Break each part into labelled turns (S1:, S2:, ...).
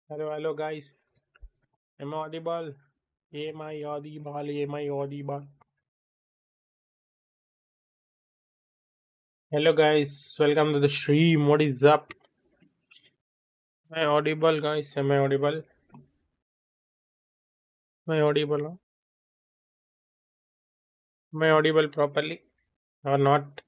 S1: Hello, hello, guys. Am I audible? Am I audible? Am I audible? Hello, guys. Welcome to the stream. What is up? Am I audible, guys? Am I audible? Am I audible? Am I audible properly or not?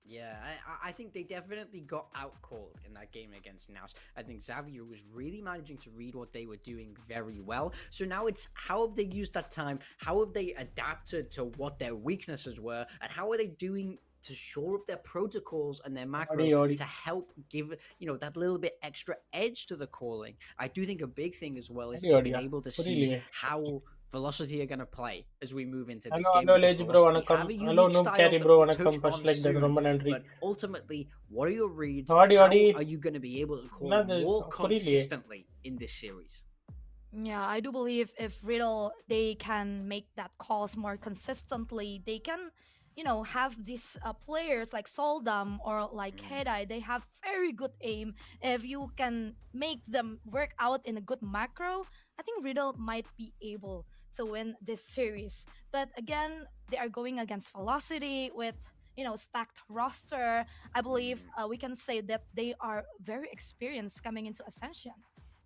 S2: Yeah, I think they definitely got outcalled in that game against Naus. I think Xavier was really managing to read what they were doing very well. So now it's how have they used that time? How have they adapted to what their weaknesses were? And how are they doing to shore up their protocols and their macro
S1: Audi, Audi,
S2: to help give, that little bit extra edge to the calling? I do think a big thing as well is
S1: Audi,
S2: they've
S1: Audi.
S2: been able to see
S1: Really?
S2: how Velocity are going to play as we move into this
S1: Hello,
S2: game
S1: hello,
S2: because
S1: Lej bro.
S2: Velocity have
S1: Vanakkam.
S2: a
S1: Hello,
S2: unique
S1: Noob
S2: style
S1: Carry
S2: that
S1: bro.
S2: we'll touch
S1: Vanakkam. First
S2: on
S1: like that.
S2: soon.
S1: Roman entry.
S2: But ultimately, what are your reads?
S1: Audi,
S2: How are
S1: Audi.
S2: you going to be able to call
S1: Na,
S2: more
S1: really?
S2: consistently in this series?
S3: Yeah, I do believe if Riddle they can make that calls more consistently, they can, have these players like Soldam or like
S2: Mm.
S3: Hedai. They have very good aim. If you can make them work out in a good macro, I think Riddle might be able to win this series. But again, they are going against Velocity with stacked roster. I believe
S2: Mm.
S3: we can say that they are very experienced coming into Ascension.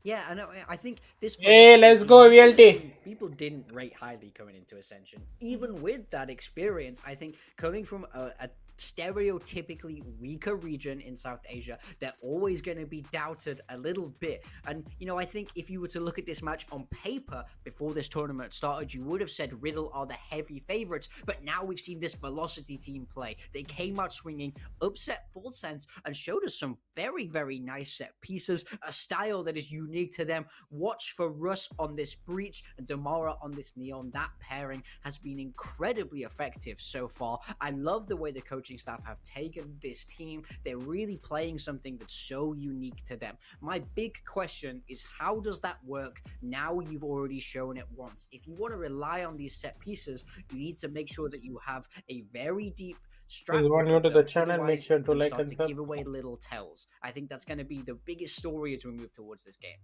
S2: Yeah, I know. I think this
S1: Hey,
S2: Velocity
S1: let's
S2: team,
S1: go
S2: this was a
S1: VLT.
S2: team people didn't rate highly coming into Ascension.
S3: Mhm.
S2: Even with that experience, I think coming from a stereotypically weaker region in South Asia, they're always going to be doubted a little bit. And, I think if you were to look at this match on paper before this tournament started, you would have said Riddle are the heavy favorites. But now we've seen this Velocity team play. They came out swinging, upset full sense, and showed us some very, very nice set pieces, a style that is unique to them. Watch for Russ on this breach and Damara on this neon. That pairing has been incredibly effective so far. I love the way the coaching staff have taken this team. They're really playing something that's so unique to them. My big question is how does that work now you've already shown it once? If you want to rely on these set pieces, you need to make sure that you have a very deep
S1: Please, one
S2: scrapbook
S1: new
S2: of
S1: to the
S2: them.
S1: channel. Make
S2: Otherwise,
S1: sure
S2: you're
S1: to
S2: going to
S1: like
S2: start
S1: and
S2: to
S1: sub.
S2: give away little tells. I think that's going to be the biggest story as we move towards this game.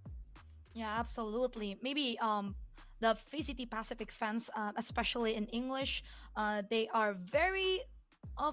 S3: Yeah, absolutely. Maybe the VCT Pacific fans, especially in English, they are very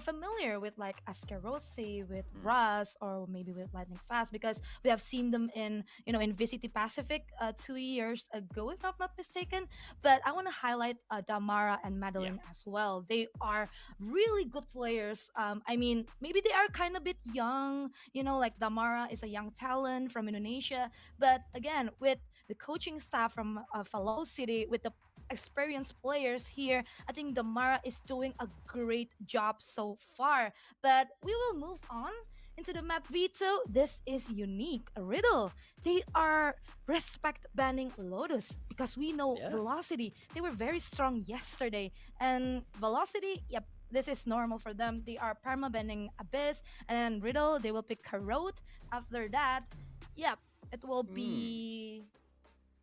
S3: familiar with like Askerosi, with
S2: Mm.
S3: Raz, or maybe with Lightning Fast because we have seen them in in VCT Pacific 2 years ago, if I'm not mistaken. But I want to highlight Damara and
S2: Yeah.
S3: Madeline as well. They are really good players. I mean, maybe they are kind of bit young. Like Damara is a young talent from Indonesia, but again, with the coaching staff from Velocity, with the experienced players here, I think the Mara is doing a great job so far. But we will move on into the map veto. This is unique. A riddle. They are respect banning Lotus because we know
S2: Yeah.
S3: Velocity. They were very strong yesterday. And Velocity, yep, this is normal for them. They are perma banning Abyss, and then Riddle, they will pick Karot. After that, yep, it will
S2: Hmm.
S3: be,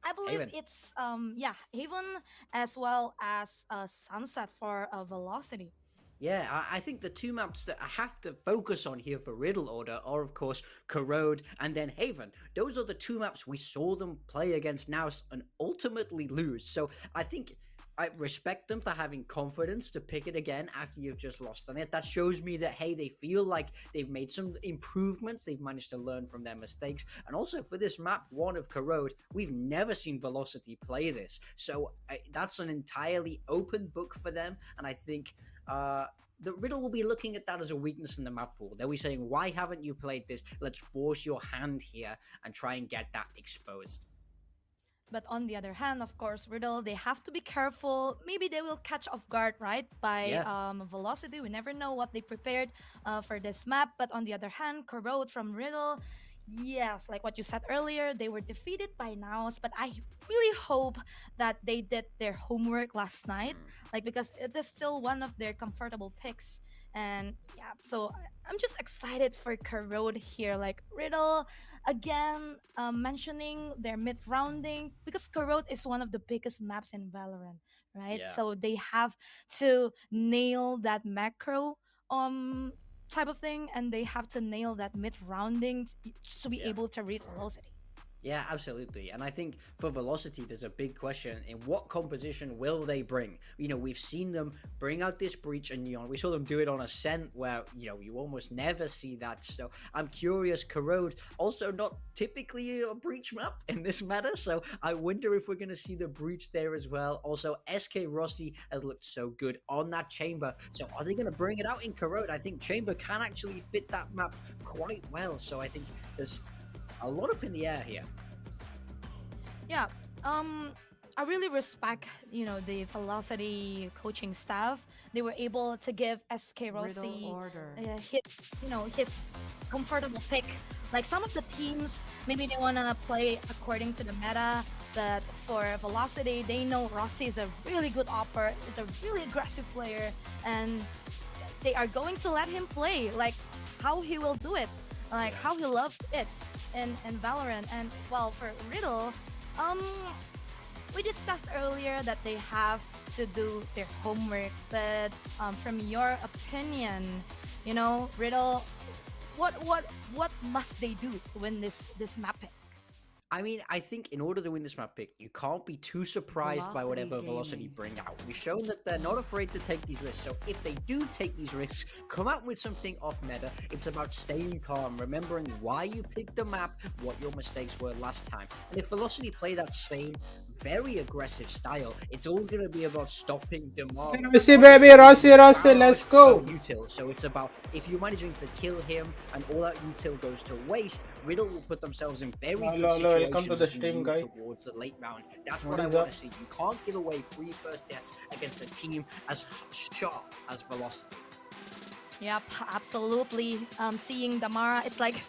S3: I believe
S2: Haven.
S3: it's yeah, Haven as well as Sunset for Velocity.
S2: Yeah, I think the two maps that I have to focus on here for Riddle Order are, of course, Corrode and then Haven. Those are the two maps we saw them play against Naus and ultimately lose. So I think I respect them for having confidence to pick it again after you've just lost on it. That shows me that, hey, they feel like they've made some improvements. They've managed to learn from their mistakes. And also for this map one of Corrode, we've never seen Velocity play this. So that's an entirely open book for them. And I think the Riddle will be looking at that as a weakness in the map pool. They'll be saying, why haven't you played this? Let's force your hand here and try and get that exposed.
S3: But on the other hand, of course, Riddle, they have to be careful. Maybe they will catch off guard, right? By
S2: Yeah,
S3: Velocity. We never know what they prepared for this map. But on the other hand, Corrode from Riddle, yes, like what you said earlier, they were defeated by Naos. But I really hope that they did their homework last night,
S2: mm,
S3: like because it is still one of their comfortable picks. And yeah, so I'm just excited for Corrode here. Like Riddle, again, mentioning their mid rounding because Korot is one of the biggest maps in Valorant, right?
S2: yeah,
S3: So they have to nail that macro um type of thing, and they have to nail that mid rounding to be
S2: yeah.
S3: able to read velocity.
S2: Yeah, absolutely. And I think for Velocity, there's a big question in what composition will they bring? You know, we've seen them bring out this breach and neon. We saw them do it on Ascent where, you know, you almost never see that. So I'm curious, Corrode, also not typically a breach map in this meta. So I wonder if we're going to see the breach there as well. Also, SK Rossi has looked so good on that chamber. So are they going to bring it out in Corrode? I think chamber can actually fit that map quite well. So I think there's a lot up in the air here.
S3: Yeah. Um I really respect, the velocity coaching staff. They were able to give SK
S4: Riddle
S3: Rossi
S4: order.
S3: his comfortable pick. Like some of the teams, maybe they wanna play according to the meta, but for velocity, they know Rossi is a really good opper, is a really aggressive player, and they are going to let him play. Like how he will do it, like how he loved it in Valorant. And well, for Riddle, um we discussed earlier that they have to do their homework, but from your opinion, Riddle, what must they do to win this map pick?
S2: I mean, I think in order to win this map pick, you can't be too surprised by
S4: Velocity
S2: whatever Velocity
S4: Gaming.
S2: bring out. We've shown that they're not afraid to take these risks. So if they do take these risks, come out with something off meta. It's about staying calm, remembering why you picked the map, what your mistakes were last time. And if Velocity play that same very aggressive style, it's all going to be about stopping Demar.
S1: Rossi, baby, Rossi, Rossi, let's go.
S2: Util. So it's about if you're managing to kill him and all that util goes to waste, Riddle will put themselves in very good
S1: Hello, hello, welcome to
S2: situations
S1: the
S2: as you
S1: stream,
S2: move
S1: guys.
S2: towards the late round. That's
S1: What
S2: what I
S1: is
S2: want
S1: up?
S2: to see. You can't give away 3 first deaths against a team as sharp as Velocity.
S3: Yep, absolutely. Seeing Damara, it's like,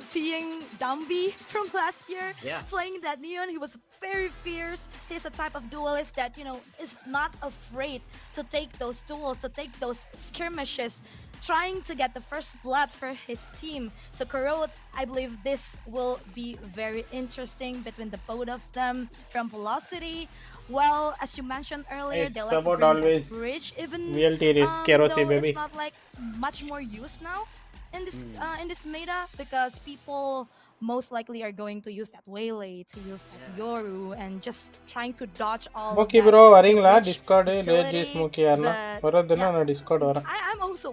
S3: seeing Dumby from last year
S2: Yeah.
S3: playing that Neon. He was very fierce. He's a type of duelist that, is not afraid to take those duels, to take those skirmishes, trying to get the first blood for his team. So Korot, I believe this will be very interesting between the both of them from Velocity. Well, as you mentioned earlier,
S1: It's
S3: they like to
S1: about
S3: bring
S1: always
S3: that bridge, even
S1: VLT risk, Rossi,
S3: though it's
S1: baby.
S3: not like much more used now
S2: Mm.
S3: in this meta, because people most likely are going to use that Waylay, to use that
S2: Yeah.
S3: Yoru, and just trying to dodge all of
S1: Smoky
S3: that
S1: bro, வரீங்களா
S3: bridge
S1: Discord lazy
S3: utility.
S1: Smoky யாருன்னா
S3: But
S1: வர்றதுன்னா
S3: yeah,
S1: நான் Discord வரேன்.
S3: I'm also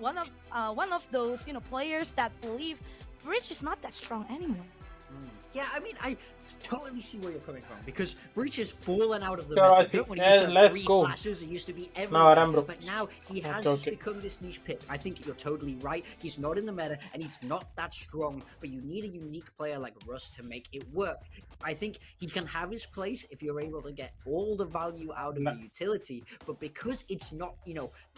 S3: one of those players that believe bridge is not that strong anymore.
S2: Yeah, I mean, I totally see where you're coming from because Breach has fallen out of the
S1: Sure,
S2: meta.
S1: I see.
S2: When he used to have
S1: Let's
S2: 3
S1: go.
S2: flashes, it used to be
S1: Now,
S2: everywhere.
S1: Aram, bro.
S2: But now he has
S1: Okay,
S2: just
S1: okay.
S2: become this niche pick. I think you're totally right. He's not in the meta and he's not that strong, but you need a unique player like Russ to make it work. I think he can have his place if you're able to get all the value out of the utility, but because it's not,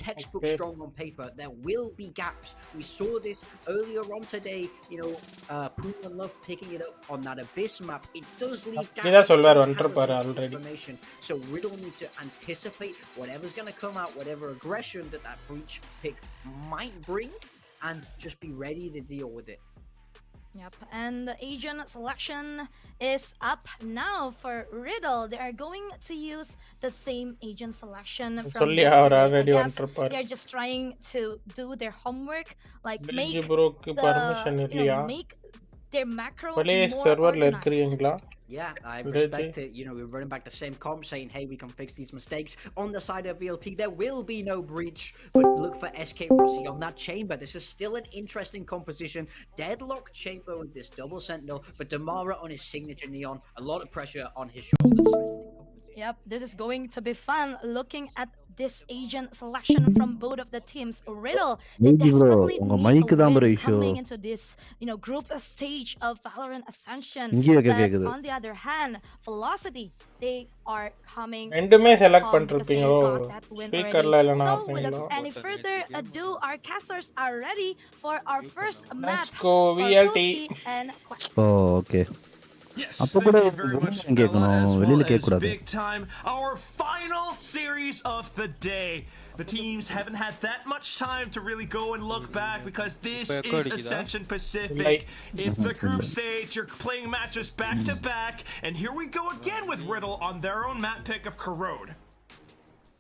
S2: textbook
S1: Okay.
S2: strong on paper, there will be gaps. We saw this earlier on today, Poon and Love picking it up on that Abyss map. It does leave gaps.
S1: அப்படிதான் சொல்வார்
S2: It doesn't
S1: வந்துட்டு
S2: have as
S1: பாரு
S2: much
S1: already.
S2: information. So Riddle need to anticipate whatever's going to come out, whatever aggression that breach pick might bring, and just be ready to deal with it.
S3: Yep, and the agent selection is up now for Riddle. They are going to use the same agent selection from
S1: சொல்லி அவர்
S3: yesterday. I
S1: already
S3: guess
S1: வந்துருப்பாரு.
S3: they are just trying to do their homework, like
S1: பில்ஜி
S3: make
S1: ப்ரோக்கு
S3: the
S1: permission இல்லையா?
S3: make their macro
S1: பழைய
S3: more
S1: சர்வர்ல
S3: organized.
S1: இருக்கிறீங்களா?
S2: Yeah, I
S1: Really?
S2: respect it. We're running back the same comp saying, hey, we can fix these mistakes. On the side of VLT, there will be no breach, but look for SK Rossi on that chamber. This is still an interesting composition. Deadlock chamber with this double sentinel, but Damara on his signature neon. A lot of pressure on his shoulders.
S3: Yep, this is going to be fun. Looking at this Asian selection from both of the teams. Riddle, they
S4: Maybe bro,
S3: desperately
S4: உங்க
S3: need a
S4: மைக்கு தான் bro
S3: win
S4: issue.
S3: coming into this, group stage of Valorant Ascension.
S4: இங்கேயும்
S3: But
S4: கேக்குது.
S3: on the other hand, Velocity, they are coming
S1: ரெண்டுமே select
S3: home because they
S1: பண்ணிருப்பீங்களோ
S3: got that win
S1: ஸ்பீக்கர்ல
S3: already.
S1: இல்லனா
S3: So
S1: ஆப்பீங்களோ
S3: without any further ado, our casters are ready for our first map
S1: Let's go
S3: for
S1: VLT.
S3: Pilski and Quack.
S4: Oh okay
S5: Yes,
S4: அப்போ
S5: thank
S4: கூட
S5: you very much,
S4: வெளியில கேட்கணும்
S5: Ella, as
S4: வெளியில
S5: well
S4: கேட்க
S5: as
S4: கூடாது
S5: big time, our final series of the day. The teams haven't had that much time to really go and look back because this is Ascension Pacific. It's the group stage. You're playing matches back to back, and here we go again with Riddle on their own map pick of Corrode.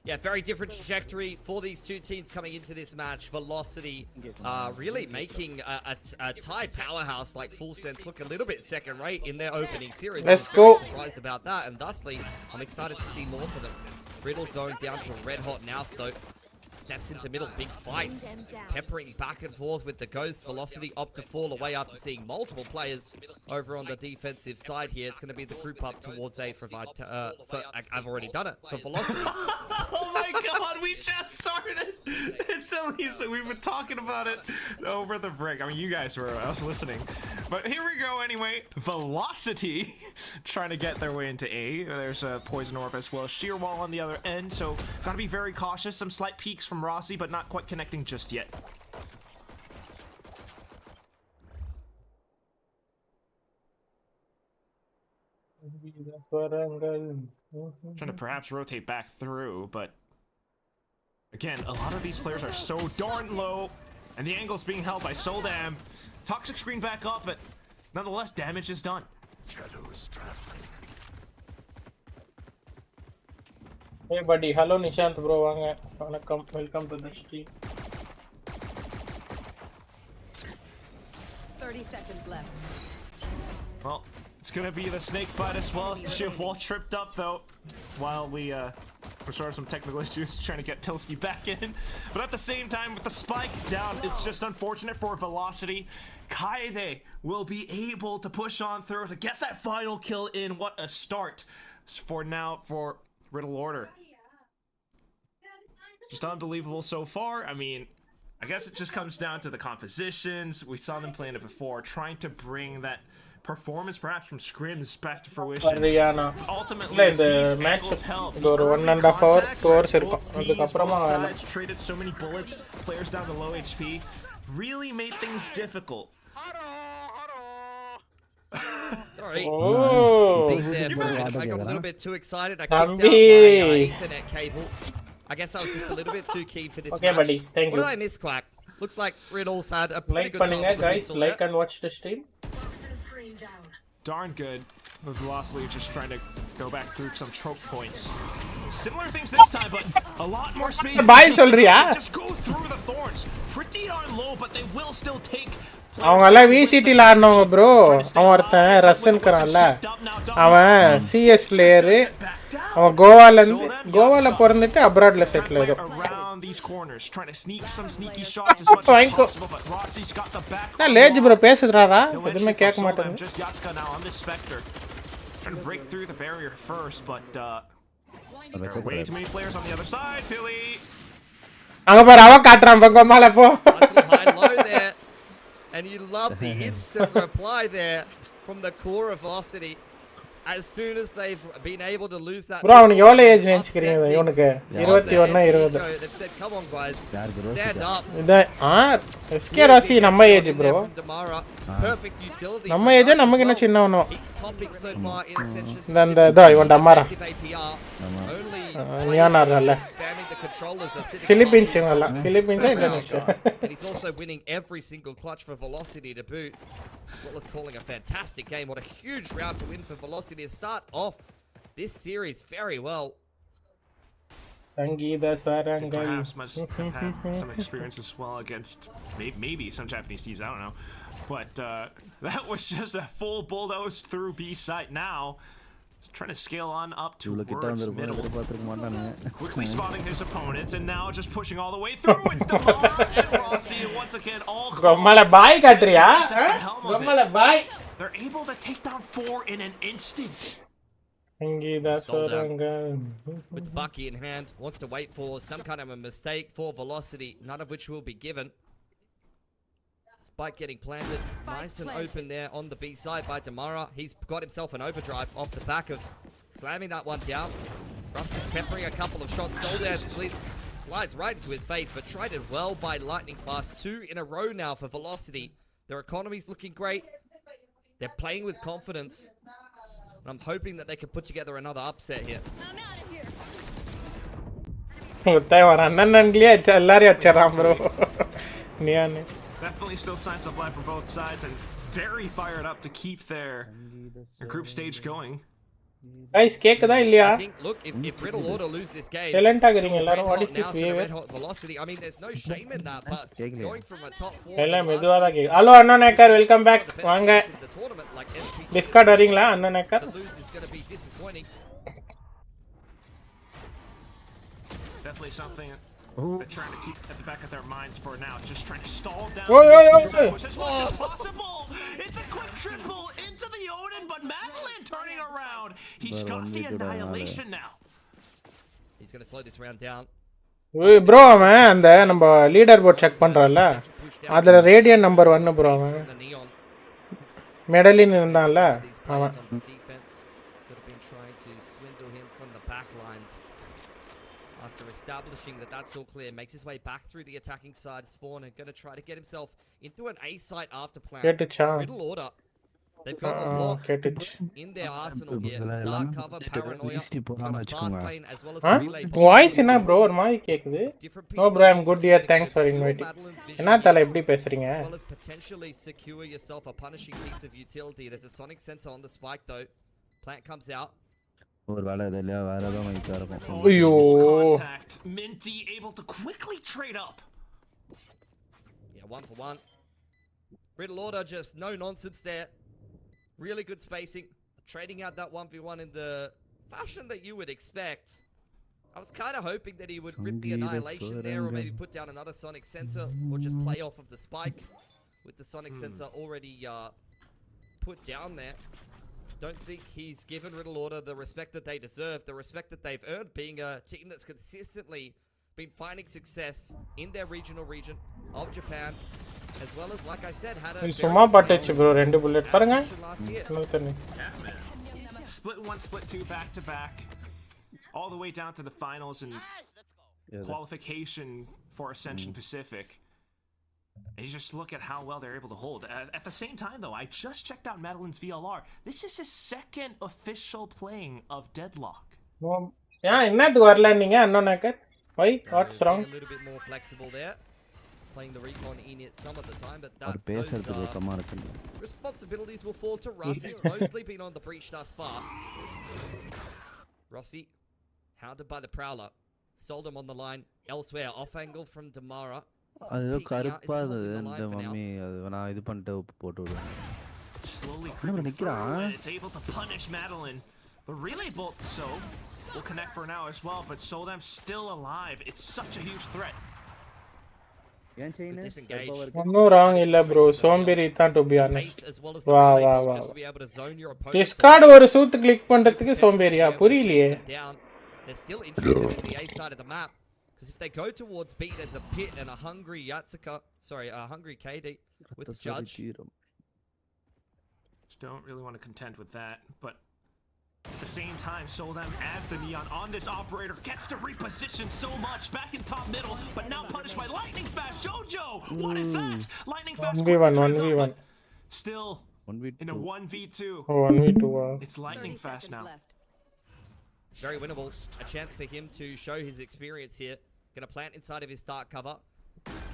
S6: Yeah, very different trajectory for these two teams coming into this match. Velocity really making a Thai powerhouse like Full Sense look a little bit second rate in their opening series.
S1: Let's
S6: I'm very
S1: go.
S6: surprised about that, and thusly, I'm excited to see more for them. Riddle going down to red hot now, Stoke. Steps into middle, big fights. Peppering back and forth with the Ghost. Velocity opt to fall away after seeing multiple players over on the defensive side here. It's going to be the group up towards A for I've already done it, for Velocity.
S5: Oh my god, we just started! It's silly, so we've been talking about it over the break. I mean, you guys were, I was listening. But here we go anyway. Velocity trying to get their way into A. There's a Poison Orb as well. Sheer Wall on the other end, so gotta be very cautious. Some slight peaks from Rossi, but not quite connecting just yet. Trying to perhaps rotate back through, but again, a lot of these players are so darn low, and the angle's being held by Soldam. Toxic screen back up, but nonetheless, damage is done.
S7: Shadows traveling.
S1: Hey buddy, hello Nishant bro, வாங்க வணக்கம், welcome to the stream.
S8: 30 seconds left.
S5: Well, it's gonna be the snake bite as well as the shield wall tripped up though, while we restore some technical issues trying to get Pilski back in. But at the same time, with the spike down, it's just unfortunate for Velocity. Kaede will be able to push on through to get that final kill in. What a start for now for Riddle Order. Just unbelievable so far. I mean, I guess it just comes down to the compositions. We saw them playing it before, trying to bring that performance perhaps from scrims back to fruition.
S1: சரியானா
S5: Ultimately,
S1: இல்ல
S5: it's
S1: இந்த
S5: these
S1: match
S5: angles help.
S1: இது ஒரு 1.5 hour 2 hours இருக்கும் அதுக்கு அப்புறமா
S5: Both
S1: வேணும்
S5: sides traded so many bullets, players down to low HP, really made things difficult.
S6: Sorry.
S1: Oh.
S6: See there for a minute. I got a little bit too excited. I kicked out
S1: Thambi.
S6: my Ethernet cable. I guess I was just a little bit too keen for this
S1: Okay
S6: match.
S1: buddy, thank
S6: What
S1: you.
S6: did I miss, Quack? Looks like Riddle's had a pretty
S1: Like
S6: good time
S1: பண்ணுங்க
S6: with the
S1: guys,
S6: whistle
S1: like
S6: there.
S1: and watch the stream.
S5: Darn good. With Velocity just trying to go back through some choke points. Similar things this time, but a lot more space.
S1: Bye சொல்றியா?
S5: Just go through the thorns. Pretty darn low, but they will still take.
S1: அவங்க எல்லாம் விசிடில ஆடுனவங்க bro. அவன் ஒருத்தன் ரசன்க்கறான்ல. அவன் CS player. அவன் கோவால பிறந்துட்டு அப்ராட்ல settle ஆயிடும்.
S5: Around these corners, trying to sneak some sneaky shots as much as possible, but Rossi's got the back.
S1: நான் லேஜ் ப்ரோ பேசுறாரா?
S5: No
S1: எதுமே
S5: entry
S1: கேட்க
S5: for Soldam,
S1: மாட்டேங்குது.
S5: just Yatska now on this Spectre. Trying to break through the barrier first, but there are way too many players on the other side, Philly.
S1: அங்க பாரு அவ காட்றான் பங்கமால போ.
S6: Nice little high low there. And you love the instant reply there from the core of Velocity. As soon as they've been able to lose that.
S1: Bro அவனுக்கு எவ்வளவு age நினைச்சுக்கிறீங்க இவனுக்கு 21 20.
S6: They've said, come on guys, stand up.
S1: இது SK ராசி நம்ம age bro.
S6: Perfect utility.
S1: நம்ம age நமக்கு என்ன சின்னவனோ.
S6: Each topic so far in Ascension.
S1: இந்த இவன் டமாரா.
S6: Only
S1: நியானார்ல.
S6: spamming the controllers are sitting.
S1: Philippines இவங்கள. Philippines Indonesia.
S6: And he's also winning every single clutch for Velocity to boot. What was calling a fantastic game. What a huge round to win for Velocity to start off this series very well.
S1: சங்கீத ஸ்வரங்கள்.
S5: Perhaps must have had some experience as well against maybe some Japanese teams. I don't know, but that was just a full bulldoze through B site. Now he's trying to scale on up towards middle. Quickly spotting his opponents, and now just pushing all the way through. It's Damara and Rossi, and once again all.
S1: கம்மல bye காட்றியா? கம்மல bye.
S5: They're able to take down 4 in an instant.
S1: Angida
S6: Sold out.
S1: Soranga.
S6: With the bucky in hand, wants to wait for some kind of a mistake for velocity, none of which will be given. Spike getting planted, nice and open there on the B side by Damara. He's got himself an overdrive off the back of slamming that one down. Rust is peppering a couple of shots. Soldat slides right into his face, but tried it well by Lightning Fast. 2 in a row now for velocity. Their economy's looking great. They're playing with confidence. And I'm hoping that they can put together another upset here.
S1: ஒரு அண்ணன்லயே எல்லாரையும் வச்சிடறான் bro neon.
S5: Definitely still signs of life for both sides and very fired up to keep their group stage going.
S1: Guys, கேக்குதா இல்லையா?
S6: I think, look, if Riddle Order lose this game,
S1: Silent ஆகுறீங்க எல்லாரும். What is this
S6: now to
S1: behavior?
S6: red hot velocity. I mean, there's no shame in that, but going from a top 4
S1: எல்லாம் மெதுவா தான் கேக்குது. Hello அண்ணா நேக்கர், welcome back. வாங்க. Discord வரீங்களா அண்ணா நேக்கர்?
S6: To lose is going to be disappointing.
S5: Definitely something they're trying to keep at the back of their minds for now. Just trying to stall down
S1: Oi, oi, oi,
S5: this
S1: oi.
S5: push as much as possible. It's a quick triple into the Odin, but Madeline turning around. He's got the annihilation now.
S6: He's going to slow this round down.
S1: ஏய் bro அவன் அந்த நம்ம leader board check பண்றோம்ல அதுல radian number 1 bro அவன்
S6: The neon.
S1: மெடலின் இருந்தான்ல
S6: These
S1: அவன்.
S6: players on defense could have been trying to swindle him from the back lines. After establishing that that's all clear, makes his way back through the attacking side spawn and going to try to get himself into an A site after plan.
S1: கேட்டுச்சா?
S6: Riddle Order. They've got a lot
S1: கேட்டுச்சு.
S6: in their arsenal here. Dark cover, paranoia, you've got a fast lane as well as
S1: ah
S6: a relay.
S1: Voice என்ன bro ஒரு மாதிரி கேக்குது?
S6: Different
S1: no
S6: pieces
S1: bro I
S6: of
S1: am good
S6: puzzle
S1: here
S6: to
S1: thanks for
S6: explore
S1: inviting.
S6: Madeline's vision
S1: என்ன தல
S6: here,
S1: எப்படி பேசுறீங்க?
S6: as well as potentially secure yourself a punishing piece of utility. There's a sonic sensor on the spike though. Plant comes out.
S4: ஒரு வேலை இல்லையா வேற ஏதோ மைக்கா இருக்கும்.
S5: Oh, just
S1: ஐயோ.
S5: full contact. Minty able to quickly trade up.
S6: Yeah, 1 for 1. Riddle Order, just no nonsense there. Really good spacing. Trading out that 1v1 in the fashion that you would expect. I was kind of hoping that he would rip the annihilation there or maybe put down another sonic sensor or just play off of the spike with the sonic sensor already put down there. Don't think he's given Riddle Order the respect that they deserve, the respect that they've earned being a team that's consistently been finding success in their regional region of Japan, as well as, like I said, had a
S1: சும்மா பட்டுச்சு bro ரெண்டு bullet பாருங்க.
S6: last year.
S1: என்ன தண்ணி?
S5: Yeah, man. Split 1, split 2, back to back. All the way down to the finals and qualification for Ascension Pacific. And you just look at how well they're able to hold. At the same time, though, I just checked out Madeline's VLR. This is his second official playing of Deadlock.
S1: ஏன் என்னத்துக்கு வரல நீங்க அண்ணா நேக்கர்? Why? What's
S6: So,
S1: wrong?
S6: being a little bit more flexible there. Playing the recon in it some of the time, but
S4: ஒரு
S6: that
S4: பேசுறது
S6: those,
S4: வெக்கமா இருக்கு.
S6: responsibilities will fall to Russ. He's mostly been on the breach thus far. Rossi, hounded by the Prowler. Sold him on the line elsewhere. Off angle from Damara.
S4: அது ஏதோ
S6: Peeking out.
S4: கருப்பா
S6: Is he
S4: இருந்தது
S6: holding the
S4: இந்த
S6: line for now?
S4: Mummy அது நான் இது பண்ணிட்டு போட்டு விடுவேன்.
S5: Slowly
S4: Remember
S5: creeping
S4: Nikira,
S5: through,
S4: huh?
S5: and it's able to punish Madeline. The relay bolt, so will connect for now as well, but Soldam's still alive. It's such a huge threat.
S4: ஏன் chain
S6: Disengage.
S1: ஒன்னும் wrong இல்ல bro சோம்பேறி தான் to be honest.
S6: Pace as well as the
S1: Wow,
S6: relay
S1: wow,
S6: bolt
S1: wow.
S6: just to be able to zone your opponent.
S1: Discord ஒரு சூத்து click பண்றதுக்கு சோம்பேறியா புரியலையே.
S6: They're still interested in the A side of the map. Because if they go towards B, there's a pit and a hungry Yatsuka. Sorry, a hungry KD with the judge.
S5: Just don't really want to contend with that, but at the same time, Soldam as the Neon on this operator gets to reposition so much back in top middle, but now punished by Lightning Fast. Jojo, what is that? Lightning Fast
S1: 1v1
S5: quickly turns
S1: 1v1.
S5: up, but still in a 1v2.
S1: Oh 1v2.
S5: It's Lightning Fast now.
S6: Very winnable. A chance for him to show his experience here. Gonna plant inside of his dark cover.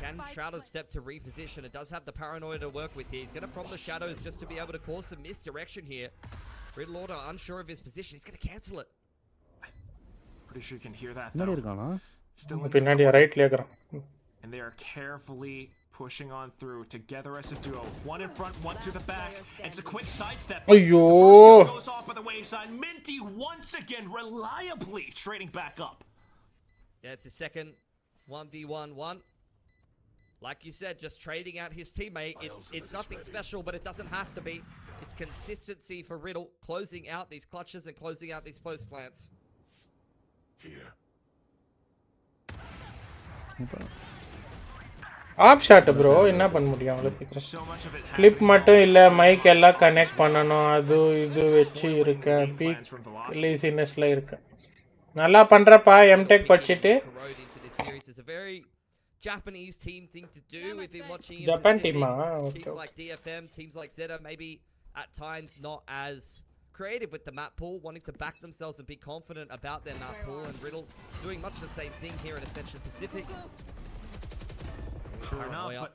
S6: Can Shrouded step to reposition? It does have the paranoia to work with here. He's gonna from the shadows just to be able to cause some misdirection here. Riddle Order unsure of his position. He's gonna cancel it.
S5: Pretty sure you can hear that
S4: முன்னாடி
S5: though.
S4: இருக்கானா?
S5: Still in
S1: பின்னாடி ரைட்ல இருக்கறான்.
S5: and they are carefully pushing on through together as a duo. One in front, one to the back. It's a quick sidestep.
S1: ஐயோ.
S5: The first kill goes off by the wayside. Minty once again reliably trading back up.
S6: Yeah, it's his second 1v1-1. Like you said, just trading out his teammate. It's nothing special, but it doesn't have to be. It's consistency for Riddle, closing out these clutches and closing out these post plants.
S7: Here.
S1: Op shot bro என்ன பண்ண முடியும் அவ்வளோ சீக்கிரம்
S5: So much of it
S1: clip
S5: happening
S1: மட்டும்
S5: all
S1: இல்லை
S5: at the
S1: mic
S5: same
S1: எல்லாம்
S5: time.
S1: Connect பண்ணணும் அது இது வச்சு
S5: Spoiling the
S1: இருக்கேன்
S5: game
S1: peak
S5: plans from Velocity.
S1: லேசினஸ்ல இருக்கேன் நல்லா பண்றப்பா எம்டெக் படிச்சுட்டு
S6: Corrode into this series is a very Japanese team thing to do. We've been watching in
S1: Japan
S6: Pacific.
S1: டீமா
S6: Teams like DFM, teams like Zeta, maybe at times not as creative with the map pool, wanting to back themselves and be confident about their map pool, and Riddle doing much the same thing here in Ascension Pacific.
S5: Sure enough, but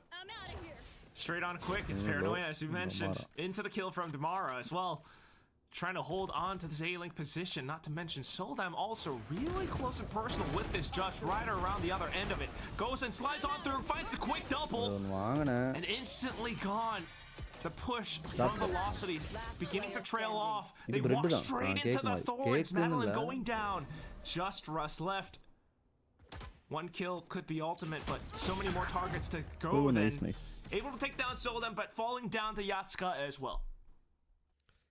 S5: straight on quick, it's Paranoia, as you mentioned, into the kill from Damara as well. Trying to hold on to this A-Link position, not to mention Soldam also really close and personal with this judge right around the other end of it. Goes and slides on through, finds the quick double, and instantly gone. The push from Velocity beginning to trail off. They walk straight into the thorns. Madeline going down. Just Russ left. One kill could be ultimate, but so many more targets to go.
S4: Nice.
S5: Able to take down Soldam, but falling down to Yatska as well.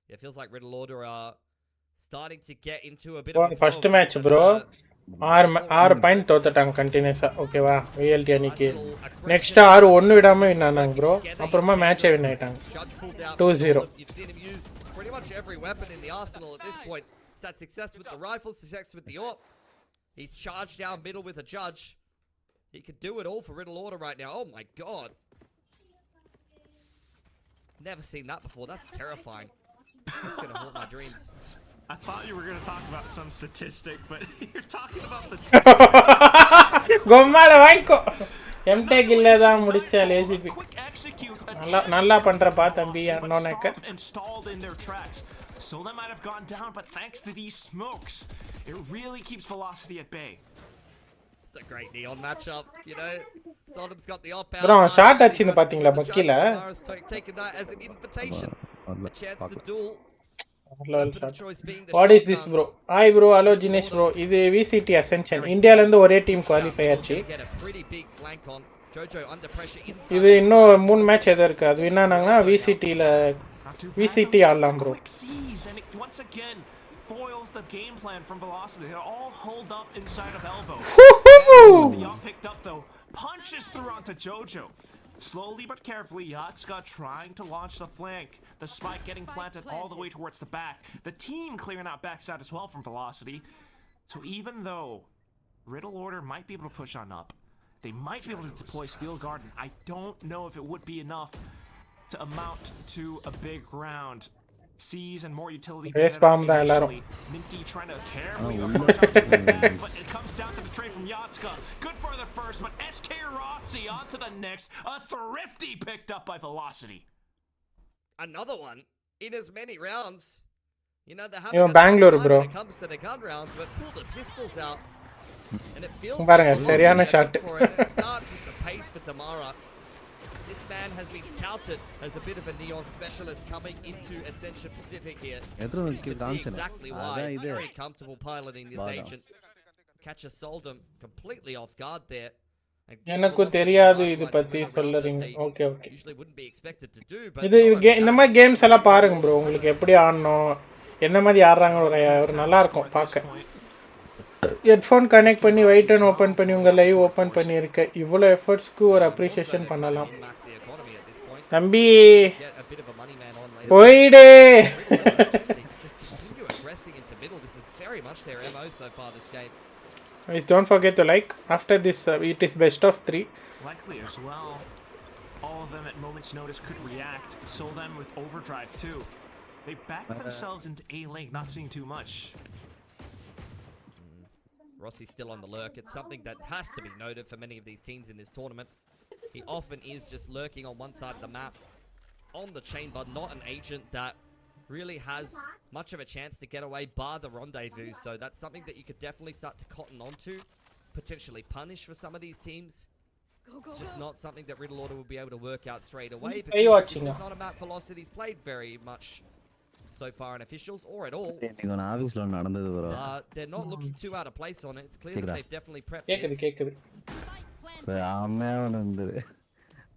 S6: Yeah, it feels like Riddle Order are starting to get into a bit of a
S1: first
S6: flow.
S1: Match bro 6 point தோத்துட்டாங்க கண்டினியூஸா ஓகேவா VLT அன்னைக்கு next 6 ஒன்னு விடாம win ஆனாங்க bro அப்புறமா மேட்சே win ஆயிட்டாங்க
S6: Judge pulled out
S1: 2-0.
S6: You've seen him use pretty much every weapon in the arsenal at this point. He's had success with the rifle, success with the AWP. He's charged down middle with a judge. He could do it all for Riddle Order right now. Oh my god. Never seen that before. That's terrifying. That's gonna haunt my dreams.
S5: I thought you were going to talk about some statistic, but you're talking about the
S1: கொம்மால வாங்கிக்கோ MTech இல்லதான் முடிச்ச LazyPay
S5: quick execute
S1: நல்லா பண்றப்பா தம்பி அண்ணோனக்க
S5: installed in their tracks. So that might have gone down, but thanks to these smokes, it really keeps Velocity at bay.
S6: It's a great neon matchup, you know. Sodom's got the op out.
S1: Bro, shot அடிச்சிங்க பாத்தீங்களா பக்கில
S6: taking that as an invitation. A chance to duel.
S1: What is this bro? Hi bro, hello Jinesh bro. இது VCT Ascension. இந்தியால இருந்து ஒரே team qualify ஆச்சு. இது இன்னும் 3 match எதா இருக்கு. அது என்னன்னாங்கன்னா VCT ஆடலாம் bro.
S5: Once again foils the game plan from Velocity. They're all holed up inside of elbow. The yacht picked up though. Punches through onto Jojo. Slowly but carefully, Yatska trying to launch the flank. The spike getting planted all the way towards the back. The team clearing out backside as well from Velocity. So even though Riddle Order might be able to push on up, they might be able to deploy Steel Garden. I don't know if it would be enough to amount to a big round. Seas and more utility. Minty trying to carefully approach on the back, but it comes down to the trade from Yatska. Good for the first, but SK Rossi on to the next. A thrifty picked up by Velocity.
S6: Another one in as many rounds. You know, they're having
S1: Bangalore, bro.
S6: When it comes to the gun rounds, but pull the pistols out. And it feels
S1: சரியான shot.
S6: It starts with the pace for Damara. This man has been touted as a bit of a neon specialist coming into Ascension Pacific here. You can see exactly why. Very comfortable piloting this agent. Catches Soldam completely off guard there.
S1: எனக்கு தெரியாது இது பத்தி சொல்றீங்க okay okay
S6: Usually wouldn't be expected to do, but
S1: இது இந்த மாதிரி games எல்லாம் பாருங்க bro உங்களுக்கு எப்படி ஆடணும் என்ன மாதிரி ஆடுறாங்க ஒரு நல்லா இருக்கும் பார்க்க ஹெட்ஃபோன் கனெக்ட் பண்ணி வெயிட் அண்ட் ஓபன் பண்ணி உங்க லைவ் ஓபன் பண்ணிருக்க இவ்வளவு எஃபர்ட்ஸ்க்கு ஒரு அப்ரிசியேஷன் பண்ணலாம் தம்பி போய்டே Please don't forget to like. After this, it is best of 3.
S5: Likely as well. All of them at moment's notice could react. Soldam with overdrive too. They back themselves into A-Link, not seeing too much.
S6: Rossi's still on the lurk. It's something that has to be noted for many of these teams in this tournament. He often is just lurking on one side of the map, on the chamber, not an agent that really has much of a chance to get away bar the rendezvous. So that's something that you could definitely start to cotton onto, potentially punish for some of these teams. It's just not something that Riddle Order will be able to work out straight away, because this is not a map Velocity's played very much so far in officials or at all. They're not looking too out of place on it. It's clear that they've definitely prepped this.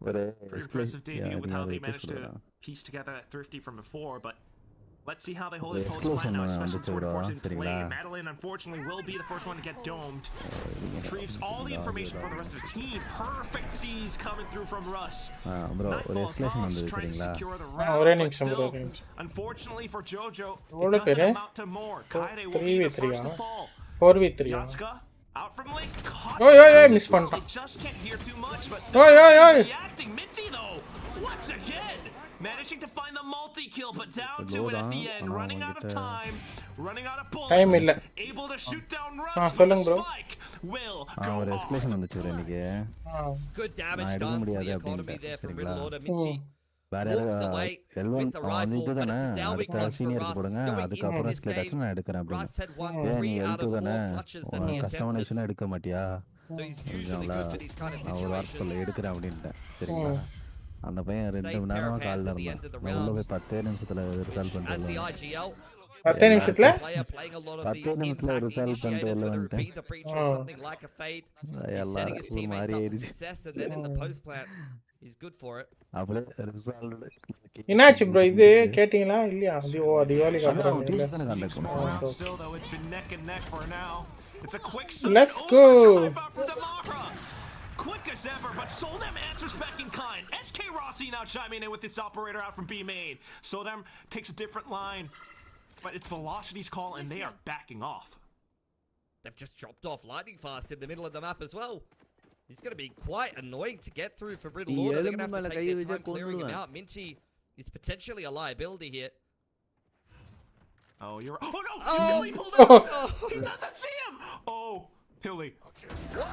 S4: ஒரு
S5: Pretty impressive debut with how they managed to piece together that thrifty from before, but let's see how they hold it post-plant now, especially with Sword Force in play. Madeline, unfortunately, will be the first one to get domed. Retrieves all the information for the rest of the team. Perfect C's coming through from Russ.
S4: bro ஒரு escalation
S5: Nightfall's
S4: வந்தது
S5: trying to
S4: சரிங்களா
S5: secure the
S1: ஒரே
S5: round, but
S1: நிமிஷம் bro,
S5: still,
S1: ஒரே நிமிஷம்.
S5: unfortunately for Jojo, it
S1: எவ்வளவு
S5: doesn't
S1: பேரு?
S5: amount to more. Kaide will be the
S1: 3v3
S5: first to fall.
S1: 4v3
S5: Yatsuka out from link.
S1: ஓய் ஓய் ஓய் மிஸ்
S5: They
S1: பண்ணிட்டான்.
S5: just can't hear too much, but
S1: Oi, oi, oi.
S5: reacting. Minty though, once again, managing to find the multi-kill, but down to it at the end. Running out of time, running out of
S1: Time
S5: bullets.
S1: இல்ல.
S5: Able to shoot down Russ, but the
S1: சொல்லுங்க bro.
S5: spike will go
S4: ஒரு
S5: off.
S4: Escalation வந்துச்சு bro இன்னைக்கு
S6: Good damage
S4: நான் எடுக்க
S6: done to
S4: முடியாது
S6: the economy
S4: அப்படின்ட்டேன்,
S6: there from
S4: சரிங்களா?
S6: Riddle Order. Minty
S4: வேற
S6: walks away
S4: elven
S6: with the rifle,
S4: வந்துட்டு
S6: but
S4: தானே
S6: it's a salvage
S4: அடுத்த
S6: clutch for
S4: சீனியருக்கு
S6: Russ.
S4: போடுங்க
S6: Going into
S4: அதுக்கப்புறம்
S6: this
S4: எஸ்கலேட் ஆச்சு
S6: game,
S4: நான் எடுக்கிறேன் அப்படின்னு
S6: Russ had won
S4: ஏன் நீ
S6: 3 out
S4: எல்2
S6: of 4
S4: தானே
S6: clutches that he attempted.
S4: Customisation எடுக்க மாட்டியா
S6: So he's usually
S4: அப்படிங்களா
S6: good for these kind of
S4: நான் ஒரு வார்த்தை சொல்ல
S6: situations.
S4: எடுக்கிறேன் அப்படின்ட்டேன் சரிங்களா அந்த பையன் 2
S6: Safe
S4: மணி
S6: pair
S4: நேரமா
S6: of hands
S4: காலில்
S6: at the
S4: இருந்தான்
S6: end of the
S4: நான் உள்ள
S6: round.
S4: போய் 10 நிமிஷத்துல ரிசால்வ்
S6: As the
S4: பண்ணிட்டு
S6: IGL,
S1: 10 நிமிஷத்துல
S6: player playing a lot of
S4: 10
S6: these
S4: நிமிஷத்துல
S6: impact
S4: ரிசால்வ் பண்ணிட்டு
S6: initiators,
S4: உள்ள
S6: whether it be
S4: வந்துட்டேன்
S6: the breach or something like a fade. He's setting his
S4: எல்லாரும் ஒரு
S6: teammates
S4: மாதிரி
S6: up for
S4: ஆயிடுச்சு
S6: success, and then in the post plant, he's good for it.
S4: அப்படியே resolve
S1: என்னாச்சு bro இது கேட்டிங்களா இல்லையா தீபாவளிக்கு
S4: அதான்
S1: அப்புறம்
S4: அவன்
S1: இல்ல
S4: டீம் தானே காண்டாக்ட் பண்ணுவான்
S5: Still though, it's been neck and neck for now. It's a quick
S1: Let's
S5: side
S1: go.
S5: overdrive out for Damara. Quick as ever, but Soldem answers back in kind. SK Rossi now chiming in with this operator out from B main. Soldem takes a different line, but it's Velocity's call and they are backing off.
S6: They've just dropped off lightning fast in the middle of the map as well. He's going to be quite annoying to get through for Riddle Order. They're going to have to take their time clearing him out. Minty is potentially a liability here.
S5: Oh, you're... Oh, no!
S6: Oh.
S5: Pilly pulled out! He doesn't see him! Oh, Pilly.
S6: What?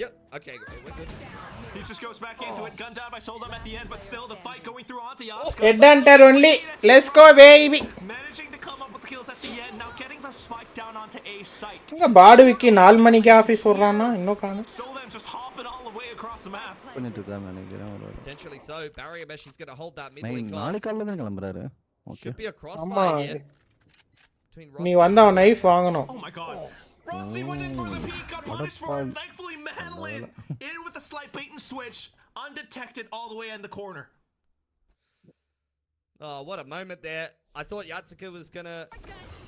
S6: Yep. Okay, we're good.
S5: He just goes back into it. Gunned down by Soldem at the end, but still the fight going through onto Yatsuka.
S1: Headhunter only. Let's go baby.
S5: Managing to come up with the kills at the end. Now getting the spike down onto A site.
S1: இங்க பாடு விக்கி 4 மணிக்கு office வர்றானா இன்னும் காணோம்.
S5: Soldem just hopping all the way across the map.
S4: பண்ணிட்டு இருக்கான்னு நினைக்கிறேன் ஒரு
S6: Potentially so. Barrier Mesh is going to hold that mid
S4: nine
S6: link off.
S4: நாளைக்கு காலையில தான் கிளம்புறாரு ஓகே
S6: Should be a
S1: ஆமா
S6: crossfire here between
S1: நீ
S6: Ross
S1: வந்தா நைஃப் வாங்கணும்.
S5: Oh my god. Rossi went in for the peak, got punished for it. Thankfully, Madeline in with the slight bait and switch, undetected all the way in the corner.
S6: Oh, what a moment there. I thought Yatsuka was going to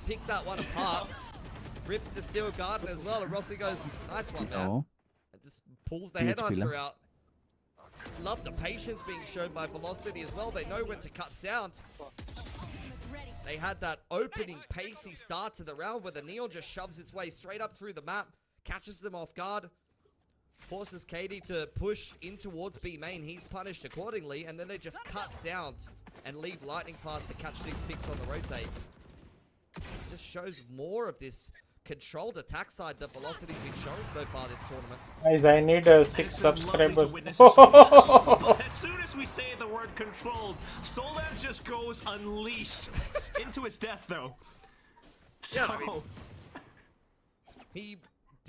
S6: pick that one apart. Rips the steel garden as well, and Rossi goes, nice one, man.
S4: Oh
S6: And just pulls the headhunter out. Love the patience being shown by Velocity as well. They know when to cut sound. They had that opening pacey start to the round where the Neon just shoves its way straight up through the map, catches them off guard, forces Katie to push in towards B main. He's punished accordingly, and then they just cut sound and leave lightning fast to catch these picks on the rotate. Just shows more of this controlled attack side that Velocity's been showing so far this tournament.
S1: Guys, I need 6
S5: It's been lovely to
S1: subscribers.
S5: witness this tournament, but as soon as we say the word controlled, Soldem just goes unleashed into his death, though. So,
S6: Yeah, I mean- He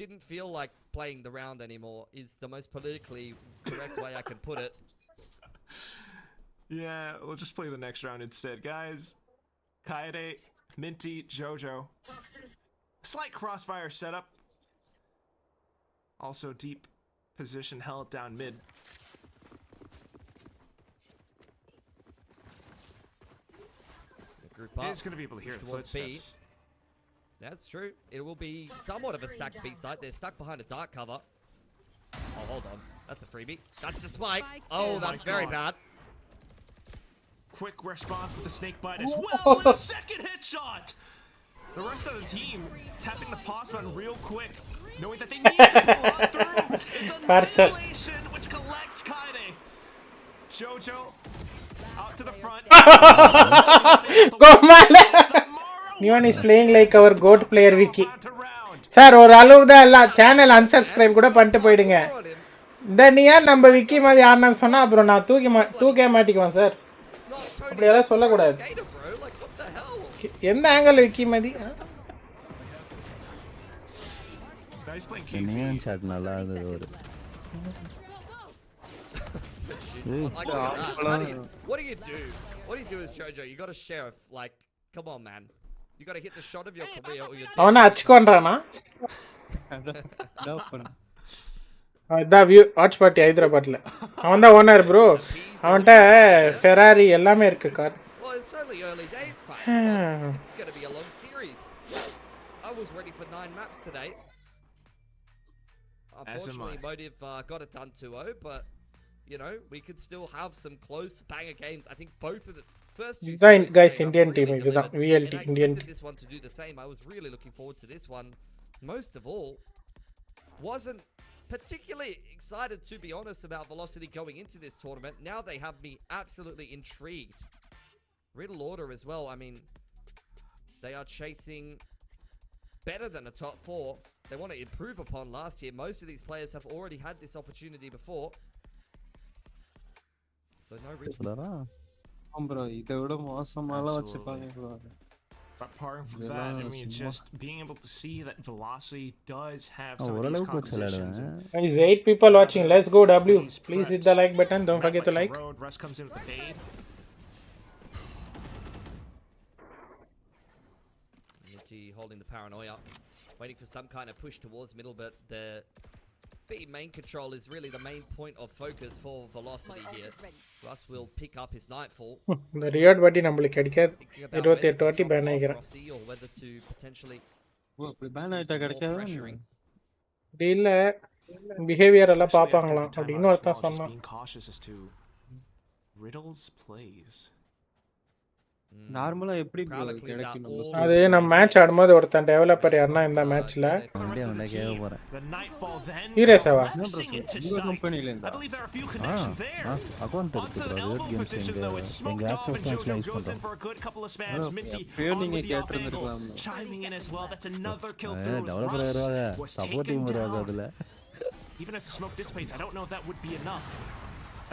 S6: didn't feel like playing the round anymore, is the most politically correct way I can put it.
S5: yeah, we'll just play the next round instead, guys. Kaede, Minty, Jojo. Slight crossfire setup. Also deep position held down mid.
S6: The group up.
S5: He's gonna be able to hear the
S6: Towards B.
S5: footsteps.
S6: That's true. It will be somewhat of a stacked B site. They're stuck behind a dark cover. Oh, hold on. That's a freebie. That's the spike. Oh,
S5: Oh
S6: that's
S5: my
S6: very
S5: God.
S6: bad.
S5: Quick response with the snake bite as well, and a second hit shot! The rest of the team tapping the pause button real quick, knowing that they need to pull on through. It's
S1: Parcel.
S5: annihilation, which collects Kaede. Jojo out to the front.
S1: Go man. Neon is playing like our goat player Vicky. Sir ஒரு அளவுக்கு தான் எல்லாம் channel unsubscribe கூட பண்ணிட்டு போயிடுங்க.
S6: More on him.
S1: இந்த நீ ஏன் நம்ம விக்கி மாதிரி யாருன்னு சொன்னா அப்புறம் நான் தூக்கே மாட்டிக்குவேன் sir.
S6: This is not Tony
S1: அப்படியெல்லாம்
S6: Hawk's
S1: சொல்லக்கூடாது.
S6: pro skater, bro. Like, what the hell?
S1: எந்த ஆங்கிள் விக்கி மாதிரி
S5: Nice playing
S4: Neon
S5: KC.
S4: Shot நல்லா இருந்தது ஒரு
S6: Like, look at that. How do you, what do you do? What do you do as Jojo? You got a sheriff. Like, come on, man. You got to hit the shot of your career or your
S1: அவனை அச்சுக்கோன்றானா இதான் view watch party ஹைதராபாத்ல. அவன் தான் owner bro. அவன்கிட்ட Ferrari எல்லாமே இருக்கு car.
S6: Well, it's only early days, Quack. Come on. This is going to be a long series. I was ready for 9 maps today. Unfortunately, Motive got it done 2-0, but, you know, we could still have some close banger games. I think both of the first two series
S1: guys,
S6: today
S1: Indian
S6: have really
S1: team
S6: delivered,
S1: இதுதான் VLT
S6: and I
S1: Indian
S6: expected this one to do the same. I was really looking forward to this one. Most of all, wasn't particularly excited, to be honest, about Velocity going into this tournament. Now they have me absolutely intrigued. Riddle Order as well. I mean, they are chasing better than a top 4. They want to improve upon last year. Most of these players have already had this opportunity before. So no risk.
S8: bro, இதை விட மோசமாலாம் வச்சுப்பாங்க bro.
S5: But apart from that, I mean, just being able to see that Velocity does have some of these
S4: ஓரளவுக்கு
S5: compositions.
S1: Guys, 8 people watching. Let's go W. Please hit the like button. Don't forget to like.
S5: Russ comes in with the fade.
S6: Holding the paranoia, waiting for some kind of push towards middle, but the B main control is really the main point of focus for Velocity here. Russ will pick up his Nightfall.
S1: இந்த Riot வாட்டி நம்மளுக்கு கிடைக்காது. 28 வாட்டி ban ஆகிக்கிறேன்.
S6: Or whether to potentially
S8: இப்படி ban ஆயிட்டா கிடைக்காது.
S1: இல்ல பிஹேவியர் எல்லாம் பாப்பாங்களாம் அப்படின்னு ஒருத்தன் சொன்னான்.
S5: Being cautious as to Riddle's plays.
S8: நார்மலா எப்படி கிடைக்கும்?
S1: அது நம்ம மேட்ச் ஆடும்போது ஒருத்தன் டெவலப்பர் யாருன்னா இந்த மேட்ச்ல சீரியஸாவா
S8: கம்பெனில இருந்தா
S4: அக்கவுண்ட் இருக்கு ப்ரோ ரிவர்ட் கேம்ஸ் எங்க ஆக்சஸ் ட்ரான்ஸ்லாம் யூஸ் பண்றோம்.
S8: நீங்க கேட்டிருந்திருக்கலாம்.
S4: டெவலப்பர் வருவாங்க, சப்போர்ட் டீம் வருவாங்க அதுல.
S5: Even as the smoke dissipates, I don't know if that would be enough.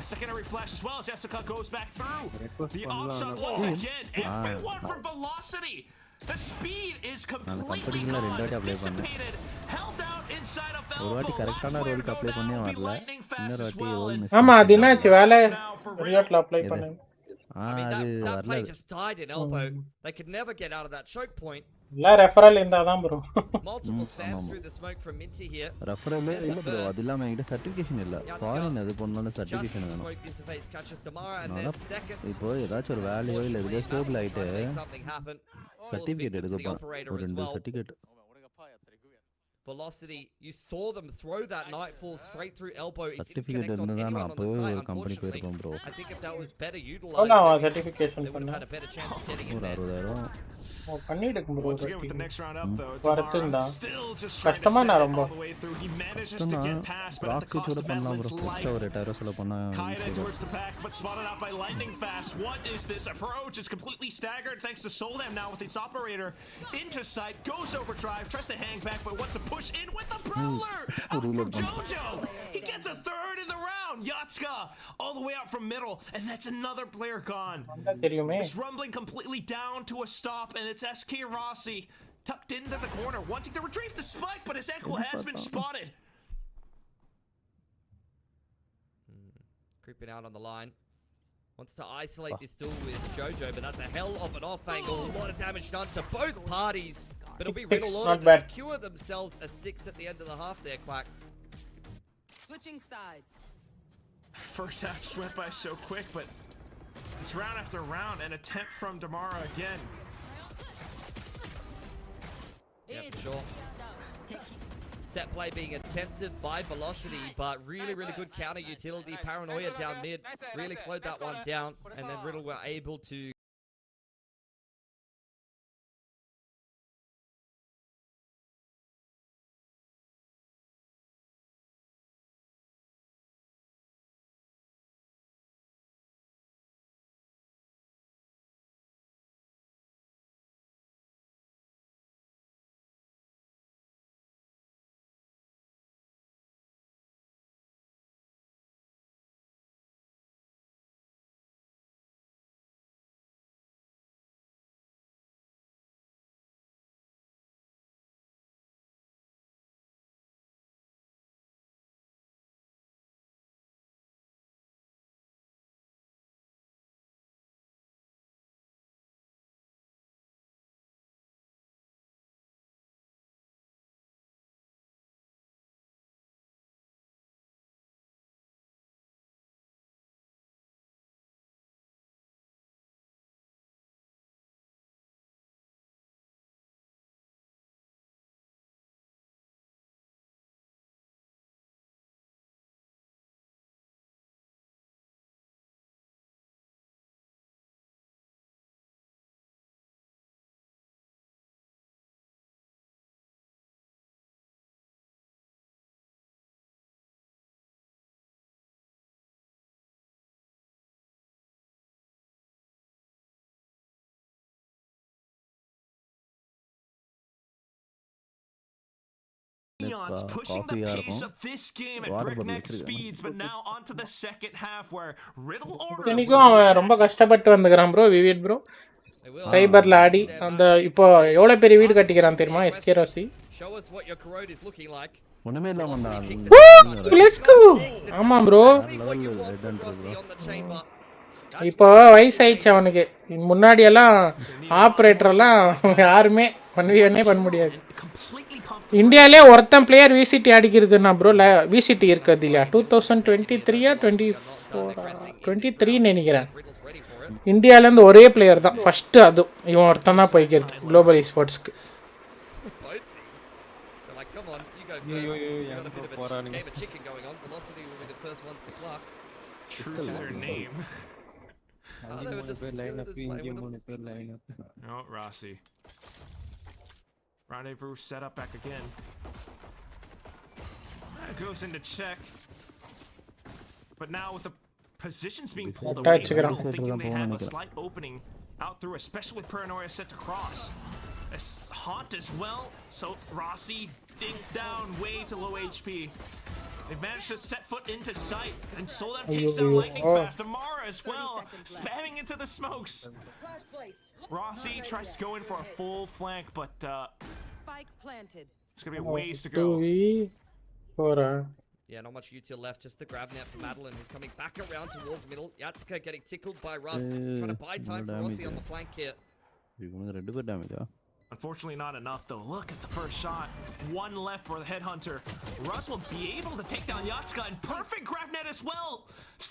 S5: A secondary flash as well as Jessica goes back through. The onshot once again. Everyone from Velocity. The speed is completely dissipated. Held out inside of
S4: ஒரு வாட்டி கரெக்ட்டான ரோலுக்கு apply பண்ணே வரல. இன்னொரு வாட்டி role miss.
S1: ஆமா அது என்னாச்சு வேலை ரியாட்ல அப்ளை பண்ணேன்.
S6: that play just died in elbow. They could never get out of that choke point.
S1: La referral இருந்தாதான் bro.
S6: Multiple spams through the smoke from Minty here.
S4: Referral இல்ல bro, அது இல்லாம என்கிட்ட சர்டிஃபிகேஷன் இல்ல. ஃபாரின் அது பண்ணனும் certification வேணும். இப்போ ஏதாச்சும் ஒரு வேல்யூ இல்ல இதுல ஸ்டேபிள் ஆயிட்டு சர்டிஃபிகேட் எடுக்க போறேன். ஒரு 2 certificate.
S6: Velocity, you saw them throw that Nightfall straight through elbow. It didn't
S4: certificate
S6: connect on anyone on the side, unfortunately.
S4: bro.
S6: I think if that was better utilized,
S1: certification
S6: they would have had a better chance of getting in there.
S1: பண்ணிடுங்க bro.
S5: Once again with the next round up though,
S1: வரட்டும்டா.
S5: still just
S1: கஷ்டமா நான் ரொம்ப.
S5: He manages to get past, but at the cost of Evelyn's life. Kaida towards the pack, but spotted out by lightning fast. What is this approach? It's completely staggered thanks to Soldam now with his operator into sight, goes overdrive, tries to hang back, but wants to push in with the prowler out from Jojo. He gets a third in the round. Yatska all the way out from middle, and that's another player gone. It's rumbling completely down to a stop, and it's SK Rossi tucked into the corner, wanting to retrieve the spike, but his ankle has been spotted.
S6: Creeping out on the line. Wants to isolate this duel with Jojo, but that's a hell of an off angle. A lot of damage done to both parties. But it'll be Riddle Order to secure themselves a 6 at the end of the half there, Quack.
S9: Switching sides.
S5: First half just went by so quick, but it's round after round. An attempt from Damara again.
S6: Yeah, for sure. Set play being attempted by Velocity, but really, really good counter utility. Paranoia down mid really slowed that one down, and then Riddle were able to
S5: Neons pushing the
S4: coffee-ஆ
S5: pace
S4: இருக்கும்.
S5: of this game at
S4: Water bottle
S5: breakneck
S4: வச்சிருக்காங்க.
S5: speeds, but now onto the second half where Riddle Order
S1: இத்தனைக்கும் அவன் ரொம்ப கஷ்டப்பட்டு வந்துக்கிறான் bro vivid bro சைபர்ல ஆடி அந்த இப்போ எவ்வளவு பெரிய வீடு கட்டிக்கிறான் தெரியுமா எஸ்கே ராசி
S6: Show us what your corrode is looking like.
S4: ஒண்ணுமே இல்லாமடா.
S1: லெட்ஸ் கோ ஆமா ப்ரோ இப்போ வயசாயிடுச்சு அவனுக்கு முன்னாடி எல்லாம் ஆப்ரேட்டர் எல்லாம் யாருமே பண்ணவே பண்ண முடியாது இந்தியாலே ஒருத்தன் பிளேயர் விசிடி அடிக்கிறதுனா ப்ரோ விசிடி இருக்குது இல்லையா 2023 23 நினைக்கிறேன் இந்தியால இருந்து ஒரே பிளேயர் தான் ஃபர்ஸ்ட் அது இவன் ஒருத்தன் தான் போய்க்கிறது global ஸ்போர்ட்ஸ்க்கு
S5: True to their name. Oh, Rossi. Rendezvous set up back again. That goes into check. But now with the positions being pulled away, Riddle thinking they have a slight opening out through, especially with Paranoia set to cross. It's hot as well, so Rossi dinked down way to low HP. They managed to set foot into sight, and Soldat takes down lightning fast. Amara as well, spamming into the smokes. Rossi tries to go in for a full flank, but
S9: Spike planted.
S5: it's gonna be a ways to go.
S6: Yeah, not much util left. Just the grab net for Madeline, who's coming back around towards middle. Yatsuka getting tickled by Russ, trying to buy time for Rossi on the flank here.
S5: Unfortunately, not enough though. Look at the first shot. One left for the headhunter. Russ will be able to take down Yatsuka, and perfect grab net as well.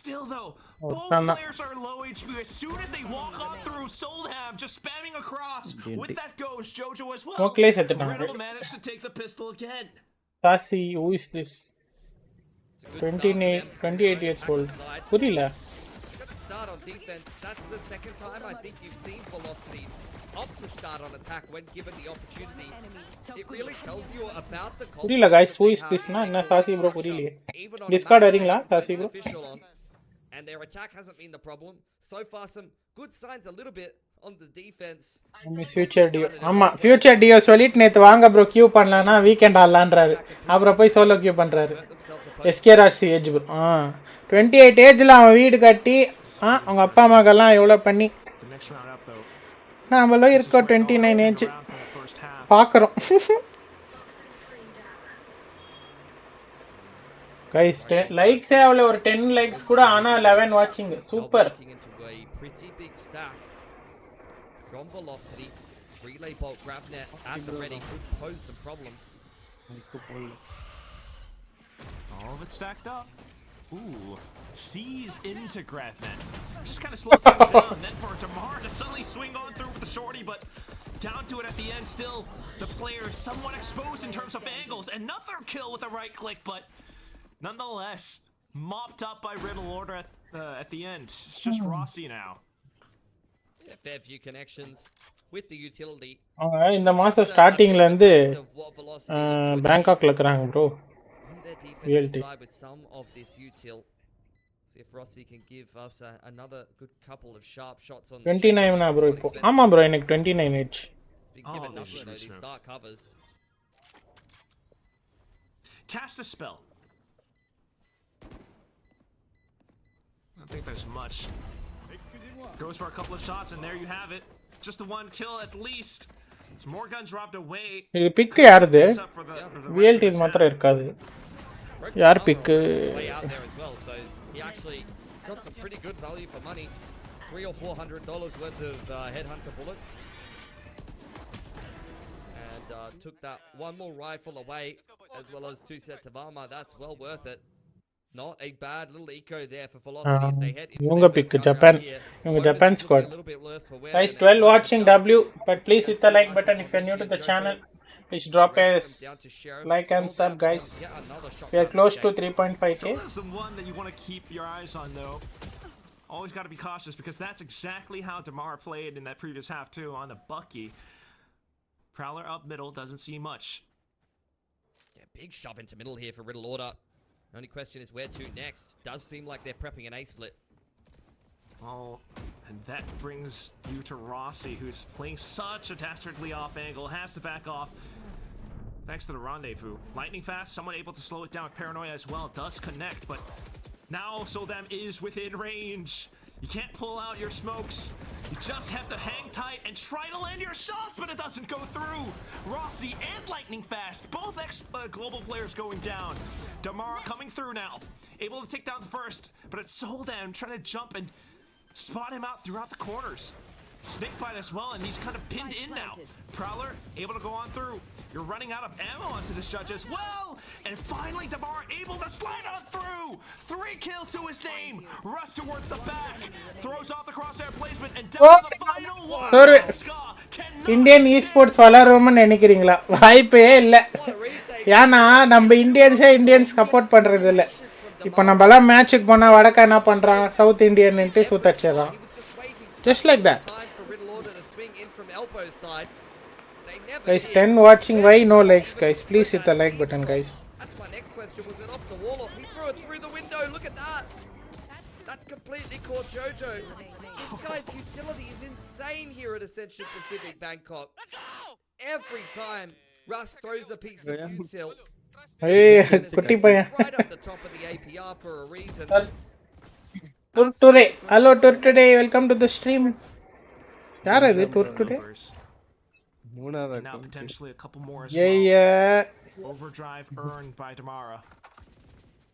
S5: Still though, both players are low HP. As soon as they walk on through, Soldham just spamming across. With that goes Jojo as well. Riddle managed to take the pistol again.
S1: Sasi, who is this? 28 years old. Purila.
S6: Start on defense. That's the second time I think you've seen Velocity opt to start on attack when given the opportunity. It really tells you about the
S1: Purila guys, who is this na? Na Sasi bro Purili. Discard aringla Sasi bro.
S6: And their attack hasn't been the problem. So far some good signs a little bit on the defense.
S1: Miss future dio. ஆமா future dio சொல்லிட்டு நேத்து வாங்க bro Q பண்ணலாம்னா weekend ஆடலாம்ன்றாரு. அப்புறம் போய் solo Q பண்றாரு. SK ராசி age bro. 28 ஏஜ்ல அவன் வீடு கட்டி அவங்க அப்பா அம்மாக்கெல்லாம் எவ்வளவு பண்ணி நம்மளும் இருக்கோம் 29 ஏஜ் பார்க்குறோம். கைஸ் லைக்ஸே அவ்வளோ ஒரு 10 லைக்ஸ் கூட ஆனால் 11 வாட்சிங் super.
S6: From Velocity, relay bolt grab net at the ready could pose some problems.
S5: All of it stacked up. Ooh, sees into Gravnet. Just kind of slows things down. Then for Damar to suddenly swing on through with the shorty, but down to it at the end. Still, the player is somewhat exposed in terms of angles. Another kill with a right click, but nonetheless, mopped up by Riddle Order at the end. It's just Rossi now.
S6: Yeah, fair few connections with the utility.
S1: இந்த மாசம் ஸ்டார்டிங்ல இருந்து பேங்காக்ல இருக்கறாங்க bro.
S6: VLT with some of this util. See if Rossi can give us another good couple of sharp shots on
S1: 29 na bro ipo. ஆமா bro எனக்கு 29 age.
S6: Given enough of these start covers.
S5: Cast a spell. I don't think there's much. Goes for a couple of shots and there you have it. Just the one kill at least. Some more guns dropped away.
S1: இது big யாருது? VLT மாத்திரம் இருக்காது. யார் big?
S6: Way out there as well. So he actually got some pretty good value for money. $300 or $400 worth of headhunter bullets. And took that one more rifle away as well as 2 sets of armor. That's well worth it. Not a bad little eco there for Velocity as they head into
S1: pick Japan. Japan squad. Guys, 12 watching W, but please hit the like button if you're new to the channel. Please drop a like and sub, guys. We are close to 3.5k.
S5: That's the one that you want to keep your eyes on, though. Always got to be cautious because that's exactly how Damar played in that previous half too on the Bucky. Prowler up middle doesn't see much.
S6: Yeah, big shove into middle here for Riddle Order. The only question is where to next. Does seem like they're prepping an A-split.
S5: Oh, and that brings you to Rossi, who's playing such a dastardly off angle, has to back off. Thanks to the rendezvous. Lightning fast, someone able to slow it down with paranoia as well. Does connect, but now Soldam is within range. You can't pull out your smokes. You just have to hang tight and try to land your shots, but it doesn't go through. Rossi and Lightning fast, both global players going down. Damara coming through now. Able to take down the first, but it's Soldam trying to jump and spot him out throughout the corners. Snake bite as well, and he's kind of pinned in now. Prowler able to go on through. You're running out of ammo onto this judge as well. And finally, Damar able to slide on through. 3 kills to his name. Rush towards the back. Throws off the crosshair placement and down to the final one.
S1: Sorry.
S5: Ska cannot
S1: Indian esports வளரும்னு நினைக்கிறீங்களா? வாய்ப்பே இல்ல. ஏன்னா நம்ம Indians support பண்றது இல்ல. இப்போ நம்ம எல்லாம் மேட்சுக்கு போனா வடக்கா என்ன பண்றான்? South இந்தியன்ட்டு சூத்தடிச்சறான். Just like that. Guys, 10 watching. Why no likes, guys? Please hit the like button, guys.
S6: That's my next question. Was it off the wall or he threw it through the window? Look at that. That completely caught Jojo. This guy's utility is insane here at Ascension Pacific Bangkok. Every time Russ throws a piece of util,
S1: Hey, kutti paya.
S6: right up the top of the APR for a reason.
S1: Today. Hello, today. Welcome to the stream. Yaar hai tour today?
S5: And now potentially a couple more as
S1: Yeah.
S5: Overdrive earned by Damara.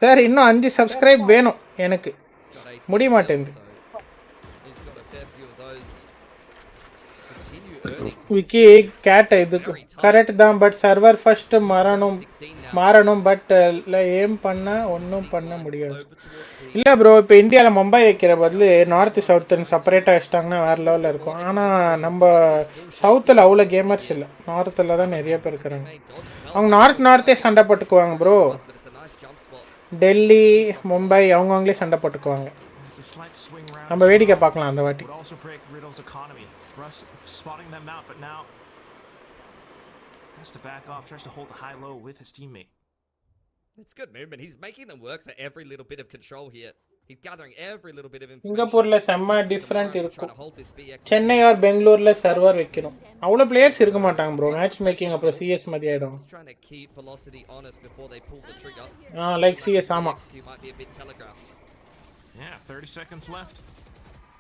S1: Sir, இன்னும் 5 subscribe வேணும் எனக்கு.
S6: He's got 18
S1: முடிய மாட்டேங்குது.
S6: kills, so he's got a fair few of those. Continue earning.
S1: Vicky கேட் இது correct தான், but server first மாறணும் but aim பண்ண ஒன்றும் பண்ண முடியாது. இல்லை ப்ரோ, இப்போ இந்தியாவில் மும்பை வைக்கிற பதில் நார்த்து சவுத்துன்னு செப்பரேட்டாக வச்சிட்டாங்கன்னா வேறு லெவலில் இருக்கும். ஆனால் நம்ம சவுத்தில் அவ்வளோ கேமர்ஸ் இல்லை, நார்த்தில் தான் நிறைய பேர் இருக்கிறாங்க. அவங்க நார்த்தே சண்டை போட்டுக்குவாங்க ப்ரோ. டெல்லி மும்பை அவங்களே சண்டை போட்டுக்குவாங்க. நம்ம வேடிக்கை பார்க்கலாம் அந்த வாட்டி.
S5: Russ spotting them out, but now has to back off, tries to hold the high-low with his teammate.
S6: It's good movement. He's making them work for every little bit of control here. He's gathering every little bit of information.
S1: சிங்கப்பூர்ல செம்ம different இருக்கும். Chennai R பெங்களூர்ல server வைக்கணும். அவ்வளவு players இருக்க மாட்டாங்க bro. Match making அப்புறம் CS மாதிரி ஆயிடும்.
S6: Trying to keep velocity honest before they pull the trigger.
S1: Like CS ஆமா.
S6: Might be a bit telegraphed.
S5: Yeah, 30 seconds left.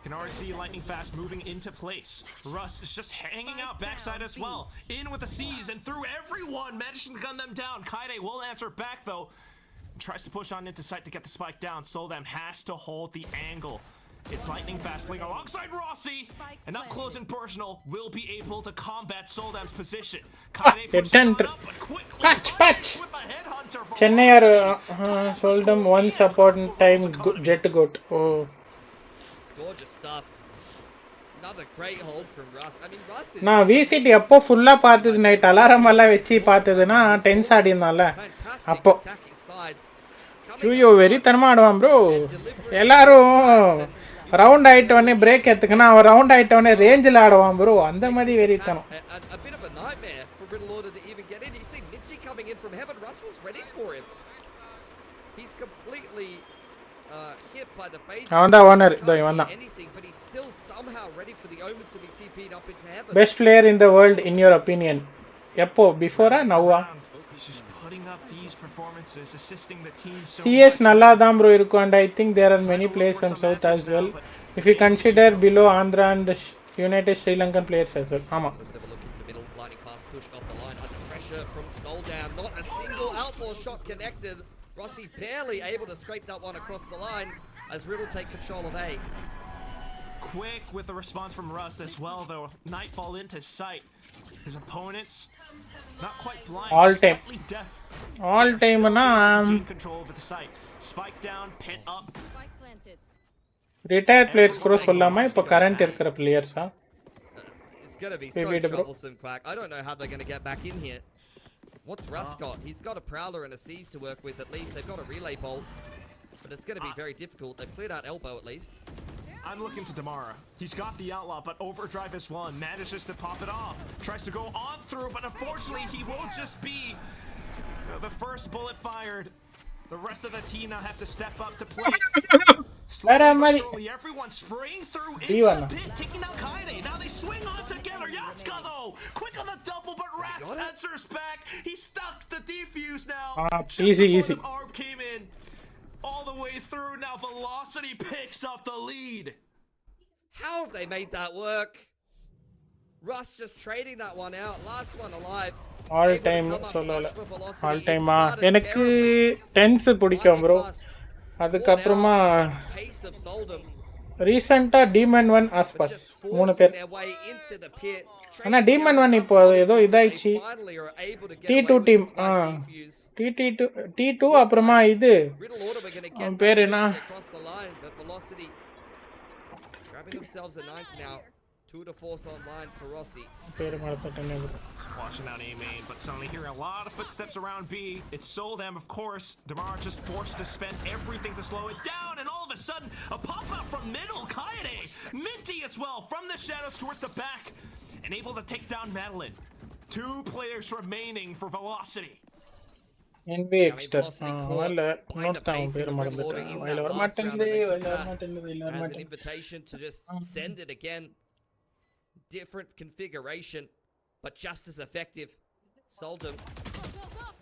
S5: Can already see Lightning fast moving into place. Russ is just hanging out backside as well. In with the C's and through everyone, managing to gun them down. Kaide will answer back though. Tries to push on into sight to get the spike down. Soldam has to hold the angle. It's Lightning fast playing alongside Rossi. And up close and personal will be able to combat Soldam's position. Kaide pushes on up, but quickly
S1: patch.
S5: with the headhunter.
S1: Chennai are Soldam once upon time jet goat. Oh.
S6: Gorgeous stuff. Another great hold from Russ. I mean, Russ is
S1: நான் VCD அப்போ ஃபுல்லா பார்த்தது, night alarm எல்லாம் வச்சு பார்த்ததுன்னா tense ஆடினால அப்போ ஐயோ வெறித்தனமா ஆடுவான் ப்ரோ. எல்லாரும் ரவுண்ட் ஆயிட்டவனே பிரேக் எடுத்துக்கனா அவன் ரவுண்ட் ஆயிட்டவனே ரேஞ்சில் ஆடுவான் ப்ரோ. அந்த மாதிரி வெறித்தனம்.
S6: a bit of a nightmare for Riddle Order to even get in. You see Mitchie coming in from heaven. Russ was ready for him. He's completely hit by the fade.
S1: அவன் தான் owner. இவன் தான்
S6: anything, but he's still somehow ready for the omen to be TP'd up into heaven.
S1: Best player in the world in your opinion? எப்போ, பிஃபோரா நவ்வா? CS நல்லா தான் bro இருக்கும். And I think there are many players from south as well if you consider below Andhra and United Sri Lankan players as well. ஆமா.
S6: Lightning fast pushed off the line under pressure from Soldam. Not a single outlaw shot connected. Rossi barely able to scrape that one across the line as Riddle take control of A.
S5: Quick with the response from Russ as well though. Nightfall into sight. His opponents not quite blind.
S1: All time na
S5: control over the site. Spike down, pin up.
S1: Retired players கூட சொல்லாம இப்ப current இருக்கிற பிளேயர்ஸா?
S6: It's going to be so troublesome, Quack. I don't know how they're going to get back in here. What's Russ got? He's got a Prowler and a Seize to work with at least. They've got a Relay Bolt. But it's going to be very difficult. They've cleared out Elbow at least.
S5: I'm looking to Damara. He's got the Outlaw, but Overdrive is one. Manages to pop it off. Tries to go on through, but unfortunately he won't just be the first bullet fired. The rest of the team now have to step up to play.
S1: Vera
S5: Slowly but
S1: mari.
S5: surely, everyone spraying through into
S1: Divan.
S5: the pit, taking out Kaide. Now they swing on together. Yatska though, quick on the double, but Ras answers back. He stuck the defuse now. Just
S1: Easy,
S5: before
S1: easy.
S5: the ARP came in, all the way through. Now Velocity picks up the lead.
S6: How have they made that work? Russ just trading that one out. Last one alive.
S1: All
S6: Able to
S1: time
S6: come up
S1: சொல்லல.
S6: clutch for Velocity.
S1: All
S6: It
S1: time
S6: started
S1: எனக்கு
S6: terribly.
S1: 10s பிடிக்கும் bro.
S6: Fought
S1: அதுக்கு
S6: out
S1: அப்புறமா
S6: that pace of Soldem,
S1: ரீசன்ட்டா Demon 1
S6: but
S1: Aspas
S6: just
S1: 3
S6: forcing
S1: பேர்.
S6: their way into the pit.
S1: ஆனா
S6: Trading
S1: demon
S6: down
S1: 1
S6: enough
S1: இப்போ அது ஏதோ
S6: bullets until they
S1: இதாயிடுச்சு.
S6: finally are able to get
S1: T2
S6: away with
S1: team.
S6: the spike defuse.
S1: T2 அப்புறமா இது
S6: Riddle order we're going to get
S1: அவன்
S6: that
S1: பேர் என்ன?
S6: quickly across the line, but Velocity grabbing themselves a ninth now. 2 to force online for Rossi.
S1: பேர் மறந்துட்டேனே bro.
S5: Watching out A-main, but suddenly hearing a lot of footsteps around B. It's Soldem, of course. Damar just forced to spend everything to slow it down, and all of a sudden, a pop-out from middle. Kaede, Minty as well, from the shadows towards the back, and able to take down Madeline. 2 players remaining for Velocity.
S1: NBA extra. இல்ல நோட்டாவும் பேர் மறந்துட்டேன். இல்ல வர மாட்டேங்குது.
S6: As an invitation to just send it again. Different configuration, but just as effective. Soldem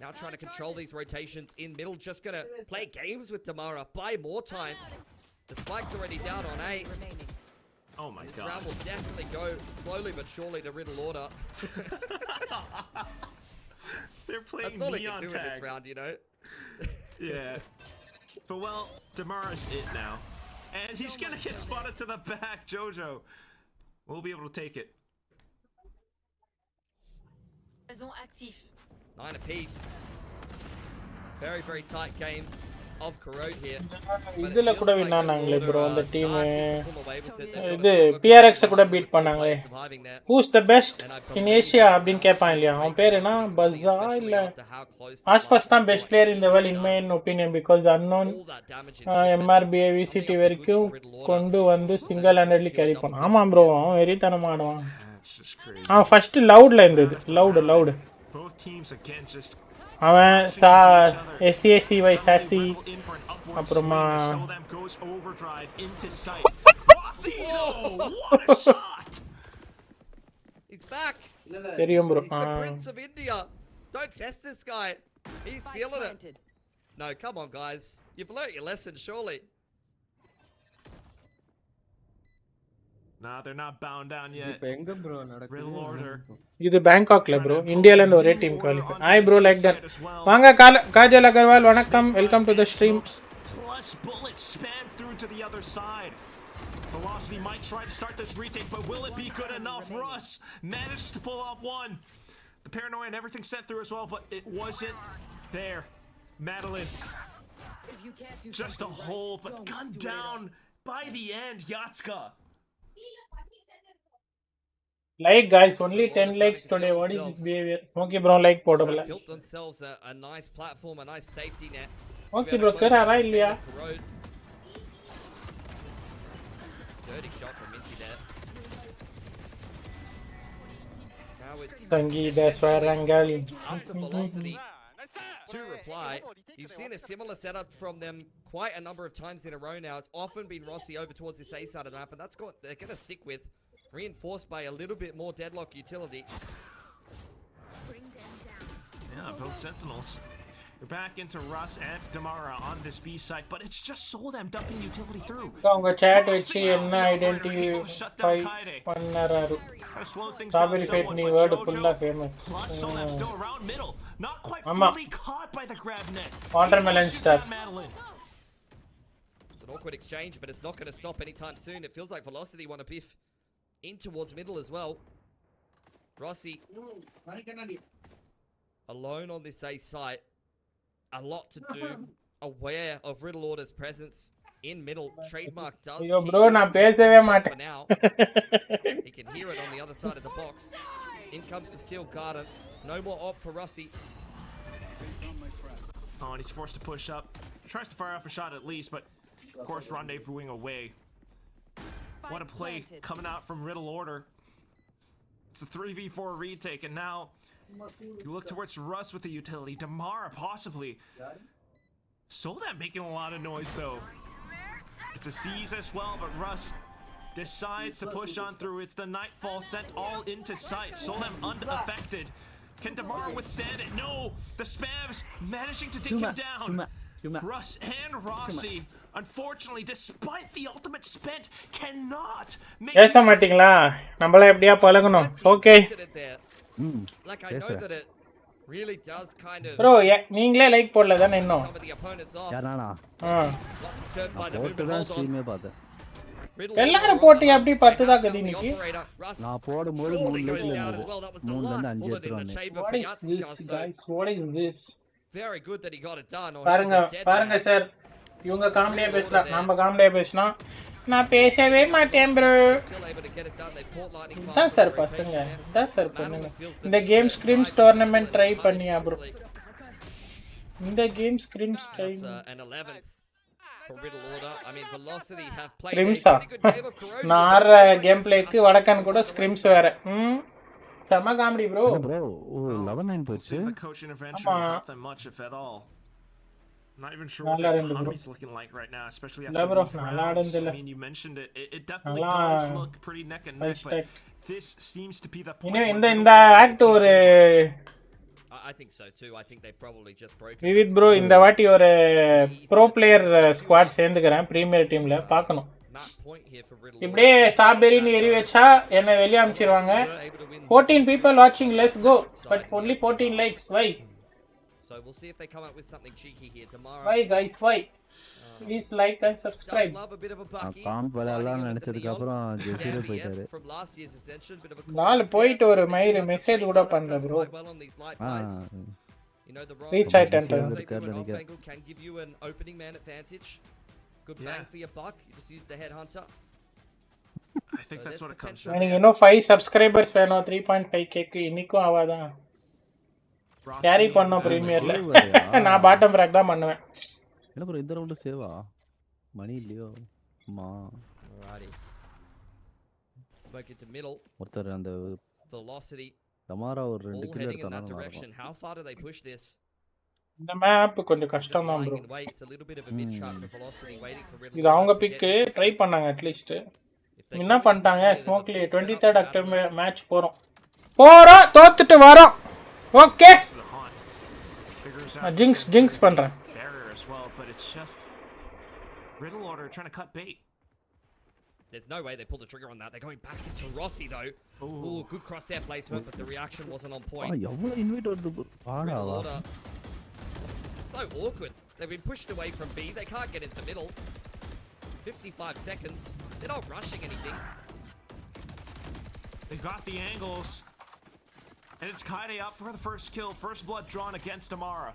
S6: now trying to control these rotations in middle. Just gonna play games with Damara. Buy more time. The spike's already down on A.
S5: Oh my
S6: This
S5: god.
S6: round will definitely go slowly but surely to Riddle order.
S5: They're playing
S6: That's all they
S5: neon
S6: can do in
S5: tag.
S6: this round, you know.
S5: Yeah. But well, Damara's it now. And he's gonna get spotted to the back, Jojo. We'll be able to take it.
S6: 9 apiece. Very, very tight game of Corrode here.
S1: இதுல கூட win ஆனாங்களே bro அந்த team. இது PRX கூட beat பண்ணாங்களே. Who's the best in Asia அப்படினு கேட்பான் இல்லையா? அவன் பேர் என்ன? பஸா இல்ல ஆஸ்பாஸ் தான் best player in the world in my opinion because the unknown MRBA VCT வரைக்கும் கொண்டு வந்து சிங்கிள் ஹேண்டட்லி கேரி பண்ணான். ஆமா bro அவன் வெறித்தனமா ஆடுவான். அவன் ஃபர்ஸ்ட் லவுட்ல இருந்தது. Loud.
S5: Both teams again just
S1: அவன் SCACY சாசி அப்புறமா
S6: He's back.
S1: தெரியும் bro.
S6: He's the Prince of India. Don't test this guy. He's feeling it. No, come on, guys. You've learnt your lesson, surely.
S5: Nah, they're not bound down yet.
S8: இப்போ எங்க bro நடக்குது?
S5: Real order.
S1: இது பேங்காக்ல bro. இந்தியால இருந்து ஒரே team qualify. Hi bro like that. வாங்க காஜல் அகர்வால் வணக்கம். Welcome to the stream.
S5: Plus bullets spam through to the other side. Velocity might try to start this retake, but will it be good enough? Russ managed to pull off one. The paranoia and everything sent through as well, but it wasn't there. Madeline just a hole, but gunned down by the end. Yatska.
S1: Like guys, only 10 likes today. What is this behavior? Okay bro, like portable.
S6: Built themselves a nice platform, a nice safety net.
S1: Okay bro, kar raha hai liya.
S6: Dirty shot from Minty there. Now it's
S1: Sangeeta Swarangal.
S6: up to Velocity to reply. You've seen a similar setup from them quite a number of times in a row now. It's often been Rossi over towards this A side of the map, and that's what they're going to stick with. Reinforced by a little bit more deadlock utility.
S5: Yeah, both Sentinels. We're back into Russ and Damara on this B site, but it's just Soldem dumping utility through.
S1: அவங்க chat வச்சு என்ன identify பண்ணறாரு. Strawberry Fate நீ word full famous.
S5: Plus Soldem still around middle, not quite fully caught by the grab net.
S1: Watermelon stuff.
S6: It's an awkward exchange, but it's not going to stop anytime soon. It feels like Velocity want to biff in towards middle as well. Rossi alone on this A site. A lot to do. Aware of Riddle Order's presence in middle. Trademark does
S1: Yo bro na pesave maate
S6: for now. He can hear it on the other side of the box. In comes the Steel Garden. No more op for Rossi.
S5: Oh, and he's forced to push up. Tries to fire off a shot at least, but of course rendezvousing away. What a play coming out from Riddle Order. It's a 3v4 retake, and now you look towards Russ with the utility. Damara possibly Soldam making a lot of noise though. It's a seize as well, but Russ decides to push on through. It's the Nightfall sent all into sight. Soldam unaffected. Can Damara withstand it? No! The spams managing to take him down. Russ and Rossi, unfortunately, despite the ultimate spent, cannot make
S1: பேச மாட்டீங்களா? நம்மள எப்படியா பழகணும். Okay.
S6: Like I know that it really does kind of.
S1: Bro, நீங்களே like போடல தானே இன்னும்?
S6: Some of the opponents off.
S4: யாரானா? போட்டுதான் ஸ்ட்ரீமே பார்த்தேன்.
S1: எல்லாரும் போட்டு எப்படி 10 தான் கதி நிக்கி?
S4: நான் போடும்போது 3 லைக் இருந்தது. 3 ல 5 எடுத்துறானே.
S1: What is this guys? What is this?
S6: Very good that he got it done.
S1: பாருங்க சார். இவங்க காமெடியா பேசலாம். நாம காமெடியா பேசினா நான் பேசவே மாட்டேன் bro. தான் சார் பசங்க. தான் சார் பண்ணுங்க. இந்த கேம் ஸ்கிரீம்ஸ் டோர்னமென்ட் ட்ரை பண்ணியா bro? இந்த game scrims try
S6: an 11th for Riddle Order. I mean Velocity have played
S1: ஸ்கிரீம்ஸ்
S6: a really good game of Corona.
S1: நான் கேம் பிளேக்கு வடக்கன் கூட ஸ்கிரீம்ஸ் வேற. செம காமெடி bro.
S4: bro 11-9 போச்சு.
S5: The coach intervention will help them much if at all. Not even sure what the economy's looking like right now, especially after the rounds. I mean, you mentioned it. It definitely does look pretty neck and neck, but this seems to be the point.
S1: இந்த act ஒரு
S6: I think so too. I think they probably just broke.
S1: Vividh bro இந்த வாட்டி ஒரு bro player squad சேர்ந்துக்கறேன் premier டீம்ல பார்க்கணும். இப்படியே ஸ்ட்ராபெரின்னு எரி வச்சா என்ன வெளிய அனுப்பிச்சிடுவாங்க. 14 people watching, let's go, but only 14 likes. Why?
S6: So we'll see if they come up with something cheeky here tomorrow.
S1: Why guys, why? Please like and subscribe.
S4: காம்பெல்லாம் நினைச்சதுக்கு அப்புறம் ஜெசிரே போயிட்டாரு.
S1: நாள் போயிட்டு ஒரு மெசேஜ் கூட பண்ணல bro. ரீச் ஆயிட்டேன்.
S6: Can give you an opening man advantage. Good bang for your buck. You just use the headhunter.
S5: I think that's what it comes down to.
S1: எனக்கு இன்னும் 5 subscribers வேணும் 3.5k க்கு இன்னிக்கும் ஆவாதான். கேரி பண்ணோம் பிரீமியர்ல. நான் bottom பிராக் தான் பண்ணுவேன்.
S4: என்ன bro இந்த ரவுண்ட் சேவா? மணி இல்லையோ? அம்மா.
S6: Alrighty. Smoke it to middle.
S4: ஒருத்தர் அந்த
S6: Velocity.
S4: டமாரா ஒரு 2 கிலோ எடுத்தானா?
S6: How far do they push this?
S1: இந்த மேப் கொஞ்சம் கஷ்டம் தான் bro. இது அவங்க பிக் ட்ரை பண்ணாங்க அட்லீஸ்ட். என்ன பண்ணிட்டாங்க ஸ்மோக்லி 23rd அக்டோபர் மேட்ச் போறோம் தோத்துட்டு வரோம். ஓகே ஜிங்க்ஸ் பண்றேன்.
S5: Riddle Order trying to cut bait.
S6: There's no way they pulled the trigger on that. They're going back into Rossi though. Ooh, good crosshair placement, but the reaction wasn't on point.
S4: எவ்வளவு invite வருது பாடாவா.
S6: This is so awkward. They've been pushed away from B. They can't get into middle. 55 seconds. They're not rushing anything.
S5: They got the angles. And it's Kaide up for the first kill. First blood drawn against Amara.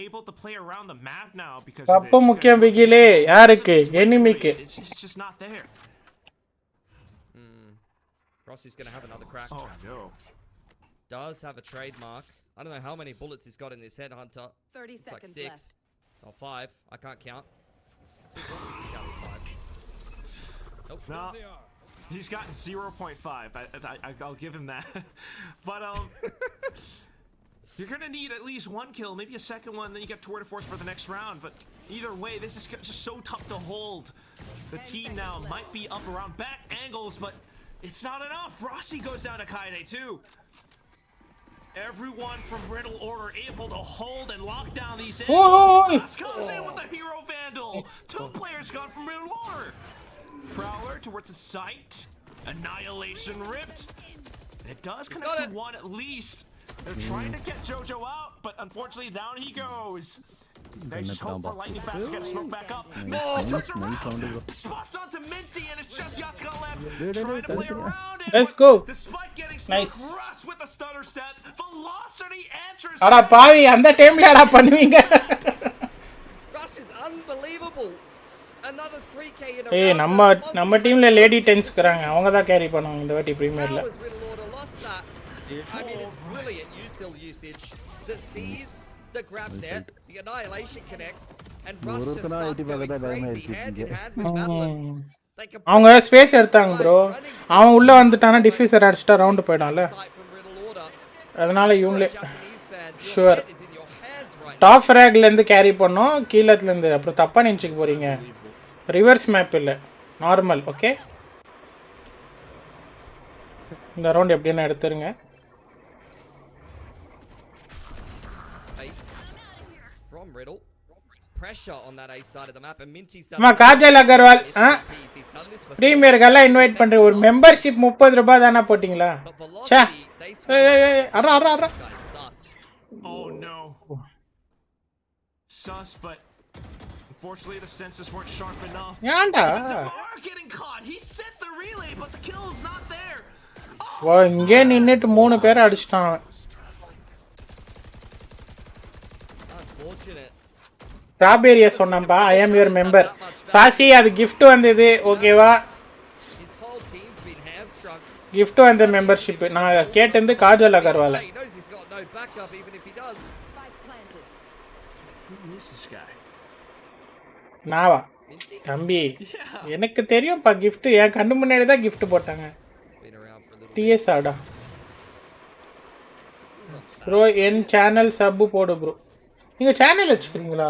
S5: Able to play around the map now because of
S1: this. முக்கியம் பிகிலே யாருக்கு எனிமிக்கு.
S5: It's just not there.
S6: Rossi's going to have another crack.
S5: Oh no.
S6: Does have a trademark. I don't know how many bullets he's got in this headhunter.
S9: 30 seconds
S6: like 6
S9: left.
S6: Or 5. I can't count.
S5: Nope. No. He's got 0.5. I'll give him that. But you're gonna need at least one kill, maybe a second one, then you get tour de force for the next round. But either way, this is just so tough to hold. The team now might be up around back angles, but it's not enough. Rossi goes down to Kaide too. Everyone from Riddle Order able to hold and lock down these angles. Goes in with the hero vandal. 2 players gone from Riddle Order. Prowler towards the site. Annihilation ripped. And it does connect to one at least. They're trying to get Jojo out, but unfortunately down he goes. They just hope for lightning fast to get a smoke back up. No, turns around. Spots onto Minty, and it's just Yatsuka left. Trying to play around it.
S1: Let's go.
S5: Despite getting stuck, Russ with a stutter step. Velocity answers.
S1: அட பாவி அந்த டைம்ல என்ன பண்ணுவீங்க?
S6: Russ is unbelievable. Another 3k in a
S1: ஏய் நம்ம டீம்ல lady டென்ஸ்க்கறாங்க. அவங்க தான் கேரி பண்ணுவாங்க இந்த வாட்டி பிரீமியர்ல.
S6: I mean it's brilliant util usage that sees the grab net, the annihilation connects, and Russ just starts going crazy hand in hand with Madeline.
S1: அவங்க space எடுத்தாங்க bro. அவன் உள்ள வந்துட்டானா டிஃப்யூசர் அடிச்சிட்டா ரவுண்ட் போய்டான்ல. அதனால இவங்களே ஷூர்
S6: right
S1: டாப் ஃபிராக்ல இருந்து carry பண்ணோம் கீழத்துல இருந்து அப்புறம் தப்பா நினைச்சுக்க போறீங்க ரிவர்ஸ் மேப் இல்ல நார்மல் ஓகே இந்த ரவுண்ட் எப்படின்னா எடுத்துருங்க
S6: Ace from Riddle. Pressure on that ace side of the map and Minty's done
S1: அம்மா Kajal Agarwal
S6: He's done this before.
S1: பிரீமியர்க்கெல்லாம் இன்வைட் பண்றேன் ஒரு மெம்பர்ஷிப் 30 ரூபாய் தானா போட்டீங்களா
S6: But
S1: ச்சே
S6: velocity, they smell
S1: ஏய்
S6: like
S1: ஏய்
S6: something
S1: Ara Ara Ara
S6: this guy's sus.
S5: Oh no. Sus, but unfortunately the senses weren't sharp enough.
S1: ஏன்டா
S5: Damar getting caught. He set the relay, but the kill is not there.
S1: வா இங்கே நின்னுட்டு 3 பேரை அடிச்சிட்டான்
S6: Unfortunate.
S1: ராபேரியா சொன்னம்பா I am your member சாசி அது gift வந்தது ஓகேவா
S6: His whole team's been hamstrung.
S1: gift வந்த மெம்பர்ஷிப் நான் கேட்டது Kajal Agarwal
S6: He knows he's got no backup even if he does.
S9: Spike planted.
S5: Who is this guy?
S1: Nava
S6: Minty?
S1: தம்பி எனக்கு தெரியும்ப்பா gift என் கண்ணு முன்னாடி தான் gift போட்டாங்க
S6: Been around for a little bit.
S1: டிஎஸ் ஆடா ப்ரோ என் சேனல் சப் போடு ப்ரோ நீங்க சேனல் வச்சுக்கிறீங்களா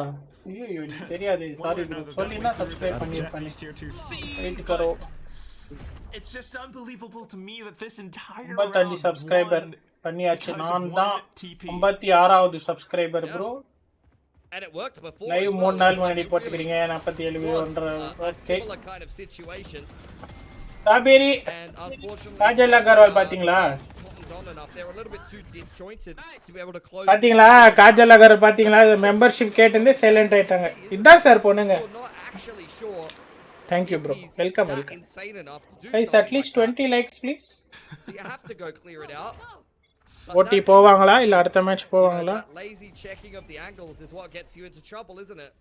S1: ஐயோ எனக்கு தெரியாது சாரி ப்ரோ சொல்லினா சப்ஸ்கிரைப் பண்ணிருப்பேன்
S5: Beast here to see.
S1: Wait கரோ
S5: It's just unbelievable to me that this entire
S1: 55
S5: round
S1: subscriber
S5: won
S1: பண்ணியாச்சு
S5: because
S1: நான்
S5: of
S1: தான்
S5: one TP.
S1: 56வது subscriber bro
S6: And it worked before
S1: live
S6: as
S1: 3
S6: well.
S1: நாள்
S6: Like,
S1: முன்னாடி
S6: it
S1: போட்டுக்கிறீங்க
S6: really
S1: 47 view
S6: was
S1: ஒன்றரை
S6: a
S1: okay
S6: similar kind of situation.
S1: காபேரி
S6: And unfortunately,
S1: Kajal Agarwal பாத்தீங்களா
S6: cottoned on enough. They were a little bit too disjointed to be able to close.
S1: பாத்தீங்களா காஜல் அகர்வால் பாத்தீங்களா membership கேட்டதே silent ஆயிட்டாங்க இதான் சார் பொண்ணுங்க
S6: You're not actually sure
S1: Thank you bro
S6: if he's
S1: welcome
S6: that
S1: welcome
S6: insane enough to do
S1: guys at
S6: something
S1: least
S6: like
S1: 20 likes please
S6: that. So you have to go clear it out.
S1: ஓட்டி போவாங்களா இல்ல அடுத்த match போவாங்களா
S6: That lazy checking of the angles is what gets you into trouble, isn't it?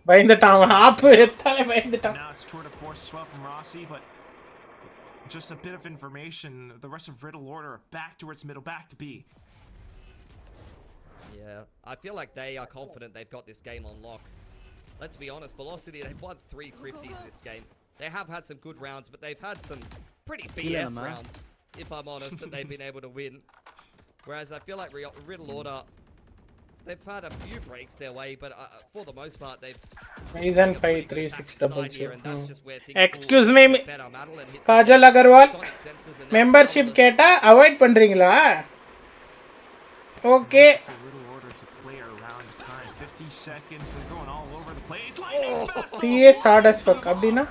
S1: பயந்துட்டான் அவன் app எத்தாலே பயந்துட்டான்
S5: Now it's tour de force as well from Rossi, but just a bit of information. The rest of Riddle Order are back towards middle, back to B.
S6: Yeah, I feel like they are confident they've got this game on lock. Let's be honest, Velocity, they've won 3 50s this game. They have had some good rounds, but they've had some pretty BS rounds, if I'm honest, that they've been able to win. Whereas I feel like Riddle Order, they've had a few breaks their way, but for the most part, they've
S1: Reason
S6: taken a pretty good
S1: 536
S6: attacking side
S1: double
S6: here, and that's just where things
S1: Excuse
S6: fall
S1: me,
S6: better. Madeline hits
S1: Kajal
S6: the
S1: Agarwal
S6: sonic sensors and
S1: membership கேட்டா avoid பண்றீங்களா okay
S5: For Riddle Order's a player around time. 50 seconds, they're going all over the place. Lightning fast.
S1: சிஎஸ் ஹார்டஸ் ஃபக் அப்படினா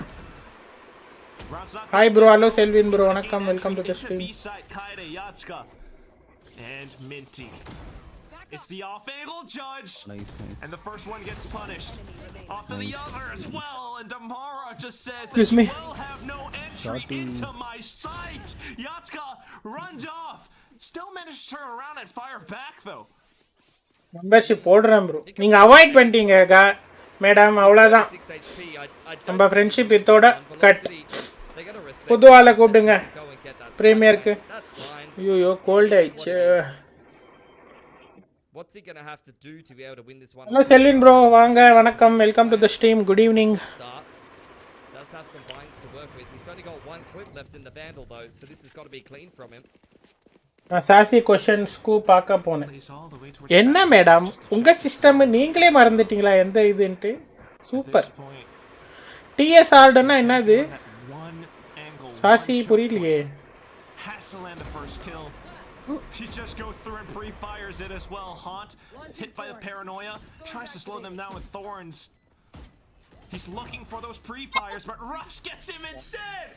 S5: Round's not
S1: hi bro hello Selvin bro வணக்கம் welcome to the
S5: into
S1: stream
S5: B-side, Kaede, Yatsuka, and Minty. It's the off-angle judge,
S4: Nice.
S5: and the first one gets punished. Off to the other as well, and Damara just says that
S1: Excuse
S5: you
S1: me.
S5: will have no entry
S4: Shotty.
S5: into my sight. Yatsuka runs off. Still managed to turn around and fire back, though.
S1: Membership போடுறேன் bro நீங்க avoid பண்ணிட்டீங்க madam அவ்வளவுதான்
S6: 6 HP. I don't
S1: நம்ம
S6: think
S1: friendship
S6: it's
S1: இதோட
S6: on
S1: cut.
S6: Velocity. They're gonna respect
S1: புது ஆளை
S6: that.
S1: கூப்பிடுங்க
S6: Go and get that spike
S1: பிரீமியருக்கு
S6: back. That's fine.
S1: ஐயோ கோல்ட் ஆயிடுச்சு
S6: What's he gonna have to do to be able to win this one?
S1: Hello Selvin bro வாங்க வணக்கம் welcome to the stream good evening
S6: Start. Does have some binds to work with. He's only got 1 clip left in the Vandal though, so this has got to be clean from him.
S1: நான் சாசி क्वेश्चंसக்கு பார்க்க போனேன்
S5: Plays all the way towards
S1: என்ன
S5: back.
S1: Madam உங்க system நீங்களே மறந்துட்டீங்களா எந்த இதுன்ட்டு
S5: At
S1: சூப்பர்
S5: this point,
S1: டிஎஸ் ஆர்டர்னா என்னது
S5: that one angle,
S1: சாசி
S5: one shot
S1: புரியலையே
S5: has to land the first kill. He just goes through and pre-fires it as well. Haunt, hit by the paranoia, tries to slow them down with thorns. He's looking for those pre-fires, but Rush gets him instead!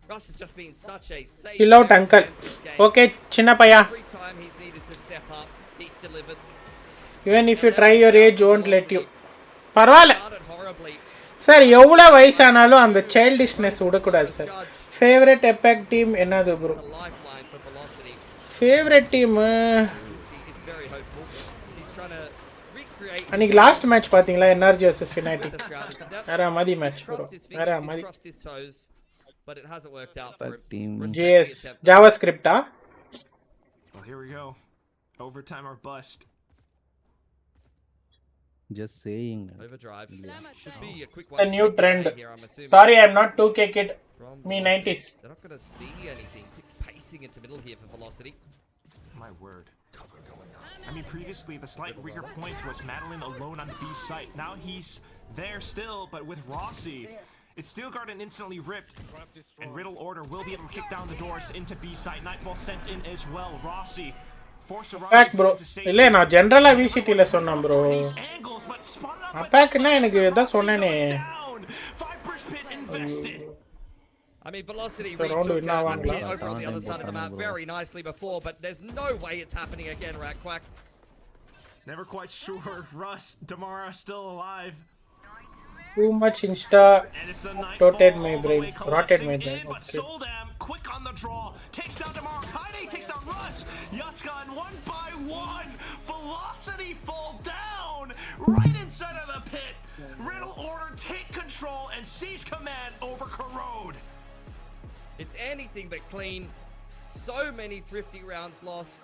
S6: Russ has just been such a safe
S1: Chill out,
S6: player
S1: uncle.
S6: against this game.
S1: Okay சின்ன பையா
S6: Every time he's needed to step up, he's delivered.
S1: Even if you try your age won't let you பரவாயில்ல
S6: Started horribly.
S1: Sir எவ்வளோ வயசானாலும் அந்த childishness விடக்கூடாது sir favourite எபெக் team என்னது bro
S6: It's a lifeline for Velocity.
S1: Favourite team
S6: It's very hopeful. He's trying to recreate
S1: அன்னைக்கு last match பாத்தீங்களா NRG vs ஃபினாட்டி
S6: the shrouded step.
S1: வேற மாதிரி
S6: He's
S1: match bro
S6: crossed his
S1: வேற
S6: fingers, he's
S1: மாதிரி
S6: crossed his toes, but it hasn't worked out for him.
S4: Team.
S6: Respect the
S1: JS
S6: attempt.
S1: ஜாவா ஸ்கிரிப்டா
S5: Well, here we go. Overtime or bust.
S4: Just saying.
S6: Overdrive. Should be a quick
S1: A
S6: one.
S1: new
S6: straight
S1: trend.
S6: away here, I'm assuming.
S1: Sorry I am not 2K kid
S6: From
S1: me
S6: Velocity.
S1: 90s
S6: They're not going to see anything. Quick pacing into middle here for Velocity.
S5: My word. I mean, previously the slight weaker points was Madeline alone on B site. Now he's there still, but with Rossi, it's Steel Garden instantly ripped, and Riddle Order will be able to kick down the doors into B site. Nightfall sent in as well. Rossi forced to run
S1: bro
S5: into safety.
S1: இல்ல நான் ஜெனரலா VCT ல சொன்னேன் bro
S5: These angles, but spun up.
S1: அட்டாக்னா எனக்கு இதான் சொன்னேனே
S5: 5 pit invested.
S6: I mean, Velocity
S1: So round
S6: retook
S1: win now
S6: a
S1: on
S6: pit
S1: la.
S6: over on the other side of the map very nicely before, but there's no way it's happening again, Rat Quack.
S5: Never quite sure. Russ, Damara still alive.
S1: too much insta
S5: And it's the
S1: rotate my
S5: all the
S1: brain
S5: way
S1: rotate my
S5: collapsing
S1: brain
S5: in, but
S1: okay.
S5: Soldam quick on the draw, takes down Damara. Kaide takes down Russ. Yatskan one by one. Velocity fall down right inside of the pit. Riddle Order take control and seize command over Corrode.
S6: It's anything but clean. So many thrifty rounds lost.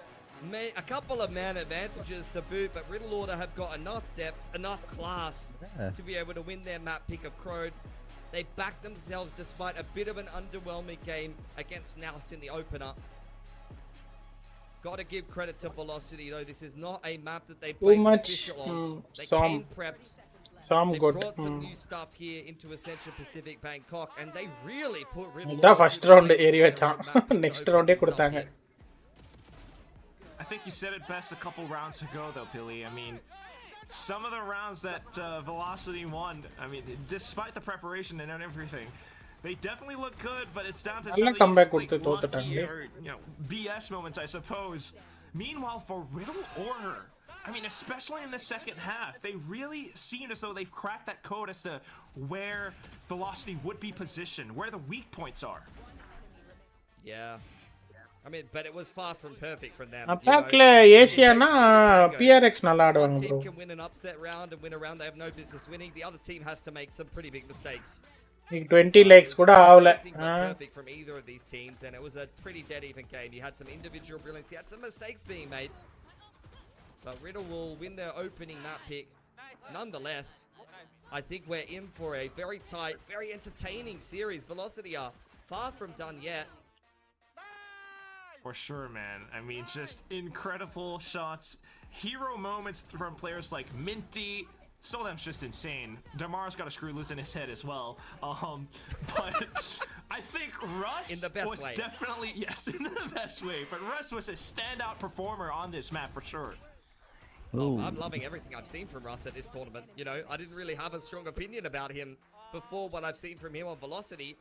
S6: A couple of man advantages to boot, but Riddle Order have got enough depth, enough class to be able to win their map pick of Crode. They backed themselves despite a bit of an underwhelming game against Naust in the opener. Got to give credit to Velocity though. This is not a map that they played
S1: much,
S6: official on. They
S1: some-
S6: came prepped.
S1: some
S6: They
S1: good
S6: brought some new stuff here into Ascension Pacific Bangkok, and they really put Riddle
S1: இதான்
S6: Order
S1: first
S6: through their
S1: round
S6: paces
S1: ஏறி
S6: on their
S1: வச்சான்
S6: own map to
S1: next
S6: open
S1: round
S6: things up
S1: கொடுத்தாங்க
S6: here.
S5: I think you said it best a couple rounds ago, though, Billy. I mean, some of the rounds that Velocity won, I mean, despite the preparation and everything, they definitely look good, but it's down to some
S1: நல்ல
S5: of these
S1: comeback
S5: like,
S1: கொடுத்து
S5: lucky
S1: தோத்துட்டாங்க
S5: or BS moments, I suppose. Meanwhile, for Riddle Order, I mean, especially in the second half, they really seemed as though they've cracked that code as to where Velocity would be positioned, where the weak points are.
S6: Yeah. I mean, but it was far from perfect from them.
S1: அட்டாக்ல ஏசியானா PRX நல்லா
S6: One
S1: ஆடுவாங்க
S6: team
S1: bro
S6: can win an upset round and win a round they have no business winning. The other team has to make some pretty big mistakes.
S1: நீங்க 20 likes கூட ஆவல
S6: Anything but perfect from either of these teams, and it was a pretty dead even game. You had some individual brilliance, you had some mistakes being made, but Riddle will win their opening map pick. Nonetheless, I think we're in for a very tight, very entertaining series. Velocity are far from done yet.
S5: For sure, man. I mean, just incredible shots. Hero moments from players like Minty. Soldam's just insane. Damar's got a screw loose in his head as well. But I think Russ
S6: In the best
S5: was
S6: way.
S5: definitely, yes, in the best way. But Russ was a standout performer on this map for sure.
S6: Oh, I'm loving everything I've seen from Russ at this tournament. You know, I didn't really have a strong opinion about him before what I've seen from him on Velocity.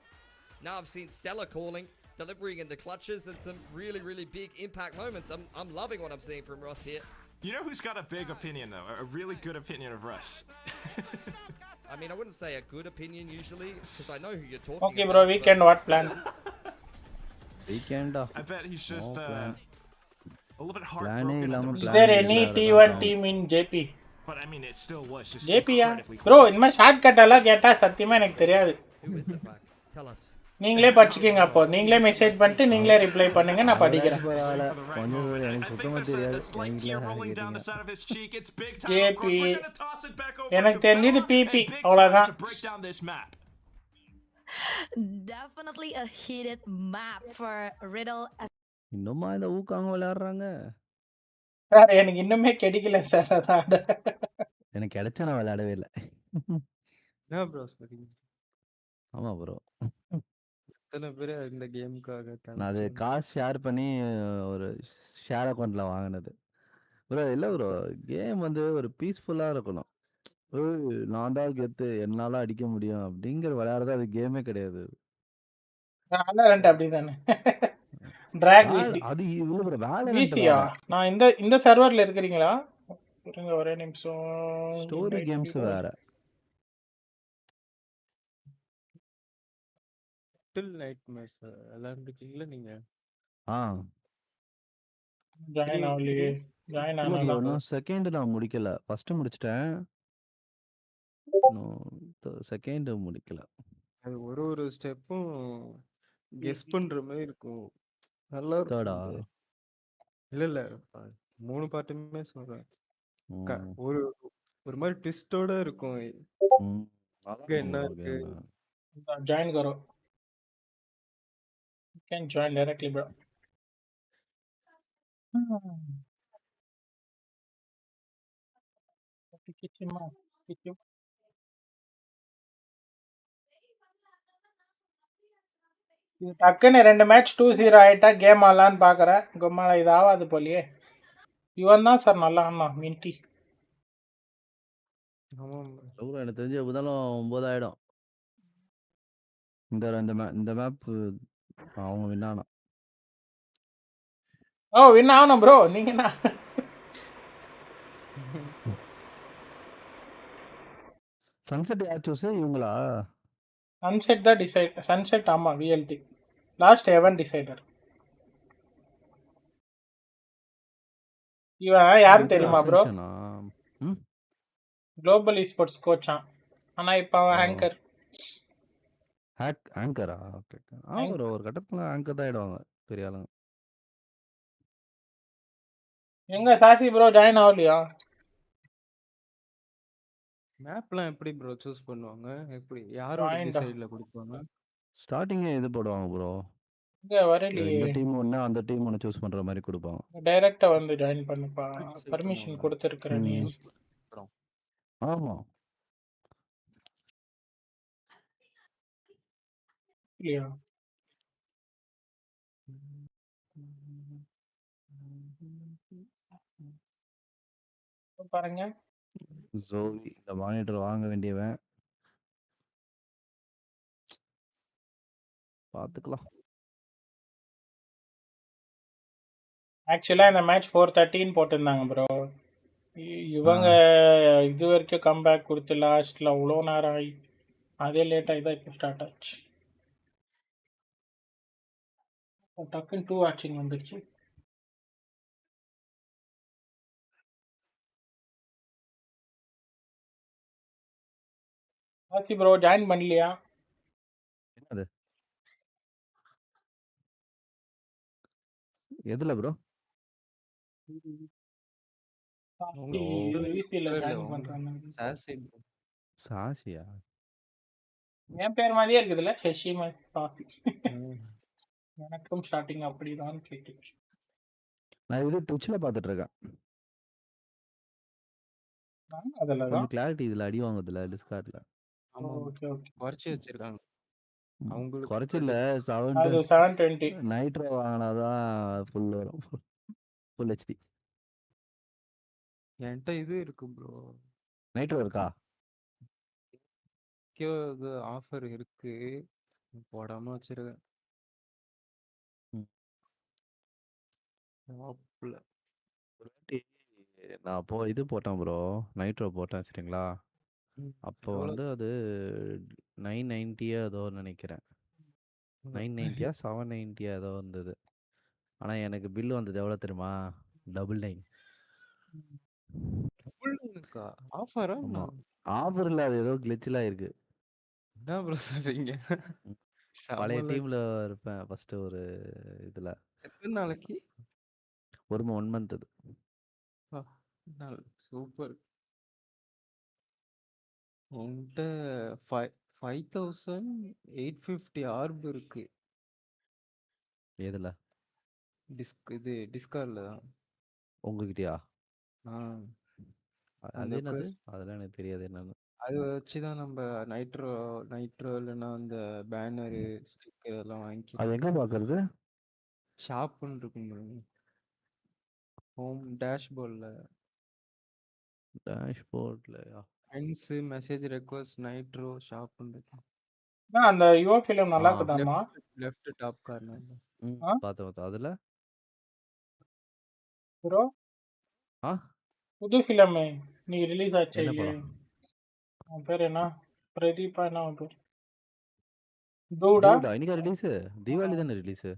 S6: Now I've seen Stella calling, delivering in the clutches, and some really, really big impact moments. I'm loving what I'm seeing from Russ here.
S5: You know who's got a big opinion, though? A really good opinion of Russ.
S6: I mean, I wouldn't say a good opinion usually, because I know who you're talking
S1: okay
S6: about.
S1: bro weekend what plan
S4: Weekend
S5: I bet he's just
S4: No plan.
S5: a little bit
S4: Plan
S5: heartbroken at the
S4: இல்லாம
S1: is
S5: result.
S4: plan
S1: there any
S4: இல்லாத
S1: T1
S4: தான்.
S1: team in JP
S5: But I mean, it still was just
S1: JP yeah
S5: incredibly
S1: bro
S5: close.
S1: இந்த மாதிரி short cut எல்லாம் கேட்டா சத்தியமா எனக்கு தெரியாது
S6: Who is it, Mac? Tell us.
S1: நீங்களே படிச்சுக்கங்க அப்போ நீங்களே மெசேஜ் பண்ணிட்டு நீங்களே ரிப்ளை பண்ணுங்க நான் படிக்கிறேன்
S4: பரவாயில்ல
S5: For the right
S4: கொஞ்சம்
S5: moment.
S4: எனக்கு
S5: I think
S4: சுத்தமா
S5: there's
S4: தெரியாது
S5: a slight
S4: நீங்களே
S5: tear
S4: hair
S5: rolling down the
S4: கேட்டீங்க
S5: side of his cheek. It's big time. Of
S1: JP.
S5: course, we're gonna toss it back over
S1: எனக்கு
S5: to
S1: தெரிஞ்சது
S5: Bella,
S1: PP
S5: and big time
S1: அவ்வளவுதான்
S5: to break down this map.
S3: Definitely a heated map for Riddle.
S4: இன்னுமா இந்த ஊக்காங்க விளையாடுறாங்க
S1: sir எனக்கு இன்னுமே கிடைக்கல sir அதான்
S4: எனக்கு கிடைச்சா நான் விளையாடவே இல்லை
S8: என்ன ப்ரோ சொல்றீங்க?
S4: ஆமா ப்ரோ
S8: எத்தனை பேர் இந்த கேமுக்காக
S4: நான் அது காசு ஷேர் பண்ணி ஒரு ஷேர் அக்கௌண்ட்ல வாங்கினது ப்ரோ இல்லை ப்ரோ கேம் வந்து ஒரு பீஸ்ஃபுல்லா இருக்கணும் நான் தான் கெத்து என்னால அடிக்க முடியும் அப்படிங்கிற விளையாடுறது அது கேமே கிடையாது
S1: வேலரண்ட் அப்படிதானே டிராக் விசி
S4: அது இல்ல ப்ரோ வேலரண்ட்
S1: விசியா
S4: வேற
S1: நான் இந்த சர்வர்ல இருக்கிறீங்களா இருங்க ஒரே நிமிஷம்
S4: ஸ்டோரி கேம்ஸ் வேற
S8: லிட்டில் நைட் மேட்ச் விளையாண்டுருக்கீங்களா நீங்க?
S4: ஆ
S1: ஜாயின் ஆகலையே ஜாயின்
S4: இல்ல ப்ரோ
S1: ஆனா
S4: இன்னும் செகண்ட் நான் முடிக்கல ஃபர்ஸ்ட் முடிச்சிட்டேன் செகண்ட் முடிக்கல
S8: அது ஒரு ஸ்டெப்பும் கெஸ் பண்ற மாதிரி இருக்கும். நல்லா
S4: தேர்டா
S8: இருக்கும் அது. இல்ல 3 பாட்டுமே சொல்றேன். ஒரு ஒரு மாதிரி ட்விஸ்டோட இருக்கும்.
S4: நல்லா
S8: என்ன
S4: இருக்கும்
S8: இருக்கு?
S4: கேம்
S1: ஜாயின் करो you can join directly bro கிச்சிமா கிச்சி இது டக்குன்னு 2 மேட்ச் 2-0 ஆயிட்டா கேம் ஆடலான்னு பார்க்குறேன். கும்மால இது ஆகாது போலியே. இவன் தான் சார் நல்லா ஆடினான் மின்டி.
S8: ஆமாம்
S4: ப்ரோ எனக்கு தெரிஞ்சு எப்போதாலும் 9 ஆயிடும். இந்த மேப் அவங்க வின் ஆனா.
S1: ஓ வின் ஆகணும் ப்ரோ. நீங்க என்ன
S4: சன்செட் யார் சூஸ் இவங்களா?
S1: சன்செட் தான் டிசைட். சன்செட் ஆமா VLT லாஸ்ட் எவன் டிசைடர். இவன் யாரு
S4: இது
S1: தெரியுமா ப்ரோ?
S4: அசென்ஷனா?
S1: குளோபல் ஸ்போர்ட்ஸ் கோச்சான். ஆனா இப்போ அவன் ஆங்கர்.
S4: ஆங்கரா? ஓகே ஒரு கட்டத்துல ஆங்கர் தான் ஆயிடுவாங்க பெரிய ஆளுங்க.
S1: எங்க சாசி ப்ரோ ஜாயின் ஆகலையா?
S8: மேப்லாம் எப்படி ப்ரோ சூஸ் பண்ணுவாங்க? எப்படி யாரோட
S1: ஜாயின்டா
S8: டிசைட்ல கொடுப்பாங்க?
S4: ஸ்டார்டிங்கே இது போடுவாங்க ப்ரோ.
S1: இங்க வரலையே.
S4: இந்த டீம் ஒன்று அந்த டீம் ஒன்று சூஸ் பண்ற மாதிரி கொடுப்பாங்க.
S1: டைரக்டா வந்து ஜாயின் பண்ணுப்பா. பர்மிஷன் கொடுத்துருக்குறேன் நீ.
S4: ஆமா
S1: இல்லையா? பாருங்க
S4: ஜோவி இந்த மானிட்டர் வாங்க வேண்டியவன். பார்த்துக்கலாம்.
S1: ஆக்சுவலா இந்த மேட்ச் 4:13 போட்டிருந்தாங்க ப்ரோ. இவங்க இது வரைக்கும் கம்பேக் கொடுத்து லாஸ்ட்ல அவ்வளோ நேரம் ஆகி அதே லேட் ஆகி தான் இப்போ ஸ்டார்ட் ஆச்சு. டக்குன்னு 2 வாட்சிங் வந்துருச்சு. ஆசி ப்ரோ ஜாயின் பண்ணலையா?
S4: என்னது எதுல ப்ரோ?
S1: விசில ஜாயின் பண்றாங்க.
S4: சாசியா?
S1: என் பேர் மாதிரியே இருக்குதுல்ல சசிமா சாசி. எனக்கும் ஸ்டார்டிங் அப்படிதான் கேட்டுச்சு.
S4: நான் இது ட்விட்ச்ல பார்த்துட்டு இருக்கேன்.
S1: அதுல தான்
S4: கொஞ்சம் கிளாரிட்டி இதுல அடி வாங்குதுல டிஸ்கார்ட்ல.
S1: ஓகே ஓகே
S8: குறைச்சி வச்சிருக்காங்க அவங்களுக்கு.
S4: குறைச்சில்ல
S1: அது 720
S4: நைட்ரோ வாங்கினாதான் ஃபுல் வரும். Full HD.
S8: என்கிட்ட இது இருக்கு ப்ரோ.
S4: நைட்ரோ இருக்கா?
S8: ஆஃபர் இருக்கு போடாம வச்சிருக்கேன். ஷாப்ல
S4: ஒரு வாட்டி நான் அப்போ இது போட்டேன் ப்ரோ. நைட்ரோ போட்டேன் சரிங்களா? அப்போ வந்து அது 990 ஏதோ நினைக்கிறேன். 990 790 ஏதோ வந்தது. ஆனா எனக்கு பில் வந்தது எவ்வளவு தெரியுமா? 99.
S8: ஆஃபரா?
S4: ஆமா ஆஃபர் இல்ல, அது ஏதோ கிளிச்லாம் இருக்கு.
S8: என்ன ப்ரோ சொல்றீங்க?
S4: பழைய டீம்ல இருப்பேன் ஃபர்ஸ்ட் ஒரு இதுல.
S8: எத்தனை நாளைக்கு?
S4: ஒரு 1 மந்த் அது.
S8: சூப்பர். உன்கிட்ட 5850 ஆர்ப் இருக்கு.
S4: எதுல?
S8: டிஸ்கார்ட்ல தான்.
S4: உங்ககிட்டயா? அது
S8: அந்த
S4: என்னது? அதெல்லாம் எனக்கு தெரியாது என்னன்னு.
S8: அது வச்சுதான் நம்ம நைட்ரோ இல்லைன்னா அந்த பேனரு ஸ்டிக்கர் எல்லாம் வாங்கிக்கலாம்.
S4: அது எங்க பாக்குறது?
S8: ஷாப்னு இருக்கும் ஹோம் டேஷ்போர்ட்ல.
S4: டேஷ்போர்ட்லயா?
S8: ஃப்ரெண்ட்ஸ் மெசேஜ் ரெக்வஸ்ட் நைட்ரோ ஷாப்னு இருக்கும்.
S1: அந்த யுவ ஃபிலிம் நல்லா இருக்குதாமா?
S8: Left top corner.
S4: பார்த்தேன் அதுல
S1: ப்ரோ புது ஃபிலிம் நீ ரிலீஸ் ஆச்சு
S4: என்ன
S1: இல்லையே?
S4: படம்?
S1: அவன் பேர் என்ன? பிரதீபா என்ன அவன் பேர்? டூடா?
S4: இன்னைக்கு ரிலீஸ்? தீபாவளி தானே ரிலீஸ்?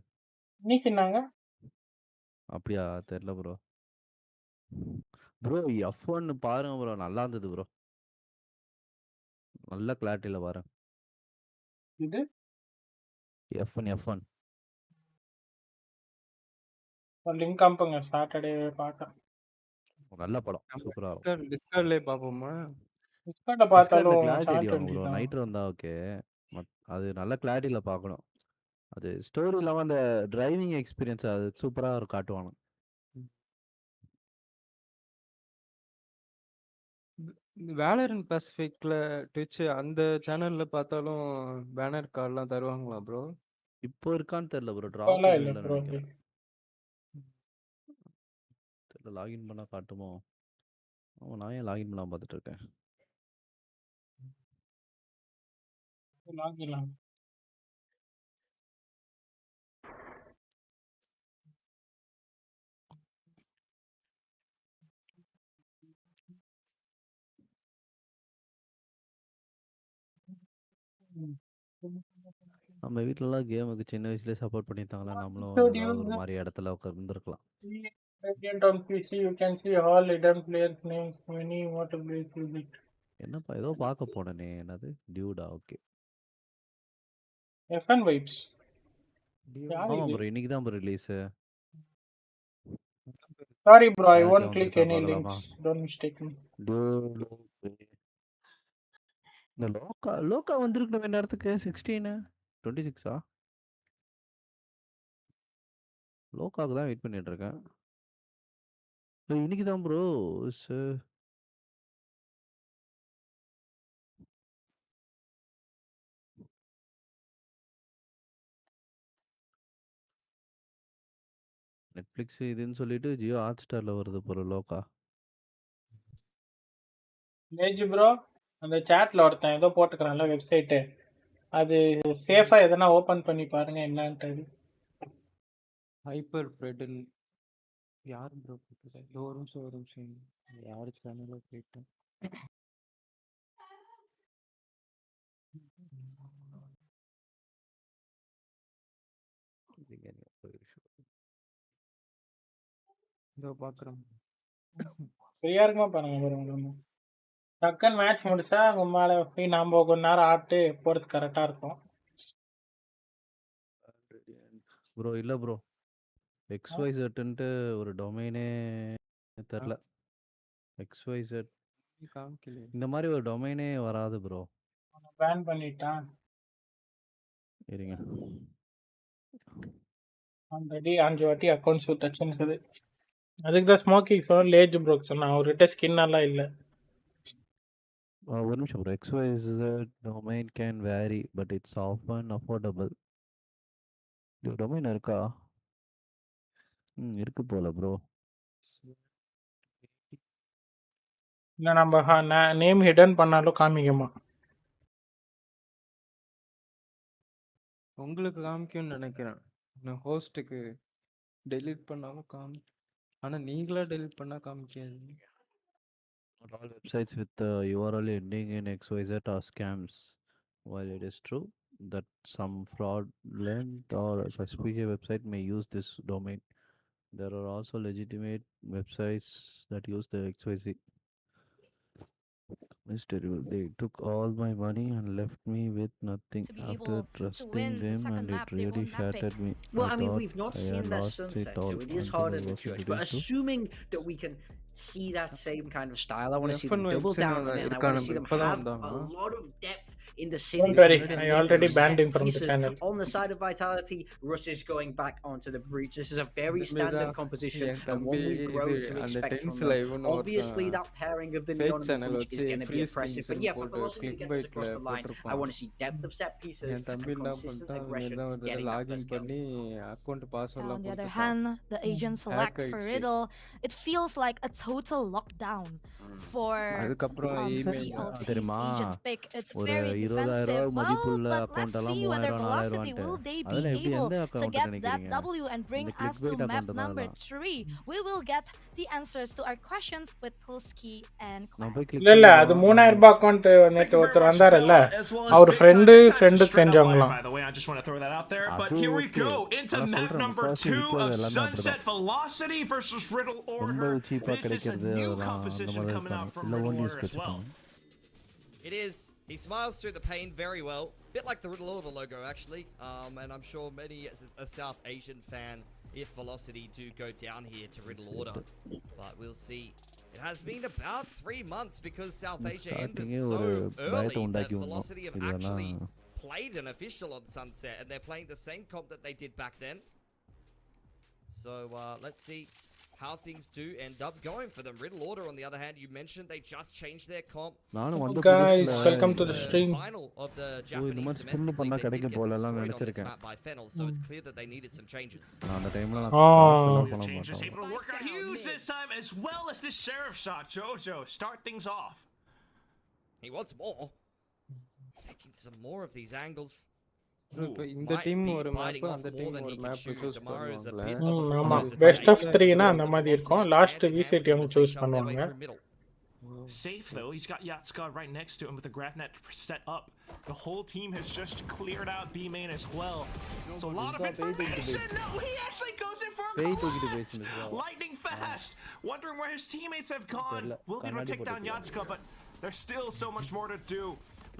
S1: இன்னைக்கு என்னங்க?
S4: அப்படியா? தெரியல ப்ரோ. ப்ரோ F1 பாருங்க ப்ரோ, நல்லா இருந்தது ப்ரோ. நல்ல கிளாரிட்டியில பாருங்க.
S1: இது
S4: F1
S1: லிங்க் அனுப்புங்க, சாட்டர்டே பார்க்க.
S4: நல்ல படம், சூப்பரா இருக்கும்.
S8: டிஸ்கார்ட்லயே பாப்போமா?
S1: டிஸ்கார்ட்ல
S4: டிஸ்கார்ட்ல
S1: பார்த்தாலும்
S4: கிளாரிட்டி அடி வாங்க
S1: 720
S4: ப்ரோ.
S1: தான்.
S4: நைட் வந்தா ஓகே. அது நல்ல கிளாரிட்டியில பார்க்கணும். அது ஸ்டோரி இல்லாம அந்த டிரைவிங் எக்ஸ்பீரியன்ஸ் அது சூப்பரா காட்டுவாங்க.
S8: வேலரன் பசிபிக்ல ட்விட்ச் அந்த சேனல்ல பார்த்தாலும் பேனர் கார்டெலாம் தருவாங்களா ப்ரோ?
S4: இப்போ இருக்கான்னு தெரியல ப்ரோ. ட்ராப்
S1: இப்போலாம்
S4: எதுவும்
S1: இல்லை
S4: இல்லைன்னு
S1: ப்ரோ அது.
S4: நினைக்கிறேன். தெரியல, லாகின் பண்ணா காட்டுமோ? நான் ஏன் லாகின் பண்ணாம பார்த்துட்டு இருக்கேன்?
S1: லாகின்லாம்
S4: நம்ம வீட்டிலலாம் கேமுக்கு சின்ன வயசுலேயே சப்போர்ட் பண்ணியிருந்தாங்களா, நம்மளும் ஏதாவது ஒரு மாதிரி இடத்துல உட்காந்துருக்கலாம்.
S1: Radiant on PC, you can see all hidden players names, many what players use it.
S4: என்னப்பா ஏதோ பார்க்க போனேனே, என்னது டியூடா? ஓகே.
S1: FN vibes. யார்
S4: ஆமாம்
S1: இது?
S4: ப்ரோ, இன்னைக்கு தான் bro release.
S1: Sorry bro, I
S4: யாருக்கே
S1: won't click
S4: வந்திருக்கா
S1: any
S4: பார்க்கலாமா?
S1: links. Don't mistake me.
S4: Dude. இந்த லோக்கா வந்திருக்கணும் நேரத்துக்கு 16 26 லோக்காவுக்கு தான் வெயிட் பண்ணிட்டு இருக்கேன். இன்னைக்கு தான் ப்ரோ. நெட்ஃப்ளிக்ஸ் இதுன்னு சொல்லிட்டு ஜியோ ஹாட் ஸ்டாரில் வருது போல லோக்கா.
S1: Age bro, அந்த chatல ஒருத்தன் ஏதோ போட்டுக்கிறான்ல வெப்சைட், அது சேஃபா எதனா ஓபன் பண்ணி பாருங்க என்னன்றது.
S8: ஹைப்பர் ஃப்ரெட்னு யார் ப்ரோ போட்டது? ஒரு நிமிஷம் யார் சேனல்ல போயிட்டேன். இதோ பார்க்குறேன்.
S1: ஃப்ரீயா இருக்குமா பாருங்க bro. டக்குன்னு மேட்ச் முடிச்சா உமால போய் நாம கொஞ்ச நேரம் ஆட்டு போறது கரெக்டா இருக்கும்.
S4: ப்ரோ இல்லை ப்ரோ, XYZன்ட்டு ஒரு டொமைனே தெரில. XYZ
S8: காமிக்கலையே.
S4: இந்த மாதிரி ஒரு டொமைனே வராது ப்ரோ.
S1: பேன் பண்ணிட்டான்.
S4: இருங்க.
S1: ஆல்ரெடி 5 வாட்டி அக்கௌண்ட்ஸ் டச்சுன்னு. அதுக்கு தான் ஸ்மோக்கிங் சொன்ன லேஜ் ப்ரோக் சொன்னான், அவர்கிட்ட ஸ்கின் எல்லாம் இல்லை.
S4: ஒரு நிமிஷம் bro. XYZ domain can vary but it's often affordable. இது டொமைன் இருக்கா? இருக்கு போல ப்ரோ.
S1: இல்லை நம்ம நேம் ஹிடன் பண்ணாலும் காமிக்குமா?
S8: உங்களுக்கு காமிக்கும்னு நினைக்கிறேன். நான் ஹோஸ்ட்டுக்கு டெலீட் பண்ணாலும் ஆனா நீங்களா டெலீட் பண்ணா காமிக்காது.
S4: Not all websites with the URL ending in XYZ are scams. While it is true that some fraudulent or suspicious website may use this domain, there are also legitimate websites that use the XYZ. It's terrible. They took all my money and left me with nothing
S3: To be
S4: after
S3: able to
S4: trusting
S3: win the
S4: them,
S3: second
S4: and
S3: map,
S4: it
S3: they
S4: really
S3: won mapping.
S4: shattered me.
S2: Well,
S4: I
S2: I mean,
S4: thought
S2: we've not
S4: I
S2: seen
S4: had
S2: that
S4: lost it
S2: sunset,
S4: all
S2: so it is
S4: until I
S2: harder to
S4: was
S2: judge. But
S4: introduced to.
S2: assuming that we can see that same kind of style, I want to see
S8: F1
S2: them double
S8: vibes
S2: down on it, and I want to see them
S8: இப்பதான்
S2: have a
S8: வந்தாங்க.
S2: lot of depth in the
S1: Don't worry,
S2: synergy and
S1: I
S2: make
S1: already
S2: those
S1: banned
S2: set
S1: him from the
S2: pieces
S1: channel.
S2: on the side of Vitality. Russ is going back onto the breach. This is a very standard composition
S8: N
S2: and
S8: தம்பி
S2: one we've grown to
S8: இது அந்த
S2: expect from
S8: டென்ஸ்ல
S2: them.
S8: இவனு
S2: Obviously,
S8: ஒருத்தன்
S2: that pairing of the
S8: fake
S2: neon and the
S8: channel
S2: breach is
S8: வச்சு
S2: going to be
S8: free
S2: impressive. But
S8: ஸ்கின்ஸ்னு
S2: yeah, for
S8: போட்டு
S2: Velocity to
S8: click
S2: get this
S8: பைட்ல
S2: across the line, I
S8: போட்டிருப்பான்.
S2: want to see depth of set pieces
S8: என் தம்பி
S2: and
S8: என்ன
S2: consistent
S8: பண்ணிட்டான், அந்த
S2: aggression
S8: மாதிரி தான் ஒரு
S2: getting that
S8: login
S2: first kill.
S8: பண்ணி அக்கௌண்ட்
S3: On
S8: பாஸ்வேர்ட்லாம்
S3: the other
S8: கொடுத்துட்டான்.
S3: hand, the Asian select for
S8: ஆயிடுச்சு.
S3: Riddle, it feels like a total lockdown for
S8: அதுக்கப்புறம் இமெயில்
S3: VLT's
S4: தெரியுமா,
S3: Asian pick. It's
S4: ஒரு
S3: very
S4: 20,000
S3: defensive.
S4: ரூபா மதிப்புள்ள
S3: Well, but let's
S4: அக்கௌண்ட் எல்லாம்
S3: see whether
S4: 3,000
S3: Velocity
S4: 4,000
S3: will they be
S4: அதெல்லாம் எப்படி
S3: able
S4: எந்த
S3: to
S4: அக்கௌண்ட்
S3: get that
S4: நினைக்கிறீங்க?
S3: W and bring
S4: இந்த
S3: us
S4: click
S3: to
S4: byte
S3: map
S4: account தான்
S3: number
S4: அதெல்லாம்.
S3: 3. We will get the answers to our questions with Pulski and
S4: நான்
S3: Quack.
S4: போய் click
S1: இல்லை அது
S4: பண்ணி
S1: 3000 ரூபாய் அக்கௌண்ட்
S5: Thank
S1: நேற்று
S5: you very
S1: ஒருத்தர்
S5: much,
S1: வந்தாருல்ல,
S5: Phil, as well as
S1: அவர்
S5: big time
S1: ஃப்ரெண்டுக்கு
S5: big time to strip that wire,
S1: தெரிஞ்சவங்களாம்.
S5: by the way. I just want to throw that out there. But
S4: அது
S5: here we
S4: okay.
S5: go into
S4: நான்
S5: map
S4: சொல்றேன்,
S5: number
S4: முக்காவாசி
S5: 2
S4: விற்கிறது
S5: of
S4: எல்லாமே அப்படிதான்.
S5: Sunset Velocity versus Riddle
S4: ரொம்ப
S5: Order.
S4: சீப்பாக
S5: This is a
S4: கிடைக்கிறது
S5: new
S4: அதெல்லாம் அந்த
S5: composition
S4: மாதிரி
S5: coming out
S4: இருப்பாங்க.
S5: from
S4: இல்லை
S5: Riddle
S4: old
S5: Order
S4: use
S5: as well.
S4: வச்சுருப்பாங்க.
S6: It is. He smiles through the pain very well. Bit like the Riddle Order logo, actually. And I'm sure many, as a South Asian fan, if Velocity do go down here to Riddle Order. But we'll see. It has been about 3 months because South Asia ended
S4: ஸ்டார்டிங்கே
S6: so
S4: ஒரு பயத்தை
S6: early that
S4: உண்டாக்கி விடணும்.
S6: Velocity have
S4: இல்லைன்னா
S6: actually played an official on Sunset, and they're playing the same comp that they did back then. So let's see how things do end up going for them. Riddle Order, on the other hand, you mentioned they just changed their comp.
S4: நானும் வந்த
S1: Guys,
S4: புதுசுல
S1: welcome to the
S6: The
S1: stream.
S6: final of the
S4: இந்த
S6: Japanese
S4: மாதிரி spin
S6: domestic
S4: பண்ணா
S6: league, they did
S4: கிடைக்கும்
S6: get
S4: போலலாம்
S6: destroyed on this
S4: நினைச்சிருக்கேன்.
S6: map by Fennel, so it's clear that they needed some changes.
S4: நான் அந்த டைம்ல நான்
S1: ஆ.
S4: காசு எல்லாம் பண்ண
S5: Changes
S4: மாட்டேன்.
S5: able to work out huge this time, as well as this sheriff shot. Jojo, start things off.
S6: He wants more. Taking some more of these angles.
S8: இப்ப இந்த
S6: Might
S8: டீம்
S6: be
S8: ஒரு
S6: biting
S8: மேப்
S6: off
S8: அந்த
S6: more
S8: team
S6: than
S8: ஒரு
S6: he can
S8: map
S6: chew.
S8: Choose
S6: Damara is a
S8: பண்ணுவாங்களே
S6: bit of a
S1: ஆமா
S6: bonus
S1: best
S6: today.
S1: Of 3னா அந்த மாதிரி இருக்கும் லாஸ்ட் விசிட் இவங்க சூஸ் பண்ணுவாங்க.
S5: Safe though, he's got Yatska right next to him with the Gravnet set up. The whole team has just cleared out B main as well. So a lot of information. No, he actually goes in for a
S4: பேய்
S5: call
S4: தூக்கிட்டு
S5: out.
S4: போயிடுச்சு.
S5: Lightning fast, wondering where his teammates have gone. Will be able to take down Yatska, but there's still so much more to do.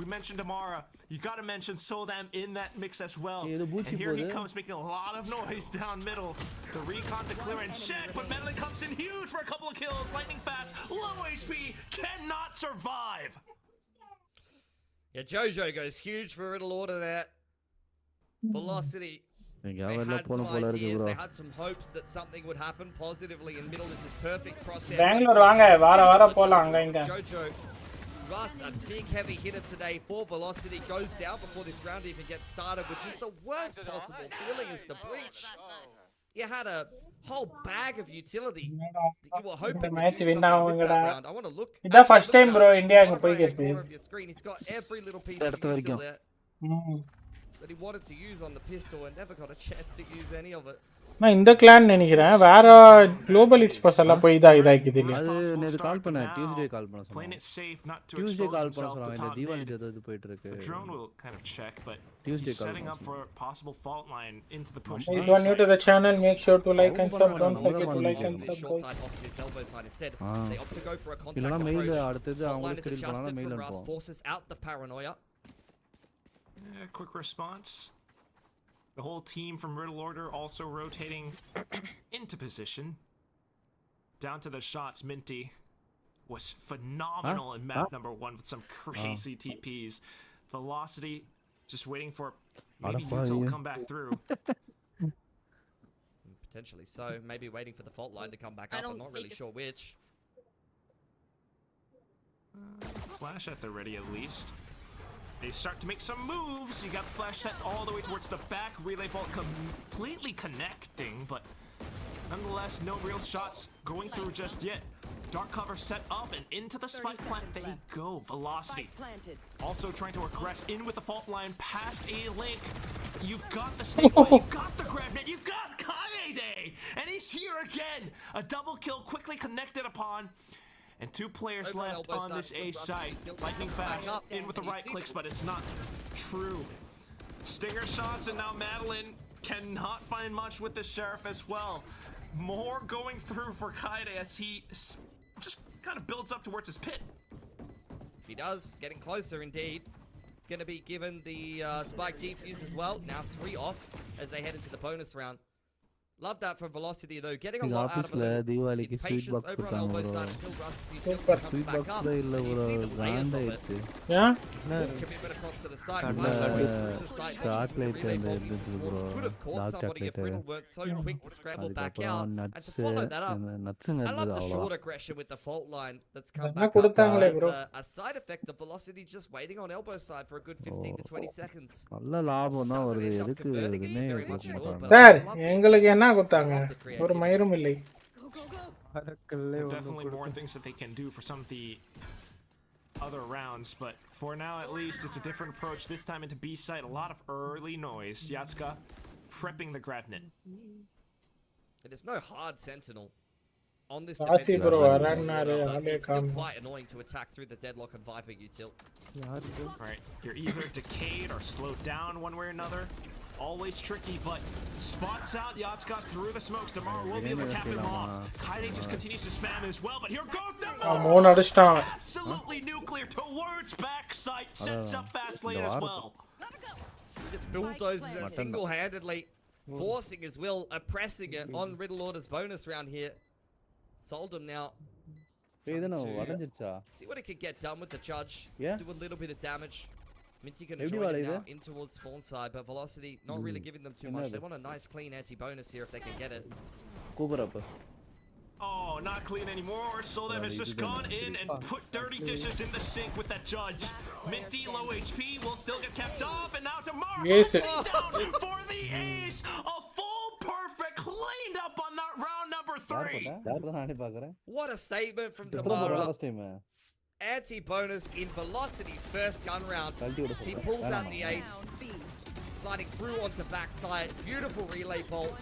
S5: We mentioned Damara. You got to mention Soldam in that mix as well. And here he comes making a lot of noise down middle. The recon to clear and check, but Medley comes in huge for a couple of kills. Lightning fast, low HP, cannot survive.
S6: Yeah, Jojo goes huge for Riddle Order there. Velocity. They
S4: எங்கேயாவது
S6: had
S4: போன
S6: some
S4: போல இருக்கு
S6: ideas,
S4: bro.
S6: they had some hopes that something would happen positively in middle. This is perfect crosshair.
S1: Bangalore வாங்க வார போலாம் அங்க இங்க.
S6: Jojo, Russ, a big heavy hitter today for Velocity, goes down before this round even gets started, which is the worst possible feeling as the breach. You had a whole bag of utility that you were hoping to do
S1: match win
S6: something with that
S1: ஆகுங்கடா.
S6: round. I want to look.
S1: இதான்
S6: Actually,
S1: first
S6: look
S1: time
S6: at
S1: bro
S6: that
S1: India அங்க
S6: bottom right-hand
S1: போயிருக்கு.
S6: corner of your screen. He's got every little piece of
S4: இடத்த
S6: util
S4: வரைக்கும்.
S6: there that he wanted to use on the pistol and never got a chance to use any of it.
S1: நான் இந்த clan நினைக்கிறேன் வேற global expose எல்லாம் போய் இதாக்குது இல்லையா.
S4: அது நேத்து கால் பண்ண டியூஸ்டே கால் பண்ண
S5: Playing
S4: சொன்னாங்க.
S5: it safe, not to
S4: Tuesday
S5: expose
S4: கால் பண்ண
S5: himself to
S4: சொன்னாங்க. இந்த
S5: top
S4: தீபாவளி
S5: mid.
S4: ஏதாவது போயிட்டு இருக்கு.
S5: The drone will kind of check, but
S4: Tuesday
S5: he's
S4: call
S5: setting up
S4: பண்ண
S5: for a possible fault line into the push.
S1: Guys, one new to the channel, make sure to like and sub. Don't
S4: நம்ம
S1: forget to
S4: தான்
S1: like and
S6: Off this
S1: sub.
S6: short
S1: guys.
S6: side, off this elbow side instead.
S4: Ah.
S6: They opt to go for a contact
S4: இல்லனா mail
S6: approach.
S4: அடுத்தது
S6: Fault
S4: அவங்க
S6: line is
S4: schedule பண்ணா
S6: adjusted
S4: mail
S6: from Russ,
S4: அனுப்புவோம்.
S6: forces out the paranoia.
S5: Yeah, quick response. The whole team from Riddle Order also rotating into position. Down to the shots, Minty was phenomenal in map number 1 with some crazy TPs. Velocity just waiting for maybe Utah will come back through.
S6: Potentially so. Maybe waiting for the fault line to come back up. I'm not really sure which.
S5: Flash at the ready at least. They start to make some moves. You got the flash set all the way towards the back. Relay ball completely connecting, but nonetheless, no real shots going through just yet. Dark cover set up and into the spike plant they go. Velocity also trying to regress in with the fault line past a link. You've got the snake, you've got the Gravnet, you've got Kaede! And he's here again! A double kill quickly connected upon. And 2 players
S6: Over on
S5: left
S6: elbow
S5: on
S6: side,
S5: this A
S6: Russ
S5: site.
S6: killed
S5: Lightning
S6: back
S5: fast
S6: up,
S5: in with the
S6: and you
S5: right
S6: see
S5: clicks, but it's not true. Stinger shots, and now Madeline cannot find much with the Sheriff as well. More going through for Kaede as he just kind of builds up towards his pit.
S6: He does. Getting closer indeed. Going to be given the spike defuse as well. Now 3 off as they head into the bonus round. Love that from Velocity though. Getting a lot out of it.
S4: தீபாவளிக்கு
S6: It's
S4: sweet
S6: patience
S4: box
S6: over on
S4: கொடுத்தாங்க
S6: elbow
S4: bro.
S6: side until Russ's utility
S1: Super.
S6: comes
S4: sweet
S6: back up.
S4: பாக்ஸ்ல இல்ல
S6: And you
S4: bro.
S6: see the layers of it.
S4: காண்டாயிடுச்சு.
S1: Yeah?
S6: Commitment across to the side.
S4: கடல
S6: Flash over through the side.
S4: Chocolate
S6: Relay
S4: அந்த
S6: ball being
S4: இருந்துச்சு
S6: scored.
S4: bro.
S6: Could have caught
S4: dark
S6: somebody if
S4: chocolate.
S6: Riddle weren't so quick to scramble back out.
S4: அதுக்கப்புறம்
S6: And to
S4: nuts
S6: follow that up,
S4: நட்ஸுங்க
S6: I love
S4: இருந்தது
S6: the short
S4: அவ்வளவுதான்.
S6: aggression with the fault line that's come
S1: என்ன
S6: back up
S1: கொடுத்தாங்களே
S6: as
S1: bro.
S6: a side effect of Velocity just waiting on elbow side for a good 15 to 20 seconds.
S4: நல்ல லாபம் தான்
S6: Doesn't
S4: வருது
S6: end up
S4: எதுக்கு
S6: converting it
S4: எதுவுமே
S6: very much
S4: கொடுக்க
S6: at all,
S4: மாட்டாங்க.
S6: but
S1: sir
S6: I love the
S1: எங்களுக்கு என்ன
S6: I
S1: கொடுத்தாங்க
S6: love the
S1: ஒரு
S6: creativity.
S1: மயிரும் இல்லை.
S8: அரக்கல்லே
S5: There are
S8: ஒண்ணு
S5: definitely more
S8: கொடுத்து
S5: things that they can do for some of the other rounds, but for now at least it's a different approach. This time into B site, a lot of early noise. Yatska prepping the Gravnet.
S6: It is no hard sentinel on this
S1: ராசி
S6: defensive
S1: bro
S6: side.
S1: வரான்னாரு
S6: But
S1: ஆளே
S6: it's still
S1: காணோம்.
S6: quite annoying to attack through the deadlock and Viper util.
S8: யாருக்கு
S5: Alright, you're either decayed or slowed down one way or another. Always tricky, but spots out Yatska through the smokes. Tomorrow will be able to cap him off. Kaide just continues to spam as well, but here goes the
S1: மூணு அடிச்சிட்டான்.
S5: absolutely nuclear towards backside. Sets up fast lane as well.
S6: He just bulldozes it single-handedly, forcing his will, oppressing it on Riddle Order's bonus round here. Sold him now.
S4: இதுனா வளைஞ்சிருச்சா?
S6: See what he can get done with the judge.
S4: Yeah.
S6: Do a little bit of damage. Minty gonna
S4: எப்படி
S6: join him
S4: வளையுது?
S6: now in towards spawn side, but Velocity not really giving them too much. They want a nice clean anti-bonus here if they can get it.
S4: கூப்பிடுறப்ப.
S5: Oh, not clean anymore. Soldev has just gone in and put dirty dishes in the sink with that judge. Minty, low HP, will still get kept off, and now Tomorrow
S1: Yes.
S5: down for the ace. A full perfect cleaned up on that round number 3.
S6: What a statement from
S4: Tomorrow.
S6: Damara.
S4: First time.
S6: Anti-bonus in Velocity's first gun round. He pulls out the ace, sliding through onto backside. Beautiful relay bolt.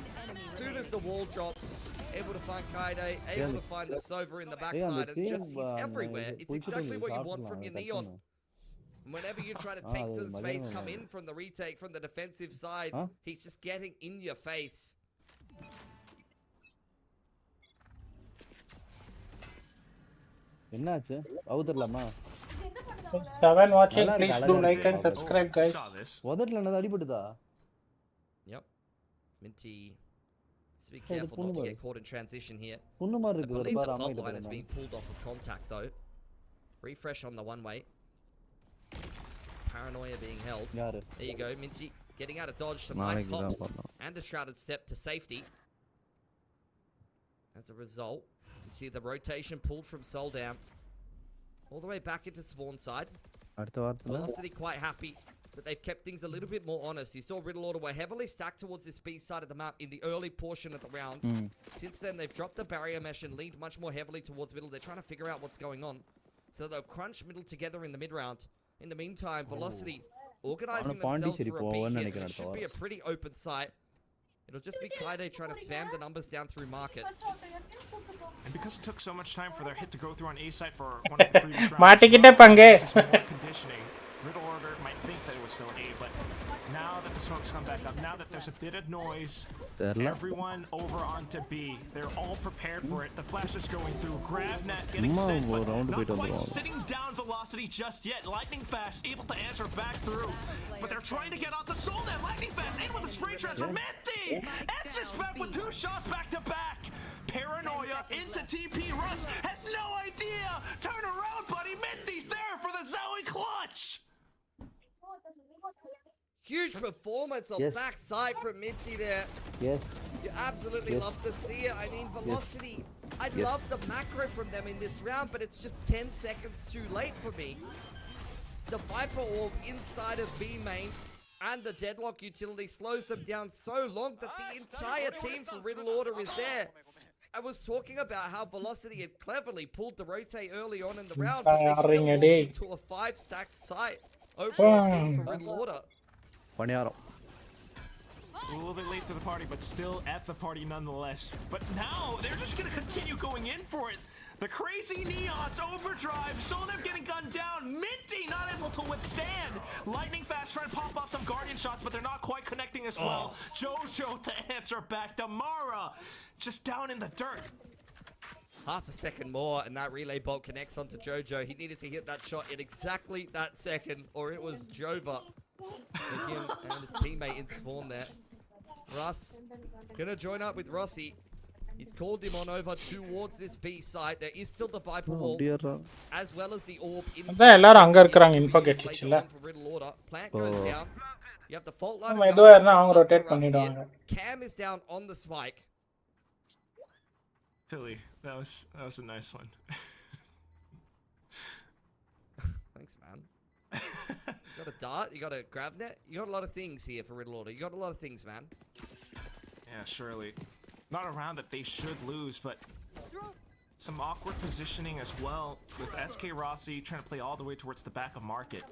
S6: As soon as the wall drops, able to find Kaide, able to find the Sova in the backside, and just he's everywhere. It's exactly what you want from your Neon. Whenever you try to take some space, come in from the retake, from the defensive side, he's just getting in your face.
S4: என்னாச்சு அவுதறலாமா
S1: 7 watching, please do like and subscribe, guys.
S4: உதறல என்னது அடிபடுதா?
S6: Yep. Minty, just be careful not to get caught in transition here.
S4: புண்ணு மாதிரி
S6: I
S4: இருக்கு
S6: believe
S4: பாரு
S6: the
S4: அம்மா
S6: fault
S4: கிட்ட
S6: line is
S4: பாரு.
S6: being pulled off of contact though. Refresh on the one way. Paranoia being held.
S4: யாரு?
S6: There you go, Minty getting out of dodge. Some nice hops and a shrouded step to safety. As a result, you see the rotation pulled from Soldown all the way back into spawn side. Velocity quite happy that they've kept things a little bit more honest. You saw Riddle Order were heavily stacked towards this B side of the map in the early portion of the round. Since then, they've dropped the barrier mesh and leaned much more heavily towards middle. They're trying to figure out what's going on. So they'll crunch middle together in the mid-round. In the meantime, Velocity organizing themselves for a B here. It should be a pretty open site. It'll just be Kaide trying to spam the numbers down through market.
S5: And because it took so much time for their hit to go through on A site for one of the previous rounds,
S1: மாட்டிக்கிட்ட பங்கே.
S5: conditioning. Riddle Order might think that it was still A, but now that the smoke's come back up, now that there's a bit of noise, everyone over onto B. They're all prepared for it. The flash is going through. Gravnet getting sent, but not quite sitting down Velocity just yet. Lightning Fast able to answer back through, but they're trying to get out the soul. That Lightning Fast in with a spray transfer. Minty answers back with 2 shots back to back. Paranoia into TP. Russ has no idea. Turn around, buddy. Minty's there for the Zoe clutch.
S6: Huge performance on backside from Minty there.
S4: Yes.
S6: You absolutely love to see it. I mean, Velocity. I love the macro from them in this round, but it's just 10 seconds too late for me. The Viper Orb inside of B main and the Deadlock utility slows them down so long that the entire team for Riddle Order is there. I was talking about how Velocity had cleverly pulled the rotate early on in the round, but they still launched into a 5-stacked site. Overall for Riddle Order.
S4: Paniyaram.
S5: A little bit late to the party, but still at the party nonetheless. But now they're just going to continue going in for it. The crazy Neons overdrive. Soldev getting gunned down. Minty not able to withstand. Lightning Fast trying to pop off some Guardian shots, but they're not quite connecting as well. Jojo to answer back. Damara just down in the dirt.
S6: Half a second more, and that relay bolt connects onto Jojo. He needed to hit that shot in exactly that second, or it was Jova with him and his teammate in spawn there. Russ gonna join up with Rossi. He's called him on over towards this B site. There is still the Viper wall, as well as the orb in
S1: அதான் எல்லாரும் அங்க இருக்காங்க info கெட்ச்சில.
S6: Plant goes down. You have the fault line.
S1: மெதுவா இருந்தா அவங்க rotate பண்ணிடுவாங்க.
S6: Cam is down on the spike.
S5: Philly, that was a nice one.
S6: Thanks, man. You got a dart, you got a Gravnet, you got a lot of things here for Riddle Order. You got a lot of things, man.
S5: Yeah, surely. Not a round that they should lose, but some awkward positioning as well with SK Rossi trying to play all the way towards the back of market.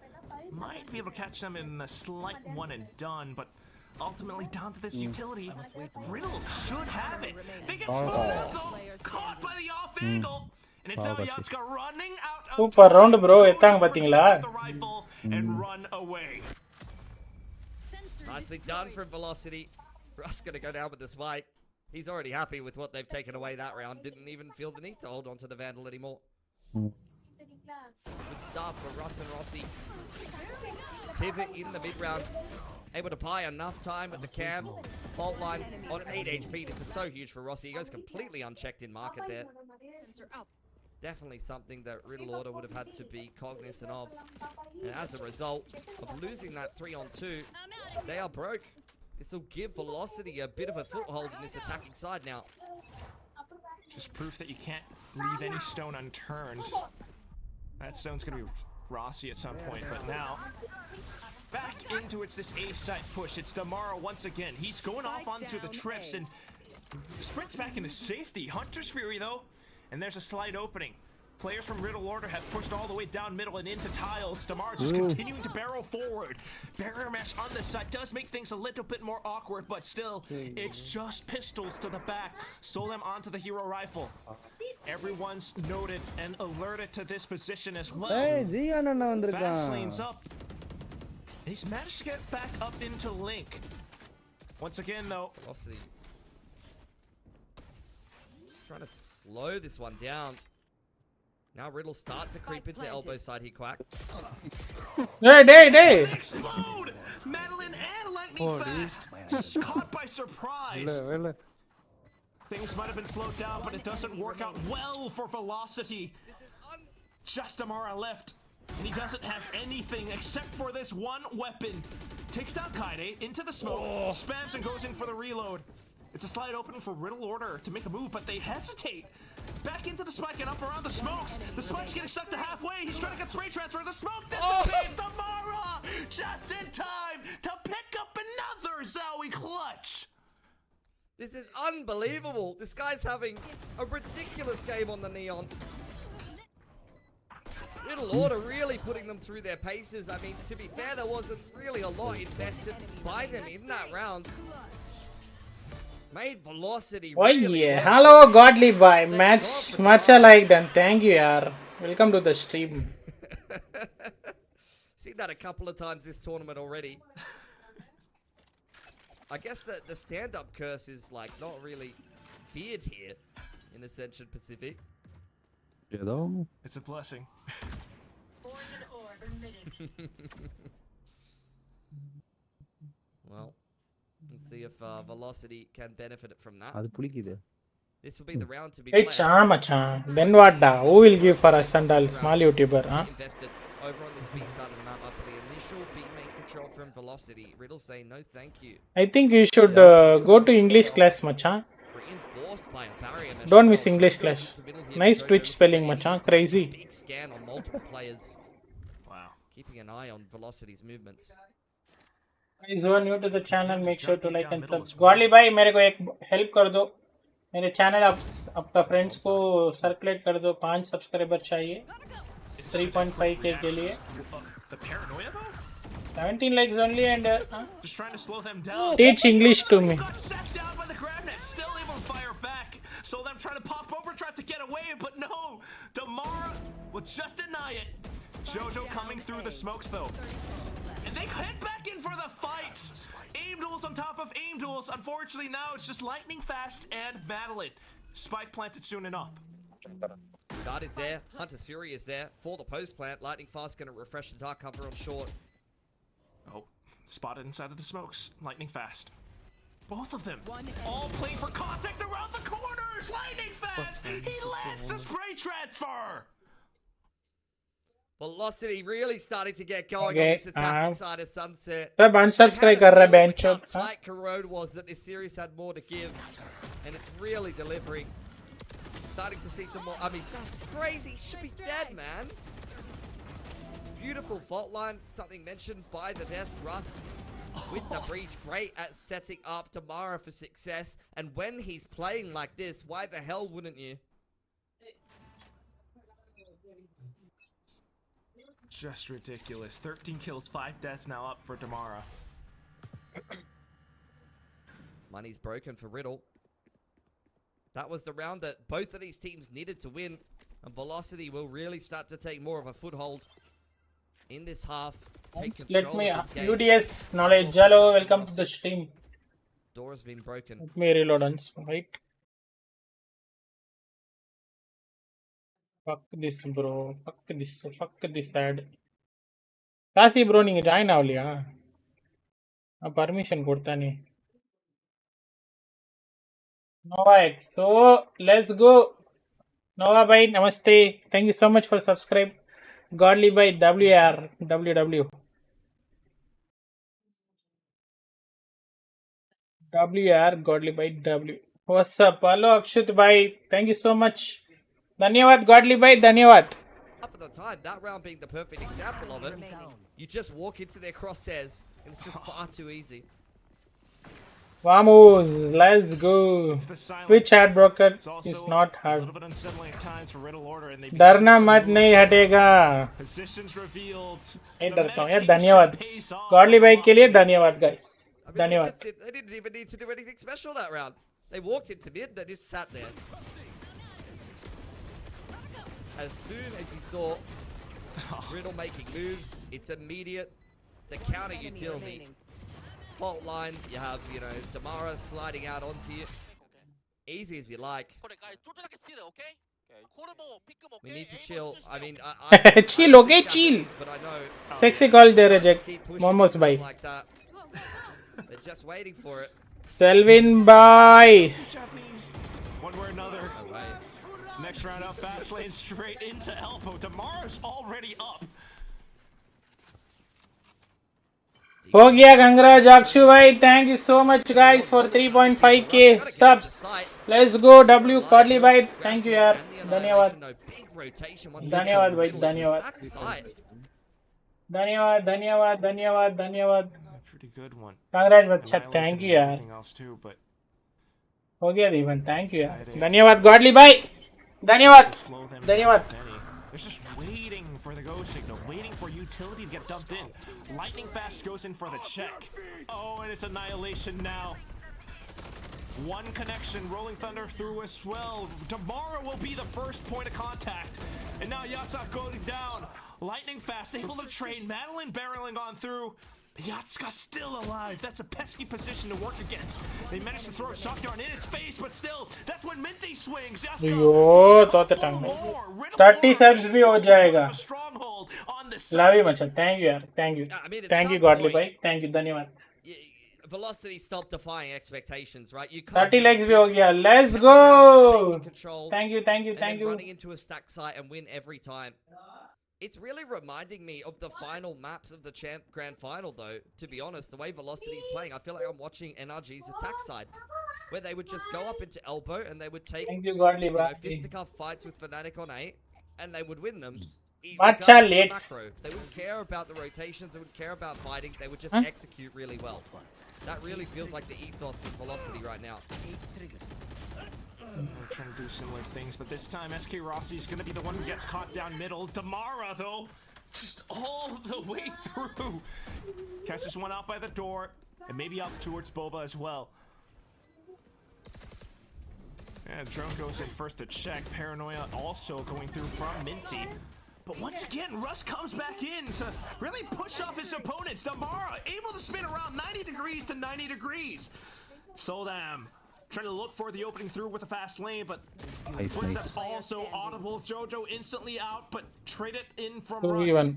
S5: Might be able to catch them in a slight one and done, but ultimately down to this utility. Riddle should have it. They get spun out though, caught by the off angle. And it's Elyatska running out of
S1: Super round bro, எத்தாங்க பாத்தீங்களா?
S5: the rifle and run away.
S6: Nicely done from Velocity. Russ gonna go down with the spike. He's already happy with what they've taken away that round. Didn't even feel the need to hold on to the Vandal anymore. Good start for Russ and Rossi. Pivot in the mid-round. Able to buy enough time with the cam. Fault line on 8 HP. This is so huge for Rossi. He goes completely unchecked in market there. Definitely something that Riddle Order would have had to be cognizant of. And as a result of losing that 3-on-2, they are broke. This will give Velocity a bit of a foothold in this attacking side now.
S5: Just proof that you can't leave any stone unturned. That stone's gonna be Rossi at some point, but now back into it's this A side push. It's Damara once again. He's going off onto the trips and sprints back into safety. Hunter's Fury though, and there's a slight opening. Players from Riddle Order have pushed all the way down middle and into tiles. Damara just continuing to barrel forward. Barrier mesh on this side does make things a little bit more awkward, but still, it's just pistols to the back. Solem onto the hero rifle. Everyone's noted and alerted to this position as well. Fastlane's up. He's managed to get back up into Link. Once again, though,
S6: Velocity. Just trying to slow this one down. Now Riddle start to creep into elbow side. He quack.
S1: Day.
S5: explode! Madeline and Lightning Fast caught by surprise. Things might have been slowed down, but it doesn't work out well for Velocity. Just Damara left. And he doesn't have anything except for this one weapon. Takes down Kaide into the smoke, spams and goes in for the reload. It's a slide opening for Riddle Order to make a move, but they hesitate. Back into the spike and up around the smokes. The spike's getting stuck to halfway. He's trying to get spray transfer. The smoke dissipates. Damara just in time to pick up another Zowie clutch.
S6: This is unbelievable. This guy's having a ridiculous game on the Neon. Riddle Order really putting them through their paces. I mean, to be fair, there wasn't really a lot invested by them in that round. Made Velocity
S1: Oh
S6: really
S1: yeah,
S6: work.
S1: hello Godly Boy. Much alike and thank you, yaar. Welcome to the stream.
S6: Seen that a couple of times this tournament already. I guess that the stand-up curse is like not really feared here in Ascension Pacific.
S5: It's a blessing.
S6: Well, let's see if Velocity can benefit from that.
S4: அது புளிக்குது.
S6: This will be the round to be
S1: Hey,
S6: blessed.
S1: machan. Then what da? Who will give for us and all small YouTuber, huh?
S6: Invested over on this B side of the map after the initial B main control from Velocity. Riddle saying no thank you.
S1: I think you should go to English class, machan.
S6: Reinforced by a barrier mesh
S1: Don't
S6: as
S1: miss
S6: well.
S1: English
S6: Goes
S1: class.
S6: into middle here
S1: Nice
S6: for
S1: Twitch
S6: Jojo.
S1: spelling,
S6: They
S1: machan.
S6: need to
S1: Crazy.
S6: make a big scan on multiple players.
S5: Wow.
S6: Keeping an eye on Velocity's movements.
S1: Guys who are new to the channel, make sure to like and subscribe. Godly Bhai, मेरे को एक help कर दो. मेरे channel आपका friends को circulate कर दो. 5 सब्सक्राइबर चाहिए 3.5k के लिए.
S5: The paranoia though?
S1: 17 likes only and
S5: Just trying to slow them down.
S1: teach English to me.
S5: Got sacked down by the grab net, still able to fire back. So them trying to pop over, trying to get away, but no. Damara will just deny it. Jojo coming through the smokes though. And they head back in for the fight. Aim duels on top of aim duels. Unfortunately now it's just Lightning Fast and Madeline. Spike planted soon enough.
S6: Dart is there. Hunter's Fury is there for the post plant. Lightning Fast going to refresh the dark cover on short.
S5: Oh, spotted inside of the smokes. Lightning Fast. Both of them all playing for contact around the corners. Lightning Fast. He lands the spray transfer.
S6: Velocity really starting to get going
S1: Okay,
S6: on this attacking side of Sunset.
S1: सब unsubscribe कर रहा है
S6: Feeling
S1: bench
S6: with how
S1: up, huh?
S6: tight Corrode was that this series had more to give, and it's really delivering. Starting to see some more. I mean, that's crazy. Should be dead, man. Beautiful fault line. Something mentioned by the desk. Russ with the breach. Great at setting up Damara for success. And when he's playing like this, why the hell wouldn't you?
S5: Just ridiculous. 13 kills, 5 deaths now up for Damara.
S6: Money's broken for Riddle. That was the round that both of these teams needed to win. And Velocity will really start to take more of a foothold in this half. Take
S1: Let
S6: control
S1: me
S6: of this game.
S1: UDS knowledge. Hello, welcome to the stream.
S6: Door has been broken.
S1: Let me reload once, right? Fuck this, bro. Fuck this ad. Kasi bro, நீங்க join ஆகலையா? நான் permission கொடுத்தானே. Nova X. So let's go. Nova bhai, namaste. Thank you so much for subscribe. Godly by WR WW. WR Godly by W. What's up? Hello, Akshit bhai. Thank you so much. Dhanyawad, Godly bhai. Dhanyawad.
S6: Half of the time, that round being the perfect example of it. You just walk into their crosshairs, and it's just far too easy.
S1: Vamos, let's go.
S5: It's the silence.
S1: Twitch ad broker
S5: It's also
S1: is not
S5: a
S1: hard.
S5: little bit unsettling at times for Riddle Order, and they
S1: डरना मत नहीं हटेगा.
S5: positions revealed.
S1: नहीं
S5: The
S1: डरता हूँ यार.
S5: meditation
S1: धन्यवाद.
S5: pays off.
S1: Godly भाई के लिए धन्यवाद guys.
S6: I mean,
S1: धन्यवाद.
S6: they didn't even need to do anything special that round. They walked into mid, they just sat there. As soon as you saw Riddle making moves, it's immediate. The counter utility. Fault line, you have, you know, Damara sliding out onto you. Easy as you like. We need to chill. I mean,
S1: Chill, okay, chill.
S6: but I know
S1: Sexy call there,
S6: just
S1: reject.
S6: keep pushing
S1: Momos
S6: into
S1: bhai.
S6: it like that. They're just waiting for it.
S1: Selvin bhai.
S5: Japanese, one way or another.
S6: No way.
S5: This next round up, fast lane straight into elbow. Damara's already up.
S1: हो गया कंग्रेज अक्षु भाई. Thank you so much guys for 3.5k subs. Let's go W Godly भाई. Thank you यार. धन्यवाद. धन्यवाद भाई. धन्यवाद. धन्यवाद. धन्यवाद. धन्यवाद. धन्यवाद.
S5: Pretty good one.
S1: कंग्रेज बच्चा. Thank you यार.
S5: Everything else too, but
S1: हो गया दीवन. Thank you यार. धन्यवाद गॉडली भाई. धन्यवाद.
S5: slow them
S1: धन्यवाद.
S5: down, if any. They're just waiting for the go signal, waiting for utility to get dumped in. Lightning fast goes in for the check. Oh, and it's annihilation now. One connection, Rolling Thunder through as well. Tomorrow will be the first point of contact. And now Yatsak going down. Lightning fast, able to trade. Madeline barreling on through. Yatsuka's still alive. That's a pesky position to work against. They managed to throw a shotgun in his face, but still, that's when Minty swings.
S1: यो तो टंग में 30 subs भी हो जाएगा. Love you मचा. Thank you यार. Thank you.
S6: I mean, at
S1: Thank you
S6: some
S1: godly
S6: point-
S1: भाई. Thank you. धन्यवाद.
S6: Velocity stopped defying expectations, right? You can't
S1: 30
S6: just
S1: legs भी
S6: keep
S1: हो गया. Let's
S6: taking
S1: go.
S6: control
S1: Thank you. Thank you.
S6: and
S1: Thank
S6: then
S1: you.
S6: running into a stack site and win every time. It's really reminding me of the final maps of the champ grand final, though. To be honest, the way Velocity's playing, I feel like I'm watching NRG's attack side, where they would just go up into elbow and they would take
S1: Thank you godly
S6: you know,
S1: भाई.
S6: fisticuff fights with Fnatic on A, and they would win them.
S1: Matcha
S6: regardless of the
S1: late.
S6: macro. They wouldn't care about the rotations, they wouldn't care about fighting, they would just
S1: Huh?
S6: execute really well. That really feels like the ethos with Velocity right now.
S5: We're trying to do similar things, but this time SK Rossi is going to be the one who gets caught down middle. Damara, though, just all the way through. Catches one out by the door, and maybe out towards Boba as well. And drone goes in first to check. Paranoia also going through from Minty. But once again, Russ comes back in to really push off his opponents. Damara able to spin around 90 degrees to 90 degrees. Soldam trying to look for the opening through with a fast lane, but
S4: Nice,
S5: footsteps
S4: nice.
S5: also audible. Jojo instantly out, but trade it in from
S1: 2v1.
S5: Russ.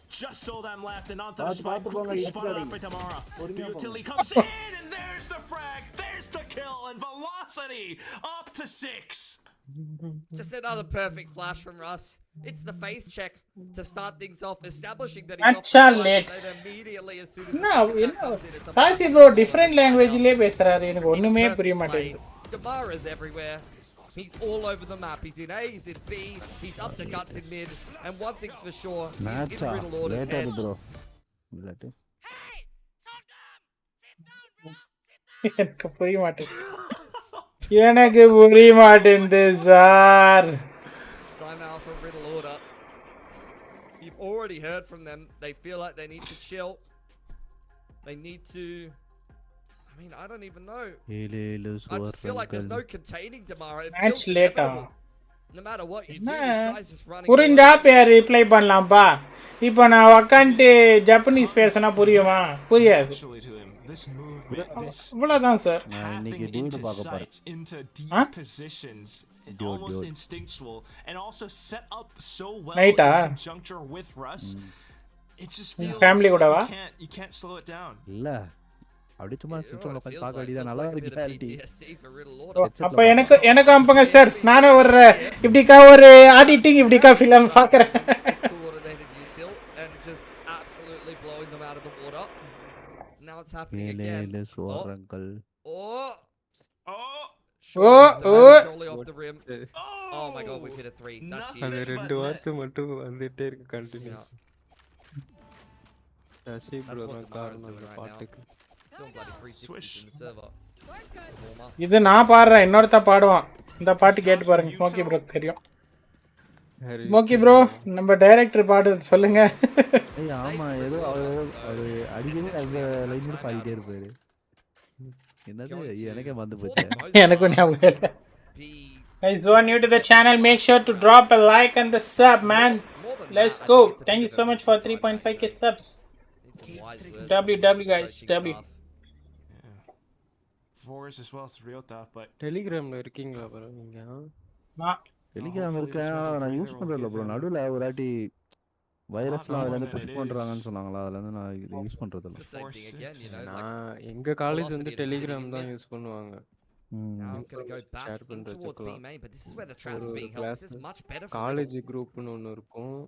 S5: Just Soldam left, and onto the spike, quickly spotted out by Damara. The utility comes in, and there's the frag, there's the kill, and Velocity up to 6.
S6: Just another perfect flash from Russ. It's the face check to start things off, establishing that he's off the
S1: Acha
S6: spike,
S1: legs.
S6: and then immediately as soon as the
S1: No,
S6: second
S1: you
S6: attack
S1: know,
S6: comes in, it's a
S1: காசி
S6: perfect
S1: bro
S6: play.
S1: Different லாங்குவேஜ்லயே பேசுறாரு. எனக்கு ஒண்ணுமே
S6: It's
S1: புரிய
S6: perfect play.
S1: மாட்டேங்குது.
S6: Damara's everywhere. He's all over the map. He's in A, he's in B, he's up the guts in mid, and one thing's for sure, he's in
S4: Matcha.
S6: Riddle Order's
S4: Late
S6: head.
S4: ஆகுது bro. இல்லாட்டி
S1: எனக்கு புரிய மாட்டேங்குது. எனக்கு புரிய மாட்டேங்குது sir.
S6: Time out from Riddle Order. You've already heard from them. They feel like they need to chill. They need to... I mean, I don't even know.
S4: ஏழு
S6: I just feel like there's no
S4: சுவர்கள்
S6: containing Damara. It
S1: Match
S6: feels
S1: later.
S6: inevitable. No matter what you do, this guy's just running
S1: புரிஞ்சா
S6: all over.
S1: பேர் reply பண்ணலாம்ப்பா. இப்போ நான் உக்காந்துட்டு Japanese பேசினா புரியுமா? புரியாது.
S5: Actually to him, this movement, this
S1: இவ்வளவுதான் சார்.
S4: நான் இன்னைக்கு
S5: tapping
S4: dude
S5: into
S4: பார்க்க போறேன்.
S5: sights, into deep
S1: Huh?
S5: positions,
S4: Dude,
S5: almost
S4: dude.
S5: instinctual, and also set up so well
S1: Night,
S5: in
S1: ah?
S5: conjuncture with Russ. It just feels
S1: Family
S5: like
S1: கூடவா?
S5: you can't slow it down.
S4: இல்ல அப்படி சும்மா
S6: You know
S4: system
S6: what it
S4: உட்காந்து
S6: feels
S4: பார்க்க
S6: like?
S4: வேண்டியதான்
S6: Feels
S4: நல்லா
S6: like a
S4: இருக்கு
S6: bit of
S4: clarity.
S6: PTSD for Riddle Order.
S1: அப்ப எனக்கு அனுப்புங்க சார். நானே ஒரு இப்படிக்கா ஒரு ஆடிட்டிங் இப்படிக்கா ஃபிலிம் பார்க்கறேன்.
S6: Coordinated util and just absolutely blowing them out of the water. Now it's happening again.
S4: ஏழு சுவர்கள்.
S6: Oh,
S5: Oh,
S6: Surely off the rim, surely off the rim. Oh my god, we've hit a 3. That's
S8: அந்த
S6: huge.
S8: ரெண்டு வார்த்தை மட்டும் வந்துட்டே இருக்கு
S6: Yeah,
S8: continues. Sasi
S6: that's
S8: bro
S6: what
S8: தான்
S6: Damara's
S8: காரணம்
S6: doing
S8: அந்த
S6: right now.
S8: பாட்டுக்கு.
S6: Still bloody 360s in the server. Warmer.
S1: இது நான் பாடுறேன், இன்னொருத்த பாடுவான். இந்த பாட்டு கேட்டு பாருங்க, ஸ்மோக்கி ப்ரோ தெரியும்.
S8: ஹரி
S1: ஸ்மோக்கி ப்ரோ, நம்ம டைரக்டர் பாடு சொல்லுங்க.
S4: ஏய் ஆமா, ஏதோ அவரு அடிக்கடி அந்த லைன் மட்டும் பாடிட்டே இருப்பாரு. என்னது எனக்கே மறந்து போச்சு.
S1: எனக்கும் ஞாபகம் இல்ல.
S6: Be
S1: Guys, who are new to the channel, make sure to drop a like and the sub, man.
S6: more than
S1: Let's
S6: that, I
S1: go.
S6: think it's a
S1: Thank
S6: bit
S1: you
S6: of
S1: so
S6: a
S1: much for
S6: mental time
S1: 3.5k
S6: right
S1: subs.
S6: Need some wise words
S1: W,
S6: from
S1: W, guys,
S6: coaching
S1: W.
S6: staff.
S5: Fours as well, it's real tough, but
S8: டெலிகிராம்ல இருக்கீங்களா bro நீங்க?
S1: நான்
S4: Telegram இருக்கேன், நான் use பண்றதில்ல bro. நடுவில் ஒரு வாட்டி வைரஸ்லாம் அதுல இருந்து புஷ் பண்றாங்கன்னு சொன்னாங்களா, அதுல இருந்து நான் இது யூஸ் பண்றதில்ல.
S6: It's the same thing again, you know. Like,
S8: நான் எங்க காலேஜ் வந்து
S6: velocity to sitting
S8: Telegram
S6: in
S8: தான்
S6: mid.
S8: யூஸ் பண்ணுவாங்க.
S6: Now I'm gonna go back
S8: share
S6: in towards B
S8: பண்றதுக்குலாம்.
S6: main, but this is where the trap's
S8: ஒரு
S6: being held. This is
S8: class
S6: much better for
S8: college
S6: Riddle.
S8: குரூப்னு ஒன்று இருக்கும்.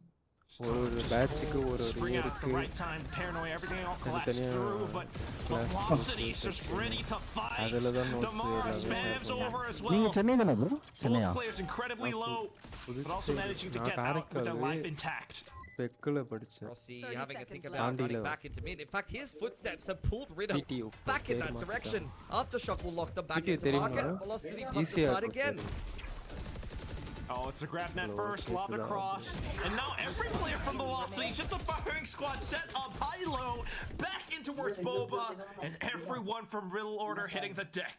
S8: ஒரு பேட்சுக்கு ஒரு
S5: spring out at the
S8: இருக்கு.
S5: right time, paranoia, everything all collapsed
S8: தனித்தனியா
S5: through, but
S8: class
S5: Velocity's just ready to fight.
S8: அதுல தான் notes
S5: Damara
S8: எல்லாமே
S5: spams
S8: பார்ப்போம்.
S5: over as
S4: நீங்க
S5: well.
S4: சென்னை தானே ப்ரோ? சென்னையா?
S5: Both players incredibly low, but also managing to
S8: நான்
S5: get out with their
S8: Karaikal
S5: life intact.
S8: பெக்கில் படித்தேன்.
S6: Rossi
S9: 30
S6: having a
S9: seconds
S6: think
S9: left.
S6: about
S8: Andy
S6: running
S8: level.
S6: back into mid. In fact, his footsteps have pulled Riddle
S8: PTO,
S6: back in that
S8: பேர்
S6: direction. Aftershock will lock them back
S8: PTO
S6: into
S8: தெரியுமா?
S6: market. Velocity pump
S8: ஈஸியா
S6: aside
S8: இருக்கும்
S6: again.
S8: தெரியும்.
S5: Oh, it's a grab net
S8: Hello,
S5: first, lobbed
S8: Shashidhar.
S5: across, and now every player from Velocity, just the firing squad set up high-low, back in towards Boba, and everyone from Riddle Order hitting the deck.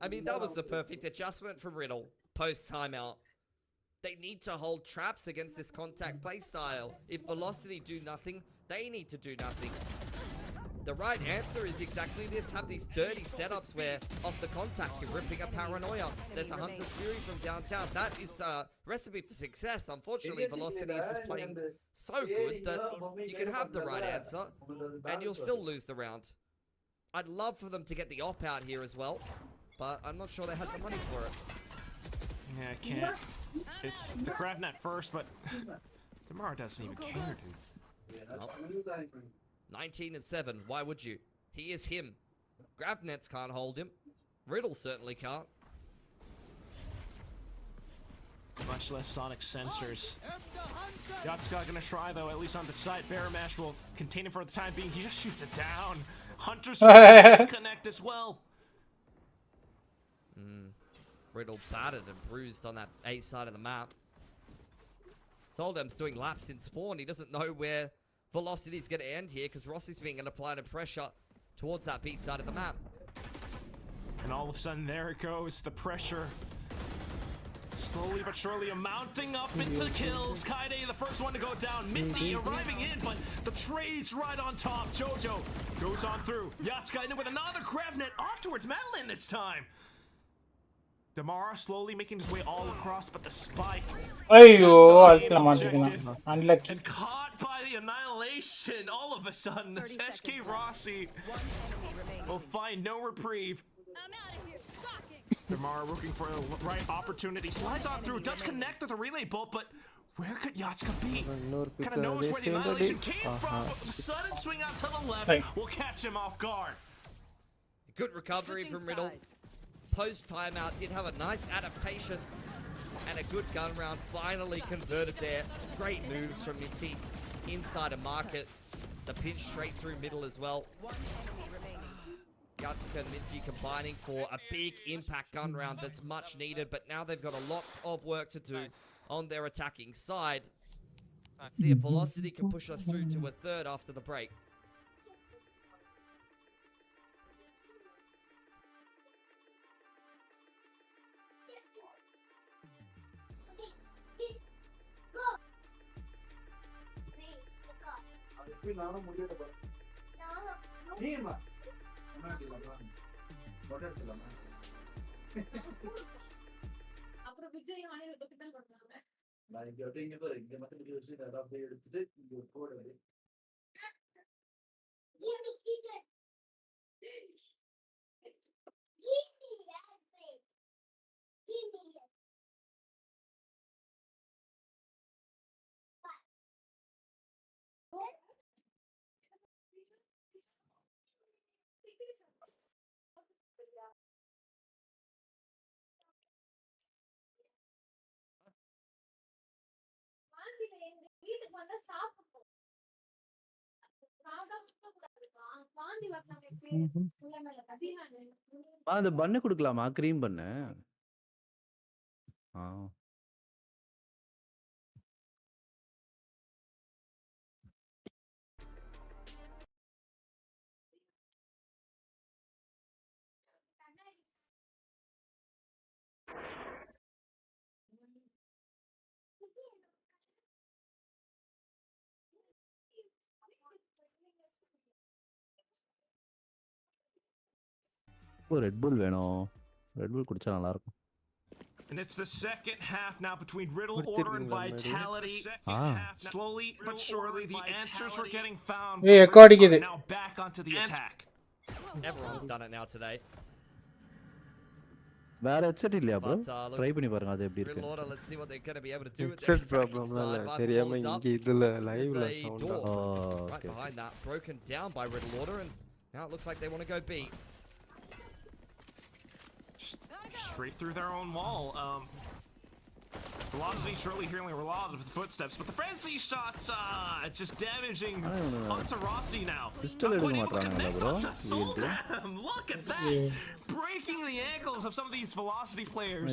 S6: I mean, that was the perfect adjustment from Riddle post timeout. They need to hold traps against this contact playstyle. If Velocity do nothing, they need to do nothing. The right answer is exactly this. Have these dirty setups where off the contact you're ripping a paranoia. There's a Hunter's Fury from downtown. That is a recipe for success. Unfortunately, Velocity is just playing so good that you can have the right answer and you'll still lose the round. I'd love for them to get the op out here as well, but I'm not sure they had the money for it.
S5: Yeah, I can't. It's the grab net first, but Damara doesn't even care, dude.
S6: Nope. 19 and 7. Why would you? He is him. Gravnets can't hold him. Riddle certainly can't.
S5: Much less sonic sensors. Yatska gonna try though, at least on the side. Baramash will contain him for the time being. He just shoots it down. Hunter's disconnect as well.
S6: Riddle battered and bruised on that A side of the map. Soldem's doing laps in spawn. He doesn't know where Velocity is going to end here because Rossi's being applied a pressure towards that B side of the map.
S5: And all of a sudden, there it goes. The pressure slowly but surely mounting up into kills. Kaide, the first one to go down. Minty arriving in, but the trade's right on top. Jojo goes on through. Yatska in with another grab net off towards Madeline this time. Damara slowly making his way all across, but the spike.
S1: ஐயோ, அதுல மாட்டிக்கலாம். Unlucky.
S5: And caught by the annihilation all of a sudden. This SK Rossi will find no reprieve. Damara looking for the right opportunity. Slides on through, does connect with a relay bolt, but where could Yatska be? Kind of knows where the annihilation came from, but sudden swing out to the left will catch him off guard.
S6: Good recovery from Riddle. Post timeout did have a nice adaptation and a good gun round finally converted there. Great moves from Minty inside a market. The pinch straight through middle as well. Yatsuka and Minty combining for a big impact gun round that's much needed, but now they've got a lot of work to do on their attacking side. Let's see if Velocity can push us through to a third after the break.
S10: அப்புறம் விஜய் ஆணைய பண்றாங்க.
S11: நான் இங்க அப்படிங்க இங்க மட்டும் வச்சு அதை அப்படியே எடுத்துட்டு இங்க போடுறது.
S4: அந்த பண்ணு குடுக்கலாமா? கிரீம் பண்ணு. ஆ. ரெட் புல் வேணும். ரெட் புல் குடிச்சா நல்லா இருக்கும்.
S5: And it's the second half now between Riddle, Order, and Vitality. Slowly but surely, the answers are getting found. Now back onto the attack.
S6: Everyone's done it now today.
S4: வேற headset இல்லையா bro? Try பண்ணி பாருங்க அது எப்படி
S6: Riddle
S4: இருக்கு.
S6: Order, let's see what they're going to be able to do with their
S8: headset
S6: attacking
S8: ப்ராப்ளம்லாம்
S6: side.
S8: இல்ல.
S6: Viper
S8: தெரியாம
S6: ball is up.
S8: இங்க இதுல
S6: There's
S8: லைவ்ல
S6: a
S8: sound
S6: door right
S4: okay.
S6: behind that, broken down by Riddle Order, and now it looks like they want to go B.
S5: Straight through their own wall. Velocity surely hearing a lot of the footsteps, but the frenzy shots just damaging onto Rossi now.
S4: Pistol எடுக்க மாட்டாங்களா bro?
S5: Look at that! Breaking the ankles of some of these Velocity players.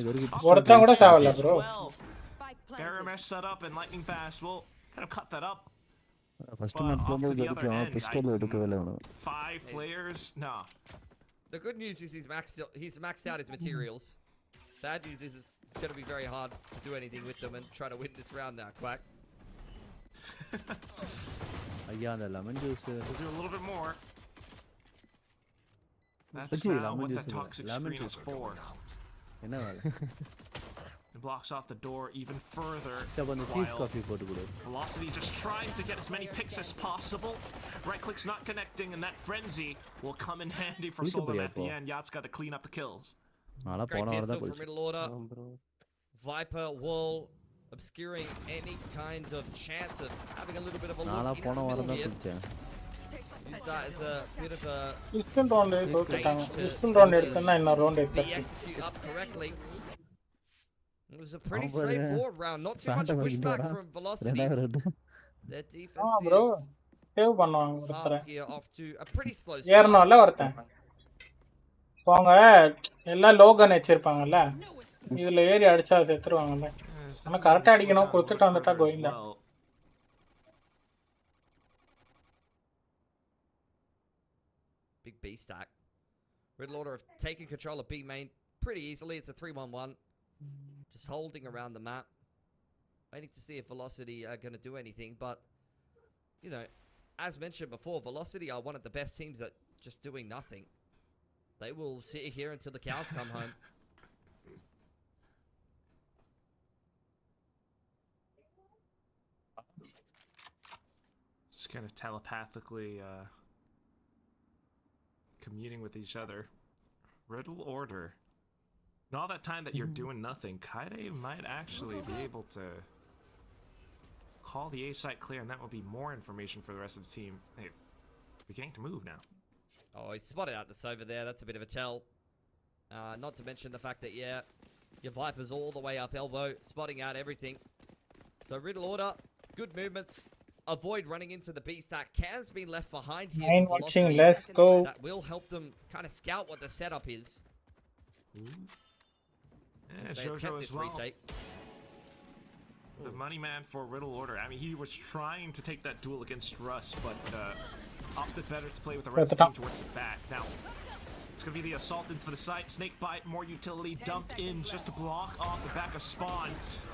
S1: ஒருத்தன் கூட சாவல bro.
S5: Barrier mesh set up and lightning fast will kind of cut that up.
S4: First match போகும்போது எடுக்கலாம். Pistol எடுக்கவே இல்ல அவனு.
S5: 5 players. No.
S6: The good news is he's maxed out his materials. Bad news is it's going to be very hard to do anything with them and try to win this round now, Quack.
S4: ஐயா அந்த lemon juice.
S5: We'll do a little bit more. That's now what the toxic screen is for.
S4: என்ன வேலை?
S5: It blocks off the door even further.
S4: அந்த cheese coffee போட்டு கொடு.
S5: Velocity just trying to get as many picks as possible. Right click's not connecting, and that frenzy will come in handy for Solom at the end. Yacht's got to clean up the kills.
S6: Great pistol from Middle Order. Viper wall obscuring any kind of chance of having a little bit of a look into the middle here. Use that as a bit of a
S1: pistol round எடுத்துட்டாங்க. pistol round எடுத்தனா இன்னொரு round எடுத்து
S6: execute up correctly. It was a pretty straightforward round. Not too much pushback from Velocity. Their defense
S1: bro save பண்ணுவாங்க ஒருத்தர.
S6: here off to a pretty slow start.
S1: ஏறணும்ல ஒருத்தன். போங்க எல்லாம் Logan வச்சிருப்பாங்கல்ல. இதுல ஏறி அடிச்சா செத்துருவாங்கல்ல. ஆனா கரெக்ட்டா அடிக்கணும். கொடுத்துட்டு வந்துட்டா Govinda.
S6: Big B stack. Riddle Order have taken control of B main pretty easily. It's a 3-1-1. Just holding around the map. Waiting to see if Velocity are going to do anything. But, you know, as mentioned before, Velocity are one of the best teams at just doing nothing. They will sit here until the cows come home.
S5: Just kind of telepathically communing with each other. Riddle Order. And all that time that you're doing nothing, Kaide might actually be able to call the A site clear, and that will be more information for the rest of the team. Hey, beginning to move now.
S6: Oh, he spotted out the Sova there. That's a bit of a tell. Not to mention the fact that, yeah, your Viper's all the way up elbow, spotting out everything. So Riddle Order, good movements. Avoid running into the B stack. Cam's been left behind here.
S1: Nine watching, let's go.
S6: That will help them kind of scout what the setup is.
S5: Yeah, Jojo as well.
S6: Retake.
S5: The money man for Riddle Order. I mean, he was trying to take that duel against Russ, but opted better to play with the rest of the team towards the back. Now, it's going to be the assault into the site. Snake bite, more utility dumped in just to block off the back of spawn.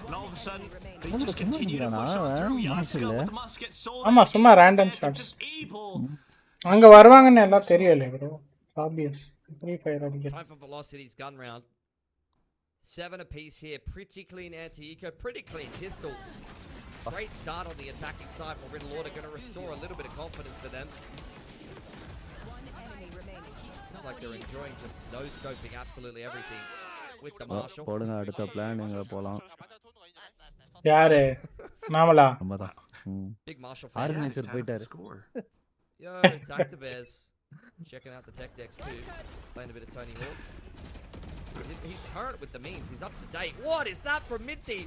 S5: And all of a sudden, they just continue to push on through. Yasko with the musket.
S1: ஆமா சும்மா random shots.
S5: Just able.
S1: அங்க வருவாங்கன்னு எல்லாம் தெரியல bro. Obvious. Free fire அடிக்க.
S6: Time for Velocity's gun round. 7 apiece here. Pretty clean anti-eco. Pretty clean pistol. Great start on the attacking side for Riddle Order. Going to restore a little bit of confidence to them. Seems like they're enjoying just no-scoping absolutely everything with the Marshal.
S4: போடுங்க அடுத்த plan எங்க போலாம்.
S1: யாரு? நாமலா?
S4: நம்மதான்.
S6: Big Marshal fan.
S4: Organiser போயிட்டாரு.
S6: Yo, Dr. Bears. Checking out the tech decks too. Playing a bit of Tony Hawk. He's current with the memes. He's up to date. What is that from Minty?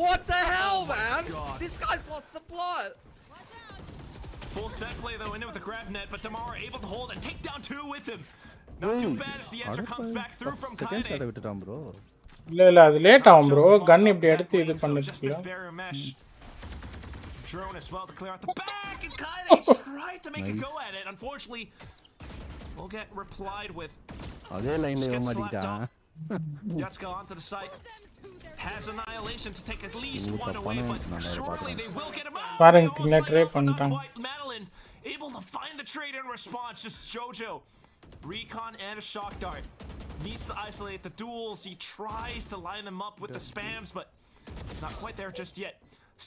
S6: What the hell, man? This guy's lost the plot.
S5: Full set play though, in it with the grab net, but Damara able to hold and take down 2 with him. Not too bad as the answer comes back through from
S4: second
S5: Kaide.
S4: Shot விட்டுட்டான் bro.
S1: இல்ல அது late ஆகும் bro. கன் இப்படி எடுத்து இது பண்ணதுக்குள்ள.
S5: Drone as well to clear out the back, and Kaide tried to make a go at it. Unfortunately, we'll get replied with.
S4: அதே லைன்ல இவன் மாட்டிட்டான்.
S5: Yatsuka onto the site. Has annihilation to take at least one away, but surely they will get him out.
S1: பாருங்க try பண்ணிட்டாங்க.
S5: Madeline able to find the trade in response. Just Jojo, recon and a shock dart. Needs to isolate the duels. He tries to line them up with the spams, but it's not quite there just yet.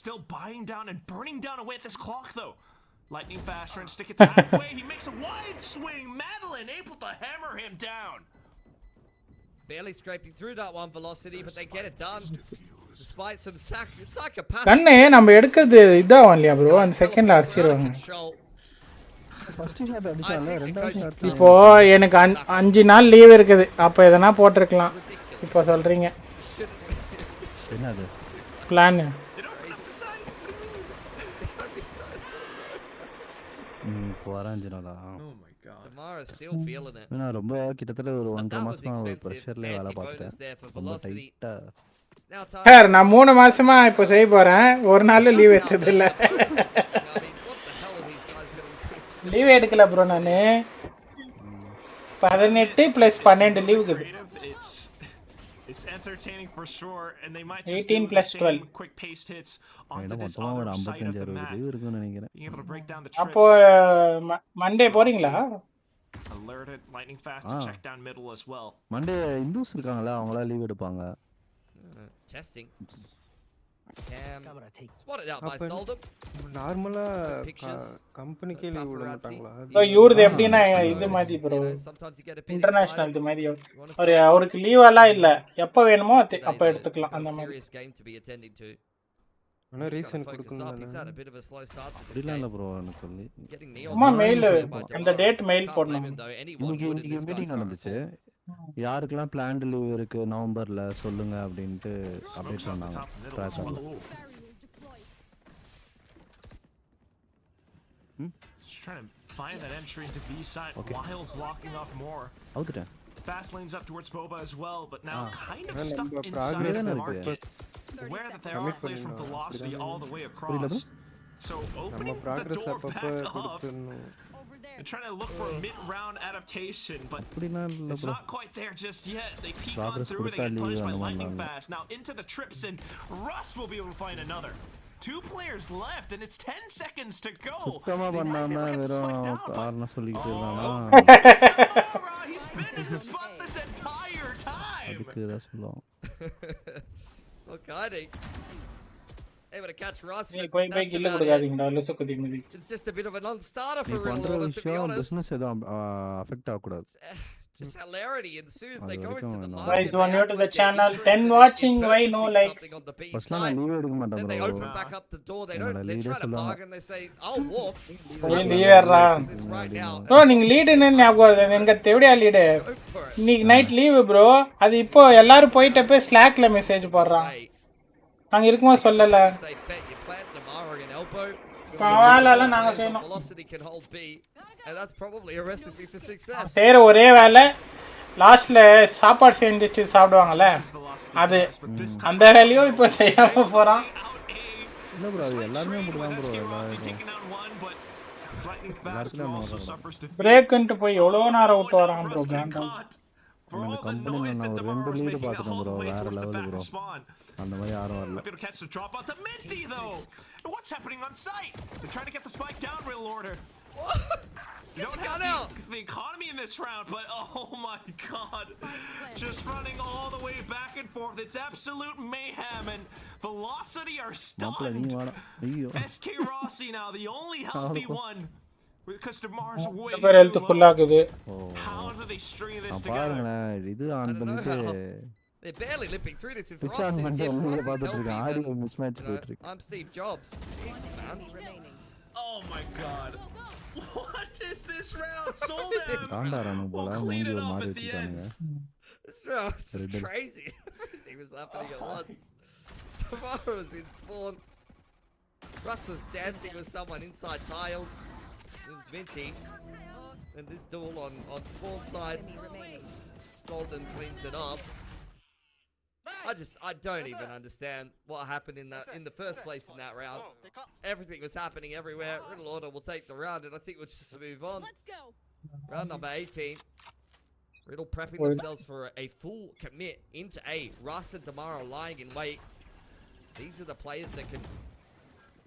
S5: Still buying down and burning down away at this clock though. Lightning fast trying to stick it to halfway. He makes a wide swing. Madeline able to hammer him down.
S6: Barely scraping through that one velocity, but they get it done. Despite some psychopathic.
S1: கண்ணே நம்ம எடுக்கிறது இதாவும் இல்லையா bro? அந்த செகண்ட்ல அடிச்சிருவாங்க.
S4: First shot அடிச்சால ரெண்டாவது shot.
S1: இப்போ எனக்கு 5 நாள் லீவ் இருக்குது. அப்ப எதனா போட்டுக்கலாம். இப்போ சொல்றீங்க.
S4: என்னது?
S1: Plan.
S4: போறாஞ்சனடா.
S6: Oh my god. Damara's still feeling it.
S4: நான் ரொம்ப கிட்டத்தட்ட ஒரு 1.5 மாசமா ஒரு பிரஷர்ல வேலை பார்த்தேன். டைட்டா.
S1: சார் நான் 3 மாசமா இப்போ செய்ய போறேன். ஒரு நாள் லீவ் எடுத்தது இல்ல. லீவ் எடுக்கல ப்ரோ நானு. 18 + 12 லீவ் இருக்குது.
S5: It's entertaining for sure, and they might
S1: 18 + 12
S5: quick paced hits onto this other side of the map. Being able to break down the trips.
S1: அப்போ மண்டே போறீங்களா?
S5: Alerted lightning fast to check down middle as well.
S4: Monday இந்துஸ் இருக்காங்களா, அவங்களா leave எடுப்பாங்க.
S6: Testing. Spotted out by Soldum.
S8: நார்மலா கம்பெனிக்கே leave விட மாட்டாங்களா?
S1: So இவரது எப்படினா இது மாதிரி ப்ரோ. இன்டர்நேஷனல் இது மாதிரி அவருக்கு லீவ் எல்லாம் இல்ல. எப்ப வேணுமோ அப்ப எடுத்துக்கலாம் அந்த மாதிரி.
S8: ஆனா ரீசன் கொடுக்கணும்.
S4: இல்ல இல்ல ப்ரோ எனக்கு சொல்லி.
S1: அம்மா மெயில் அந்த டேட் மெயில் போடணும்.
S4: இன்னைக்கு மீட்டிங் நடந்துச்சு. யாருக்கெல்லாம் பிளான்ட் லீவ் இருக்கு நவம்பர்ல சொல்லுங்க அப்படினு அப்டேட் பண்ணாங்க. ட்ராக்கர்ல.
S5: Trying to find that entry into B side while blocking off more.
S4: Outda.
S5: Fast lanes up towards Boba as well, but now kind of stuck inside the market. Aware that there are players from Velocity all the way across. So opening the door back up and trying to look for a mid-round adaptation, but it's not quite there just yet. They peek on through, they get punished by lightning fast. Now into the trips, and Russ will be able to find another. 2 players left, and it's 10 seconds to go.
S4: சுத்தமா பண்ணாம வெறும் காரணம் சொல்லிட்டு இருக்கானா?
S5: He's been in the spot this entire time.
S4: அதுக்கு தான் சொல்லுவோம்.
S6: So Kaide able to catch Ross.
S1: போய் கில்ல கொடுக்காதீங்கடா லூசு குதிமதி.
S6: It's just a bit of a non-starter for Riddle, to be honest.
S4: business ஏதோ அஃபெக்ட் ஆக கூடாது.
S6: Just hilarity as soon as they go into the market.
S1: Guys, one new to the channel, 10 watching, why no likes?
S4: First நான் leave எடுக்க மாட்டேன்
S6: Then they
S4: bro.
S6: open back up the door. They try to bargain. They say, "I'll walk."
S1: லீவரா.
S6: Right now.
S1: bro நீங்க lead என்ன ஞாபகம் எங்க தேவடியா lead. இன்னைக்கு night leave bro. அது இப்போ எல்லாரும் போயிட்டப்ப ஸ்லாக்ல மெசேஜ் போடுறான். நாங்க இருக்கும்போது சொல்லல. பரவாயில்ல நாங்க செய்யணும்.
S6: Velocity can hold B, and that's probably a recipe for success.
S1: சேர ஒரே வேலை லாஸ்ட்ல சாப்பாடு செஞ்சுட்டு சாப்பிடுவாங்கல அது அந்த வேலையும் இப்போ செய்யாம போறான்.
S4: இல்ல bro அது எல்லாரும் முடிதான் bro
S1: பிரேக்ன்ட்டு போய் எவ்வளவு நேரம் விட்டு வரான் bro பிராண்டா.
S4: அந்த கம்பெனில நான் ஒரு 2 லீட் பாத்துட்டேன் bro வேற லெவல் bro. அந்த மாதிரி யாரும் வரல.
S5: Able to catch the drop out to Minty though. What's happening on site? They're trying to get the spike down, real order. You don't have the economy in this round, but oh my god. Just running all the way back and forth. It's absolute mayhem, and Velocity are stunned. SK Rossi now, the only healthy one. Because Damar's way too low. How do they string this together?
S4: இது on பண்ணிட்டு
S6: They're barely limping through this. If Ross is I'm Steve Jobs. Jesus, man.
S5: Oh my god. What is this round? Sold out. We'll clean it up at the end.
S6: This round was just crazy. Everything was happening at once. Tomorrow was in spawn. Russ was dancing with someone inside tiles. It was Minty. And this duel on spawn side. Solden cleans it up. I don't even understand what happened in the first place in that round. Everything was happening everywhere. Riddle Order will take the round, and I think we'll just move on.
S9: Let's go.
S6: Round number 18. Riddle prepping themselves for a full commit into A. Russ and Damara lying in wait. These are the players that can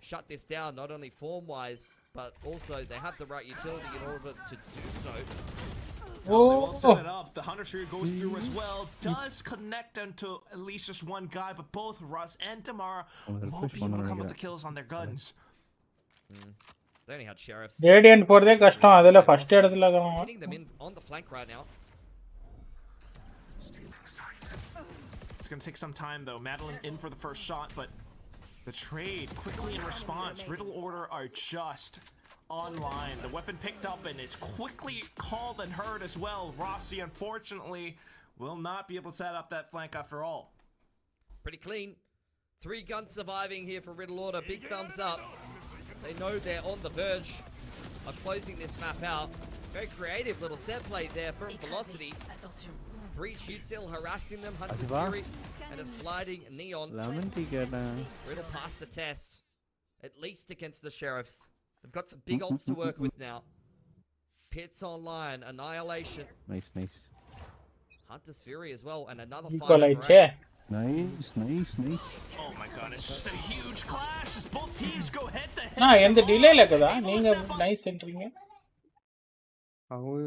S6: shut this down, not only form-wise, but also they have the right utility in order to do so.
S5: They will set it up. The Hunter Tree goes through as well. Does connect them to at least just one guy, but both Russ and Tamara won't be able to come with the kills on their guns.
S6: They only had sheriffs.
S1: Radiant போறதே கஷ்டம். அதுல first இடத்துல தான்.
S6: Hitting them in on the flank right now.
S5: It's going to take some time, though. Madeline in for the first shot, but the trade quickly in response. Riddle Order are just online. The weapon picked up, and it's quickly called and heard as well. Rossi, unfortunately, will not be able to set up that flank after all.
S6: Pretty clean. 3 guns surviving here for Riddle Order. Big thumbs up. They know they're on the verge of closing this map out. Very creative little set play there from Velocity. Breach util harassing them. Hunter's Fury and a sliding Neon. Riddle passed the test. At least against the Sheriffs. They've got some big ults to work with now. Pits online. Annihilation.
S4: Nice.
S6: Hunter's Fury as well. And another
S1: Equalize.
S4: Nice.
S5: Oh my god, it's just a huge clash as both teams go head to head.
S1: நான் எந்த டிலேல இருக்குதா? நீங்க nice சென்ட்றீங்க.
S8: அவங்க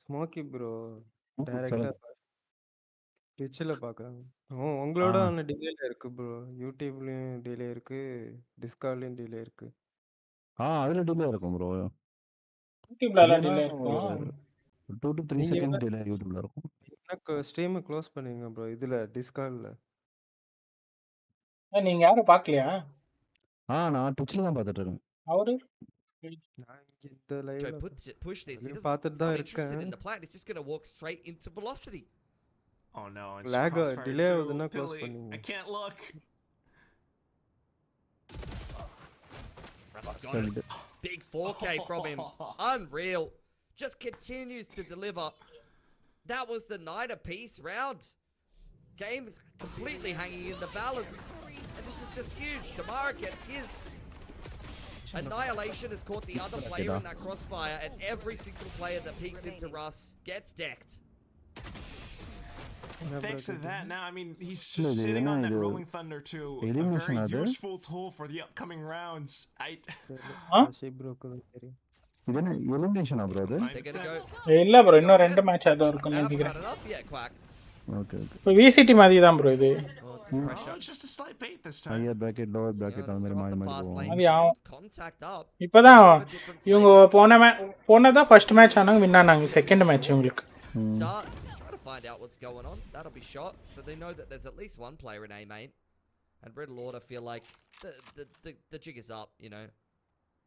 S8: smoky bro டைரக்டா ட்விட்ச்ல பார்க்கறாங்க. உங்களோட டிலேல இருக்கு bro. யூடியூப்லயும் delay இருக்கு, டிஸ்கார்ட்லயும் டிலே இருக்கு.
S4: அதுல டிலே இருக்கும் ப்ரோ.
S1: யூடியூப்ல எல்லாம் டிலே இருக்கும்.
S4: 2 to 3 செகண்ட்ஸ் டிலே யூடியூப்ல இருக்கும்.
S8: எனக்கு ஸ்ட்ரீம் க்ளோஸ் பண்ணுங்க ப்ரோ. இதுல டிஸ்கார்ட்ல.
S1: நீங்க யாரும் பார்க்கலையா?
S4: நான் ட்விட்ச்ல தான் பார்த்துட்டு இருக்கேன்.
S1: அவரு
S8: நான் இந்த லைவ்ல
S6: push this. He
S8: பார்த்துட்டு தான் இருக்கேன்.
S6: interested in the plan. He's just going to walk straight into Velocity.
S5: Oh no, it's
S8: lag
S5: crossfire
S8: delay
S5: too.
S8: ஆகுதுன்னா க்ளோஸ்
S5: Billy,
S8: பண்ணுங்க.
S5: I can't look.
S6: Russ has got it. Big 4K from him. Unreal. Just continues to deliver. That was the 9 apiece round. Game completely hanging in the balance. And this is just huge. Damara gets his. Annihilation has caught the other player in that crossfire, and every single player that peeks into Russ gets decked.
S5: Thanks to that, now I mean he's just sitting on that Rolling Thunder too. A very useful tool for the upcoming rounds.
S4: இதென்ன எலிமினேஷனா bro இது?
S1: இல்ல bro, இன்னும் 2 match அதோ இருக்குன்னு நினைக்கிறேன்.
S4: Okay.
S1: இப்போ VCT மாதிரி தான் ப்ரோ இது.
S5: It's just a slight bait this time.
S4: Higher bracket lower bracket அந்த மாதிரி போகும்.
S1: அது இப்போதான் இவங்க போனதா ஃபர்ஸ்ட் மேட்ச் ஆனாங்க, வின் ஆனாங்க. செகண்ட் மேட்ச் இவங்களுக்கு.
S6: Find out what's going on. That'll be shot, so they know that there's at least one player in A main. And Riddle Order feel like the jig is up, you know.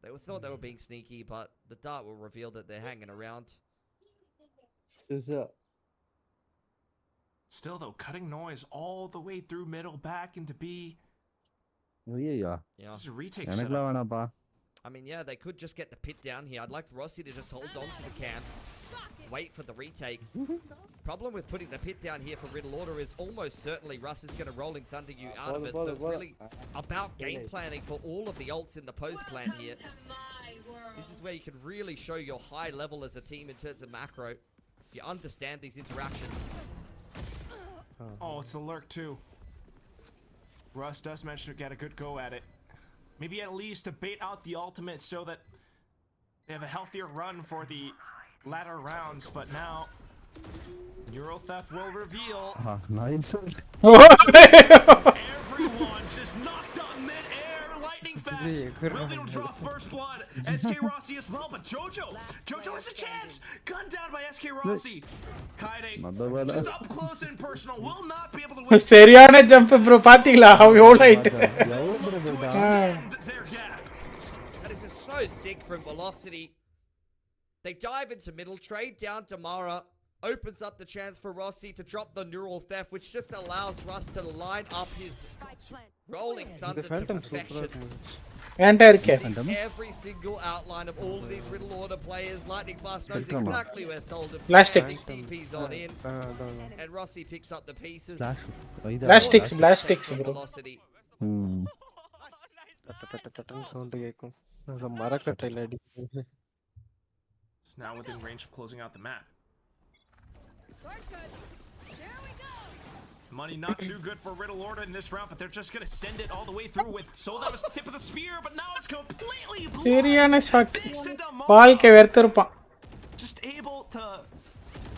S6: They thought they were being sneaky, but the dart will reveal that they're hanging around.
S5: Still though, cutting noise all the way through middle back into B.
S4: Yeah.
S5: This is a retake
S4: எனக்குலாம் வேணாம்ப்பா.
S6: I mean, yeah, they could just get the pit down here. I'd like Rossi to just hold on to the camp. Wait for the retake. Problem with putting the pit down here for Riddle Order is almost certainly Russ is going to Rolling Thunder you out of it. So it's really about game planning for all of the ults in the post plan here. This is where you can really show your high level as a team in terms of macro. If you understand these interactions.
S5: Oh, it's the lurk too. Russ does manage to get a good go at it. Maybe at least to bait out the ultimate so that they have a healthier run for the latter rounds, but now Neural Theft will reveal.
S4: Nice.
S5: Everyone just knocked up mid-air, lightning fast. Will they draw first blood? SK Rossi as well, but Jojo has a chance. Gunned down by SK Rossi. Kaide just up close and personal will not be able to win.
S1: சரியான jump bro, பாத்தீங்களா எவ்வளவு height.
S6: That is just so sick from Velocity. They dive into middle, trade down to Mara, opens up the chance for Rossi to drop the Neural Theft, which just allows Russ to line up his Rolling Thunder to perfection.
S1: என்கிட்ட இருக்கே.
S6: Every single outline of all of these Riddle Order players, Lightning Fast knows exactly where Soldier
S1: Blastics.
S6: TP's on in, and Rossi picks up the pieces.
S1: Blastics bro.
S6: Velocity.
S8: Sound கேட்கும். மரக்கட்டையில் அடி.
S5: Now within range of closing out the map. Money not too good for Riddle Order in this round, but they're just gonna send it all the way through with. So that was the tip of the spear, but now it's completely blocked.
S1: சரியான shot. வாழ்க்கை வெறுத்திருப்பான்.
S5: Just able to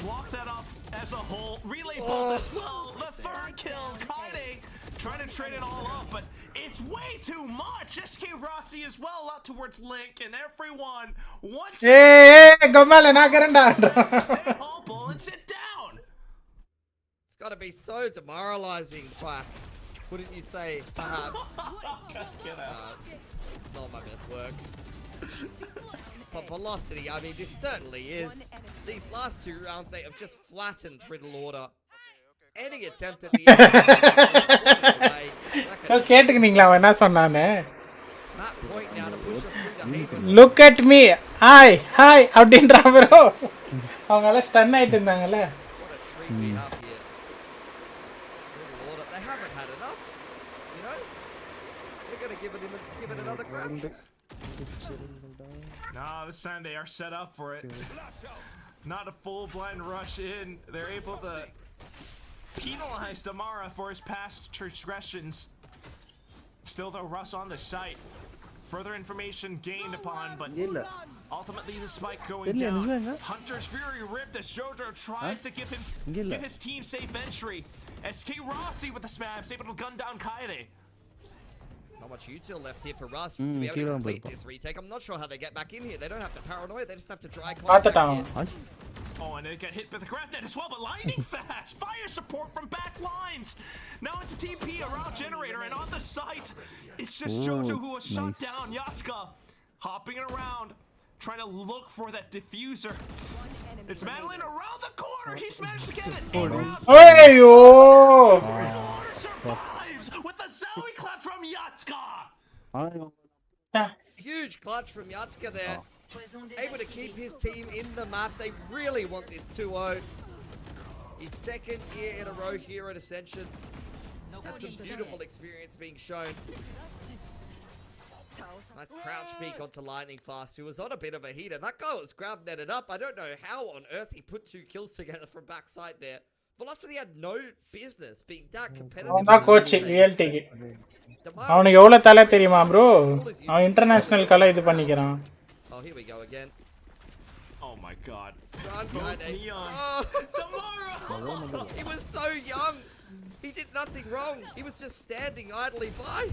S5: block that up as a whole. Relay ball as well. The third kill. Kaide trying to trade it all up, but it's way too much. SK Rossi as well out towards Link, and everyone wants to
S1: Gomala na karanda.
S5: stay humble and sit down.
S6: It's got to be so demoralizing, Quack. Wouldn't you say, perhaps? It's not my best work. But Velocity, I mean, this certainly is. These last 2 rounds, they have just flattened Riddle Order. Any attempt at the end.
S1: கேட்டுக்கிட்டீங்களா அவன் என்ன சொன்னானே?
S6: That point now to push us through the haven.
S1: Look at me. Hi அப்படின்றா bro. அவங்க எல்லாம் stun ஆயிட்டு இருந்தாங்கல.
S6: What a treat we have here. Riddle Order, they haven't had enough. You know? They're going to give it another crack.
S5: No, this time they are set up for it. Not a full blind rush in. They're able to penalize Damara for his past transgressions. Still though, Russ on the site. Further information gained upon, but ultimately the spike going down. Hunter's Fury ripped as Jojo tries to give his team safe entry. SK Rossi with the smash, able to gun down Kaede.
S6: Not much util left here for Russ to be able to complete this retake. I'm not sure how they get back in here. They don't have to paranoia, they just have to dry contact.
S5: Oh, and they get hit with the grab net as well, but lightning fast! Fire support from back lines! Now it's a TP around generator, and on the site, it's just Jojo who was shot down. Yatsuka hopping around, trying to look for that diffuser. It's Madeline around the corner! He's managed to get it! Survives with the Zowie clutch from Yatsuka!
S6: Huge clutch from Yatsuka there. Able to keep his team in the map. They really want this 2-0. His second year in a row here at Ascension. That's a beautiful experience being shown. Nice crouch peek onto Lightning Fast, who was on a bit of a heater. That guy was grab netted up. I don't know how on earth he put 2 kills together from backside there. Velocity had no business being that competitive.
S1: அவன் coach VLT க்கு. அவனுக்கு எவ்வளவு தலை தெரியுமா bro? அவன் international கலை இது பண்ணிக்கிறான்.
S6: Oh, here we go again.
S5: Oh my god.
S6: Tomorrow! He was so young. He did nothing wrong. He was just standing idly by.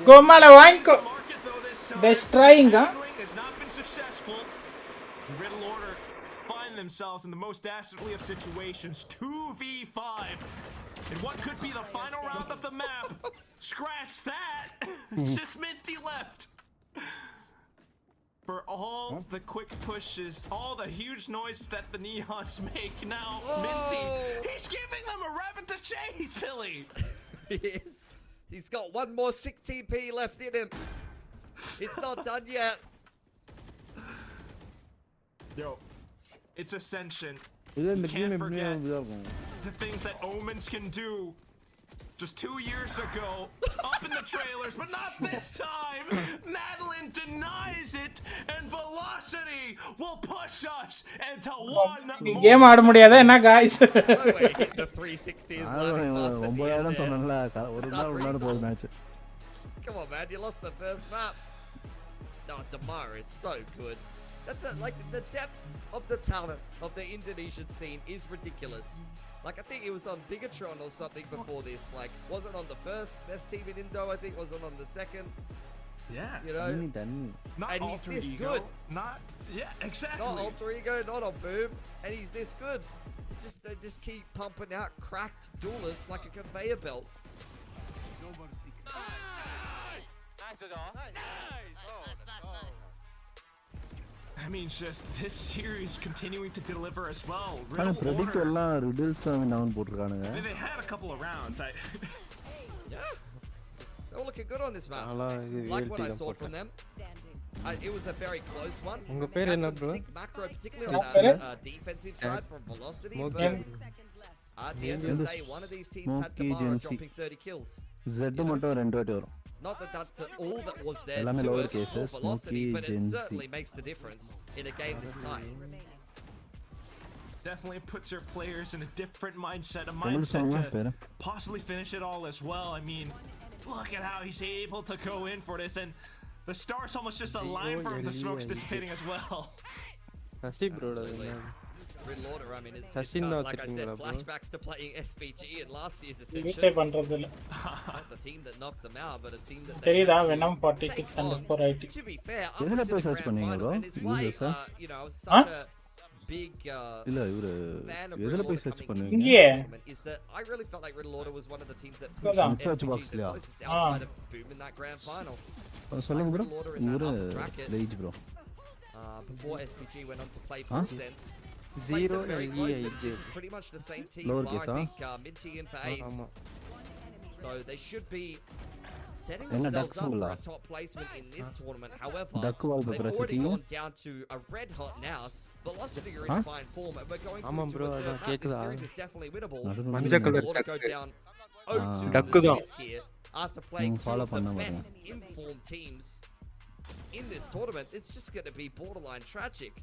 S1: Gomala வாங்கிக்கோ. Destroying, huh?
S5: Has not been successful. Riddle Order find themselves in the most dastardly of situations. 2v5. In what could be the final round of the map. Scratch that. It's just Minty left. For all the quick pushes, all the huge noises that the Neons make now, Minty, he's giving them a rabbit to chase, Philly!
S6: He is. He's got one more sick TP left in him. It's not done yet.
S5: Yo, it's Ascension. You can't forget the things that Omens can do. Just 2 years ago, up in the trailers, but not this time! Madeline denies it, and Velocity will push us into one more.
S1: Game ஆட முடியாதா என்ன guys?
S6: The 360 is landing fast at the end there. Come on, man, you lost the first map. No, Damara is so good. That's like the depths of the talent of the Indonesian scene is ridiculous. Like, I think it was on Bigatron or something before this. Like, wasn't on the first best team in Indo, I think was on the second.
S5: Yeah.
S6: You know?
S5: Not
S6: and he's
S5: alter
S6: this
S5: ego.
S6: good.
S5: Yeah, exactly.
S6: Not alter ego, not on boom. And he's this good. It's just, they just keep pumping out cracked duelists like a conveyor belt.
S5: I mean, it's just this series continuing to deliver as well.
S4: ஆனா predict எல்லாம் riddles down போட்டுருக்கானுங்க.
S5: They had a couple of rounds.
S6: Yeah. Oh, look looking good on this map.
S8: நான்லாம் இது
S6: Like what
S8: VLT
S6: I
S8: தான்
S6: saw from
S8: போட்டேன்.
S6: them. It was a very close one.
S8: உங்க
S6: They
S8: பேர்
S6: had
S8: என்ன
S6: some
S8: bro?
S6: sick macro, particularly
S1: Your
S6: on
S1: பேரு?
S6: the defensive side from Velocity.
S8: Smoky.
S6: But at the end of the day, one of these teams had
S4: Smoky
S6: Damara
S4: Gen C.
S6: dropping 30 kills.
S4: Z மட்டும் 2 வாட்டி வரும்.
S6: Not that that's all that was there
S4: எல்லாமே
S6: to
S4: lower
S6: it
S4: cases,
S6: for Velocity,
S4: Smoky
S6: but it
S4: Gen C.
S6: certainly makes the difference in a game this time.
S5: Definitely puts your players in a different mindset, a
S4: Tamil
S5: mindset
S4: song
S5: to
S4: பேரு.
S5: possibly finish it all as well. I mean, look at how he's able to go in for this, and the stars almost just align for him. The smoke's dissipating as well.
S8: Sasi ப்ரோட
S6: Riddle order, I mean, it's
S8: Sachin
S6: like I said,
S8: வச்சிருக்கீங்களா bro?
S6: flashbacks to playing SPG in last year's
S1: யூஸே
S6: Ascension.
S1: பண்றது இல்ல.
S6: Not the team that knocked them out, but a team that they
S1: தெரியுதா
S6: managed to
S1: venom
S6: take
S1: 46
S6: on.
S1: IT.
S6: To be fair, up
S4: எதுல
S6: to
S4: போய்
S6: the
S4: search
S6: grand
S4: பண்ணீங்க
S6: final,
S4: bro?
S6: and it's why,
S4: Users
S6: you know, I was such a big
S4: இல்ல இவரு
S6: fan of
S4: எதுல
S6: Riddle
S4: போய்
S6: Order
S4: search
S6: coming into
S4: பண்ணுவீங்க?
S6: this
S1: இங்கேயே.
S6: tournament is that I really felt like Riddle Order was one of the teams that
S1: அதான்.
S6: pushed
S4: Search
S6: SPG
S4: box
S6: the
S4: லயா?
S6: closest outside of Boom in that grand final.
S4: சொல்லுங்க bro.
S6: Riddle Order in that
S4: இவரு
S6: upper bracket,
S4: rage bro.
S6: before SPG went on to play full sense. Played
S8: 0
S6: them very
S8: and
S6: close, and
S8: EIJ.
S6: this is pretty much the same team,
S4: Lower
S6: bar,
S4: case,
S6: I think Minty in for Ace.
S8: ஆமா.
S6: So they should be setting
S4: என்ன
S6: themselves
S4: ducks
S6: up for
S4: உங்களா?
S6: a top placement in this tournament. However,
S4: Duck wallpaper
S6: they've already
S4: வச்சிருக்கீங்க?
S6: gone down to a red hot Nouse. Velocity are in fine form, and we're going
S8: ஆமா
S6: to
S8: bro,
S6: a third
S8: அதான்
S6: map. This
S8: கேக்குதா?
S6: series is definitely winnable.
S4: நடுவுல
S8: மஞ்சள்
S6: Riddle
S8: colour
S6: Order go
S8: டக்கு.
S6: down 0-2
S8: Duck
S6: with
S8: தான்.
S6: this here after playing two
S4: follow
S6: of the
S4: பண்ண
S6: best
S4: பாருங்க.
S6: informed teams in this tournament. It's just going to be borderline tragic.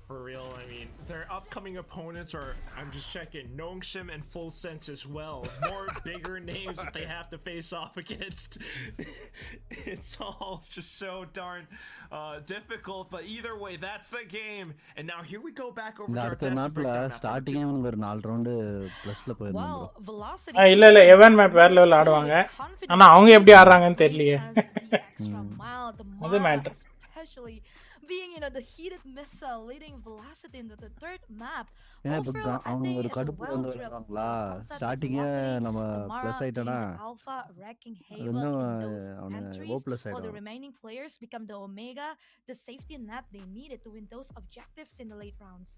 S5: For real, I mean, their upcoming opponents are, I'm just checking, Nongshim and Full Sense as well. More bigger names that they have to face off against. It's all just so darn difficult, but either way, that's the game. And now here we go back over
S4: இந்த
S5: to our
S4: அடுத்த
S5: test
S4: மேப்ல
S5: breakdown map number
S4: ஸ்டார்டிங்கே
S5: 2.
S4: அவனுக்கு ஒரு 4 round ப்ளஸ்ல போயிருந்தோம்
S3: Well,
S4: bro.
S3: Velocity
S1: இல்ல இல்ல
S3: came to
S1: எவன் மேப் வேற லெவல்
S3: Valorant
S1: ஆடுவாங்க.
S3: with confidence
S1: ஆனா அவங்க எப்படி
S3: in
S1: ஆடுறாங்கன்னு
S3: playing
S1: தெரியலையே.
S3: as the extra mile, the
S1: அது
S3: Mara
S1: matter.
S3: especially being, you know, the heated missile leading Velocity into the third map.
S4: ஏன்னா இப்ப
S3: Overall, I
S4: அவங்க
S3: think
S4: ஒரு
S3: it's a
S4: கடுப்புல வந்து
S3: well-drilled
S4: வருவாங்களா?
S3: sunset with
S4: ஸ்டார்டிங்கே
S3: Velocity,
S4: நம்ம
S3: the Mara
S4: plus
S3: being
S4: ஆயிட்டோம்னா
S3: the alpha, wrecking
S4: அது
S3: havoc
S4: இன்னும்
S3: in those
S4: அவனை
S3: entries,
S4: oh plus
S3: while the
S4: ஆயிடும்.
S3: remaining players become the Omega, the safety net they needed to win those objectives in the late rounds.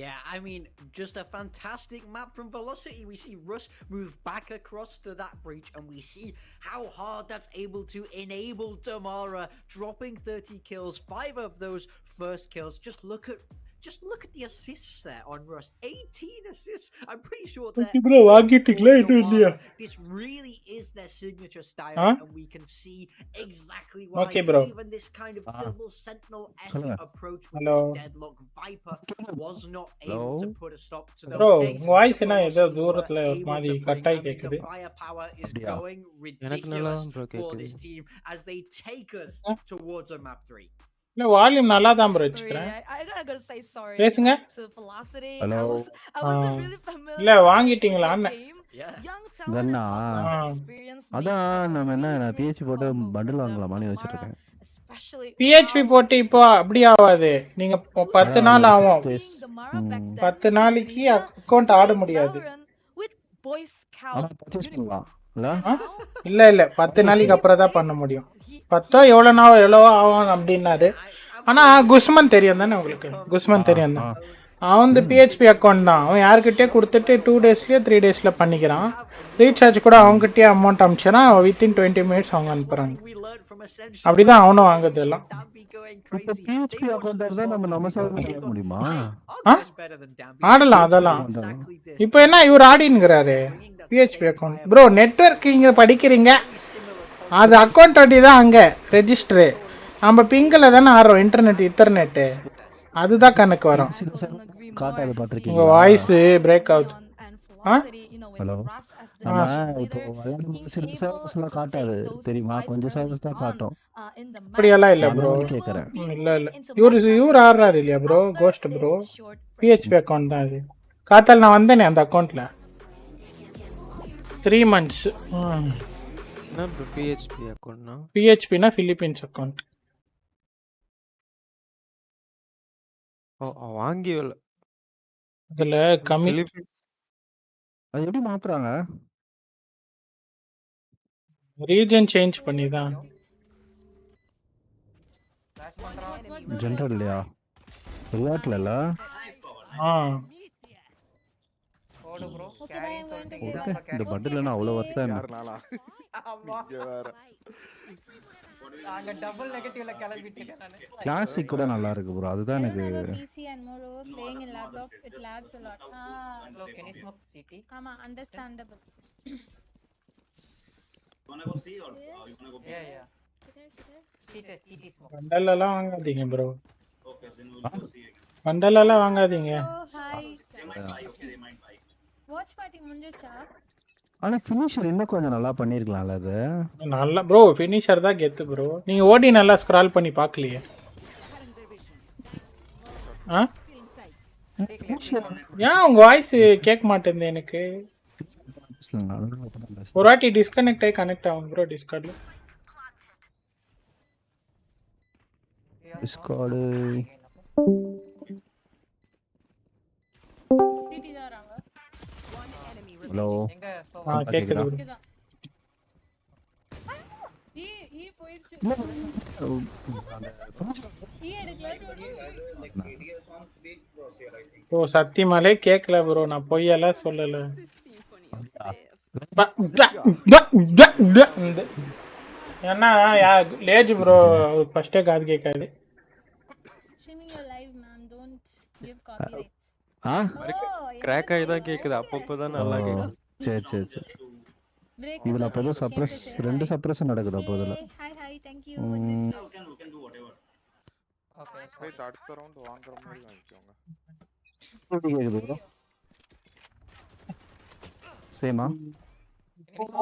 S2: Yeah, I mean, just a fantastic map from Velocity. We see Russ move back across to that breach, and we see how hard that's able to enable Tamara, dropping 30 kills, 5 of those first kills. Just look at the assists there on Russ. 18 assists. I'm pretty sure that
S1: bro வாங்கிட்டீங்களா இது இல்லையா?
S2: this really is their signature style,
S1: Huh?
S2: and we can see exactly why
S1: Okay, bro.
S2: even this kind of double sentinel-esque
S4: சொல்லுங்க.
S2: approach with
S1: Hello.
S2: this deadlock Viper was not able to
S4: Hello?
S2: put a stop to the
S1: Bro,
S2: pace.
S1: உங்க voice
S2: The
S1: என்ன ஏதோ
S2: velocity
S1: தூரத்துல
S2: were
S1: ஒரு
S2: able
S1: மாதிரி
S2: to bring.
S1: கட்டாயி
S2: I mean,
S1: கேக்குது.
S2: the firepower is
S4: அப்படியா?
S2: going
S8: எனக்கு நல்லா
S2: ridiculous
S8: தான் bro
S2: for this
S8: கேக்குது.
S2: team as they take us
S1: Huh?
S2: towards a map 3.
S1: இல்ல வால்யூம் நல்லா தான் ப்ரோ
S3: Really,
S1: வச்சுக்கிறேன்.
S3: I gotta say sorry
S1: பேசுங்க.
S3: to Velocity.
S4: Hello?
S3: I wasn't really familiar
S1: இல்ல
S3: with the
S1: வாங்கிட்டீங்களான்னு.
S3: game.
S2: Yeah.
S3: Young talent and
S4: கண்ணா?
S3: top level
S1: Ah.
S3: experience make
S4: அதான்
S3: a
S4: நம்ம என்ன
S3: really
S4: நான்
S3: great
S4: பிஹெச்பி போட்டு
S3: combo for
S4: bundle
S3: them.
S4: வாங்கலாமான்னு
S3: Mara,
S4: யோசிச்சுட்டு இருக்கேன்.
S3: especially
S1: PHP
S3: wow.
S1: போட்டு இப்போ அப்படி ஆகாது. நீங்க 10
S4: அதான்
S1: நாள்
S4: ஒரு
S1: ஆகும்.
S4: 6 days.
S3: Seeing the Mara back then
S1: 10
S3: in
S1: நாளைக்கு
S3: Indonesia,
S1: அக்கவுண்ட் ஆட
S3: playing
S1: முடியாது.
S3: Valorant with Boy Scout
S4: ஆனா பர்ச்சேஸ்
S3: uniform.
S4: பண்ணலாம் இல்ல?
S3: And
S1: ah?
S3: now
S1: இல்ல இல்ல 10 நாளைக்கு அப்புறம் தான் பண்ண முடியும். 10 எவ்வளோ ஆகும் அப்படின்னாரு. ஆனா குஸ்மன் தெரியும் தானே உங்களுக்கு? குஸ்மன் தெரியும் தான். அவன் வந்து பிஹெச்பி அக்கௌண்ட் தான். அவன் யாருக்கிட்டே கொடுத்துட்டு 2 டேஸ்லயோ 3 டேஸ்ல பண்ணிக்கிறான். ரீசார்ஜ் கூட அவங்ககிட்டயே அமௌண்ட் அனுப்பிச்சனா வித்தின் 20 மினிட்ஸ் அவங்க அனுப்புறாங்க. அப்படிதான் அவனும் வாங்குறது எல்லாம்.
S4: இப்ப பிஹெச்பி அக்கவுண்ட் இருந்தா நம்ம சர்வர் ஆட முடியுமா?
S1: ஆடலாம் அதெல்லாம். இப்போ என்ன இவர் ஆடினுங்கிறாரு பிஹெச்பி அக்கௌண்ட். ப்ரோ நெட்வொர்க் இங்க படிக்கிறீங்க, அது அக்கௌண்ட் ஐடி தான் அங்க ரெஜிஸ்டரு. நம்ம பிங்கில் தானே ஆடுறோம், இன்டர்நெட்டு அதுதான் கணக்கு வரும்.
S4: காட்டாது
S1: உங்க
S4: பாத்திருக்கீங்களா?
S1: வாய்ஸ் பிரேக் ஆகுது.
S4: ஹலோ, நம்ம இப்போ விளையாடும் சில சர்வர்ஸ் எல்லாம் காட்டாது தெரியுமா? கொஞ்சம் சர்வர்ஸ் தான் காட்டும்.
S1: அப்படியெல்லாம் இல்ல ப்ரோ.
S4: கேக்குறேன்.
S1: இல்ல இவரு ஆடுறாரு இல்லையா ப்ரோ? கோஸ்ட் ப்ரோ பிஹெச்பி அக்கௌண்ட் தான் அது. காத்தால் நான் வந்தேனே அந்த அக்கௌண்ட்ல 3 months.
S8: என்ன bro PHP அக்கவுண்ட்னா?
S1: பிஹெச்பினா பிலிப்பீன்ஸ் அக்கௌண்ட்.
S8: ஓ வாங்கி
S1: அதுல கம்மி
S8: பிலிப்பீன்ஸ்
S4: அது எப்படி மாத்துறாங்க?
S1: ரீஜன் சேஞ்ச் பண்ணி தான்.
S4: ஜெனரல் இல்லையா? ரியாட்ல இல்ல?
S3: Okay, bye, I'm going to
S4: okay, இந்த பண்டில் என்ன அவ்வளவு வர்த்தா என்ன?
S12: ஆமா
S13: இங்க வேற
S12: நாங்க டபுள் நெகட்டிவ்ல கிளம்பிட்டு இருக்கேன் நானு
S4: கிளாசிக் கூட நல்லா இருக்கு ப்ரோ. அதுதான்
S14: I don't
S4: எனக்கு
S14: have a PC and moreover playing in laptop it lags a lot.
S12: Hello, can you smoke CT?
S14: Understandable.
S11: wanna go see or you wanna go
S12: Yeah, yeah. CT smoke.
S1: வண்டலெல்லாம் வாங்காதீங்க bro.
S11: okay then we'll go see again
S1: வண்டலெல்லாம் வாங்காதீங்க.
S14: Oh hi.
S11: they might buy okay they might buy
S14: Watch party முடிஞ்சிருச்சா?
S4: ஆனா finisher இன்னும் கொஞ்சம் நல்லா பண்ணிருக்கலாம்ல அது.
S1: நல்ல bro finisher தான் கெத்து ப்ரோ. நீங்க ஓடி நல்லா ஸ்க்ரால் பண்ணி பார்க்கலையே. ஆ ஏன் உங்க வாய்ஸ் கேட்க மாட்டேங்குது எனக்கு. ஒரு வாட்டி டிஸ்கனெக்ட் ஆகி கனெக்ட் ஆகும் ப்ரோ டிஸ்கார்ட்ல.
S4: டிஸ்கார்டு
S14: CT தான் வராங்க.
S4: ஹலோ
S1: கேக்குது
S14: கேக்குதா? ஈ போயிடுச்சு. ஈ எடுக்கல.
S1: ஓ சத்தியமாலே கேட்கல ப்ரோ. நான் பொய்யெல்லாம் சொல்லல. ஏன்னா லேஜ் ப்ரோ ஃபர்ஸ்டே காது கேட்காது.
S14: Streaming your live man don't give copyrights.
S8: Crack ஆகி தான் கேக்குது. அப்பப்போ தான் நல்லா கேக்குது.
S4: சரி சரி சரி. இதுல அப்போ ஏதோ சப்ரஸ் 2 சப்ரஸ் நடக்குது அப்போ இதுல.
S14: Hi thank you.
S11: we can do whatever
S12: Okay.
S13: போய் அடுத்த ரவுண்ட் வாங்குற மாதிரி வாங்கிக்கோங்க.
S4: கேக்குது ப்ரோ. சேமா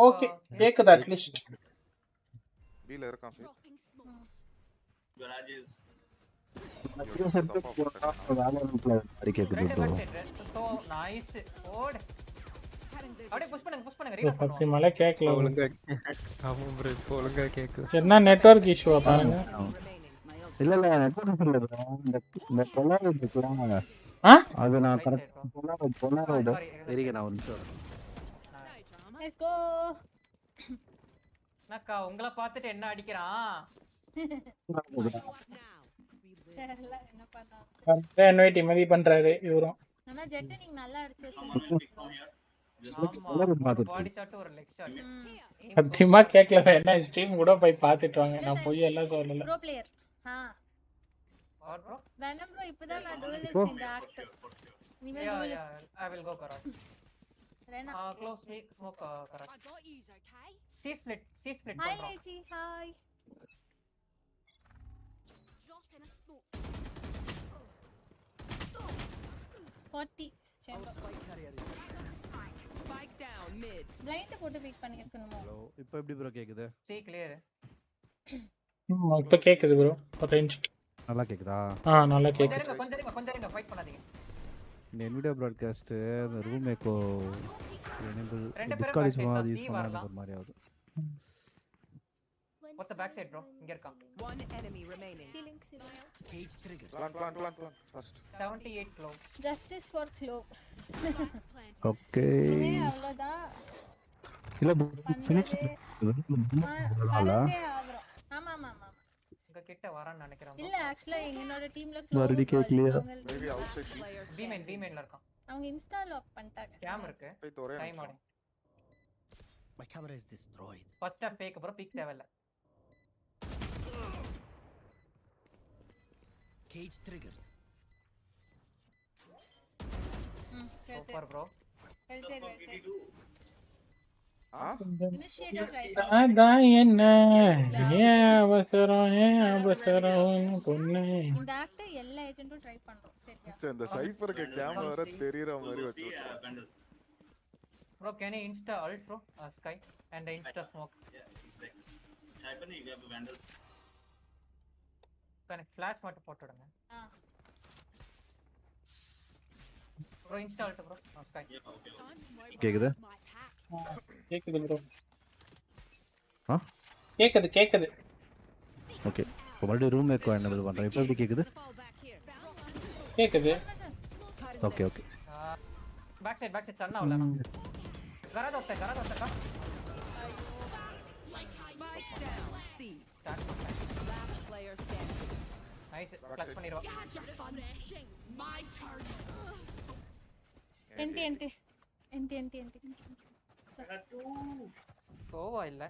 S1: ஓகே கேக்குது அட்லீஸ்ட்.
S13: பீல இருக்கான் ஃபேஸ்.
S11: garage is
S4: மாதிரி கேக்குது ப்ரோ.
S12: So nice. ஓடு. அப்படியே புஷ் பண்ணுங்க ரீலோட் பண்ணுங்க.
S1: சத்தியமாலே கேட்கல.
S8: ஒழுங்கா ஆமா ப்ரோ இப்போ ஒழுங்கா கேக்குது.
S1: என்ன நெட்வொர்க் இஷ்யூவா பாருங்க.
S4: இல்ல நெட்வொர்க் இல்ல ப்ரோ. இந்த கொலார் இருக்குல. அது நான் கரெக்ட் கொலாரோட இருங்க நான் ஒரு நிமிஷம்.
S14: Let's go.
S12: அக்கா உங்களை பார்த்துட்டு என்ன அடிக்கிறான்?
S14: தெரியல என்ன பண்ணா.
S1: இன்வைட் இமதி பண்றாரு இவரும்.
S14: ஆனா ஜெட் நீங்க நல்லா அடிச்சு வச்சீங்க.
S12: பாடி ஷாட் ஒரு லெக் ஷாட்.
S1: சத்தியமா கேட்கல. என்ன ஸ்ட்ரீம் கூட போய் பார்த்துட்டு வாங்க. நான் போய் எல்லாம் சொல்லல.
S14: Bro player.
S12: What bro?
S14: வேணாம் ப்ரோ இப்போதான் நான் duelist இந்த ஆக்ட். நீங்க duelist.
S12: I will go Karan.
S14: Rena.
S12: Close me smoke Karan. I got you okay? C split
S14: Hi
S12: bro.
S14: Leji hi. Drop in a smoke. 40 chamber.
S9: Spike down mid.
S14: Blind போட்டு big பண்ணிருக்கணுமோ?
S4: Hello இப்போ எப்படி bro கேக்குது?
S12: C clear.
S1: இப்ப கேக்குது bro. ஒரு range
S4: நல்லா கேக்குதா?
S1: நல்லா கேக்குது.
S12: கொஞ்சம் இருங்க ஃபைட் பண்ணாதீங்க.
S4: இந்த NVIDIA broadcast அந்த ரூம் எக்கோ எனேபிள்
S12: ரெண்டு பேரும்
S4: டிஸ்கார்ட்
S12: back side
S4: யூஸ் பண்ணா ஒரு மாதிரி ஆகுது.
S12: What's the back side bro? இங்க இருக்கான்.
S9: One enemy remaining.
S11: cage trigger
S13: plan first
S12: 78 low.
S14: Justice for Clove.
S4: Okay.
S14: அவ்வளவுதான்.
S4: இல்ல ஃபினிஷ்
S14: பண்ணல. ஆமா
S12: இங்க கிட்ட வரான்னு நினைக்கிறேன்.
S14: இல்ல एक्चुअली என்னோட டீம்ல Clove
S4: மறுபடி கேக்கலையா?
S13: மேபி அவுட் சைட்
S12: B-main ல இருக்கான்.
S14: அவங்க இன்ஸ்டா லாக் பண்ணிட்டாங்க.
S12: கேம் இருக்கு. டைம் ஆடு.
S11: my camera is destroyed
S12: first off fake அப்புறம் பீக் தேவையில்ல.
S11: cage trigger
S12: super bro.
S14: Initiative right.
S1: அதான் என்ன அவசரம் பொண்ணு.
S14: இந்த ஆக்ட் எல்லா ஏஜென்ட்டும் ட்ரை பண்றோம் சரியா?
S13: இந்த சைபருக்கு கேமரா வர தெரியற மாதிரி வச்சிருக்காங்க.
S12: Bro can you insta ult bro sky and insta smoke.
S11: type in you have a vandal
S12: can flash மட்டும் போட்டு விடுங்க. bro insta ult bro sky.
S4: கேக்குதா?
S1: கேக்குது ப்ரோ. கேக்குது.
S4: ஓகே. இப்போ மறுபடியும் ரூம் எக்கோ எனேபிள் பண்றேன். இப்போ எப்படி கேக்குது?
S1: கேக்குது.
S4: ஓகே.
S12: பேக் சைடு சன்னா வரல. கராத ஒத்த கா.
S9: Spike down. C.
S12: ஸ்டார்ட் பண்ணு.
S9: Last player standing.
S12: Nice clutch பண்ணிரோம்.
S9: My turn.
S14: NT.
S12: கோவா இல்ல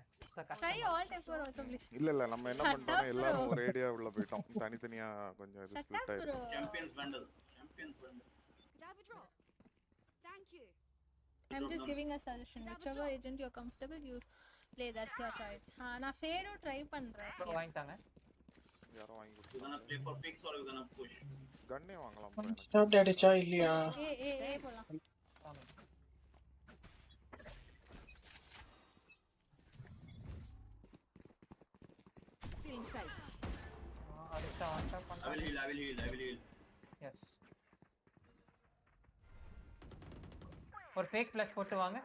S14: Try alt F4 also, please.
S13: இல்ல நம்ம என்ன பண்ணிட்டோம்னா எல்லாரும் ஒரு ஏரியா உள்ள போய்ட்டோம். தனித்தனியா கொஞ்சம் இது ஸ்ப்ளிட் ஆயிருக்கு.
S15: Champions bundle.
S9: Thank you.
S14: I'm just giving a suggestion. Whichever agent you're comfortable, you play. That's your choice. நான் fade try பண்றேன்.
S12: வாங்கிட்டாங்க.
S13: யாரோ வாங்கி
S15: You gonna play for picks or you gonna push?
S13: Canneh வாங்கலாம்.
S1: Start அடிச்சா இல்லையா?
S14: ஏ போலாம்.
S15: I will heal.
S12: Yes. ஒரு fake flash போட்டு வாங்க.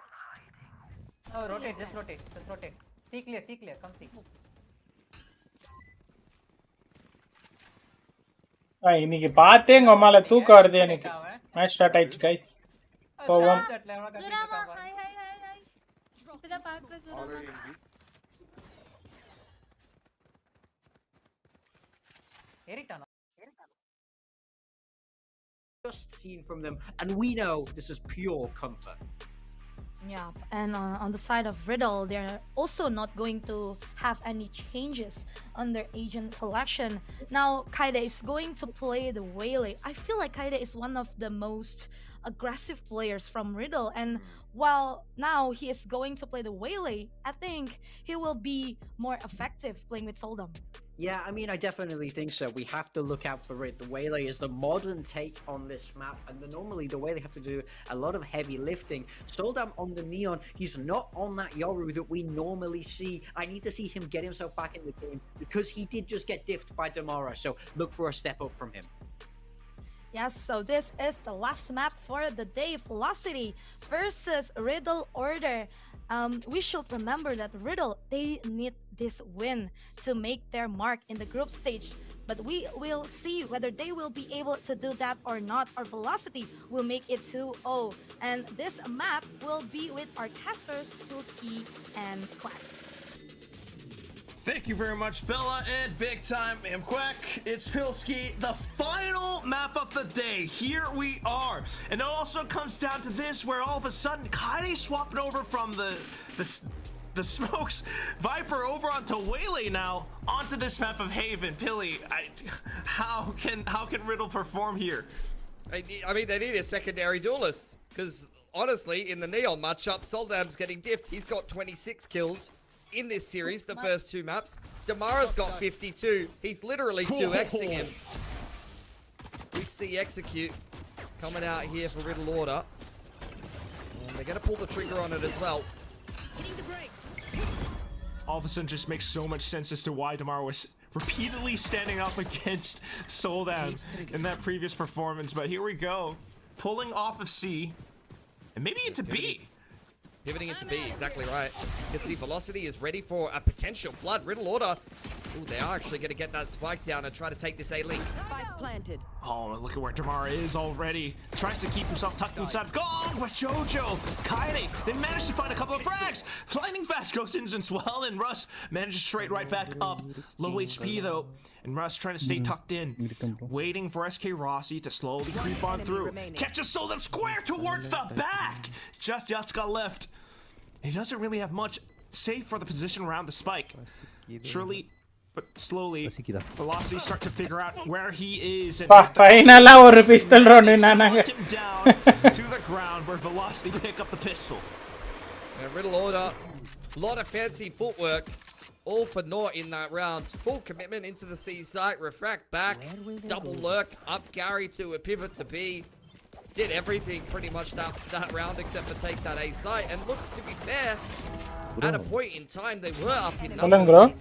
S12: Rotate, just rotate. See clear, come see.
S1: இன்னைக்கு பார்த்தே உங்க அம்மால தூக்கம் வருது எனக்கு. மேட்ச் ஸ்டார்ட் ஆயிடுச்சு கைஸ். போவோம்.
S14: சுராமா ஹாய். இத பாக்குற சுராமா.
S12: ஏறிட்டானா?
S2: Just seen from them, and we know this is pure comfort.
S3: Yeah, and on the side of Riddle, they're also not going to have any changes on their agent selection. Now, Kaide is going to play the Waylay. I feel like Kaide is one of the most aggressive players from Riddle, and while now he is going to play the Waylay, I think he will be more effective playing with Soldam.
S2: Yeah, I mean, I definitely think so. We have to look out for it. The Waylay is the modern take on this map, and normally the Waylay have to do a lot of heavy lifting. Soldam on the Neon, he's not on that Yoru that we normally see. I need to see him get himself back in the game, because he did just get diffed by Damara, so look for a step up from him.
S3: Yes, so this is the last map for the day. Velocity versus Riddle Order. We should remember that Riddle, they need this win to make their mark in the group stage. But we will see whether they will be able to do that or not. Our Velocity will make it 2-0. And this map will be with our casters, Tulski and Quack.
S5: Thank you very much, Bella, and big time, Quack. It's Pilski, the final map of the day. Here we are. And it also comes down to this, where all of a sudden, Kaide swapping over from the Smokes Viper over onto Waylay now, onto this map of Haven. Pilly, how can Riddle perform here?
S6: I mean, they need a secondary duelist, because honestly, in the Neon matchup, Soldam's getting diffed. He's got 26 kills in this series, the first two maps. Damara's got 52. He's literally 2xing him. We see execute coming out here for Riddle Order. And they're going to pull the trigger on it as well.
S5: All of a sudden just makes so much sense as to why Damara was repeatedly standing up against Soldam in that previous performance. But here we go. Pulling off of C. And maybe into B.
S6: Pivoting into B, exactly right. You can see Velocity is ready for a potential flood. Riddle Order. Ooh, they are actually going to get that spike down and try to take this A-Link.
S9: Spike planted.
S5: Oh, look at where Damara is already. Tries to keep himself tucked inside. Gone with Jojo. Kaide, they managed to find a couple of frags. Lightning Fast goes in as well, and Russ manages to trade right back up. Low HP though, and Russ trying to stay tucked in. Waiting for SK Rossi to slowly creep on through. Catches Soldam square towards the back. Just Yatska left. He doesn't really have much safe for the position around the spike. Surely, but slowly, Velocity start to figure out where he is. And
S1: finally, ஒரு pistol round நானாங்க.
S5: him down to the ground where Velocity pick up the pistol.
S6: And Riddle Order, a lot of fancy footwork, all for naught in that round. Full commitment into the C site, refract back, double lurk, up Gary to a pivot to B. Did everything pretty much that round except for take that A site. And look, to be fair, at a point in time they were up in numbers.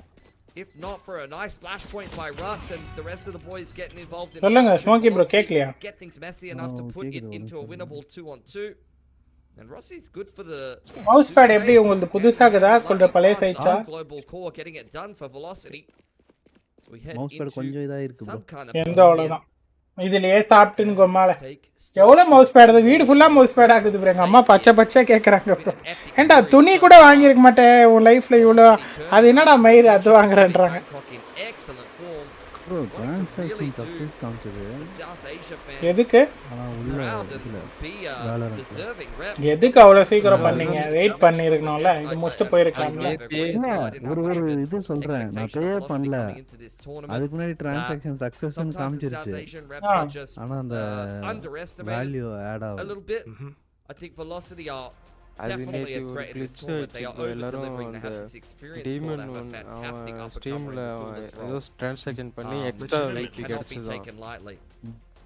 S6: If not for a nice flashpoint by Russ and the rest of the boys getting involved in get things messy enough to put it into a winnable 2-on-2. And Rossi's good for the
S1: mousepad எப்படி உங்களுக்கு புதுசா இருக்குதா கொஞ்சம் பழைய சைஸா
S6: global core getting it done for Velocity. So we head
S4: mousepad கொஞ்சம் இதா இருக்கு
S6: some kind of
S1: எந்த அவ்வளவுதான் இதுலயே சாப்பிட்டுன்னு கொம்மால எவ்வளவு mousepad அது வீடு ஃபுல்லா mousepad ஆகுது bro எங்க அம்மா பச்சை கேக்குறாங்க bro ஏண்டா துணி கூட வாங்கி இருக்க மாட்டே உன் லைஃப்ல இவ்வளவு அது என்னடா மயிர் அது வாங்குறேன்றாங்க
S6: excellent form
S4: bro
S6: wanting to really
S4: transaction
S6: do
S4: success காமிச்சது
S6: the South Asia
S1: எதுக்கு
S6: fans
S4: ஆனா உள்ள
S6: proud and
S4: இதுல
S6: be a
S4: Valorantல.
S6: deserving rep.
S1: எதுக்கு அவ்வளவு சீக்கிரம்
S4: நான்
S1: பண்ணீங்க
S6: Congratulations,
S1: வெயிட்
S6: Ramesh,
S1: பண்ணிருக்கணும்ல
S6: all the
S1: இது
S6: best.
S1: முடிச்சுட்டு
S6: I
S1: போயிருக்கலாம்ல
S6: have agree as
S4: இல்ல
S6: well. I didn't have much
S4: ஒரு
S6: of an
S4: இது சொல்றேன் நான்
S6: expectation
S4: ப்ளே
S6: of Velocity
S4: பண்ணல
S6: coming into this tournament.
S4: அதுக்கு முன்னாடி டிரான்சாக்ஷன் சக்ஸஸ்னு
S6: Sometimes the South
S4: காமிச்சிருச்சு
S6: Asian reps are just
S4: ஆனா அந்த
S6: underestimated
S4: வேல்யூ ஆட்
S6: a
S4: ஆகும்
S6: little bit. I think Velocity are
S8: அது
S6: definitely a
S8: நேத்து ஒரு
S6: threat in this
S8: glitch
S6: tournament. They are
S8: ஆயிடுச்சு bro.
S6: over
S8: எல்லாரும்
S6: delivering. They
S8: அந்த
S6: have this experience score.
S8: டீமன்
S6: They have a fantastic
S8: அவன்
S6: uppercomer in
S8: ஸ்ட்ரீம்ல
S6: the
S8: அவன்
S6: duelist
S8: ஏதோ
S6: role.
S8: டிரான்சாக்ஷன் பண்ணி
S6: Which
S8: extra
S6: they
S8: wait
S6: cannot be
S8: கிடைச்சதான்
S6: taken lightly.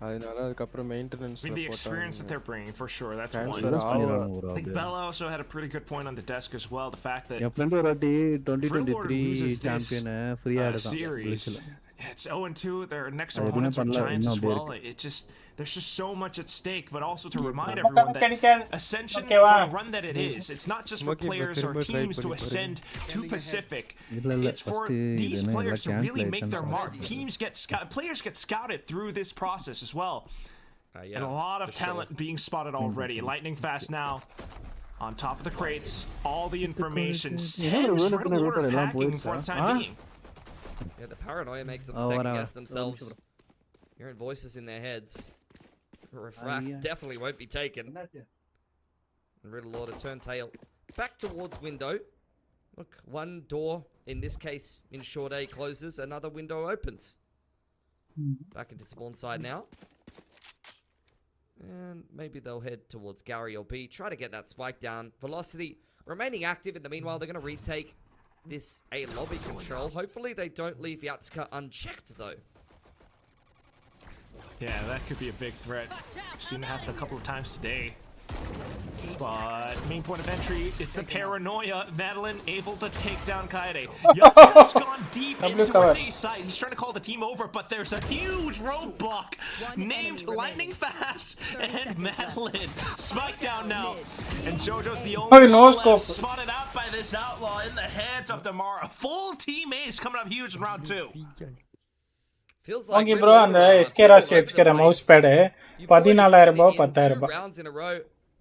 S8: அதனால அதுக்கப்புறம்
S5: I
S8: மெயின்டெனன்ஸ்ல
S5: mean, the experience that
S8: போட்டாங்க
S5: they're bringing, for sure, that's one.
S8: Transfer
S4: use பண்ணிடுறாங்க ப்ரோ
S5: I think
S4: அப்படியே
S5: Bella also had a pretty good point on the desk as well. The fact that
S4: N friend ஒரு வாட்டி
S5: Rivalry
S4: 2023
S5: loses this
S4: champion ஃப்ரீயா எடுத்தான்
S5: series.
S4: glitchல
S5: It's 0-2. Their next
S4: அது எதுவுமே
S5: opponents are
S4: பண்ணல
S5: Giants
S4: இன்னும்
S5: as
S4: அப்படியே
S5: well.
S4: இருக்கு
S5: It just there's just so much at stake, but also to remind
S1: நமக்கு
S5: everyone
S1: அது
S5: that
S1: கிடைக்காது
S5: Ascension,
S1: ஓகேவா
S5: for the run that it is, it's not just for
S8: Okay, but
S5: players or
S8: திரும்ப try
S5: teams to
S8: பண்ணி
S5: ascend to Pacific.
S4: இல்ல இல்ல
S5: It's for
S4: first இது
S5: these
S4: என்ன
S5: players
S4: எல்லாம்
S5: to really
S4: cancel
S5: make their
S4: ஆயிடுச்சு
S5: mark. Teams get players get scouted through this process as well.
S6: Yeah,
S5: And a lot of
S6: for sure.
S5: talent being spotted already. Lightning fast now. On top of the crates, all the information sends Riddle order packing for the time being.
S6: Yeah, the paranoia makes them
S4: Oh,
S6: second
S4: whatever.
S6: guess themselves. Hearing voices in their heads. Refract definitely won't be taken. And Riddle order turn tail back towards window. Look, one door, in this case, in short A closes, another window opens. Back into spawn side now. And maybe they'll head towards Gary or B. Try to get that spike down. Velocity remaining active. In the meanwhile, they're going to retake this A lobby control. Hopefully they don't leave Yatska unchecked, though.
S5: Yeah, that could be a big threat. Seen it happen a couple of times today. But main point of entry, it's the paranoia. Madeline able to take down Kaede. Yatska's gone deep in towards A side. He's trying to call the team over, but there's a huge roadblock named Lightning Fast and Madeline. Spike down now. And JoJo's the only
S1: no
S5: one
S1: scope.
S5: left, spotted out by this outlaw in the hands of Damara. Full team ace coming up huge in round 2.
S6: Feels like
S1: okay
S6: Riddle
S1: bro
S6: order
S1: அந்த
S6: are
S1: SK ராசி
S6: all over the
S1: வச்சுக்கிற mouse
S6: place.
S1: Pad
S6: You've already seen
S1: 14000
S6: it in
S1: 10000
S6: 2 rounds in a row.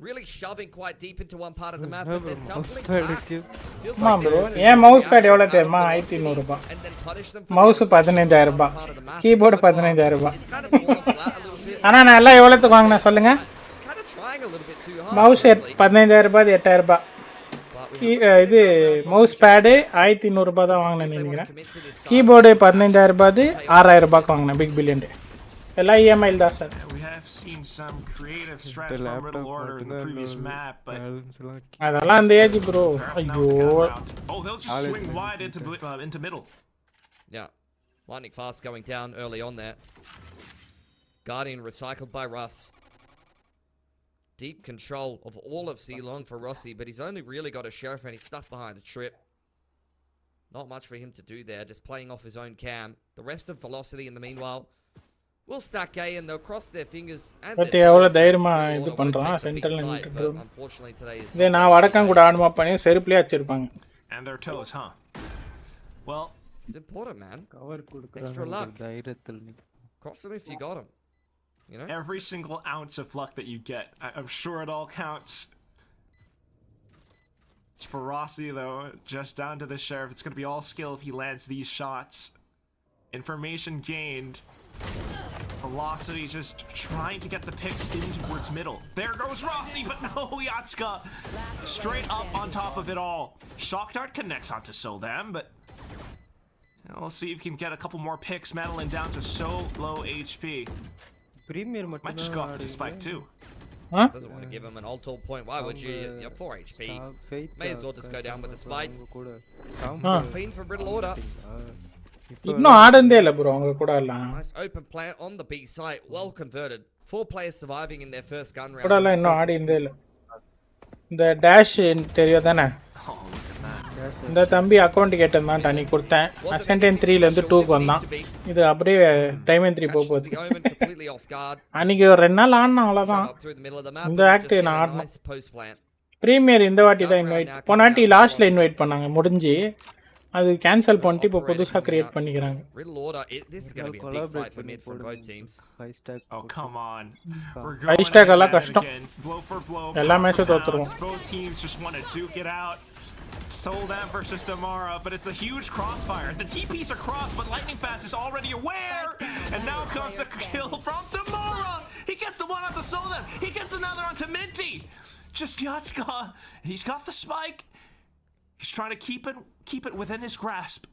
S6: Really shoving quite deep into one part of the map and then doubling back. Feels
S1: ஆமா
S6: like
S1: bro
S6: they're trying to
S1: ஏன்
S6: take
S1: mouse
S6: the
S1: pad
S6: action
S1: எவ்வளவு
S6: out of
S1: தெரியுமா
S6: Velocity
S1: 1500 ரூபாய்
S6: and then punish them for
S1: mouse
S6: the aggression in
S1: 15000
S6: one
S1: ரூபாய்
S6: part of the map.
S1: Keyboard
S6: So far,
S1: 15000 ரூபாய்
S6: it's kind of fallen flat a little bit.
S1: ஆனா நான் எல்லாம் எவ்வளவுக்கு வாங்கினேன் சொல்லுங்க
S6: Kind of trying a little bit too hard.
S1: Mouse
S6: honestly.
S1: 15000 ரூபாய் 8000 ரூபாய்
S6: But we
S1: இது மவுஸ் பேடு 1200 ரூபாய் தான் வாங்கினேன் நினைக்கிறேன் கீபோர்டு 15000 ரூபாய் 6000 ரூபாய்க்கு வாங்கினேன் பிக் பில்லியன் எல்லாம் இஎம்ஐ தான் sir
S5: We have seen some creative strats from Riddle Order in the previous map, but
S1: அதெல்லாம் அந்த ஏஜ் ப்ரோ ஐயோ
S5: oh, they'll just swing wide into middle.
S6: Yeah, lightning fast going down early on there. Guardian recycled by Russ. Deep control of all of C-Long for Rossi, but he's only really got a sheriff and he's stuck behind a trip. Not much for him to do there, just playing off his own cam. The rest of Velocity in the meanwhile will stack A and they'll cross their fingers and
S1: but
S6: their
S1: எவ்வளவு
S6: toes that
S1: தைரியமா
S6: Riddle
S1: இது
S6: Order won't
S1: பண்றான்
S6: take the big
S1: central
S6: side,
S1: நின்னுட்டு
S6: but unfortunately today is
S1: இதே நான் வடக்கம் கூட ஆடுமா பண்ணி செருப்புலயே வச்சிருப்பாங்க
S5: And their toes, huh? Well,
S6: it's important, man.
S8: Cover
S6: Extra
S8: கொடுக்கறாங்க
S6: luck.
S8: தைரியத்தில்
S6: Cross them if you got them. You know?
S5: every single ounce of luck that you get, I'm sure it all counts. For Rossi, though, just down to the sheriff, it's going to be all skill if he lands these shots. Information gained. Velocity just trying to get the picks in towards middle. There goes Rossi, but no, Yatska straight up on top of it all. Shock Dart connects onto Soldam, but we'll see if he can get a couple more picks. Madeline down to so low HP.
S8: Premier
S5: Might just go off the spike too.
S6: Doesn't want to give him an ult point. Why would you? You're 4 HP. May as well just go down with the spike. Clean from Riddle Order.
S1: இன்னும் ஆடந்தே இல்ல bro அவங்க கூட எல்லாம்
S6: Nice open play on the B site. Well converted. 4 players surviving in their first gun round.
S1: கூட எல்லாம் இன்னும் ஆடிந்தே இல்ல இந்த டேஷ் தெரியும் தானே இந்த தம்பி அக்கவுண்ட் கேட்டிருந்தான் அன்னைக்கு கொடுத்தேன் அசென்டன் 3ல இருந்து 2க்கு வந்தான் இது அப்படியே டைமண்ட் 3 போகுது அன்னைக்கு ஒரு 2 நாள் ஆடினா அவ்வளோதான் இந்த ஆக்ட் நான் ஆடணும் ப்ரீமியர் இந்த வாட்டி தான் இன்வைட் போன வாட்டி லாஸ்ட்ல இன்வைட் பண்ணாங்க முடிஞ்சு அது கேன்சல் பண்ணிட்டு இப்போ புதுசா கிரியேட் பண்ணிக்கிறாங்க
S6: Riddle Order, this is going to be a big fight for mid from both teams.
S5: Oh, come on. We're
S1: High
S5: going
S1: stack
S5: at
S1: எல்லாம்
S5: it
S1: கஷ்டம்
S5: again. Blow for blow.
S1: எல்லா மேட்சும் தோத்துருவோம்
S5: Both teams just want to duke it out. Soldam versus Damara, but it's a huge crossfire. The TPs are crossed, but Lightning Fast is already aware. And now comes the kill from Damara. He gets the one onto Soldam. He gets another onto Minty. Just Yatska. He's got the spike. He's trying to keep it within his grasp.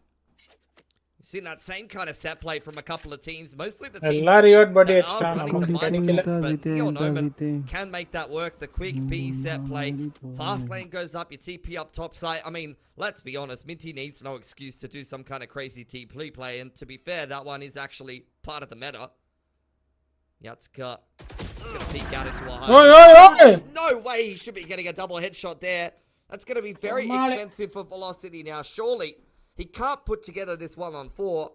S6: You've seen that same kind of set play from a couple of teams, mostly the teams
S1: that are
S6: running the mind games, but Neon Omen can make that work. The quick B set play, fast lane goes up, your TP up top side. I mean, let's be honest, Minty needs no excuse to do some kind of crazy TP play, and to be fair, that one is actually part of the meta. Yatska gonna peek out into a high. There's no way he should be getting a double headshot there. That's gonna be very expensive for Velocity now, surely. He can't put together this 1-on-4,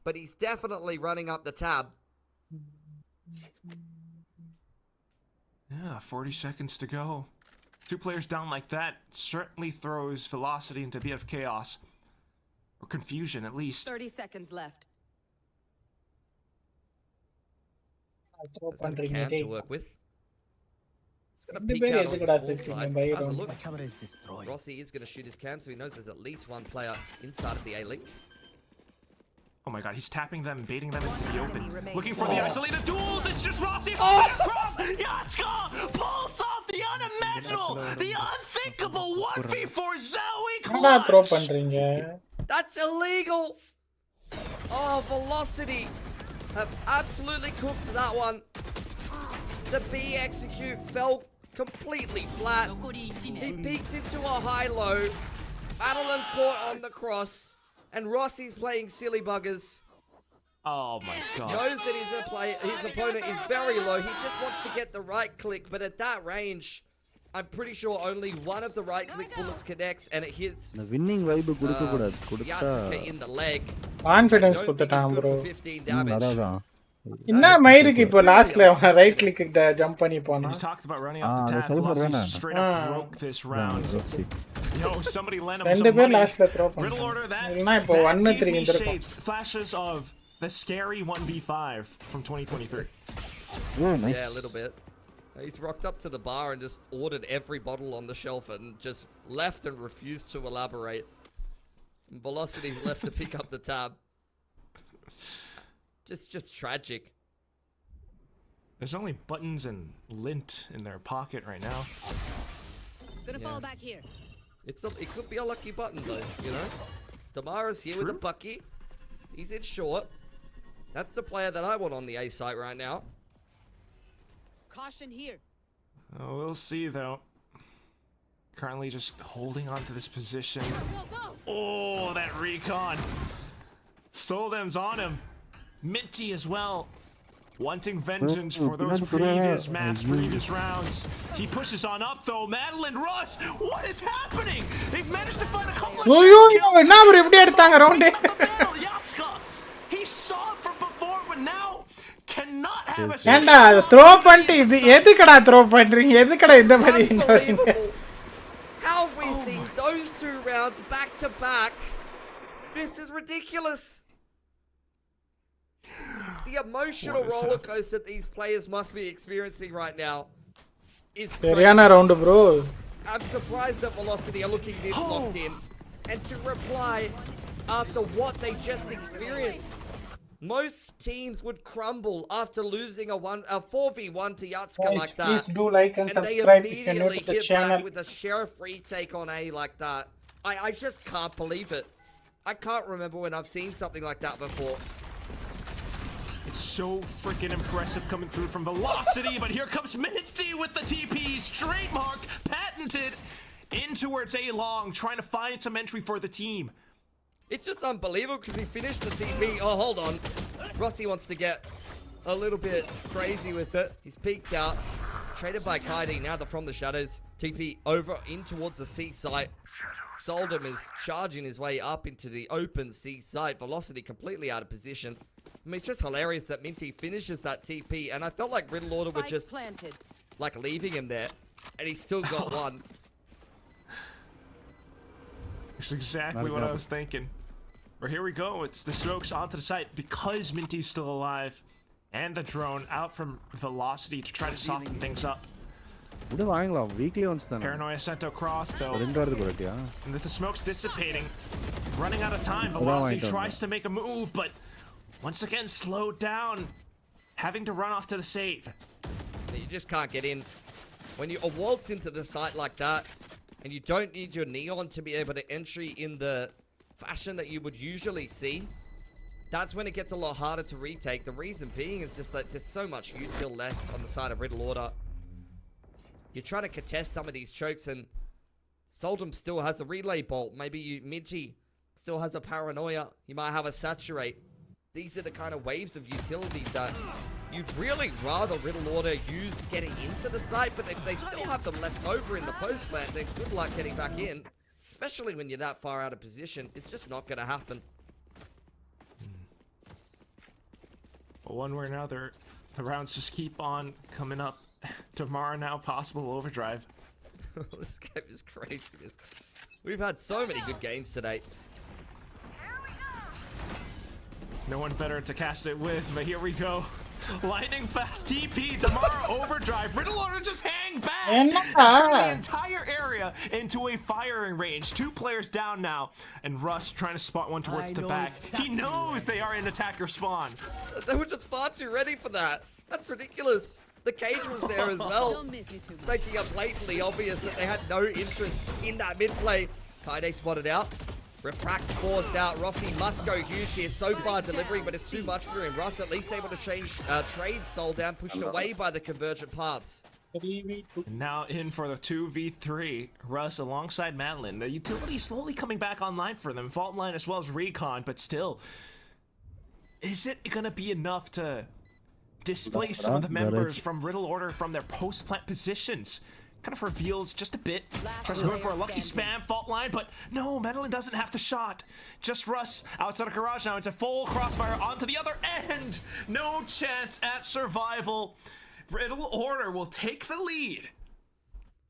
S6: but he's definitely running up the tab.
S5: Yeah, 40 seconds to go. 2 players down like that certainly throws Velocity into a bit of chaos. Or confusion, at least.
S9: 30 seconds left.
S6: There's got a can to work with. He's going to peek out on the small side. How's it look? Rossi is going to shoot his can, so he knows there's at least one player inside of the A-Link.
S5: Oh my god, he's tapping them, baiting them into the open. Looking for the isolated duels, it's just Rossi across! Yatska pulls off the unimaginable, the unthinkable 1v4 Zoe.
S6: That's illegal! Oh, Velocity have absolutely cooked that one. The B execute fell completely flat. He peeks into a high-low. Madeline caught on the cross. And Rossi's playing silly buggers.
S5: Oh my god.
S6: Knows that his opponent is very low. He just wants to get the right click. But at that range, I'm pretty sure only one of the right click bullets connects. And it hits Yatsuka in the leg.
S1: Confidence kuttataan bro.
S6: 15 damage.
S1: Inna Mayrik ipo last la right click jump panni pona.
S5: You talked about running up the tab. Velocity straight up broke this round. Yo, somebody lent him some money. Riddle order that shapes flashes of the scary 1v5 from 2023.
S6: Yeah, a little bit. He's rocked up to the bar and just ordered every bottle on the shelf and just left and refused to elaborate. And Velocity left to pick up the tab. Just tragic.
S5: There's only buttons and lint in their pocket right now.
S9: Gonna fall back here.
S6: It could be a lucky button though, you know? Damara's here with a bucky. He's in short. That's the player that I want on the A site right now.
S9: Caution here.
S5: Oh, we'll see though. Currently just holding on to this position. Oh, that recon. Soldem's on him. Minty as well. Wanting vengeance for those previous maps, previous rounds. He pushes on up though. Madeline Rush, what is happening? They've managed to find a couple of Yatska. He saw it from before, but now cannot have a
S1: throw panti edukada throw pandringa edukada indha mari
S6: How have we seen those 2 rounds back to back? This is ridiculous. The emotional roller coaster these players must be experiencing right now is crazy.
S1: round bro.
S6: I'm surprised that Velocity are looking this locked in. And to reply after what they just experienced. Most teams would crumble after losing a 4v1 to Yatska like that.
S1: Please do like and subscribe
S6: they
S1: if you're new
S6: immediately
S1: to the
S6: hit
S1: channel.
S6: back with a sheriff retake on A like that. I just can't believe it. I can't remember when I've seen something like that before.
S5: It's so freaking impressive coming through from Velocity, but here comes Minty with the TP's trademark, patented, in towards A long, trying to find some entry for the team.
S6: It's just unbelievable because he finished the TP. Oh, hold on. Rossi wants to get a little bit crazy with it. He's peeked out. Traded by Kaidi. Now they're from the shadows. TP over in towards the C site. Soldem is charging his way up into the open C site. Velocity completely out of position. I mean, it's just hilarious that Minty finishes that TP, and I felt like Riddle Order were just like leaving him there, and he's still got one.
S5: That's exactly what I was thinking. But here we go. It's the smokes onto the site because Minty's still alive, and the drone out from Velocity to try to soften things up.
S4: இது வாங்கலாம் weekly once தான.
S5: Paranoia sent across though.
S4: ரெண்டு வாரத்துக்கு ஒருட்டியா?
S5: And with the smoke's dissipating, running out of time, Velocity tries to make a move, but once again slowed down, having to run off to the save.
S6: You just can't get in. When you waltz into the site like that, and you don't need your neon to be able to entry in the fashion that you would usually see, that's when it gets a lot harder to retake. The reason being is just that there's so much util left on the side of Riddle Order. You're trying to contest some of these chokes, and Soldum still has a relay bolt. Maybe Minty still has a paranoia. You might have a saturate. These are the kind of waves of utility that you'd really rather Riddle Order use getting into the site, but if they still have them left over in the post plant, then good luck getting back in. Especially when you're that far out of position, it's just not going to happen.
S5: But one way or another, the rounds just keep on coming up. Tomorrow now, possible overdrive.
S6: This game is craziness. We've had so many good games today.
S5: No one better to cast it with, but here we go. Lightning fast TP, Damara overdrive. Riddle Order just hang back and turn the entire area into a firing range. 2 players down now, and Russ trying to spot one towards the back. He knows they are in attacker spawn.
S6: They were just far too ready for that. That's ridiculous. The cage was there as well. It's making it blatantly obvious that they had no interest in that mid play. Kaide spotted out. Refract forced out. Rossi must go huge here. So far delivering, but it's too much for him. Russ at least able to trade Soul down, pushed away by the convergent paths.
S5: Now in for the 2v3. Russ alongside Madeline. The utility slowly coming back online for them. Fault line as well as Recon, but still, is it gonna be enough to displace some of the members from Riddle Order from their post-plant positions? Kind of reveals just a bit. Tries to go for a lucky spam fault line, but no, Madeline doesn't have the shot. Just Russ outside of garage now. It's a full crossfire onto the other end. No chance at survival. Riddle Order will take the lead.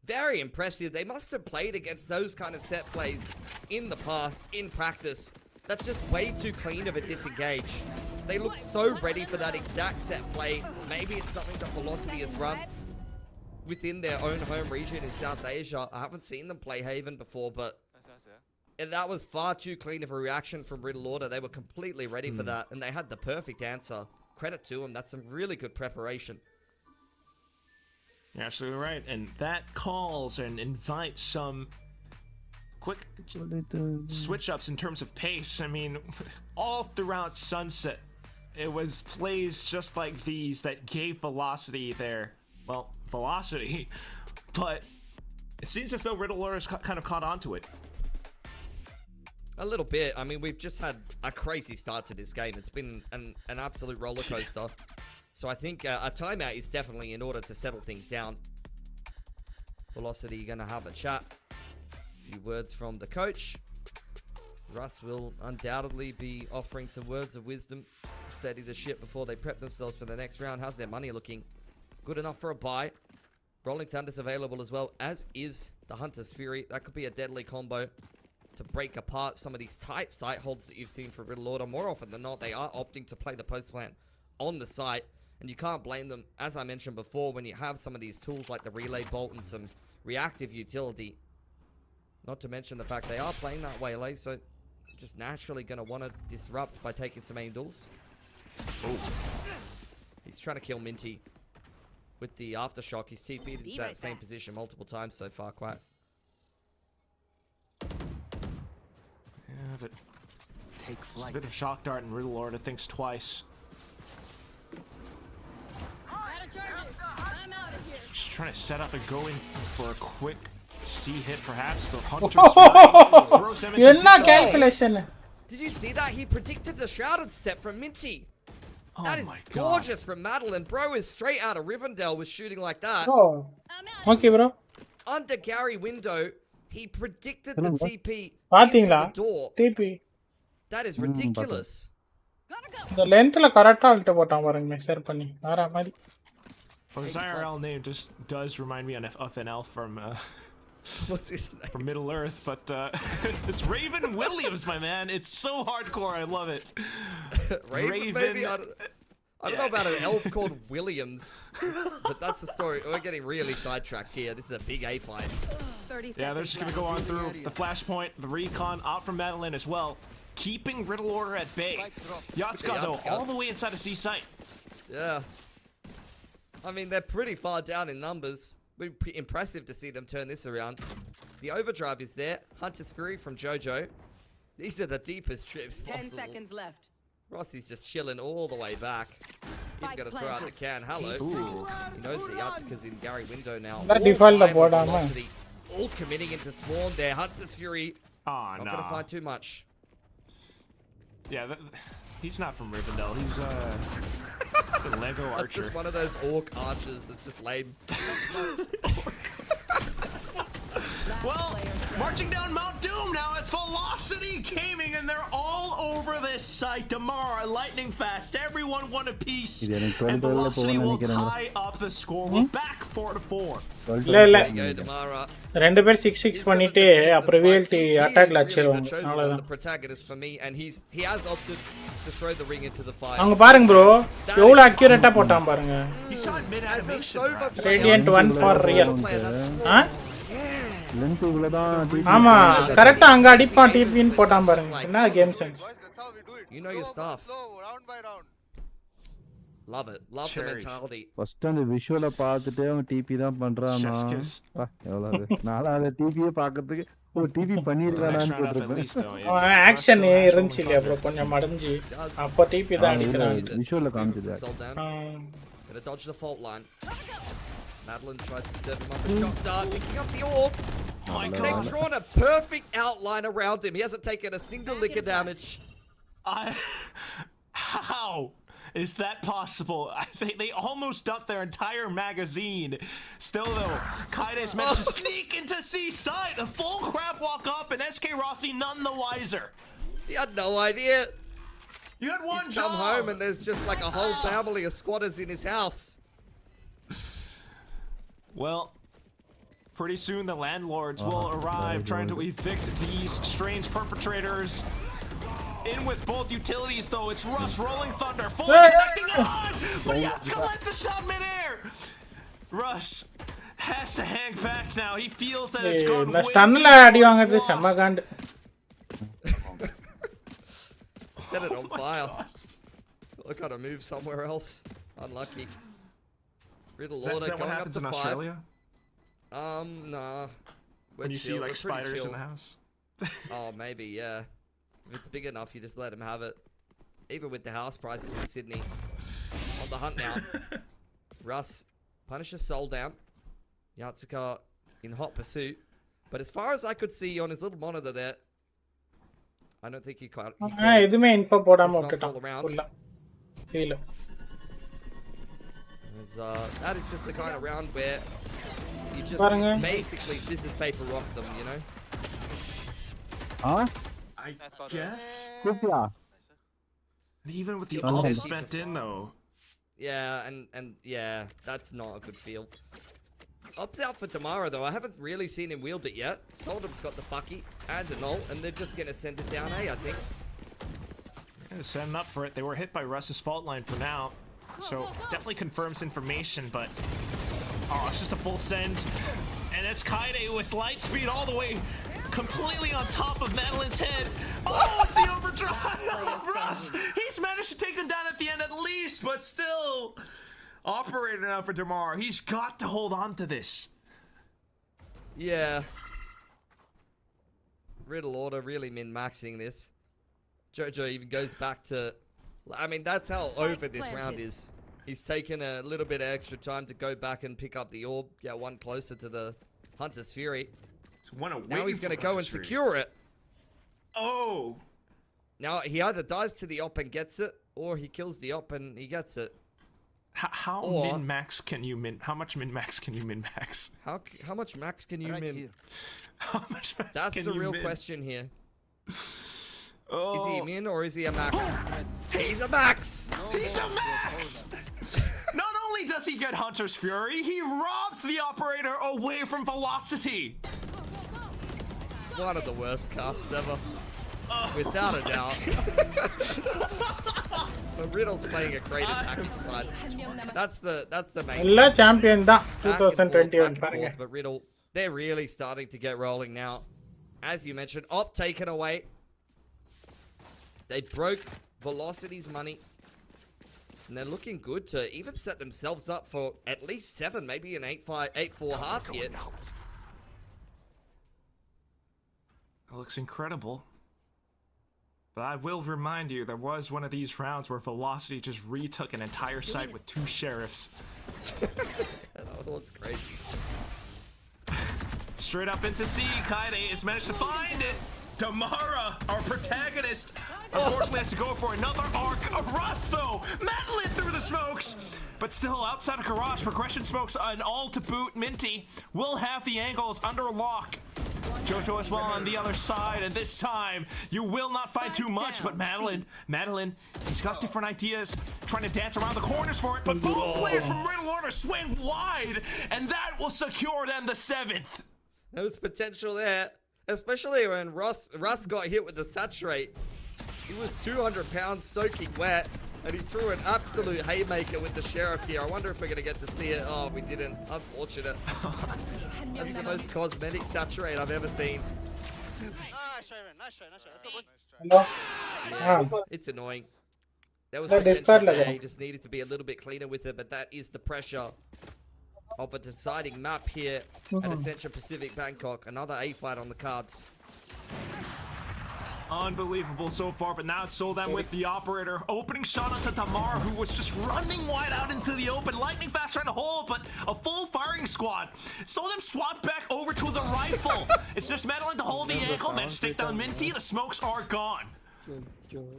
S6: Very impressive. They must have played against those kind of set plays in the past, in practice. That's just way too clean of a disengage. They look so ready for that exact set play. Maybe it's something that Velocity has run within their own home region in South Asia. I haven't seen them play Haven before, but that was far too clean of a reaction from Riddle Order. They were completely ready for that, and they had the perfect answer. Credit to them. That's some really good preparation.
S5: You're absolutely right, and that calls and invites some quick switch-ups in terms of pace. I mean, all throughout Sunset, it was plays just like these that gave Velocity their, well, velocity, but it seems as though Riddle Order's kind of caught on to it.
S6: A little bit. I mean, we've just had a crazy start to this game. It's been an absolute roller coaster. So I think a timeout is definitely in order to settle things down. Velocity going to have a chat. A few words from the coach. Russ will undoubtedly be offering some words of wisdom to steady the ship before they prep themselves for the next round. How's their money looking? Good enough for a buy. Rolling Thunder's available as well, as is the Hunter's Fury. That could be a deadly combo to break apart some of these tight site holds that you've seen for Riddle Order. More often than not, they are opting to play the post plant on the site, and you can't blame them, as I mentioned before, when you have some of these tools like the relay bolt and some reactive utility. Not to mention the fact they are playing that waylay, so just naturally going to want to disrupt by taking some angles. Oh, he's trying to kill Minty with the aftershock. He's TP'd into that same position multiple times so far. Quite.
S5: Yeah, but take flight. A bit of shock dart, and Riddle Order thinks twice. Just trying to set up and go in for a quick C hit, perhaps. The Hunter's throws him into
S1: calculation.
S6: Did you see that? He predicted the shrouded step from Minty. That is
S5: my
S6: gorgeous from Madeline. Bro is straight out of Rivendell with shooting like that.
S1: Oh, okay, bro.
S6: Under Gary window, he predicted the TP into the door.
S1: TP.
S6: That is ridiculous.
S1: The length la correcta alta potan parunga measure panni. Ara mari.
S5: Well, his IRL name just does remind me of an elf from
S6: what's his name?
S5: From Middle Earth, but it's Raven Williams, my man. It's so hardcore. I love it.
S6: Raven. Maybe, I don't know about an elf called Williams, but that's the story. We're getting really sidetracked here. This is a big A fight.
S9: 30 seconds
S5: Yeah, they're just gonna go on through the flashpoint, the recon, out from Madeline as well, keeping Riddle Order at bay. Yatska though, all the way inside of C site.
S6: Yeah. I mean, they're pretty far down in numbers. Pretty impressive to see them turn this around. The overdrive is there. Hunter's Fury from Jojo. These are the deepest trips
S9: 10
S6: possible.
S9: seconds left.
S6: Rossi's just chilling all the way back. Even gonna throw out the can. Hello. He knows the Yatsuka's in Gary window now.
S1: That default
S6: All five
S1: board,
S6: of Velocity, all committing into spawn there. Hunter's Fury.
S5: Oh,
S6: Not gonna find too much.
S5: Yeah, he's not from Rivendell. He's a Lego archer.
S6: That's just one of those orc archers that's just lame.
S5: Well, marching down Mount Doom now, it's Velocity Gaming, and they're all over this site. Damara, lightning fast, everyone one apiece, and Velocity will tie up the score. We're back 4-4.
S1: இல்ல ரெண்டு பேர் 6-6 பண்ணிட்டு அப்புறம் VLT அட்டாக்ல அடிச்சிருவாங்க அவ்வளவுதான்.
S6: The protagonist for me, and he has opted to throw the ring into the fire.
S1: அங்க பாருங்க bro, எவ்வளவு அக்யூரேட்டா போட்டான் பாருங்க. Radiant 1 for real. ஆமா கரெக்ட்டா அங்க அடிப்பான் டிபின்னு போட்டான் பாருங்க. என்ன game sense.
S6: You know your stuff. Love it. Love the mentality.
S4: First அந்த விஷுவல பார்த்துட்டு அவன் டிபி தான் பண்றானா. எவ்வளவு நாளா அந்த டிபியே பார்க்கிறதுக்கு ஒரு டிபி பண்ணிருக்கானான்னு கேட்டிருக்கேன்.
S1: ஆக்ஷன் இருந்துச்சு இல்லையா bro, கொஞ்சம் மடஞ்சி அப்ப டிபி தான் அடிக்கிறான்.
S4: விஷுவல காமிச்சது.
S6: Gonna dodge the fault line. Madeline tries to serve him up a shot dart, picking up the orb. They've drawn a perfect outline around him. He hasn't taken a single lick of damage.
S5: How is that possible? I think they almost dumped their entire magazine. Still though, Kaide's managed to sneak into C-side. A full crab walk up, and SK Rossi none the wiser.
S6: He had no idea.
S5: You had one
S6: He's
S5: job.
S6: come home and there's just like a whole family of squatters in his house.
S5: Well, pretty soon the landlords will arrive trying to evict these strange perpetrators. In with both utilities though, it's Russ rolling thunder, fully connecting on! But Yatsuka lets a shot midair! Russ has to hang back now, he feels that it's gone way too close.
S6: Set it on fire. I gotta move somewhere else. Unlucky. Riddle Order going up to 5.
S5: Australia?
S6: Nah.
S5: When you see like spiders in the house?
S6: Oh, maybe, yeah. If it's big enough, you just let him have it. Even with the house prices in Sydney. On the hunt now. Russ punishes Soul down. Yatsuka in hot pursuit. But as far as I could see on his little monitor there, I don't think he caught it.
S1: எதுமே info போடாம விட்டுட்டான் ஃபுல்லா. Heel.
S6: That is just the kind of round where you just basically scissors paper rock them, you know?
S4: Huh?
S5: I guess. And even with the ult spent in though.
S6: Yeah, and yeah, that's not a good feel. Opts out for Damara though. I haven't really seen him wield it yet. Soldum's got the Bucky and an ult, and they're just gonna send it down A, I think.
S5: They're gonna send him up for it. They were hit by Russ's fault line for now. So definitely confirms information, but it's just a full send, and it's Kaide with light speed all the way, completely on top of Madeline's head. Oh, it's the overdrive of Russ. He's managed to take him down at the end at least, but still operating now for Damar. He's got to hold on to this.
S6: Yeah. Riddle Order really min-maxing this. Jojo even goes back to. I mean, that's how over this round is. He's taken a little bit of extra time to go back and pick up the orb, get one closer to the Hunter's Fury. Now he's going to go and secure it.
S5: Oh!
S6: Now, he either dies to the op and gets it, or he kills the op and he gets it.
S5: How min-max can you min... How much min-max can you min-max?
S6: How much max can you min?
S5: How much max
S6: That's
S5: can
S6: the
S5: you
S6: real
S5: min?
S6: question here.
S5: Oh.
S6: Is he a min or is he a max? He's a max!
S5: He's a max! Not only does he get Hunter's Fury, he robs the operator away from Velocity!
S6: One of the worst casts ever. Without a doubt. But Riddle's playing a great attacking side. That's the main.
S1: எல்லா champion தான்
S6: Back and forth,
S1: 2021 பாருங்க.
S6: but Riddle, they're really starting to get rolling now. As you mentioned, Op taken away. They broke Velocity's money. And they're looking good to even set themselves up for at least 7, maybe an 8-4 half here.
S5: It looks incredible. But I will remind you, there was one of these rounds where Velocity just retook an entire site with 2 sheriffs.
S6: That was crazy.
S5: Straight up into C, Kaide has managed to find it. Damara, our protagonist, unfortunately has to go for another arc. A Rust though, Madeline through the smokes. But still outside of Garage, Progression smokes an all to boot. Minty will have the angles under lock. Jojo as well on the other side, and this time you will not find too much, but Madeline, he's got different ideas, trying to dance around the corners for it, but both players from Riddle Order swing wide, and that will secure them the 7th.
S6: There was potential there, especially when Russ got hit with the saturate. He was 200 pounds soaking wet, and he threw an absolute haymaker with the sheriff here. I wonder if we're going to get to see it. Oh, we didn't. Unfortunate. That's the most cosmetic saturate I've ever seen.
S1: Hello?
S6: It's annoying. There was
S1: That
S6: potential
S1: is
S6: there. He just needed to be a little bit cleaner with it, but that is the pressure of a deciding map here at Ascension Pacific Bangkok. Another A fight on the cards.
S5: Unbelievable so far, but now it's Soldan with the operator. Opening shot onto Damar, who was just running wide out into the open. Lightning fast trying to hold, but a full firing squad. Soldan swapped back over to the rifle. It's just Madeline to hold the ankle. Managed to take down Minty. The smokes are gone.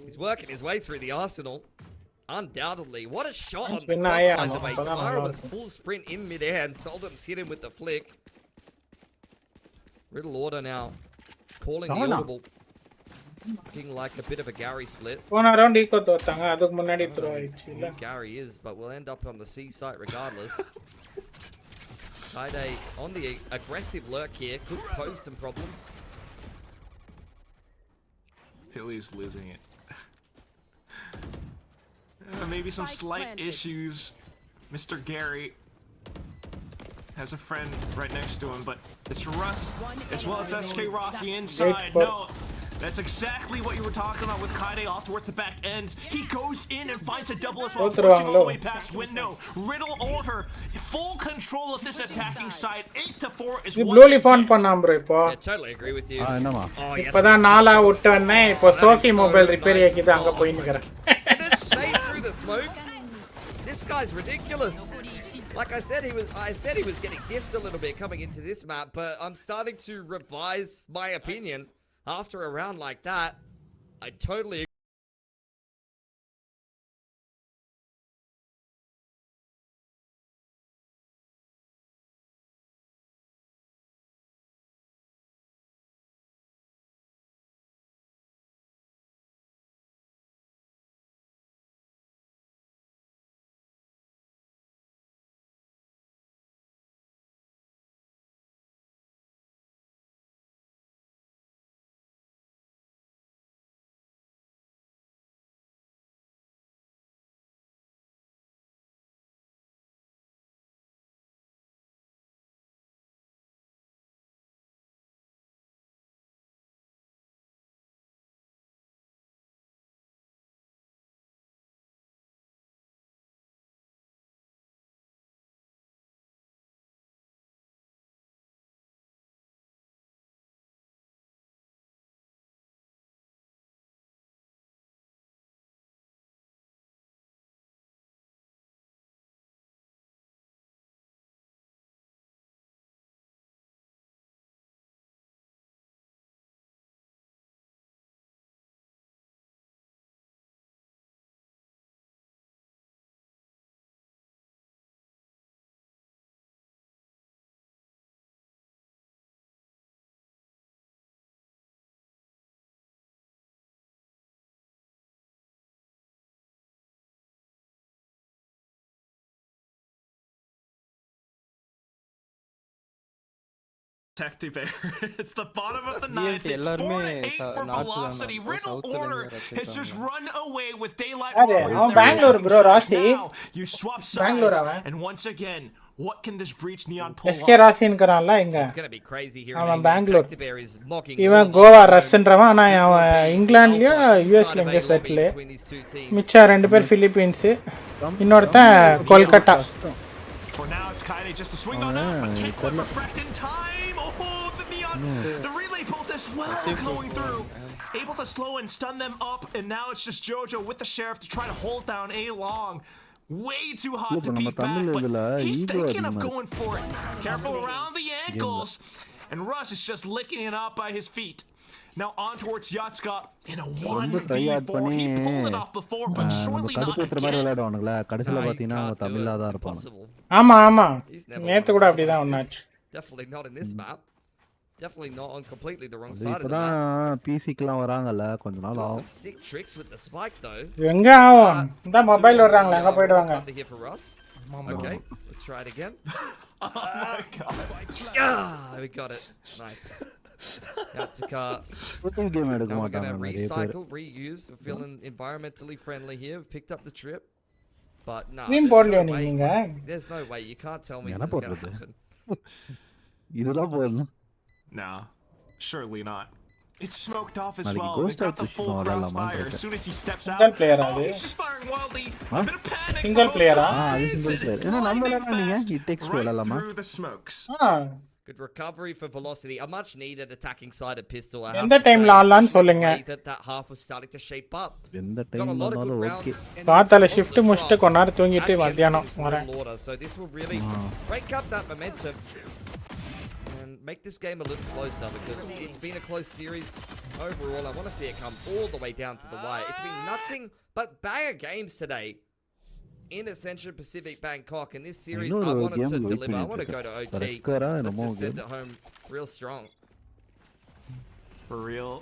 S6: He's working his way through the arsenal. Undoubtedly. What a shot on the
S1: been
S6: cross, by
S1: nice.
S6: the way. Damara was full sprint in midair, and Soldan's hit him with the flick. Riddle Order now calling the audible. Looking like a bit of a Gary split.
S1: போன round ego தோத்தாங்க அதுக்கு முன்னாடி throw ஆயிடுச்சு இல்ல.
S6: Gary is, but we'll end up on the C site regardless. Kaide on the aggressive lurk here could pose some problems.
S5: Philly's losing it. Maybe some slight issues. Mr. Gary has a friend right next to him, but it's Russ as well as SK Rossi inside. No, that's exactly what you were talking about with Kaide off towards the back end. He goes in and finds a double as well, pushing all the way past window. Riddle Order, full control of this attacking side. 8-4 is what
S1: ப்ளூலி phone பண்ணாம் bro இப்போ.
S6: Yeah, totally agree with you.
S4: என்னமா?
S1: இப்பதான் நாளா விட்டு வந்தேன். இப்போ சோசி mobile repair ஆக்கிட்டு அங்க போய் நிக்கிறேன்.
S6: Just stayed through the smoke. This guy's ridiculous. Like I said, he was getting gift a little bit coming into this map, but I'm starting to revise my opinion after a round like that. I totally agree.
S5: Tacti Bear. It's the bottom of the ninth. It's 4-8 for Velocity. Riddle Order has just run away with Daylight Robbery on their
S1: Bangalore,
S5: attacking
S1: bro,
S5: side.
S1: Rossi.
S5: Now you swap
S1: Bangalore,
S5: sides, and once again, what can this breach neon pull
S1: SK
S5: off?
S1: ராசின்ங்கறான்ல இங்க
S6: It's going to be crazy here.
S1: அவன் Bangalore
S6: Tacti Bear is mocking
S1: இவன் கோவா ரஷ்ன்றவன் ஆனா அவன் இங்கிலாந்துலயோ யுஎஸ்ல எங்க settle மிச்சம் ரெண்டு பேர் Philippines இன்னொருத்தன் Kolkata
S5: For now, it's Kaide just a swing on out, but can't quite refract in time. Oh, the neon, the relay bolt as well going through. Able to slow and stun them up, and now it's just Jojo with the Sheriff to try to hold down A Long. Way too hot to beat back, but he's thinking of going for it. Careful around the ankles, and Russ is just licking it up by his feet. Now on towards Yatska in a 1v4. He pulled it off before, but surely not again.
S4: விளையாடுவானுங்களே கடைசில பாத்தீங்கன்னா அவன் தமிழ்ல தான் இருப்பான்.
S1: ஆமா ஆமா நேத்து கூட அப்படிதான் ஒண்ணாச்சு.
S6: Definitely not in this map. Definitely not on completely the wrong side of the
S4: இப்பதான்
S6: map.
S4: பிசிக்குலாம் வராங்கல கொஞ்ச நாள் ஆகும்.
S6: Some sick tricks with the spike though.
S1: எங்க ஆவும் இந்த மொபைல் வர்றாங்களா எங்க போய்டுவாங்க.
S6: Here for us. Okay, let's try it again.
S5: Oh my god.
S6: Yeah, we got it. Nice. That's a car.
S4: Game
S6: now we're going to recycle, reuse. We're feeling environmentally friendly here. We've picked up the trip. But no, there's no way. You can't tell me this is going to happen.
S5: No, surely not. It's smoked off as well. We've got the full cross fire. As soon as he steps out, he's just firing wildly. A bit of panic.
S1: Single player,
S4: single player. It takes
S5: right through the smokes.
S6: Good recovery for Velocity. A much needed attacking sided pistol.
S1: எந்த டைம்ல ஆடலாம்னு சொல்லுங்க.
S6: That half was starting to shape up.
S4: எந்த டைம்ல ஆனாலும் okay.
S1: காத்தால shift முடிச்சிட்டு கொஞ்ச நேரம் தூங்கிட்டு மத்தியானம் வரேன்.
S6: So this will really break up that momentum and make this game a little closer because it's been a close series overall. I want to see it come all the way down to the wire. It's been nothing but banger games today in Ascension Pacific Bangkok. In this series, I wanted to deliver. I want to go to OT. Let's just send it home real strong.
S5: For real.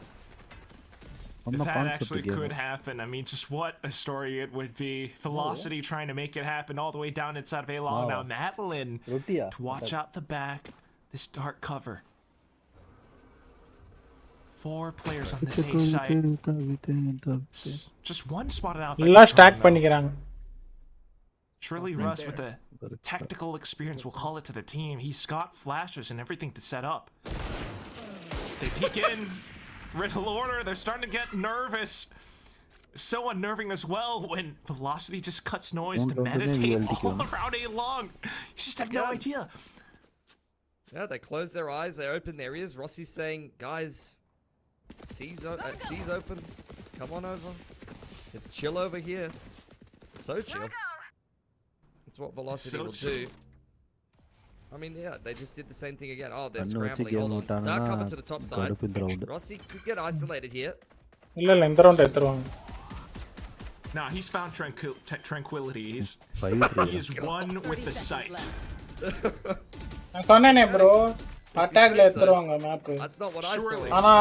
S5: If that actually could happen, I mean, just what a story it would be. Velocity trying to make it happen all the way down inside of A-Long. Now Madeline to watch out the back. This dark cover. 4 players on this A side. Just one spotted out.
S1: எல்லாம் stock பண்ணிக்கறாங்க.
S5: Surely Russ, with the tactical experience, will call it to the team. He's got flashes and everything to set up. They peek in. Riddle Order, they're starting to get nervous. So unnerving as well when Velocity just cuts noise to meditate all around A-Long. You just have no idea.
S6: Yeah, they close their eyes, they open their ears. Rossi's saying, guys, C's open. Come on over. It's chill over here. It's so chill. That's what Velocity will do. I mean, yeah, they just did the same thing again. Oh, they're scrambling. Hold on. Now cover to the top side. Rossi could get isolated here.
S1: இல்ல இந்த round எடுத்துருவாங்க.
S5: Nah, he's found tranquility. He is one with the sight.
S1: நான் சொன்னேனே bro, அட்டாக்ல எடுத்துருவாங்க மேப்.
S6: That's not what I saw.
S1: ஆனா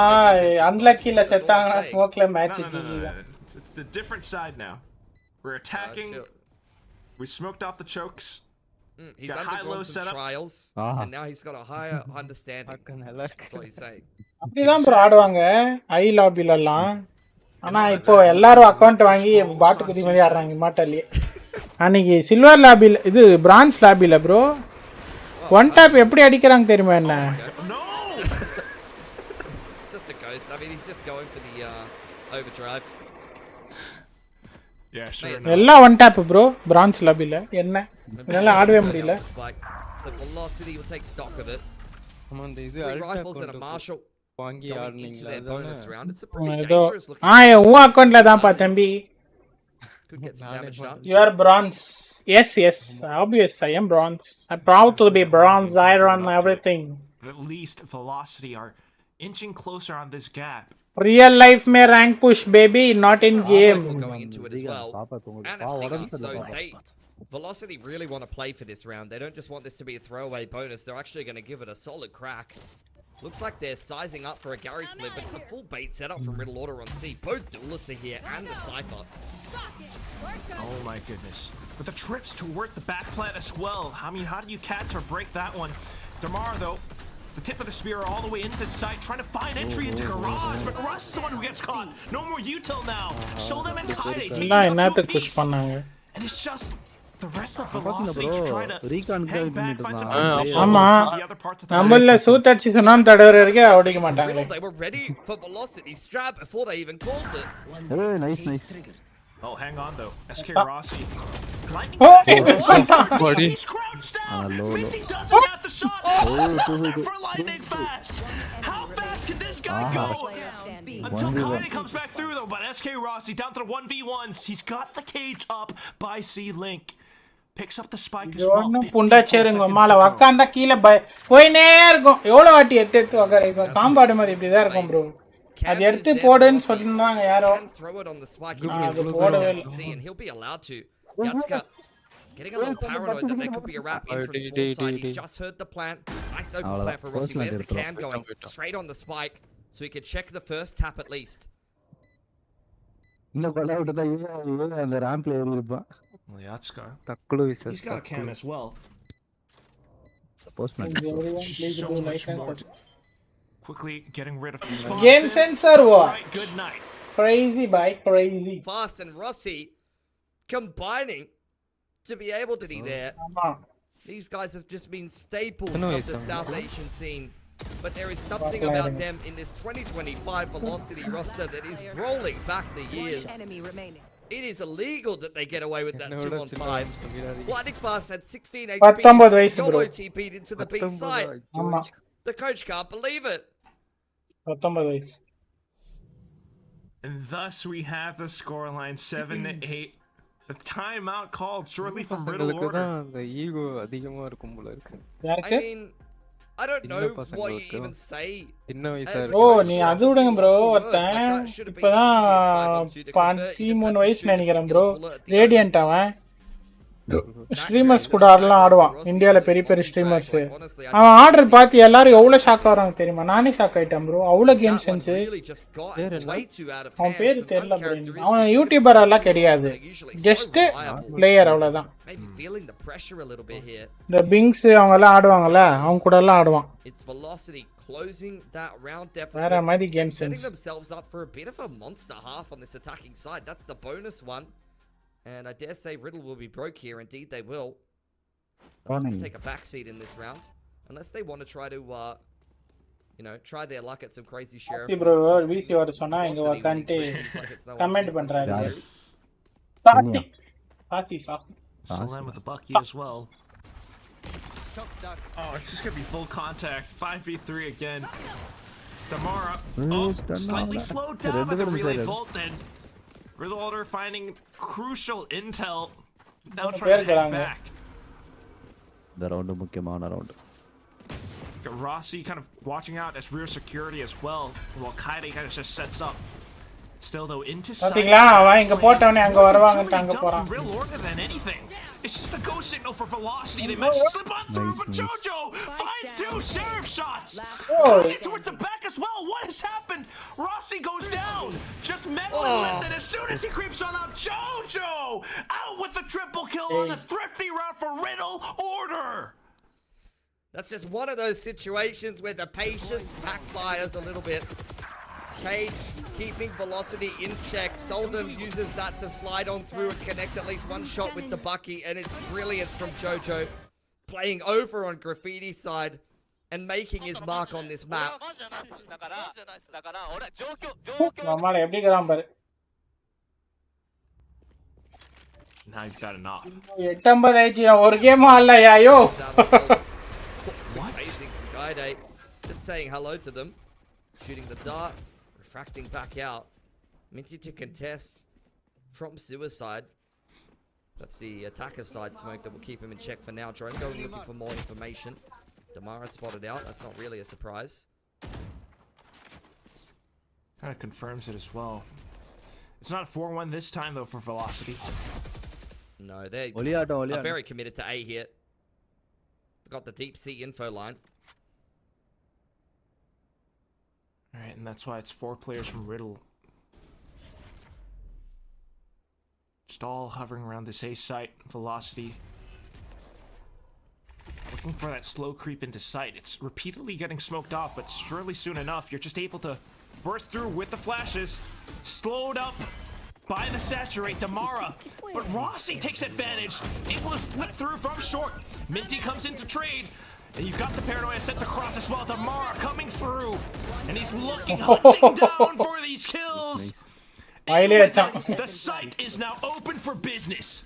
S1: அன்லக்கில செத்தாங்கனா ஸ்மோக்ல match GG.
S5: It's the different side now. We're attacking. We smoked off the chokes.
S6: He's undergone some trials, and now he's got a higher understanding. That's what he's saying.
S1: அப்படிதான் bro ஆடுவாங்க ஐ லாபில எல்லாம். ஆனா இப்போ எல்லாரும் அக்கவுண்ட் வாங்கி பாட்டு குதி மாதிரி ஆடுறாங்க மாட்டல்லே. அன்னைக்கு சில்வர் லாபில இது பிரான்ஸ் லாபில bro ஒன் டாப் எப்படி அடிக்கறாங்க தெரியுமா என்ன?
S6: It's just a ghost. I mean, he's just going for the overdrive.
S5: Yeah, sure.
S1: எல்லாம் ஒன் டாப் bro பிரான்ஸ் லாபில என்ன? இதெல்லாம் ஆடவே முடியல.
S6: So Velocity will take stock of it.
S8: அம்மா இது
S6: rifles and a marshal
S8: வாங்கி ஆடுனீங்களா?
S6: bonus round. It's a pretty dangerous looking.
S1: உன் அக்கவுண்ட்ல தான் பா தம்பி.
S6: Could get some damage done.
S1: You are bronze. Yes, obvious. I am bronze. I'm proud to be bronze, iron, everything.
S5: But at least Velocity are inching closer on this gap.
S1: Real life may rank push, baby, not in game.
S6: Going into it as well. And so Velocity really want to play for this round. They don't just want this to be a throwaway bonus. They're actually going to give it a solid crack. Looks like they're sizing up for a Gary split, but it's a full bait setup from Riddle Order on C. Both duelists are here and the Cypher.
S5: Oh my goodness. But the trips towards the back plant as well. I mean, how do you catch or break that one? Damar, though, the tip of the spear all the way into sight, trying to find entry into garage, but Russ is the one who gets caught. No more util now. Show them and Kaide taking out two apiece. And it's just the rest of Velocity to try to hang back, find some transition to the other parts of the
S1: நம்மள சூத்தடிச்சு சொன்னான் தடவர இருக்கே ஓடிக்க மாட்டாங்களே.
S6: They were ready for Velocity strap before they even called it.
S4: Hey, nice.
S5: Oh, hang on though. SK Rossi. He's crouched down. Minty doesn't have the shot. For lightning fast. How fast can this guy go? Until Kaide comes back through though, but SK Rossi down to the 1v1s. He's got the cage up by C-Link. Picks up the spike as well.
S1: புண்டா சேருங்க மால உட்கார்ந்தா கீழ போயினே இருக்கும். எவ்வளவு வாட்டி எடுத்து உட்கார இப்ப காம்பாடு மாதிரி இப்படி தான் இருக்கும் bro. அது எடுத்து போடுன்னு சொன்னாங்க யாரோ. அது போடவே இல்ல.
S6: And he'll be allowed to. Yatsuka getting a little paranoid that there could be a wrap in from small side. He's just heard the plant. Nice open plant for Rossi. Where's the cam going? Straight on the spike. So he could check the first tap at least.
S4: இன்னும் கொலை விட்டதா அந்த ராம்ப்ல ஏறி இருப்பான்.
S5: Yatsuka.
S8: He's
S5: got a cam as well.
S4: Postman.
S5: So much more. Quickly getting rid of the
S1: game sensor war.
S5: Right, good night.
S1: Crazy by crazy.
S6: Fast and Rossi combining to be able to be there. These guys have just been staples of the South Asian scene. But there is something about them in this 2025 Velocity roster that is rolling back the years. It is illegal that they get away with that 2-on-5. Lightning Fast had 16 HP. YOLO TP'd into the B side. The coach can't believe it.
S5: And thus we have the scoreline 7-8. The timeout called shortly from Riddle order.
S6: I mean, I don't know what you even say.
S1: நீ அது விடுங்க bro. ஒருத்தன் இப்பதான் 13 வயசு நினைக்கிறேன் bro. Radiant அவன் streamers கூட ஆடுவான். இந்தியால பெரிய பெரிய ஸ்ட்ரீமர்ஸ். அவன் ஆர்டர் பார்த்து எல்லாரும் எவ்வளவு ஷாக் ஆகிறாங்க தெரியுமா? நானே ஷாக் ஆயிட்டேன் ப்ரோ. அவ்வளவு கேம் சென்ஸ். அவன் பேரு தெரியல ப்ரோ. அவன் யூடியூபர் எல்லாம் கிடையாது. ஜஸ்ட் பிளேயர் அவ்வளவுதான். இந்த பிங்ஸ் அவங்க எல்லாம் ஆடுவாங்கல்ல, அவங்க கூட எல்லாம் ஆடுவான்.
S6: Closing that round deficit,
S1: வேற மாதிரி game
S6: setting
S1: sense.
S6: themselves up for a bit of a monster half on this attacking side. That's the bonus one. And I dare say Riddle will be broke here. Indeed, they will. They'll have to take a backseat in this round. Unless they want to try to, try their luck at some crazy sheriff.
S1: Bro, VC வர சொன்னா இங்க உட்கார்ந்து comment பண்றாரு. சாத்தி.
S5: Salam with the Bucky as well. Oh, it's just gonna be full contact. 5v3 again. Damara. Oh, slightly slowed down by the relay bolt then. Riddle Order finding crucial intel. Now trying to head back.
S4: The round முக்கியமான round.
S5: Rossi kind of watching out as rear security as well, while Kaide kind of just sets up. Still though into sight.
S1: பாத்தீங்களா அவன் இங்க போட்டவனே அங்க வருவாங்க அங்க போறான்.
S5: Real order than anything. It's just a go signal for Velocity. They managed to slip on through, but JoJo finds two sheriff shots. Towards the back as well. What has happened? Rossi goes down. Just meddling with it as soon as he creeps on up. JoJo out with the triple kill on the thrifty route for Riddle Order.
S6: That's just one of those situations where the patience backfires a little bit. Cage keeping Velocity in check. Soldem uses that to slide on through and connect at least one shot with the Bucky, and it's brilliance from JoJo, playing over on Graffiti's side and making his mark on this map.
S1: நம்மால எப்படி கறான் பாரு.
S5: Now you've got a knock.
S1: 89 ஆயிச்சு. ஒரு game ஆடலையா யோ.
S6: Amazing from Kaide. Just saying hello to them. Shooting the dart. Refracting back out. Minty to contest from suicide. That's the attacker's side smoke that will keep him in check for now. Drone going looking for more information. Damara spotted out. That's not really a surprise.
S5: Kind of confirms it as well. It's not 4-1 this time though for Velocity.
S6: No, they are very committed to A here. Got the deep sea info line.
S5: Alright, and that's why it's 4 players from Riddle. Just all hovering around this A site. Velocity looking for that slow creep into sight. It's repeatedly getting smoked off, but surely soon enough, you're just able to burst through with the flashes, slowed up by the saturate Damara, but Rossi takes advantage, able to slip through from short. Minty comes into trade, and you've got the paranoia set to cross as well. Damara coming through, and he's looking, hunting down for these kills. And with it, the site is now open for business.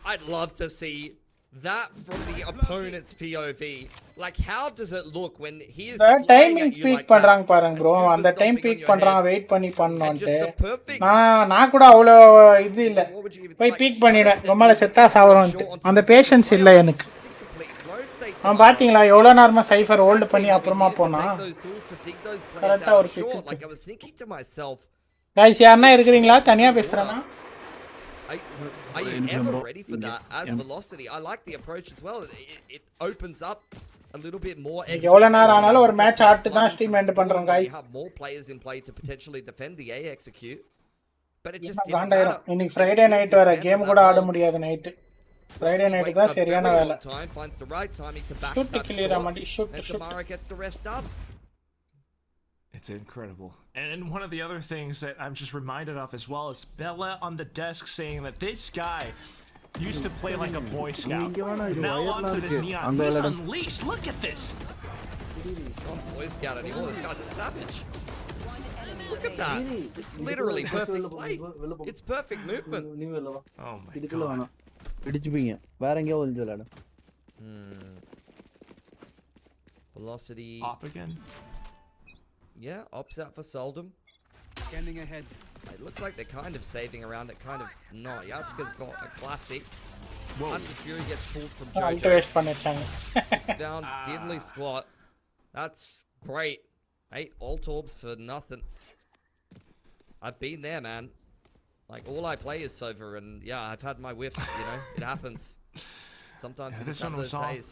S6: I'd love to see that from the opponent's POV. Like, how does it look when he is
S1: the
S6: flying
S1: timing
S6: at you
S1: peak
S6: like
S1: பண்றாங்க
S6: that?
S1: பாருங்க bro
S6: And
S1: அந்த
S6: Cooper's
S1: time
S6: stomping on
S1: peak
S6: your
S1: பண்றான்
S6: head.
S1: Wait பண்ணி
S6: And
S1: பண்ணனும்ட்டு
S6: just the perfect...
S1: நான் கூட அவ்வளோ இது இல்ல
S6: What would you even
S1: போய்
S6: like?
S1: பீக்
S6: Try to
S1: பண்ணிடுறேன்
S6: step
S1: ரொம்பல
S6: movement
S1: செத்தா
S6: into a
S1: சாவறோம்ட்டு
S6: shot onto
S1: அந்த
S6: the second
S1: பேஷன்ஸ் இல்ல
S6: player.
S1: எனக்கு
S6: Just in complete flow state,
S1: அவன்
S6: Damara.
S1: பாத்தீங்களா எவ்வளவு நேரமா சைஃபர் ஹோல்ட்
S6: Exactly
S1: பண்ணி
S6: how we
S1: அப்புறமா
S6: needed to
S1: போனா
S6: take those tools to dig those players
S1: கரெக்ட்டா
S6: out
S1: ஒரு
S6: of
S1: pick
S6: short. Like, I was thinking to myself,
S1: guys யாரனா இருக்கீங்களா தனியா பேசுறேனா
S6: are you ever ready for that as velocity? I like the approach as well. It opens up a little bit more.
S1: எவ்வளவு நேரம் ஆனாலும் ஒரு match ஆட்டு தான் stream end பண்றோம்
S6: We
S1: guys
S6: have more players in play to potentially defend the A execute. But it just
S1: காண்டாயிரும் இன்னைக்கு Friday night வர game கூட ஆட முடியாது நைட் ஃப்ரைடே நைட் தான் சரியான வேலை
S6: finds the right timing to back
S1: shoot
S6: that
S1: clear
S6: shot,
S1: ஆமாடி shoot
S6: and
S1: shoot
S6: Damara gets the rest up.
S5: It's incredible. And one of the other things that I'm just reminded of as well is Bella on the desk saying that this guy used to play like a Boy Scout. Now onto this neon. He's unleashed. Look at this.
S6: He's not a Boy Scout anymore. This guy's a savage. Look at that. It's literally perfect play. It's perfect movement.
S5: Oh my god.
S4: பிடிச்சுப்பீங்க வேற எங்கேயோ ஒளிஞ்சு விளையாடு
S6: Velocity.
S5: Op again.
S6: Yeah, ops out for Soldum.
S16: Scanning ahead.
S6: It looks like they're kind of saving around it, kind of not. Yatsuka's got a classic. Hunter's Fury gets pulled from Jojo. It's found Diddly Squat. That's great. 8 alt orbs for nothing. I've been there, man. Like, all I play is Sova, and yeah, I've had my whiffs, you know? It happens. Sometimes you just have those days.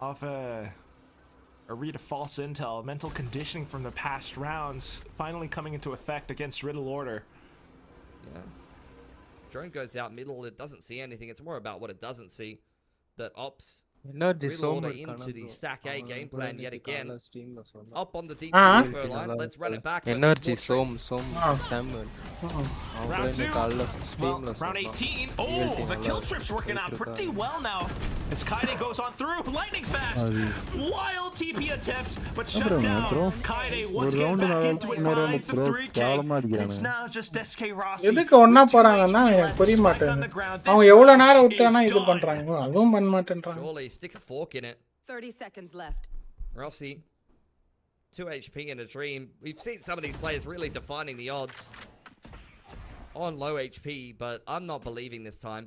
S5: Off a read of false intel, mental conditioning from the past rounds finally coming into effect against Riddle Order.
S6: Yeah. Drone goes out middle, it doesn't see anything. It's more about what it doesn't see. That ops Riddle Order into the stack A game plan yet again. Up on the deep C line, let's run it back.
S8: Energy Som Samuel.
S5: Round 2. Well, round 18. Oh, the kill trip's working out pretty well now. As Kaide goes on through, lightning fast. Wild TP attempt, but shut down. Kaide once again back into it, finds the 3K. And it's now just SK Rossi.
S1: எதுக்கு ஒண்ணா போறாங்கன்னா எனக்கு புரிய மாட்டேங்குது அவங்க எவ்வளவு நேரம் விட்டானா இது பண்றாங்க அதுவும் பண்ண மாட்டேன்றாங்க
S6: Surely stick a fork in it.
S9: 30 seconds left.
S6: Rossi, 2 HP in a dream. We've seen some of these players really defining the odds on low HP, but I'm not believing this time.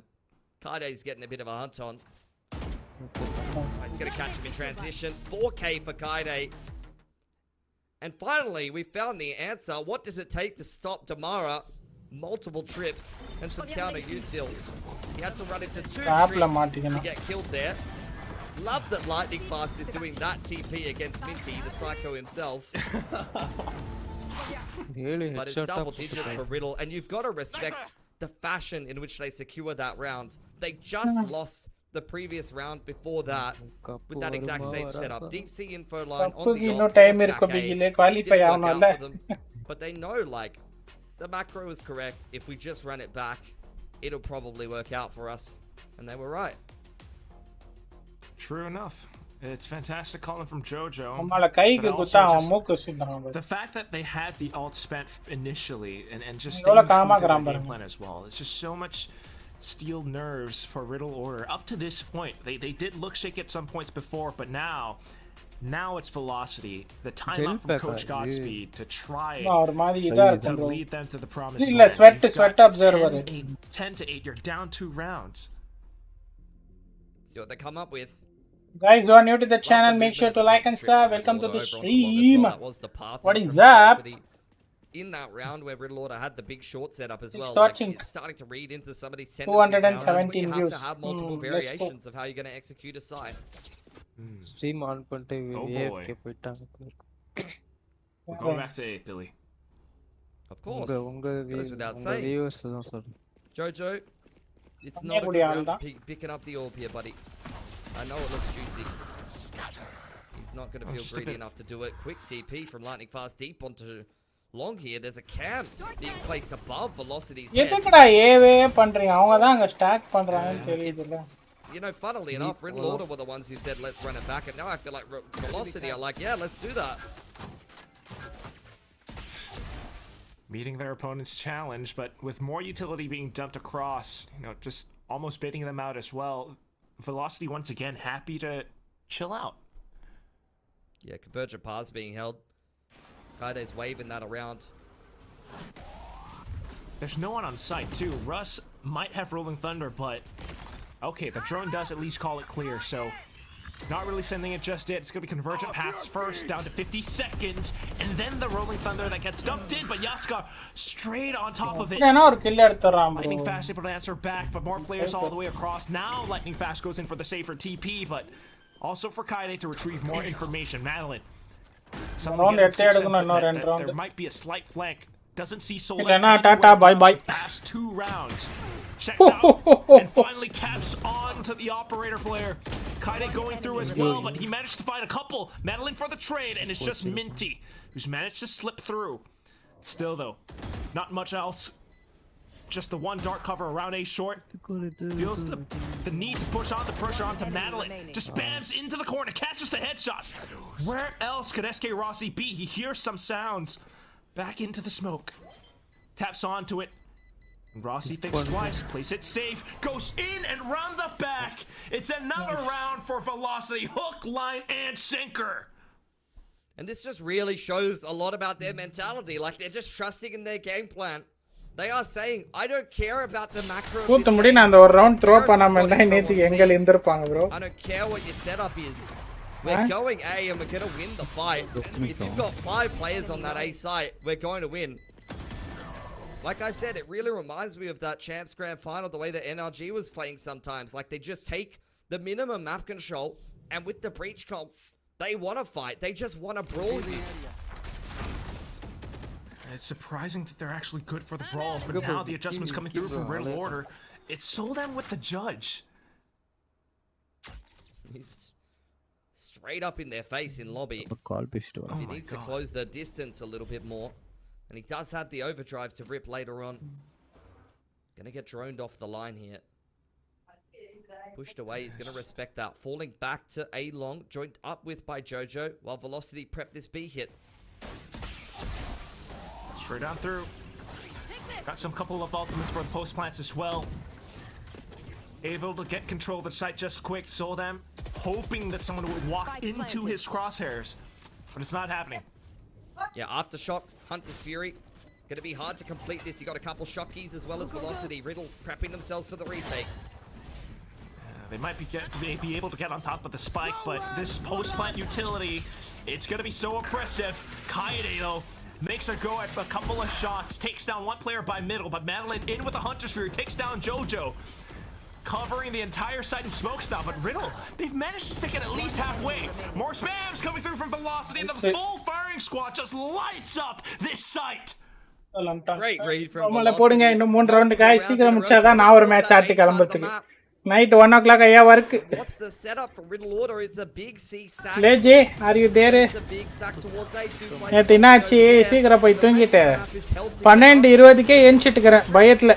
S6: Kaide's getting a bit of a hunt on. He's going to catch him in transition. 4K for Kaide. And finally, we found the answer. What does it take to stop Damara? Multiple trips and some counter utils. He had to run into 2 trips to get killed there. Love that Lightning Fast is doing that TP against Minty, the psycho himself. But it's double digits for Riddle, and you've got to respect the fashion in which they secure that round. They just lost the previous round before that with that exact same setup. Deep sea info line on the yacht, didn't work out for them. But they know, like, the macro is correct. If we just run it back, it'll probably work out for us. And they were right.
S5: True enough. It's fantastic calling from Jojo. The fact that they had the ult spent initially and just staying true to their game plan as well. It's just so much steel nerves for Riddle Order. Up to this point, they did look shaky at some points before, but now it's velocity. The timeout from Coach Godspeed to try to lead them to the promised land.
S1: Sweat observer.
S5: 10 to 8, you're down 2 rounds.
S6: See what they come up with.
S1: Guys who are new to the channel, make sure to like and sub. Welcome to the stream. What is up?
S6: In that round where Riddle Order had the big short setup as well, it's starting to read into some of these tendencies now. You have to have multiple variations of how you're going to execute a side.
S8: Stream on பண்ணிட்டு AFK போயிட்டாங்க.
S5: We're going back to 8, Billy.
S6: Of course. Goes without saying.
S8: Viewers தான் சொல்றேன்.
S6: Jojo, it's not a good round to picking up the orb here, buddy. I know it looks juicy. He's not going to feel greedy enough to do it. Quick TP from Lightning Fast deep onto long here. There's a cam being placed above Velocity's head.
S1: எதுக்குடா ஏவே பண்றீங்க? அவங்க தான் அங்க start பண்றாங்கன்னு தெரியுதுல.
S6: You know, funnily enough, Riddle Order were the ones who said, let's run it back. And now I feel like Velocity are like, yeah, let's do that.
S5: Meeting their opponent's challenge, but with more utility being dumped across, you know, just almost baiting them out as well. Velocity once again happy to chill out.
S6: Yeah, Convergent paths being held. Kaide's waving that around.
S5: There's no one on site too. Russ might have Rolling Thunder, but okay, the drone does at least call it clear, so not really sending it just yet. It's going to be Convergent paths first, down to 50 seconds, and then the Rolling Thunder that gets dumped in, but Yatska straight on top of it. Lightning Fast able to answer back, but more players all the way across. Now Lightning Fast goes in for the safer TP, but also for Kaide to retrieve more information. Madeline, there might be a slight flank. Doesn't see Soul past 2 rounds. Checks out and finally caps on to the operator player. Kaide going through as well, but he managed to find a couple. Madeline for the trade, and it's just Minty who's managed to slip through. Still though, not much else. Just the one dart cover around A short. Feels the need to push on the pressure onto Madeline. Just spams into the corner, catches the headshot. Where else could SK Rossi be? He hears some sounds. Back into the smoke. Taps onto it. Rossi thinks twice, plays it safe, goes in and round the back. It's another round for Velocity. Hook, line, and sinker.
S6: And this just really shows a lot about their mentality. Like, they're just trusting in their game plan. They are saying, I don't care about the macro. I don't care what your setup is. We're going A and we're going to win the fight. If you've got 5 players on that A site, we're going to win. Like I said, it really reminds me of that Champs Grand Final, the way that NRG was playing sometimes. Like, they just take the minimum map control, and with the breach comp, they want to fight. They just want to brawl you.
S5: It's surprising that they're actually good for the brawls, but now the adjustments coming through from Riddle Order, it's sold them with the judge.
S6: He's straight up in their face in lobby. He needs to close the distance a little bit more. And he does have the overdrive to rip later on. Gonna get droned off the line here. Pushed away, he's gonna respect that. Falling back to A long, joined up with by Jojo, while Velocity prep this B hit.
S5: Straight on through. Got some couple of ultimates for the post plants as well. Able to get control of the site just quick, saw them, hoping that someone would walk into his crosshairs, but it's not happening.
S6: Yeah, Aftershock, Hunter's Fury. Gonna be hard to complete this. You got a couple shock keys as well as Velocity. Riddle prepping themselves for the retake.
S5: They might be able to get on top of the spike, but this post-plant utility, it's gonna be so oppressive. Kaede, though, makes a go at a couple of shots, takes down one player by middle, but Madeline in with a Hunter's Fury, takes down Jojo. Covering the entire site in smoke now, but Riddle, they've managed to stick it at least halfway. More spams coming through from Velocity, and the full firing squad just lights up this site.
S6: Great read from
S1: போடுங்க இன்னும் 3 round guys சீக்கிரம் முடிச்சாதான் நான் ஒரு match ஆட்டி கிளம்பறதுக்கு night 1 o'clock ஐயா work
S6: What's the setup for Riddle Order? It's a big C stack.
S1: Leji, are you there?
S6: It's a big stack towards A2.
S1: நேத்து என்னாச்சு சீக்கிரம் போய் தூங்கிட்டே 12:20 க்கே ஏஞ்சிட்டுக்கறேன் பயத்துல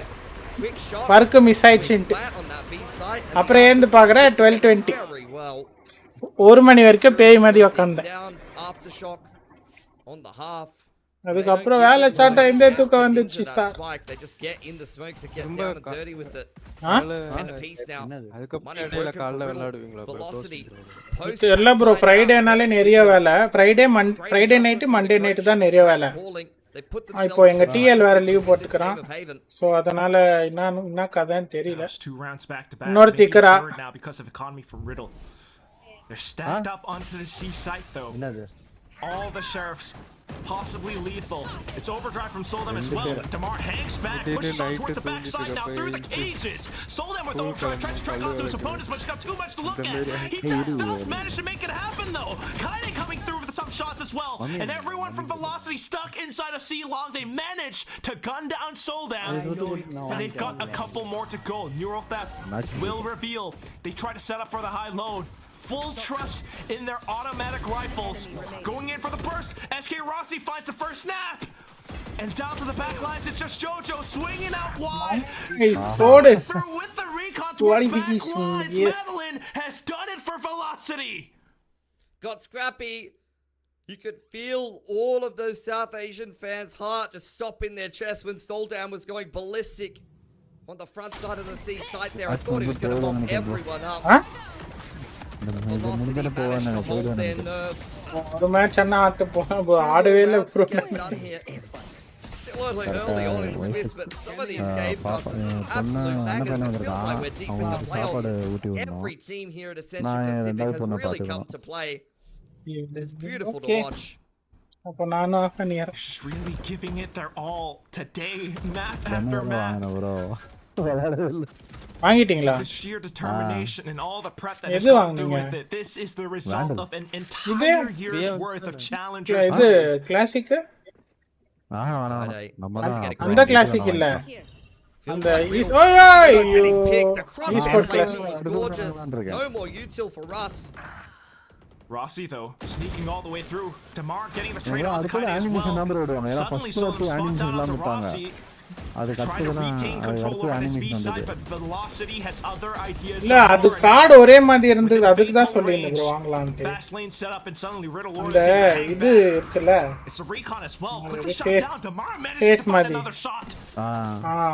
S1: வர்க் மிஸ் ஆயிடுச்சுன்னு அப்புறம் ஏந்து பார்க்கறேன் 12:20 1 மணி வரைக்கும் பேய் மாதிரி உட்கார்ந்தேன் அதுக்கப்புறம் வேலை சாட்டா இந்த தூக்கம் வந்துச்சு சார் இல்ல ப்ரோ ஃப்ரைடேனாலே நிறைய வேலை ஃப்ரைடே நைட்டு மண்டே நைட்டு தான் நிறைய வேலை இப்போ எங்க டிஎல் வேற லீவ் போட்டுக்கறான் சோ அதனால என்ன கதைன்னு தெரியல இன்னொரு திக்கரா
S5: They're stacked up onto the C site though. all the sheriffs. Possibly lethal. It's overdrive from Soldem as well. Damar hangs back, pushes on towards the backside now through the cages. Soldem with overdrive, tries to track onto his opponents, but he's got too much to look at. He just does manage to make it happen though. Kaide coming through with some shots as well. And everyone from Velocity stuck inside of C-Long. They managed to gun down Soldem. And they've got a couple more to go. Neural Theft will reveal. They try to set up for the high load. Full trust in their automatic rifles. Going in for the burst. SK Rossi finds the first snap. And down to the back lines, it's just Jojo swinging out wide. Through with the recon towards back lines. Madeline has done it for Velocity.
S6: Got scrappy. You could feel all of those South Asian fans' heart just stop in their chest when Soldan was going ballistic on the front side of the C site there. I thought he was going to bomb everyone up.
S1: Huh?
S6: Velocity managed to hold their nerve.
S1: ஒரு match அண்ணா ஆடவே இல்ல bro.
S6: Still only early on in Swiss, but some of these games are some absolute bangers. It feels like we're deep in the playoffs. Every team here at Ascension Pacific has really come to play. It's beautiful to watch.
S1: அப்ப நானும் of பண்ணியறேன்.
S5: Just really giving it their all today, map after map.
S1: வாங்கிட்டீங்களா?
S5: The sheer determination and all the prep that has gone through with it. This is the result of an entire year's worth of challengers.
S1: இது classic? அந்த classic இல்ல. அந்த
S6: no more util for Russ.
S5: Rossi though sneaking all the way through. Damar getting the trade on to Kaide as well. Suddenly Soldem spots out onto Rossi. Trying to retain control over this B side, but Velocity has other ideas.
S1: இல்ல அது card ஒரே மாதிரி இருந்தது, அதுக்கு தான் சொல்லிருந்தேன் bro வாங்கலாம்னு.
S5: Fast lane set up and suddenly Riddle
S1: அந்த இது இருக்குல.
S5: It's a recon as well. Quickly shot down. Damar managed to find another shot.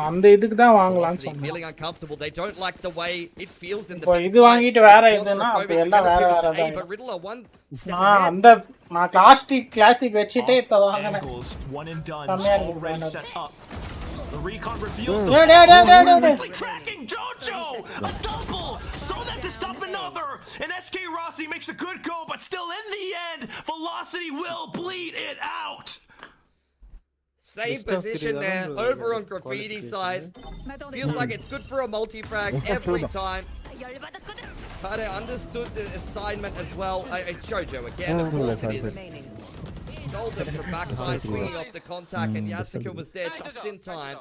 S1: அந்த இதுக்கு தான் வாங்கலாம்னு சொன்னேன்.
S6: Feeling uncomfortable. They don't like the way it feels in the
S1: இப்போ இது வாங்கிட்டு வேற இதுனா அப்ப எல்லாம் வேற வேற தான்.
S6: But Riddle are one step
S1: அந்த நான் கிளாசிக் வெச்சிட்டே இத வாங்குனேன்.
S5: One and done. Already set up. The recon reveals the tracking Jojo! A double! So that to stop another! And SK Rossi makes a good go, but still in the end, Velocity will bleed it out!
S6: Same position there, over on Graffiti side. Feels like it's good for a multi-frag every time. Kaide understood the assignment as well. It's Jojo again, of course it is. Soldem from backside swinging off the contact, and Yatsuka was there just in time.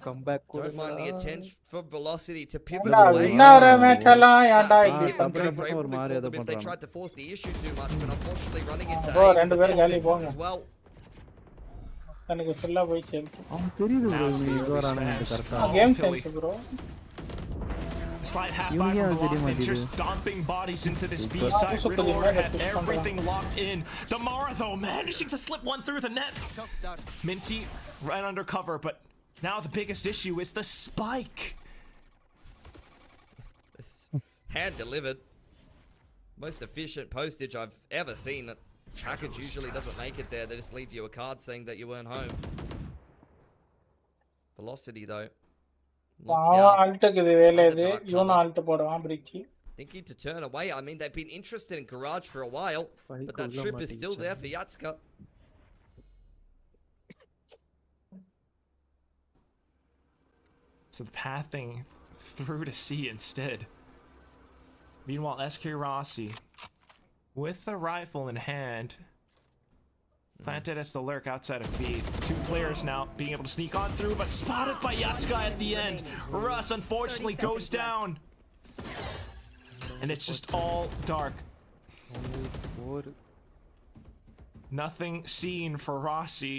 S8: Come back.
S6: Don't mind the attention for Velocity to pivot away. If they tried to force the issue too much, but unfortunately running into as well.
S1: எனக்கு ஃபுல்லா போயிச்சு.
S4: தெரியுது bro இது வரானே கரெக்ட்டா.
S1: Game sense bro.
S5: Slide half by from Velocity, just stomping bodies into this B side. Riddle had everything locked in. Damar though managing to slip one through the net. Minty right under cover, but now the biggest issue is the spike.
S6: Hand delivered. Most efficient postage I've ever seen. Package usually doesn't make it there. They just leave you a card saying that you weren't home. Velocity though. Thinking to turn away. I mean, they've been interested in Garage for a while, but that trip is still there for Yatsuka.
S5: So the pathing through to C instead. Meanwhile, SK Rossi with the rifle in hand, planted as the lurk outside of B. Two players now being able to sneak on through, but spotted by Yatsuka at the end. Russ unfortunately goes down. And it's just all dark. Nothing seen for Rossi.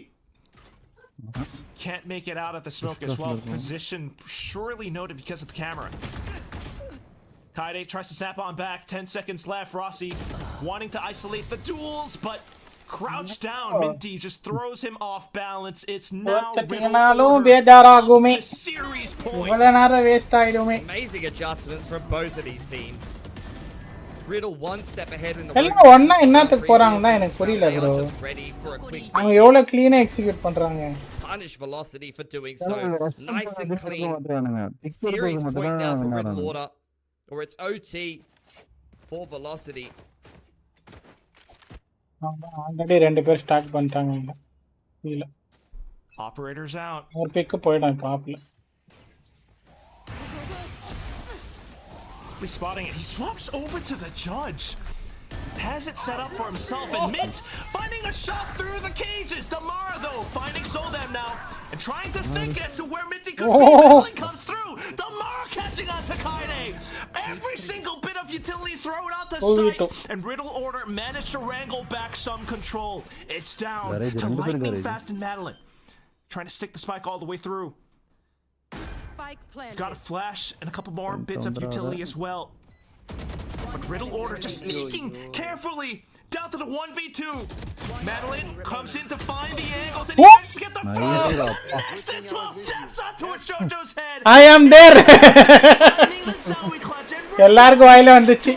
S5: Can't make it out of the smoke as well. Position surely noted because of the camera. Kaide tries to snap on back. 10 seconds left. Rossi wanting to isolate the duels, but crouched down. Minty just throws him off balance. It's now Riddle to series point.
S6: Amazing adjustments from both of these teams. Riddle one step ahead in the
S1: எல்லாம் ஒண்ணா என்னத்துக்கு போறாங்கன்னா எனக்கு புரியல bro. அவங்க எவ்வளவு க்ளீனா execute பண்றாங்க.
S6: Punish Velocity for doing so. Nice and clean. Series point now for Riddle order. Or it's OT. for Velocity.
S1: Already 2 பேர் ஸ்டார்ட் பண்ணிட்டாங்க இல்ல.
S5: Operators out.
S1: ஒரு big போய்டான் பாப்ல.
S5: He's spotting it. He swaps over to the judge. Has it set up for himself, and Mint finding a shot through the cages. Damara though finding Soldam now and trying to think as to where Minty could be. Devilin comes through. Damara catching on to Kaide. Every single bit of utility thrown out to sight, and Riddle Order managed to wrangle back some control. It's down to lightning fast and Madeline trying to stick the spike all the way through.
S9: Spike planted.
S5: Got a flash and a couple more bits of utility as well. But Riddle Order just sneaking carefully down to the 1v2. Madeline comes in to find the angles and he manages to get the first. This 12 steps onto a Jojo's head.
S1: I am there. எல்லாருக்கும் வாயில வந்துச்சு.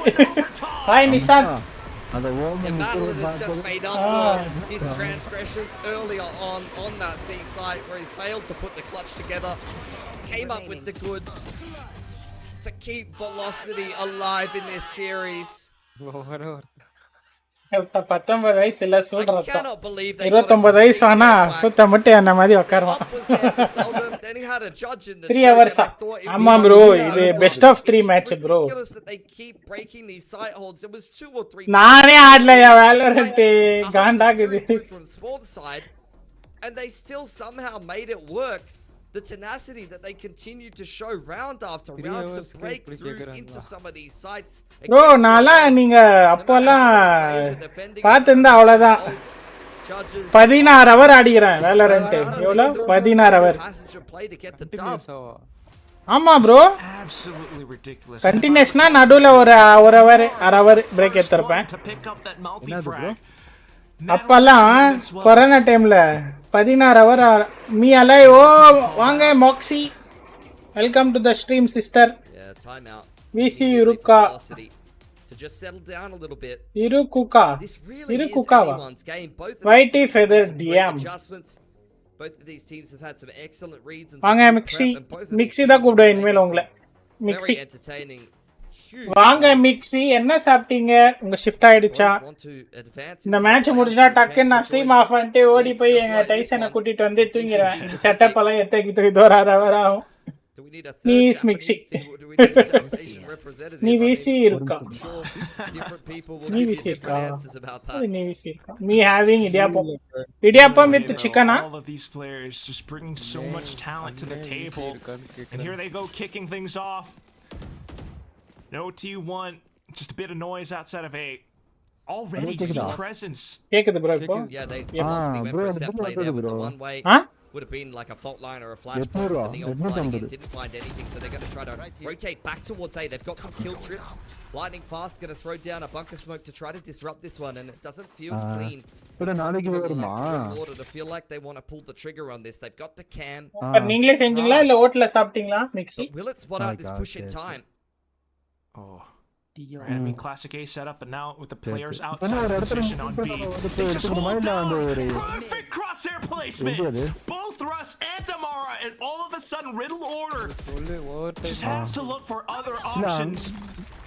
S1: Hi Nissan.
S6: And Madeline has just made up for his transgressions earlier on that C site where he failed to put the clutch together. Came up with the goods to keep Velocity alive in this series.
S1: 19 வயசு இல்ல சொல்றேன்.
S6: I cannot believe they
S1: 29 வயசு ஆனா சுத்த மட்டும் என்ன மாதிரி உட்காருவான். 3 hours. ஆமா bro, இது best of 3 match bro. நானே ஆடலையா Valorant காண்டாகுது.
S6: And they still somehow made it work. The tenacity that they continue to show round after round to break through into some of these sites.
S1: Bro, நாளா நீங்க அப்போலாம் பாத்துந்தா அவ்வளவுதான். 16 hour ஆடிக்கிறேன் Valorant. எவ்வளவு? 16 hour. ஆமா bro.
S5: Absolutely ridiculous.
S1: கண்டினியூஸ்னா நடுவுல ஒரு hour break எடுத்துறேன். அப்பெல்லாம் கொரோனா டைம்ல 16 hour மீ அலை. ஓ வாங்க maxi, welcome to the stream sister.
S6: Time out.
S1: விசி இருக்கா
S6: to just settle down a little bit.
S1: Irukuka.
S6: This really is anyone's game. Both of
S1: Whitey
S6: these teams
S1: feather
S6: have some great
S1: DM.
S6: adjustments. Both of these teams have had some excellent reads and
S1: வாங்க
S6: some good
S1: mixie.
S6: prep, and both of these
S1: mixie
S6: teams
S1: தான்
S6: have
S1: கூப்பிடுவேன்
S6: made
S1: இனிமேல்
S6: some
S1: உங்களை. Mixie.
S6: very entertaining, huge
S1: வாங்க
S6: plays.
S1: Mixie, என்ன சாப்பிட்டீங்க? உங்க shift ஆயிடுச்சா?
S6: Both want to advance
S1: இந்த
S6: into
S1: மேட்ச்
S6: the
S1: முடிஞ்சா
S6: playoffs for a
S1: டக்குன்னு நான்
S6: chance to
S1: stream
S6: join
S1: off பண்ணிட்டு ஓடி போய்
S6: just
S1: எங்க
S6: like this
S1: டைசனை
S6: one.
S1: கூட்டிட்டு வந்து தூங்கிடுவேன்.
S6: TCG
S1: இந்த செட்டப் எல்லாம் எத்தனைக்கு இது ஒரு அரை hour ஆகும்.
S6: Do we need a third
S1: Please,
S6: Japanese
S1: Mixi.
S6: team, or do we need a South Asian representative?
S1: நீ
S6: I mean,
S1: விசி இருக்கா?
S6: I'm sure different people will
S1: நீ
S6: give you
S1: விசி இருக்கா?
S6: different answers about that.
S1: நீ விசி இருக்கா? Me having idiyappam. Idiyappam with சிக்கனா?
S5: All of these players just bringing so much talent to the table, and here they go kicking things off. No T1, just a bit of noise outside of A. Already see presence.
S1: கேக்குது bro இப்போ?
S6: Yeah, they Velocity went for a set play there with the one way. Would have been like a fault line or a flash point, but the on sliding in didn't find anything, so they're going to try to rotate back towards A. They've got some kill trips. Lightning fast, going to throw down a bunker smoke to try to disrupt this one, and it doesn't feel clean. Order to feel like they want to pull the trigger on this. They've got the cam.
S1: நீங்களே செஞ்சீங்களா இல்ல ஓட்ல சாப்பிட்டீங்களா mixie?
S6: Will it spot out this push in time?
S5: Oh. I mean, classic A setup, but now with the players outside position on B, they just hold down. Perfect crosshair placement. Both Russ and Damara, and all of a sudden, Riddle Order just have to look for other options.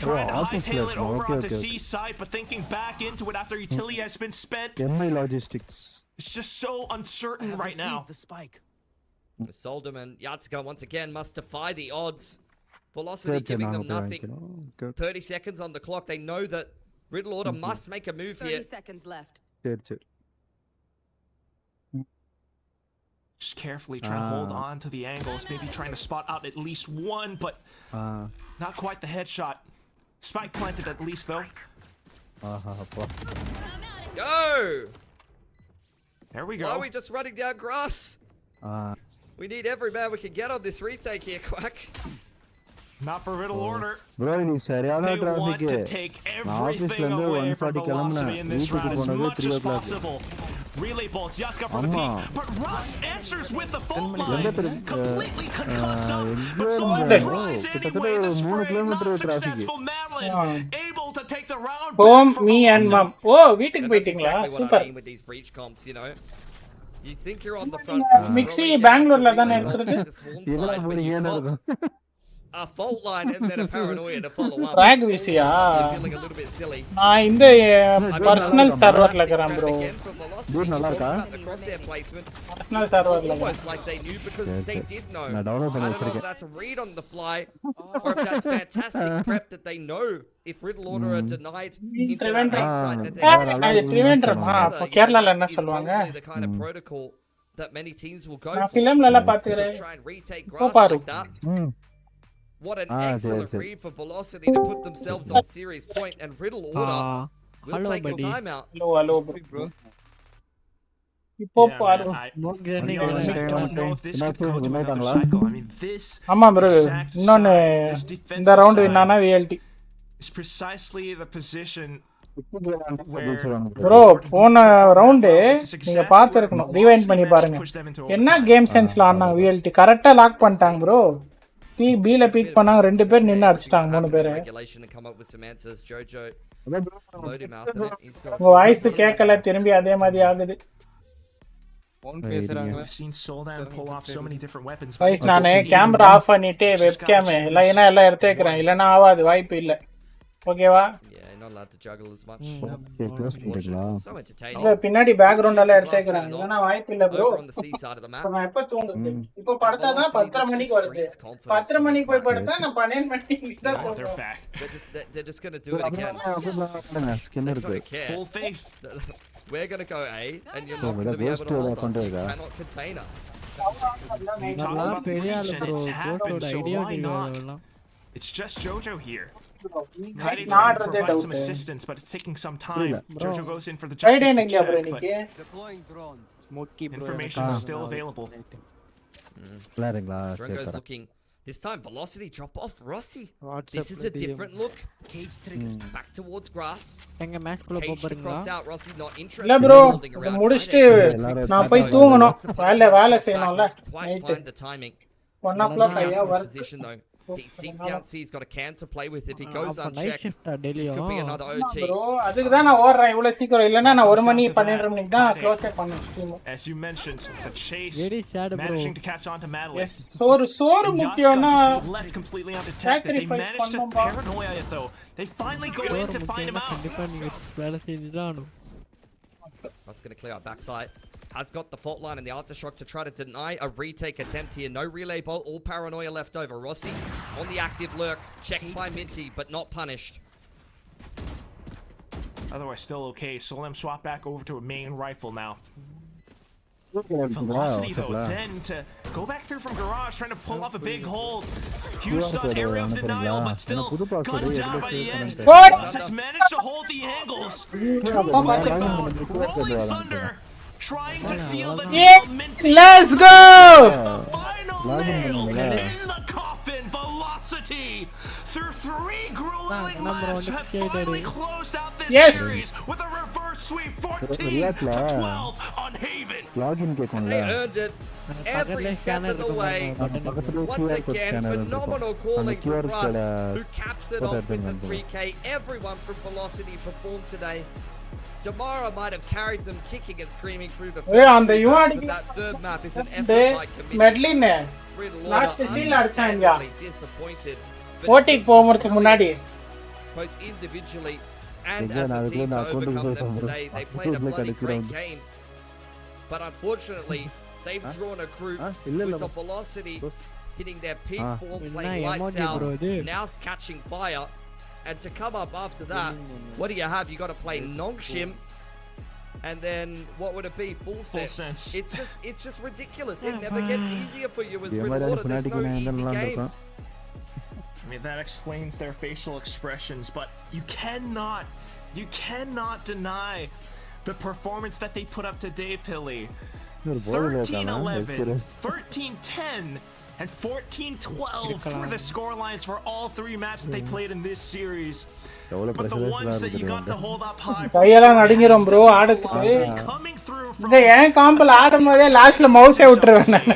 S5: Trying to hightail it over onto C side, but thinking back into it after utility has been spent.
S4: Logistics.
S5: It's just so uncertain right now.
S16: The spike.
S6: Soldam and Yatsuko once again must defy the odds. Velocity giving them nothing. 30 seconds on the clock. They know that Riddle Order must make a move
S9: 30
S6: here.
S9: seconds left.
S5: Just carefully trying to hold on to the angles, maybe trying to spot out at least one, but not quite the headshot. Spike planted at least though.
S6: Go!
S5: There we go.
S6: Why are we just running down grass? We need every man we can get on this retake here, Quack.
S5: Not for Riddle Order.
S4: Bro, நீ சரியான
S5: They want
S4: traffic.
S5: to take everything away from Velocity in this round as much as possible. Relay bolts, Yaska for the peak, but Russ answers with the fault line. Completely concussed up, but Solar tries anyway. The spray, not successful. Madeline able to take the round
S1: Home,
S5: back from
S1: me and
S5: Velocity.
S1: mom. Oh, வீட்டுக்கு போயிட்டீங்களா?
S6: Exactly what
S1: super.
S6: I mean with these breach comps, you know. You think you're on the front.
S1: Mixie பெங்களூர்ல தானே எடுத்துருக்கு?
S6: But you pop. a fault line and then a paranoia to follow up.
S1: Frag
S6: All of a
S1: VC-யா?
S6: sudden, you're feeling a little bit silly.
S1: நான் இந்த personal சர்வர்ல இருக்கறேன் bro.
S6: Again from Velocity,
S4: Dude, நல்லா
S6: you talk
S4: இருக்கா?
S6: about the crosshair placement.
S1: Personal சர்வர்ல
S6: Almost like they knew because they did know.
S4: நான் download
S6: I
S4: பண்ணி
S6: don't know if
S4: வச்சிருக்கேன்.
S6: that's a read on the fly or if that's fantastic prep that they know if Riddle Order are denied into that
S1: Trivandrum.
S6: main site that they're going to
S1: அது ட்ரிவேண்ட்ரமா? அப்ப கேரளால என்ன சொல்லுவாங்க?
S6: probably the kind of protocol that many teams will go
S1: நான்
S6: for
S1: ஃபிலிம்ல எல்லாம்
S6: to
S1: பாத்துக்கிறேன்.
S6: try and retake
S1: இப்போ
S6: grass
S1: பாரு.
S6: like that. What an
S4: சரி,
S6: excellent
S4: சரி.
S6: read for Velocity to put themselves on series point, and Riddle Order will
S16: hello,
S6: take a
S16: buddy.
S6: timeout.
S1: Hello bro. இப்போ பாரு.
S5: don't know if this could go to another cycle. I mean, this
S1: ஆமா bro.
S5: exact
S1: இன்னொன்னு
S5: side, this
S1: இந்த
S5: defensive
S1: round
S5: side
S1: வின்னானா VLT.
S5: is precisely the position
S1: bro போன round நீங்க பாத்துருக்கணும், rewind பண்ணி பாருங்க. என்ன கேம் சென்ஸ்ல ஆனாங்க VLT, கரெக்டா லாக் பண்ணிட்டாங்க ப்ரோ. பில பீக் பண்ணாங்க, ரெண்டு பேர் நின்னு அடிச்சிட்டாங்க, மூணு பேர். உங்க வாய்ஸ் கேட்கல, திரும்பி அதே மாதிரி ஆகுது.
S5: We've seen Soldan pull off so many different weapons.
S1: Voice நானே கேமரா ஆஃப் பண்ணிட்டு வெப்கேம் இல்லைன்னா எல்லாம் எடுத்து வைக்கிறேன், இல்லைன்னா ஆகாது, வாய்ப்பு இல்லை. ஓகேவா?
S6: Not allowed to juggle as much.
S4: So
S6: entertaining.
S1: பின்னாடி பேக்ரவுண்ட் எல்லாம் எடுத்து வைக்கிறேன், இல்லைன்னா வாய்ப்பு இல்லை bro.
S6: On the sea side of the map.
S1: நான் எப்ப தூங்குது? இப்போ படுத்தாதான் 10:30 மணிக்கு வருது. 10:30 மணிக்கு போய் படுத்தா நான் 12 மணிக்கு தான் போறேன்.
S6: They're just going to do it again.
S5: Full faith.
S6: We're going to go A, and you're not going to be able to hold us. You cannot contain us.
S5: You talk about the reach and it's happened, so why not? It's just Jojo here. Kaide trying to provide some assistance, but it's taking some time. Jojo goes in for the jump to check, but information is still available.
S6: Drongo's looking. This time, Velocity drop off Rossi. This is a different look. Cage trigger. Back towards grass. Cage to cross out. Rossi not interested.
S1: இல்ல bro, முடிச்சிட்டு நான் போய் தூங்கணும். வேலை செய்யணும்ல.
S6: Find the timing.
S1: 1 o'clock ஐயா work.
S6: Position though. He's deep down C. He's got a can to play with. If he goes unchecked, this could be another OT.
S1: bro, அதுக்கு தான் நான் ஓடுறேன் இவ்வளவு சீக்கிரம், இல்லனா நான் 1 மணி 12 மணிக்கு தான் க்ளோஸ் பண்ணுவேன் stream.
S5: As you mentioned, the chase managing to catch on to Madeline.
S1: Yes, சோறு முக்கியம்னா
S5: left completely undetected. They managed to paranoia it though. They finally go in to find him out.
S6: That's going to clear our backside. Has got the fault line and the aftershock to try to deny a retake attempt here. No relay bolt, all paranoia left over. Rossi on the active lurk, checked by Minty, but not punished.
S5: Otherwise still okay. Solem swap back over to a main rifle now. Velocity though, then to go back through from garage, trying to pull off a big hold. Huge stun, area of denial, but still gunned down by the end. Boss has managed to hold the angles. Rolling Thunder trying to seal the deal.
S1: Let's go!
S5: Final nail in the coffin. Velocity through 3 grueling laps have finally closed out this series with a reverse sweep 14-12 on Haven.
S6: They earned it every step of the way. Once again, phenomenal calling from Russ, who caps it off with the 3K. Everyone from Velocity performed today. Damara might have carried them kicking and screaming through the first but that third map is an effort by committee.
S1: Medline last scene அடிச்சாங்க.
S6: Disappointed.
S1: ஓட்டிக்கு போறதுக்கு முன்னாடி
S6: Both individually and as a team to overcome them today. They played a bloody great game. But unfortunately, they've drawn a group with the Velocity hitting their peak form, playing lights out, now catching fire. And to come up after that, what do you have? You got to play Nongshim, and then what would it be? Full sense. It's just ridiculous. It never gets easier for you as Riddle Order. There's no easy games.
S5: I mean, that explains their facial expressions, but you cannot deny the performance that they put up today, Pilly. 13-11, 13-10. And 14-12 for the score lines for all 3 maps that they played in this series. But the ones that you got to hold up high
S1: கையெல்லாம் நடுங்கிரும் bro ஆடுறதுக்கு. இந்த ஏன் காம்பல ஆடும்போதே லாஸ்ட்ல மவுஸே விட்டுருவேன் நான்.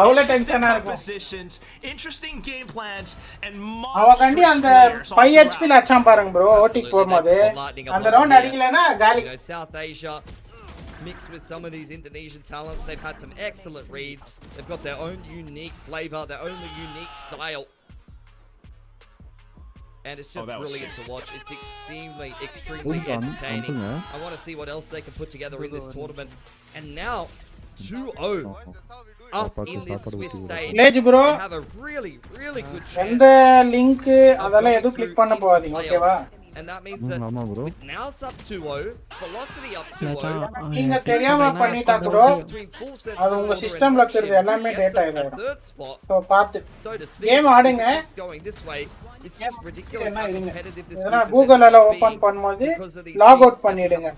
S1: அவ்வளவு டென்ஷனா இருக்கும்.
S5: Interesting game plans and
S1: அவகண்டி அந்த 5 HP ல அச்சாம் பாருங்க bro ஓட்டிக்கு போகும்போது. அந்த ரவுண்ட் அடிக்கலனா காலி.
S6: South Asia mixed with some of these Indonesian talents, they've had some excellent reads. They've got their own unique flavor, their own unique style. And it's just
S5: that was
S6: brilliant
S5: sick.
S6: to watch. It's extremely entertaining. I want to see what else they can put together in this tournament. And now, 2-0 up in this Swiss stage.
S1: Village bro.
S6: They have a really good chance.
S1: எந்த link அதெல்லாம் எதுவும் click பண்ண போகாதீங்க ஓகேவா?
S6: And that means that with Naus up 2-0, Velocity up 2-0,
S1: நீங்க தெரியாம பண்ணிட்டா கூட அது உங்க சிஸ்டம்ல இருக்கிறது எல்லாமே டேட்டா இது. சோ பாத்து கேம் ஆடுங்க.
S6: It's just ridiculous how competitive this
S1: ஏன்னா
S6: group is
S1: கூகுள்ல ஓபன் பண்ணும்போது லாக் அவுட் பண்ணிடுங்க.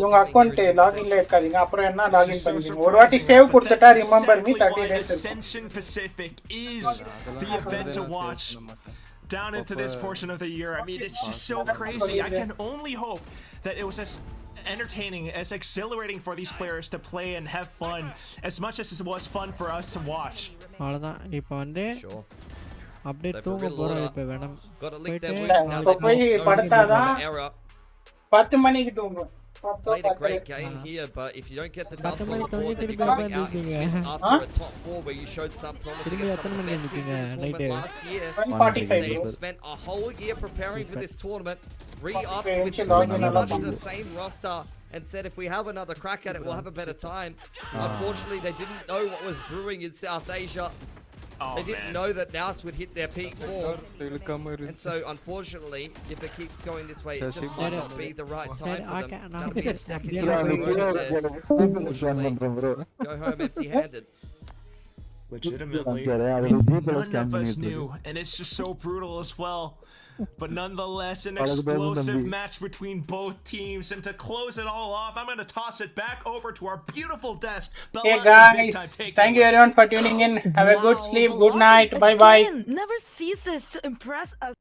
S1: உங்க அக்கவுண்ட் லாகின்ல இருக்காதீங்க. அப்புறம் என்ன லாகின் பண்ணிடுங்க. ஒரு வாட்டி சேவ் கொடுத்துட்டா ரிமெம்பர் மீ 30 days இருக்கும்.
S5: Ascension Pacific is the event to watch down into this portion of the year. I mean, it's just so crazy. I can only hope that it was as entertaining, as exhilarating for these players to play and have fun as much as it was fun for us to watch.
S16: அவ்வளவுதான். இப்போ வந்து அப்படியே தூங்க போறோம் இப்போ வேணும்.
S1: போய் படுத்தாதான் 10 மணிக்கு தூங்குவோம்.
S6: Played a great game here, but if you don't get the dubs on the board, then you're going out in Swiss after a top 4 where you showed some promise against some of the best teams in the tournament last year. They've spent a whole year preparing for this tournament, re-upped with pretty much the same roster, and said if we have another crack at it, we'll have a better time. Unfortunately, they didn't know what was brewing in South Asia. They didn't know that Naus would hit their peak form. And so, unfortunately, if it keeps going this way, it just might not be the right time for them. That'll be a second year in a row that unfortunately go home empty-handed.
S5: Legitimately, none of us knew, and it's just so brutal as well. But nonetheless, an explosive match between both teams. And to close it all off, I'm going to toss it back over to our beautiful desk.
S1: Hey guys, thank you everyone for tuning in. Have a good sleep, good night, bye bye.
S3: Never ceases to impress us.